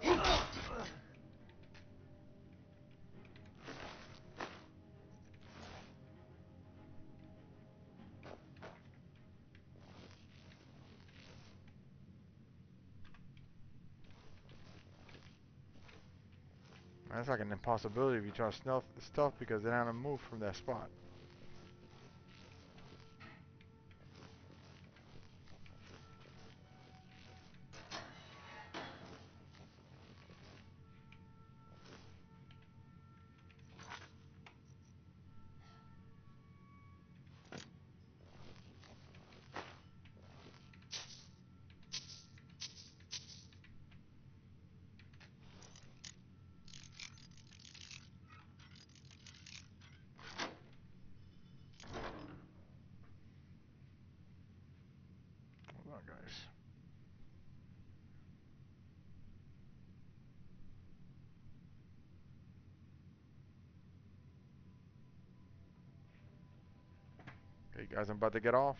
That's like an impossibility if you try to snuff stuff because they don't move from that spot. Hold on, guys. Okay, guys, I'm about to get off.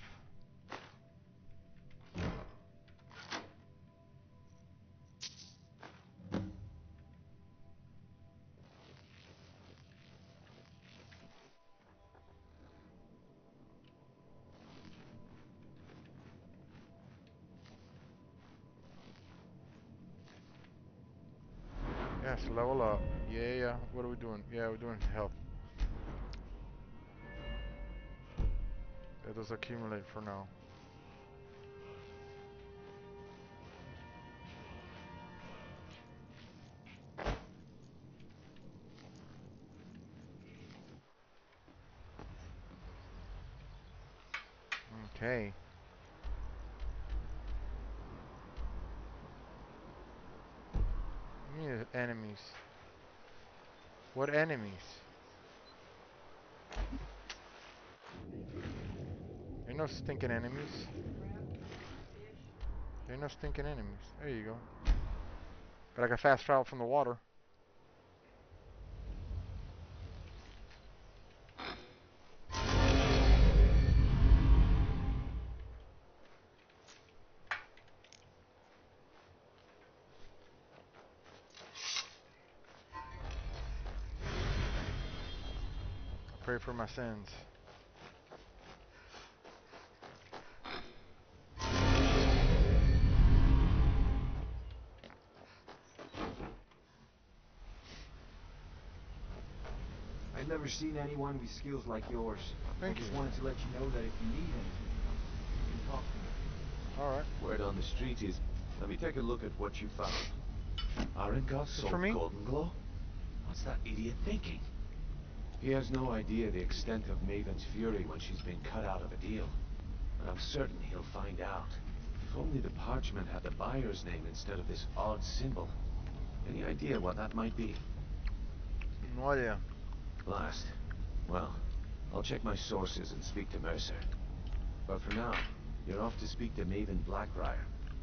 Yes, level up. Yeah. What are we doing? Yeah, we're doing health. Let us accumulate for now. Okay. Yeah, enemies. What enemies? Ain't no stinking enemies. Ain't no stinking enemies. There you go. But I can fast travel from the water. I pray for my sins. I've never seen anyone with skills like yours. Thank I just you. wanted to let you know that if you need anything, you can talk to me. Alright. Word on the street is, let me take a look at what you found. Arengot for sold me? Golden Glow? What's that idiot thinking? He has no idea the extent of Maven's fury when she's been cut out of a deal. But I'm certain he'll find out. If only the parchment had the buyer's name instead of this odd symbol. Any idea what that might be? No idea. Blast. Well, I'll check my sources and speak to Mercer. But for now, you're off to speak to Maven Blackbriar.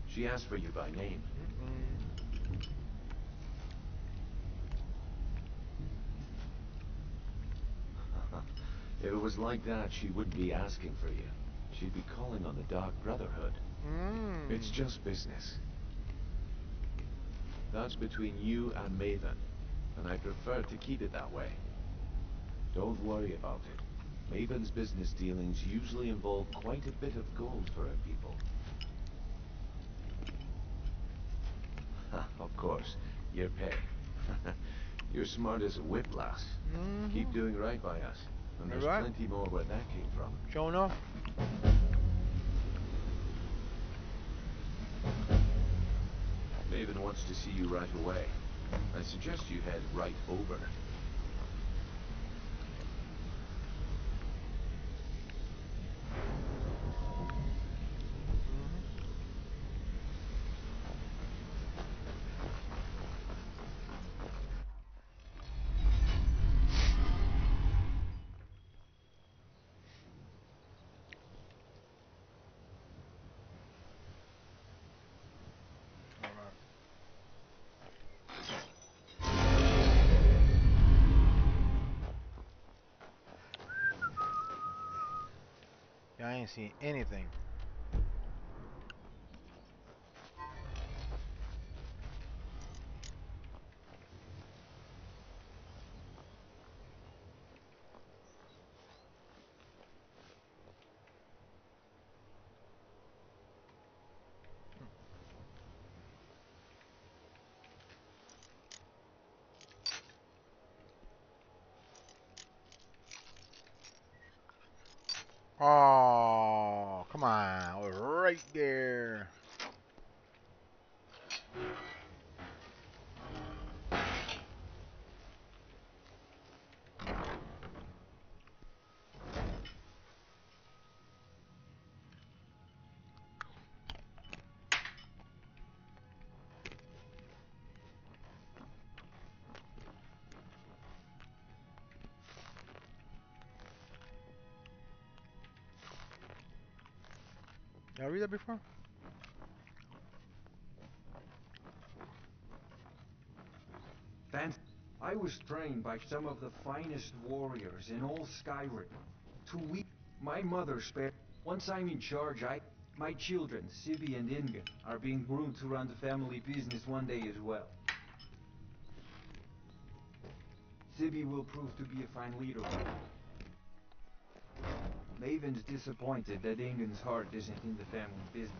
She asked for you by name. If it was like that, she wouldn't be asking for you. She'd be calling on the Dark Brotherhood. It's just business. That's between you and Maven, and I prefer to keep it that way. Don't worry about it. Maven's business dealings usually involve quite a bit of gold for her people. Of course, your pay. You're smart as a whip, lass. Keep doing right by us. And there's plenty more where that came from. Sure enough. Maven wants to see you right away. I suggest you head right over. Yeah, I ain't seen anything. Oh, come on. I was right there. Did I read that before? I was trained by some of the finest warriors in all Skyrim. My mother spared. Once I'm in charge, my children, Sibi and Ingen, are being groomed to run the family business one day as well. Sibi will prove to be a fine leader. Maven's disappointed that Ingen's heart isn't in the family business.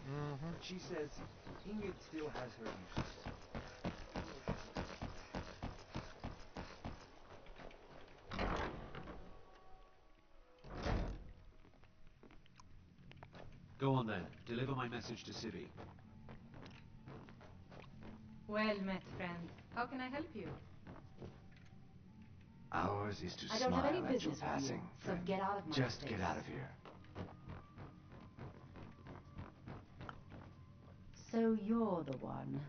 But she says Ingen still has her uses. Go on then. Deliver my message to Sibi. Well met, friend. How can I help you? Ours is to I don't have any smile at your business with you, passing, so friend. get out of my Just face. get out of here. So you're the one.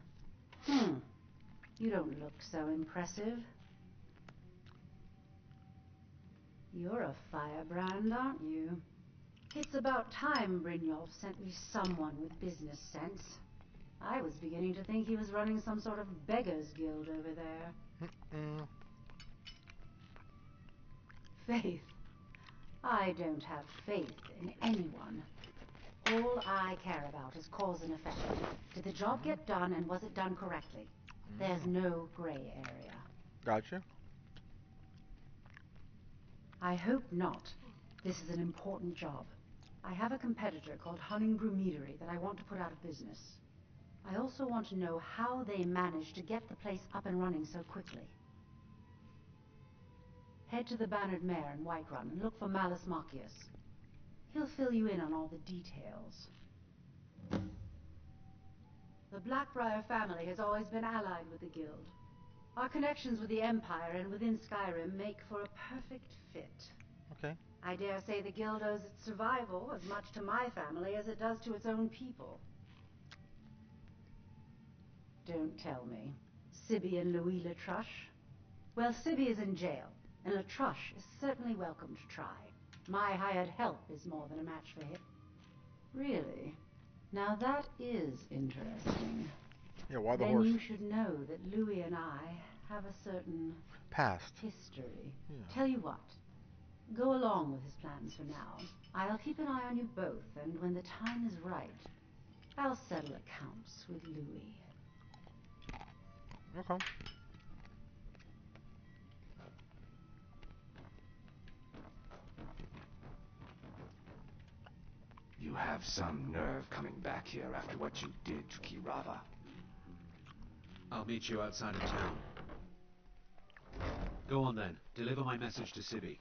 You don't look so impressive. You're a firebrand, aren't you? It's about time Brynjolf sent me someone with business sense. I was beginning to think he was running some sort of beggars guild over there. Faith. I don't have faith in anyone. All I care about is cause and effect. Did the job get done, and was it done correctly? There's no gray area. Gotcha. I hope not. This is an important job. I have a competitor called Hunningbrew Meadery that I want to put out of business. I also want to know how they managed to get the place up and running so quickly. Head to the Bannered Mare in Whiterun and look for Malus Marcius. He'll fill you in on all the details. The Blackbriar family has always been allied with the Guild. Our connections with the Empire and within Skyrim make for a perfect fit. Okay. I dare say the Guild owes its survival as much to my family as it does to its own people. Don't tell me. Sibi and Louis Latruche? Well, Sibi is in jail, and Latruche is certainly welcome to try. My hired help is more than a match for him. Really? Now that is interesting. Yeah, why the then horse? You should know that Louis and I have a certain past history. Yeah. Tell you what, go along with his plans for now. I'll keep an eye on you both, and when the time is right, I'll settle accounts with Louis. Okay. You have some nerve coming back here after what you did to Kirava. I'll meet you outside of town. Go on then. Deliver my message to Sibi.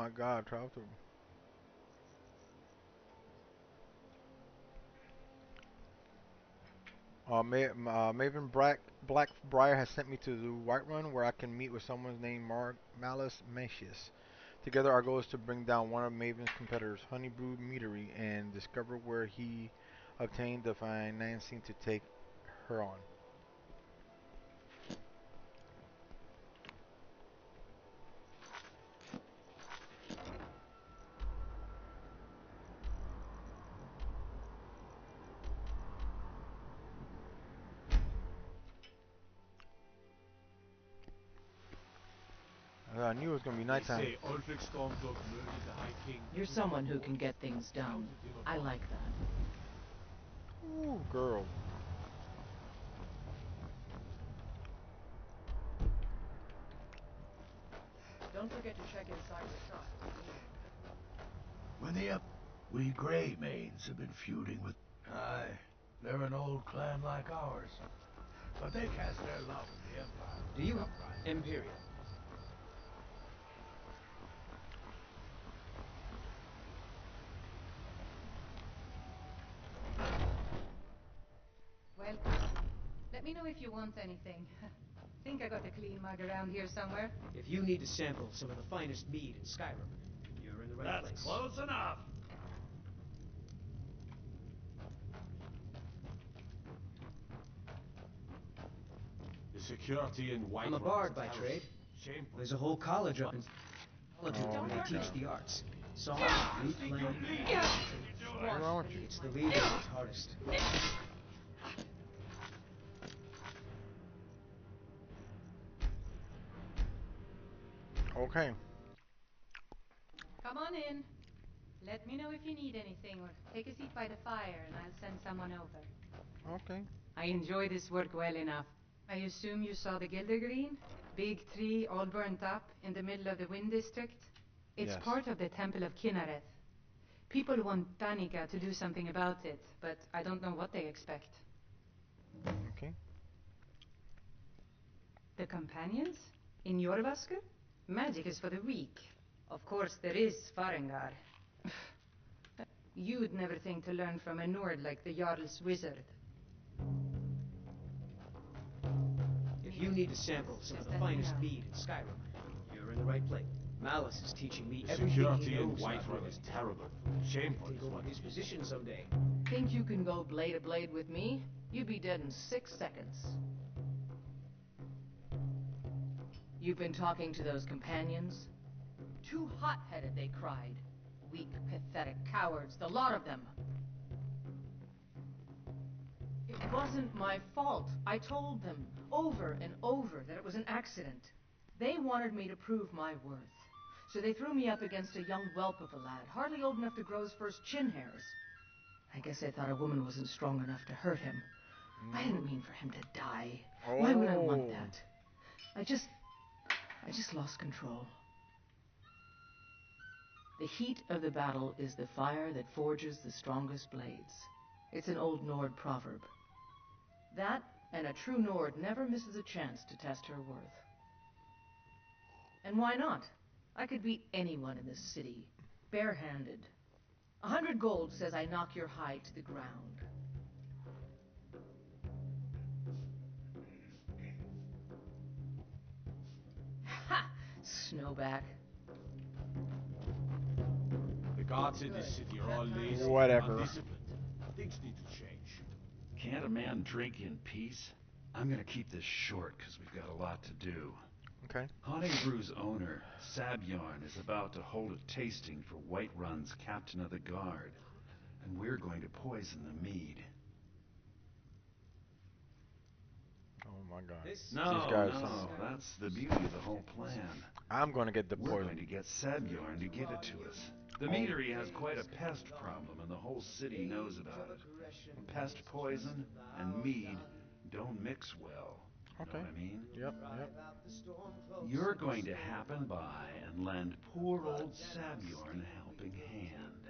my God, travel through. Maven Blackbriar has sent me to the Whiterun where I can meet with someone named Malus Mesius. Together, our goal is to bring down one of Maven's competitors, Honeybrew Meadery, and discover where he obtained the financing to take her on. I knew it was going to be nighttime. You're someone who can get things done. I like that. Ooh, girl. Don't forget to check inside the shop. When we Grey Maids have been feuding with... Aye, they're an old clan like ours. But they cast their lot with the Empire. Do you... Imperial. Welcome. Let me know if you want anything. Think I got a clean mug around here somewhere. If you need to sample some of the finest mead in Skyrim, you're in the right place. That's close enough. The security in White. I'm a bard by trade. Shameful. There's a whole college up in Solitude where they teach the arts. Song, flute playing. What's wrong with you? It's the leader that's hardest. Okay. Come on in. Let me know if you need anything, or take a seat by the fire and I'll send someone over. Okay. I enjoy this work well enough. I assume you saw the Gildergreen? Big tree all burnt up in the middle of the Wind District? It's Yes. part of the Temple of Kinnereth. People want Danica to do something about it, but I don't know what they expect. Okay. The companions? In Jorvaskr? Magic is for the weak. Of course, there is Farengar. You'd never think to learn from a Nord like the Jarl's wizard. If you need to sample some of the finest mead in Skyrim, you're in the right place. Malus is teaching me The everything security he in knows. Whiterun is terrible. Shameful. Take over his position someday. Think you can go blade to blade with me? You'd be dead in 6 seconds. You've been talking to those companions? Too hot-headed, they cried. Weak, pathetic cowards, the lot of them. It wasn't my fault. I told them over and over that it was an accident. They wanted me to prove my worth. So they threw me up against a young whelp of a lad, hardly old enough to grow his first chin hairs. I guess they thought a woman wasn't strong enough to hurt him. I didn't mean for him to die. Why would I want that? I just lost control. The heat of the battle is the fire that forges the strongest blades. It's an old Nord proverb. That, and a true Nord never misses a chance to test her worth. And why not? I could beat anyone in this city, barehanded. 100 gold says I knock your hide to the ground. Ha! Snowback. The guards in this city are all lazy Whatever. and undisciplined. Things need to change. Can't a man drink in peace? I'm gonna keep this short because we've got a lot to do. Okay. Honeybrew's owner, Sabjorn, is about to hold a tasting for Whiterun's captain of the guard, and we're going to poison the mead. Oh my God. No, These guys. no, that's the beauty of the whole plan. I'm going to get the We're poison. going to get Sabjorn to give it to us. The meadery has quite a pest problem, and the whole city knows about it. Pest poison and mead don't mix well. You know what I mean? Yep. You're going to happen by and lend poor old Sabjorn a helping hand.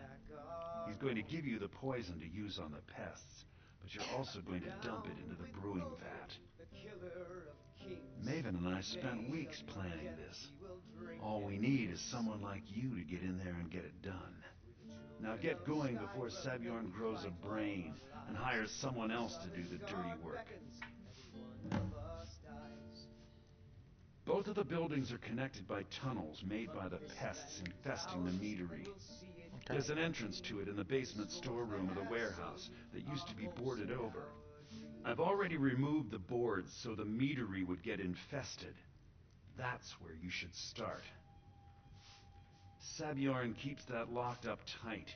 He's going to give you the poison to use on the pests, but you're also going to dump it into the brewing vat. Maven Maven and I spent weeks planning this. All we need is someone like you to get in there and get it done. Now get going before Sabjorn grows a brain and hires someone else to do the dirty work. Both of the buildings are connected by tunnels made by the pests infesting the meadery. There's an entrance to it in the basement storeroom of the warehouse that used to be boarded over. I've already removed the boards so the meadery would get infested. That's where you should start. Sabjorn keeps that locked up tight.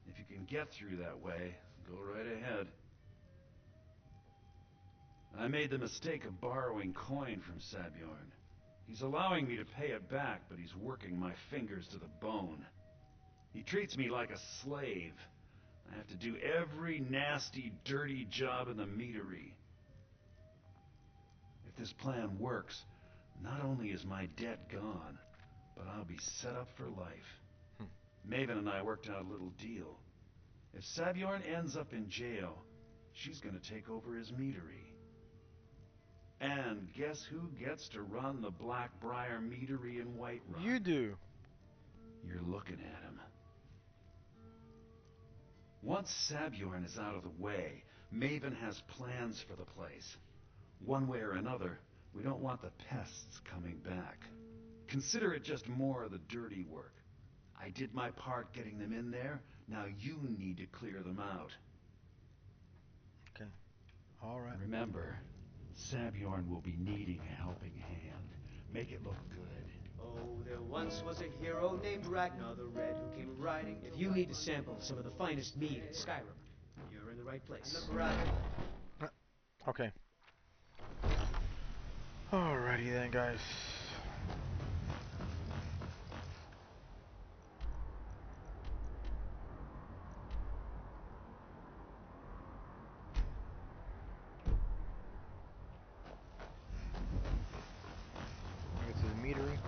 If you can get through that way, go right ahead. I made the mistake of borrowing coin from Sabjorn. He's allowing me to pay it back, but he's working my fingers to the bone. He treats me like a slave. I have to do every nasty, dirty job in the meadery. If this plan works, not only is my debt gone, but I'll be set up for life. Maven and I worked out a little deal. If Sabjorn ends up in jail, she's gonna take over his meadery. And guess who gets to run the Blackbriar meadery in Whiterun? You do. You're looking at him. Once Sabjorn is out of the way, Maven has plans for the place. One way or another, we don't want the pests coming back. Consider it just more of the dirty work. I did my part getting them in there, now you need to clear them out. Okay. Alright. Remember, Sabjorn will be needing a helping hand. Make it look good. Oh, there once was a hero named Ragnar the Red who came riding. If you need to sample some of the finest mead in Skyrim, you're in the right place. Look around. Okay. Alrighty then, guys. Get to the meadery.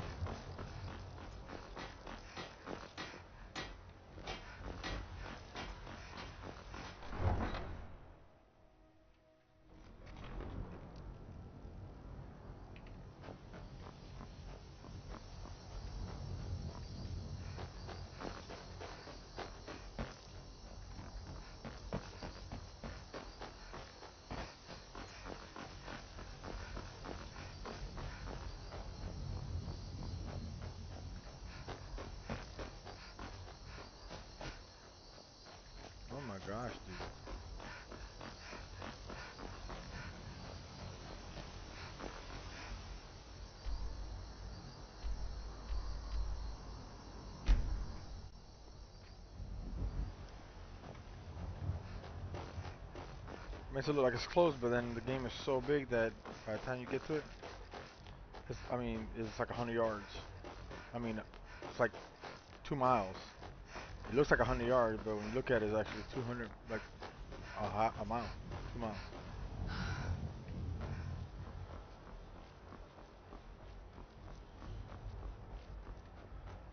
Oh my gosh, dude. Makes it look like it's closed, but then the game is so big that by the time you get to it, it's like 100 yards. I mean, it's like 2 miles. It looks like 100 yards, but when you look at it, it's actually 200, like a mile, 2 miles.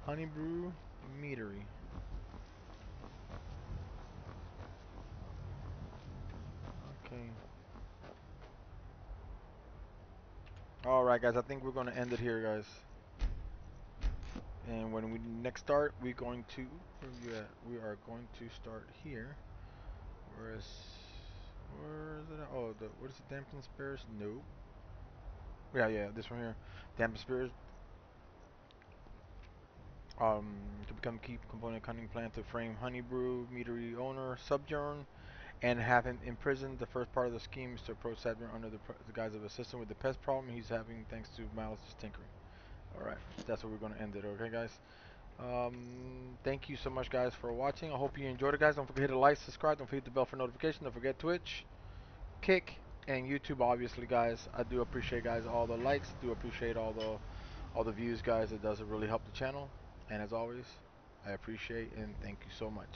Honeybrew Meadery. Okay. Alright guys, I think we're going to end it here, guys. And when we next start, we're going to, we are going to start here. Where is it at? Oh, what is it, Dampen Spears? No. Yeah, this one here. Dampen Spears. To become key component cunning plan to frame Honeybrew, Meadery owner, Sabjorn, and have him imprisoned. The first part of the scheme is to approach Sabjorn under the guise of assisting with the pest problem he's having thanks to Malice's tinkering. Alright, that's where we're going to end it, okay guys? Thank you so much guys for watching. I hope you enjoyed it, guys. Don't forget to like, subscribe, don't forget the bell for notification, don't forget Twitch, Kick, and YouTube obviously, guys. I do appreciate, guys, all the likes, do appreciate all the views, guys. It does really help the channel. And as always, I appreciate and thank you so much.